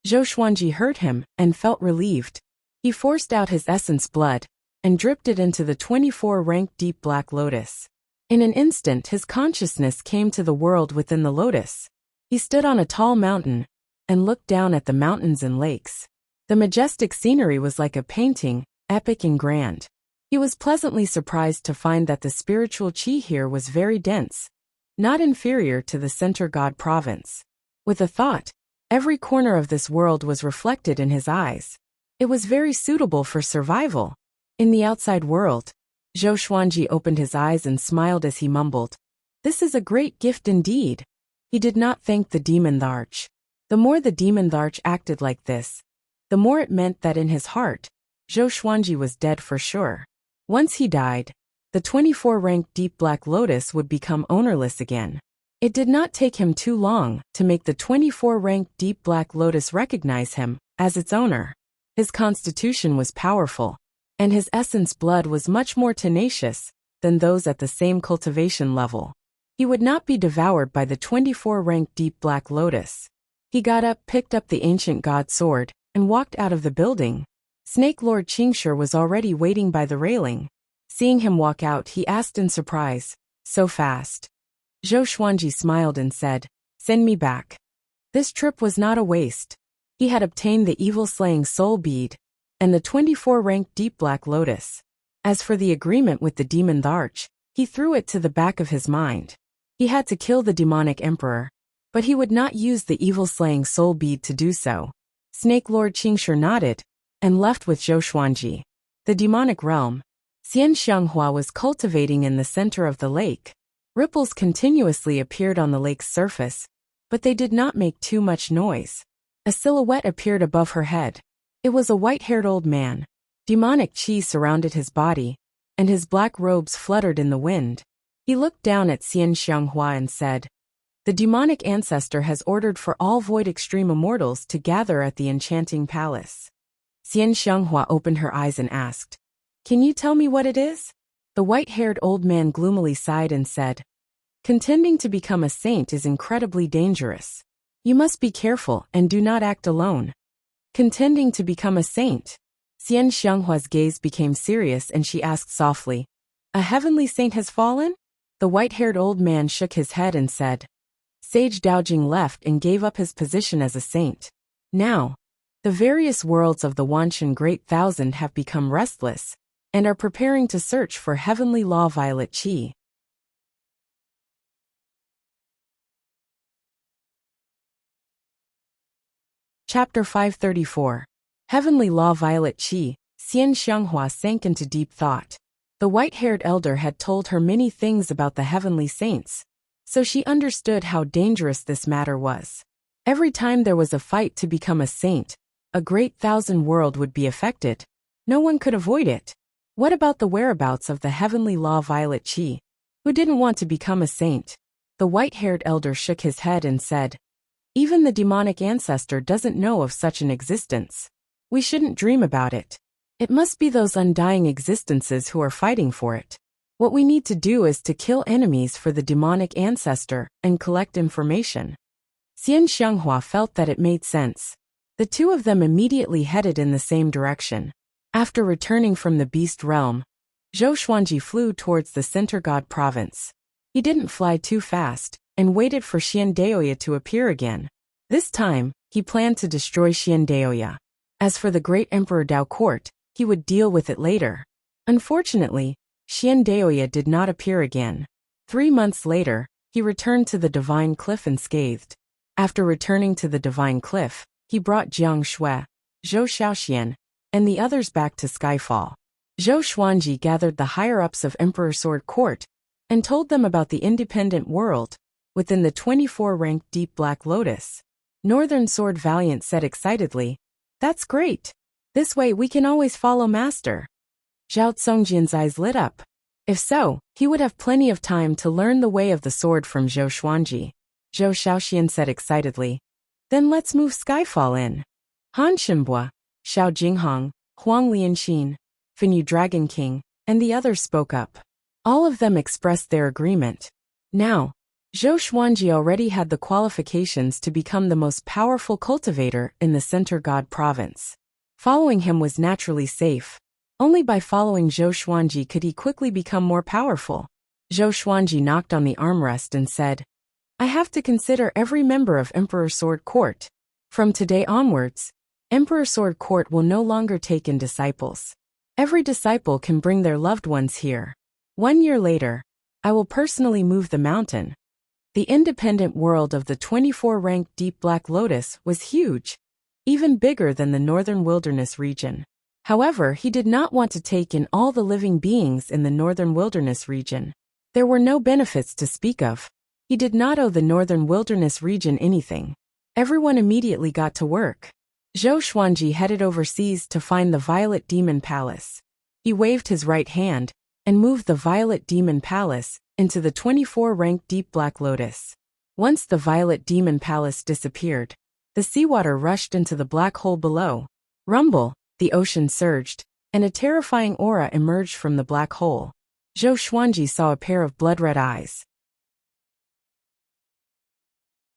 Zhou Xuanji heard him and felt relieved. He forced out his essence blood and dripped it into the 24-rank deep black lotus. In an instant his consciousness came to the world within the lotus. He stood on a tall mountain and looked down at the mountains and lakes. The majestic scenery was like a painting, epic and grand. He was pleasantly surprised to find that the spiritual qi here was very dense, not inferior to the center god province. With a thought, every corner of this world was reflected in his eyes. It was very suitable for survival. In the outside world, Zhou Xuanji opened his eyes and smiled as he mumbled, "This is a great gift indeed." He did not thank the demon Tharch. The more the demon Tharch acted like this, the more it meant that in his heart, Zhou Xuanji was dead for sure. Once he died, the 24-rank deep black lotus would become ownerless again. It did not take him too long to make the 24-rank deep black lotus recognize him as its owner. His constitution was powerful, and his essence blood was much more tenacious than those at the same cultivation level. He would not be devoured by the 24-rank deep black lotus. He got up, picked up the ancient god sword, and walked out of the building. Snake Lord Qingshi was already waiting by the railing. Seeing him walk out, he asked in surprise, "So fast?" Zhou Xuanji smiled and said, "Send me back." This trip was not a waste. He had obtained the evil-slaying soul bead and the 24-rank deep black lotus. As for the agreement with the demon Tharch, he threw it to the back of his mind. He had to kill the demonic emperor, but he would not use the evil-slaying soul bead to do so. Snake Lord Qingshi nodded and left with Zhou Xuanji. The demonic realm, Xian Xianghua was cultivating in the center of the lake. Ripples continuously appeared on the lake's surface, but they did not make too much noise. A silhouette appeared above her head. It was a white-haired old man. Demonic qi surrounded his body, and his black robes fluttered in the wind. He looked down at Xian Xianghua and said, "The demonic ancestor has ordered for all void extreme immortals to gather at the enchanting palace." Xian Xianghua opened her eyes and asked, "Can you tell me what it is?" The white-haired old man gloomily sighed and said, "Contending to become a saint is incredibly dangerous. You must be careful and do not act alone." Contending to become a saint? Xian Xianghua's gaze became serious and she asked softly, "A heavenly saint has fallen?" The white-haired old man shook his head and said, Sage Daojing left and gave up his position as a saint. Now, the various worlds of the Wanshan Great Thousand have become restless and are preparing to search for heavenly law Violet Qi. Chapter 534. Heavenly Law Violet Qi. Xian Xianghua sank into deep thought. The white-haired elder had told her many things about the heavenly saints, so she understood how dangerous this matter was. Every time there was a fight to become a saint, a great thousand world would be affected. No one could avoid it. What about the whereabouts of the heavenly law Violet Qi, who didn't want to become a saint? The white-haired elder shook his head and said, "Even the demonic ancestor doesn't know of such an existence. We shouldn't dream about it. It must be those undying existences who are fighting for it. What we need to do is to kill enemies for the demonic ancestor and collect information." Xian Xianghua felt that it made sense. The two of them immediately headed in the same direction. After returning from the beast realm, Zhou Xuanji flew towards the Center God province. He didn't fly too fast and waited for Xian Daoya to appear again. This time, he planned to destroy Xian Daoya. As for the great Emperor Dao Court, he would deal with it later. Unfortunately, Xian Daoya did not appear again. 3 months later, he returned to the Divine Cliff unscathed. After returning to the Divine Cliff, he brought Jiang Shui, Zhou Xiaoxian, and the others back to Skyfall. Zhou Xuanji gathered the higher-ups of Emperor Sword Court and told them about the independent world within the 24-ranked Deep Black Lotus. Northern Sword Valiant said excitedly, "That's great. This way we can always follow Master." Zhao Tsongjian's eyes lit up. If so, he would have plenty of time to learn the way of the sword from Zhou Xuanji. Zhou Xiaoxian said excitedly, "Then let's move Skyfall in." Han Shenbua, Xiao Jinghong, Huang Lianxin, Finyu Dragon King, and the others spoke up. All of them expressed their agreement. Now, Zhou Xuanji already had the qualifications to become the most powerful cultivator in the Center God province. Following him was naturally safe. Only by following Zhou Xuanji could he quickly become more powerful. Zhou Xuanji knocked on the armrest and said, "I have to consider every member of Emperor Sword Court. From today onwards, Emperor Sword Court will no longer take in disciples. Every disciple can bring their loved ones here. 1 year later, I will personally move the mountain." The independent world of the 24-ranked Deep Black Lotus was huge, even bigger than the Northern Wilderness region. However, he did not want to take in all the living beings in the Northern Wilderness region. There were no benefits to speak of. He did not owe the Northern Wilderness region anything. Everyone immediately got to work. Zhou Xuanji headed overseas to find the Violet Demon Palace. He waved his right hand and moved the Violet Demon Palace into the 24-ranked Deep Black Lotus. Once the Violet Demon Palace disappeared, the seawater rushed into the black hole below. Rumble, the ocean surged, and a terrifying aura emerged from the black hole. Zhou Xuanji saw a pair of blood-red eyes.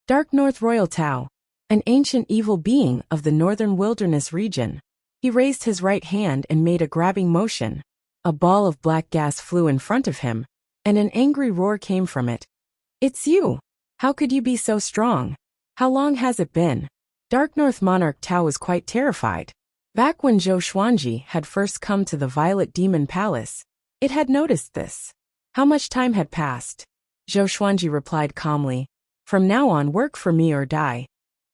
Dark North Royal Tao, an ancient evil being of the Northern Wilderness region. He raised his right hand and made a grabbing motion. A ball of black gas flew in front of him, and an angry roar came from it. "It's you! How could you be so strong? How long has it been?" Dark North Monarch Tao was quite terrified. Back when Zhou Xuanji had first come to the Violet Demon Palace, it had noticed this. How much time had passed? Zhou Xuanji replied calmly, "From now on, work for me or die."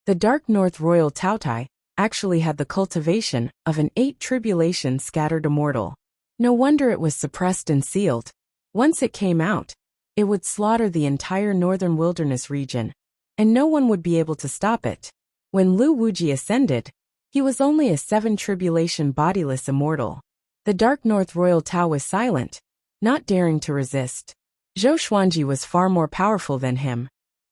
The Dark North Royal Taotai actually had the cultivation of an 8 tribulation scattered immortal. No wonder it was suppressed and sealed. Once it came out, it would slaughter the entire Northern Wilderness region, and no one would be able to stop it. When Lu Wuji ascended, he was only a 7 tribulation bodiless immortal. The Dark North Royal Tao was silent, not daring to resist. Zhou Xuanji was far more powerful than him,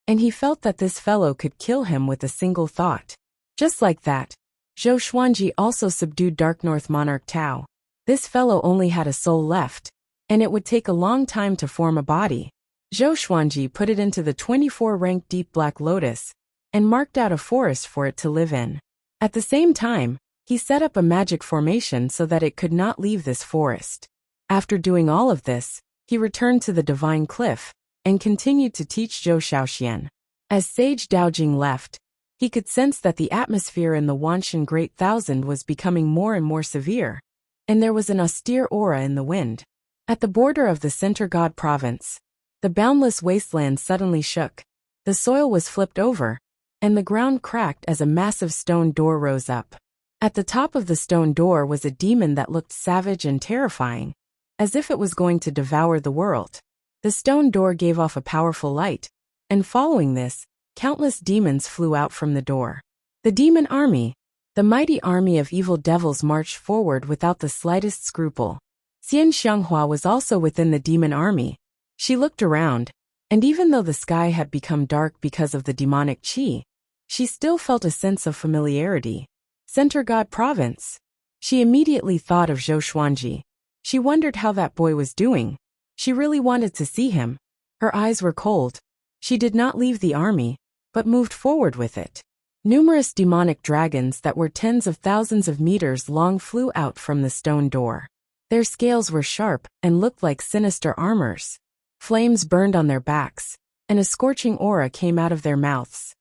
and he felt that this fellow could kill him with a single thought. Just like that, Zhou Xuanji also subdued Dark North Monarch Tao. This fellow only had a soul left, and it would take a long time to form a body. Zhou Xuanji put it into the 24-ranked Deep Black Lotus and marked out a forest for it to live in. At the same time, he set up a magic formation so that it could not leave this forest. After doing all of this, he returned to the Divine Cliff and continued to teach Zhou Xiaoxian. As Sage Daojing left, he could sense that the atmosphere in the Wanshan Great Thousand was becoming more and more severe, and there was an austere aura in the wind. At the border of the Center God province, the boundless wasteland suddenly shook. The soil was flipped over, and the ground cracked as a massive stone door rose up. At the top of the stone door was a demon that looked savage and terrifying, as if it was going to devour the world. The stone door gave off a powerful light, and following this, countless demons flew out from the door. The demon army, the mighty army of evil devils, marched forward without the slightest scruple. Xian Xianghua was also within the demon army. She looked around, and even though the sky had become dark because of the demonic qi, she still felt a sense of familiarity. Center God Province. She immediately thought of Zhou Xuanji. She wondered how that boy was doing. She really wanted to see him. Her eyes were cold. She did not leave the army, but moved forward with it. Numerous demonic dragons that were tens of thousands of meters long flew out from the stone door. Their scales were sharp and looked like sinister armors. Flames burned on their backs, and a scorching aura came out of their mouths.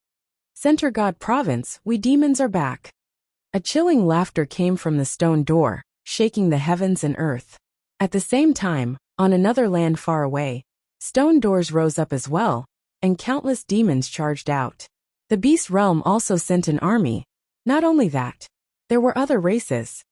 Center God Province, we demons are back. A chilling laughter came from the stone door, shaking the heavens and earth. At the same time, on another land far away, stone doors rose up as well, and countless demons charged out. The beast realm also sent an army. Not only that, there were other races.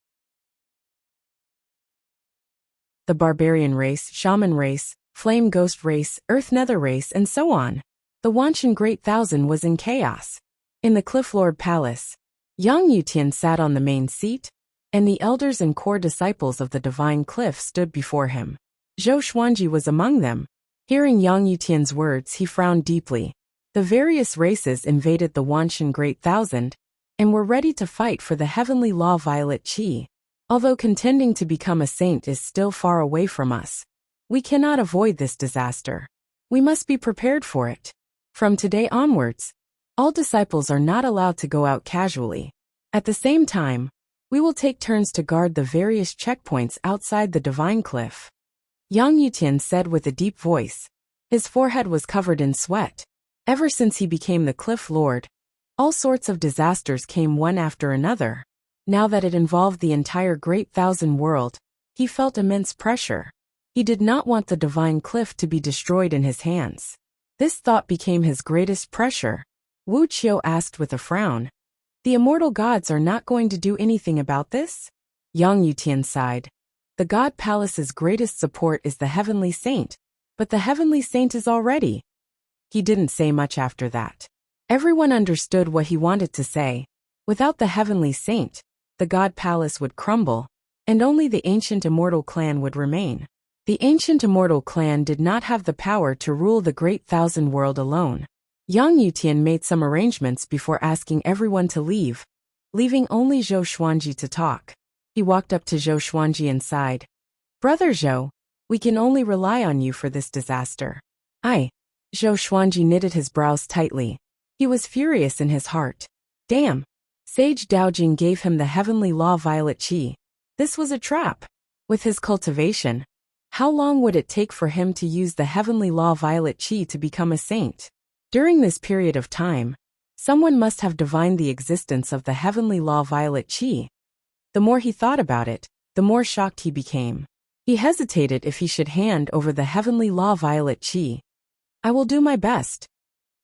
The barbarian race, shaman race, flame ghost race, earth nether race, and so on. The Wanshan Great Thousand was in chaos. In the Cliff Lord Palace, Yang Yutian sat on the main seat, and the elders and core disciples of the Divine Cliff stood before him. Zhou Xuanji was among them. Hearing Yang Yutian's words, he frowned deeply. The various races invaded the Wanshan Great Thousand, and were ready to fight for the heavenly law violet qi. Although contending to become a saint is still far away from us, we cannot avoid this disaster. We must be prepared for it. From today onwards, all disciples are not allowed to go out casually. At the same time, we will take turns to guard the various checkpoints outside the Divine Cliff. Yang Yutian said with a deep voice. His forehead was covered in sweat. Ever since he became the Cliff Lord, all sorts of disasters came one after another. Now that it involved the entire Great Thousand world, he felt immense pressure. He did not want the Divine Cliff to be destroyed in his hands. This thought became his greatest pressure. Wu Qiu asked with a frown. The immortal gods are not going to do anything about this? Yang Yutian sighed. The God Palace's greatest support is the Heavenly Saint, but the Heavenly Saint is already. He didn't say much after that. Everyone understood what he wanted to say. Without the Heavenly Saint, the God Palace would crumble, and only the ancient immortal clan would remain. The ancient immortal clan did not have the power to rule the Great Thousand world alone. Yang Yutian made some arrangements before asking everyone to leave, leaving only Zhou Xuanji to talk. He walked up to Zhou Xuanji and sighed. Brother Zhou, we can only rely on you for this disaster. Zhou Xuanji knitted his brows tightly. He was furious in his heart. Damn! Sage Daojing gave him the heavenly law violet qi. This was a trap. With his cultivation, how long would it take for him to use the heavenly law violet qi to become a saint? During this period of time, someone must have divined the existence of the heavenly law violet qi. The more he thought about it, the more shocked he became. He hesitated if he should hand over the heavenly law violet qi. I will do my best,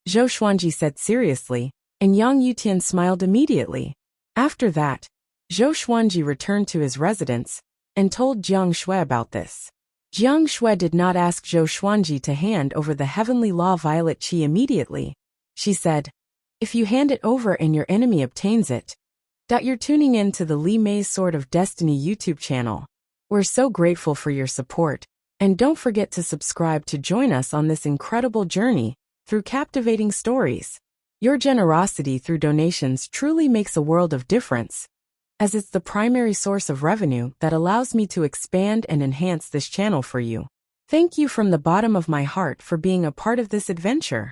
Zhou Xuanji said seriously, and Yang Yutian smiled immediately. After that, Zhou Xuanji returned to his residence and told Jiang Shui about this. Jiang Shui did not ask Zhou Xuanji to hand over the heavenly law violet qi immediately. She said, if you hand it over and your enemy obtains it, you're tuning in to the Li Mei's Sword of Destiny YouTube channel. We're so grateful for your support, and don't forget to subscribe to join us on this incredible journey through captivating stories. Your generosity through donations truly makes a world of difference, as it's the primary source of revenue that allows me to expand and enhance this channel for you. Thank you from the bottom of my heart for being a part of this adventure.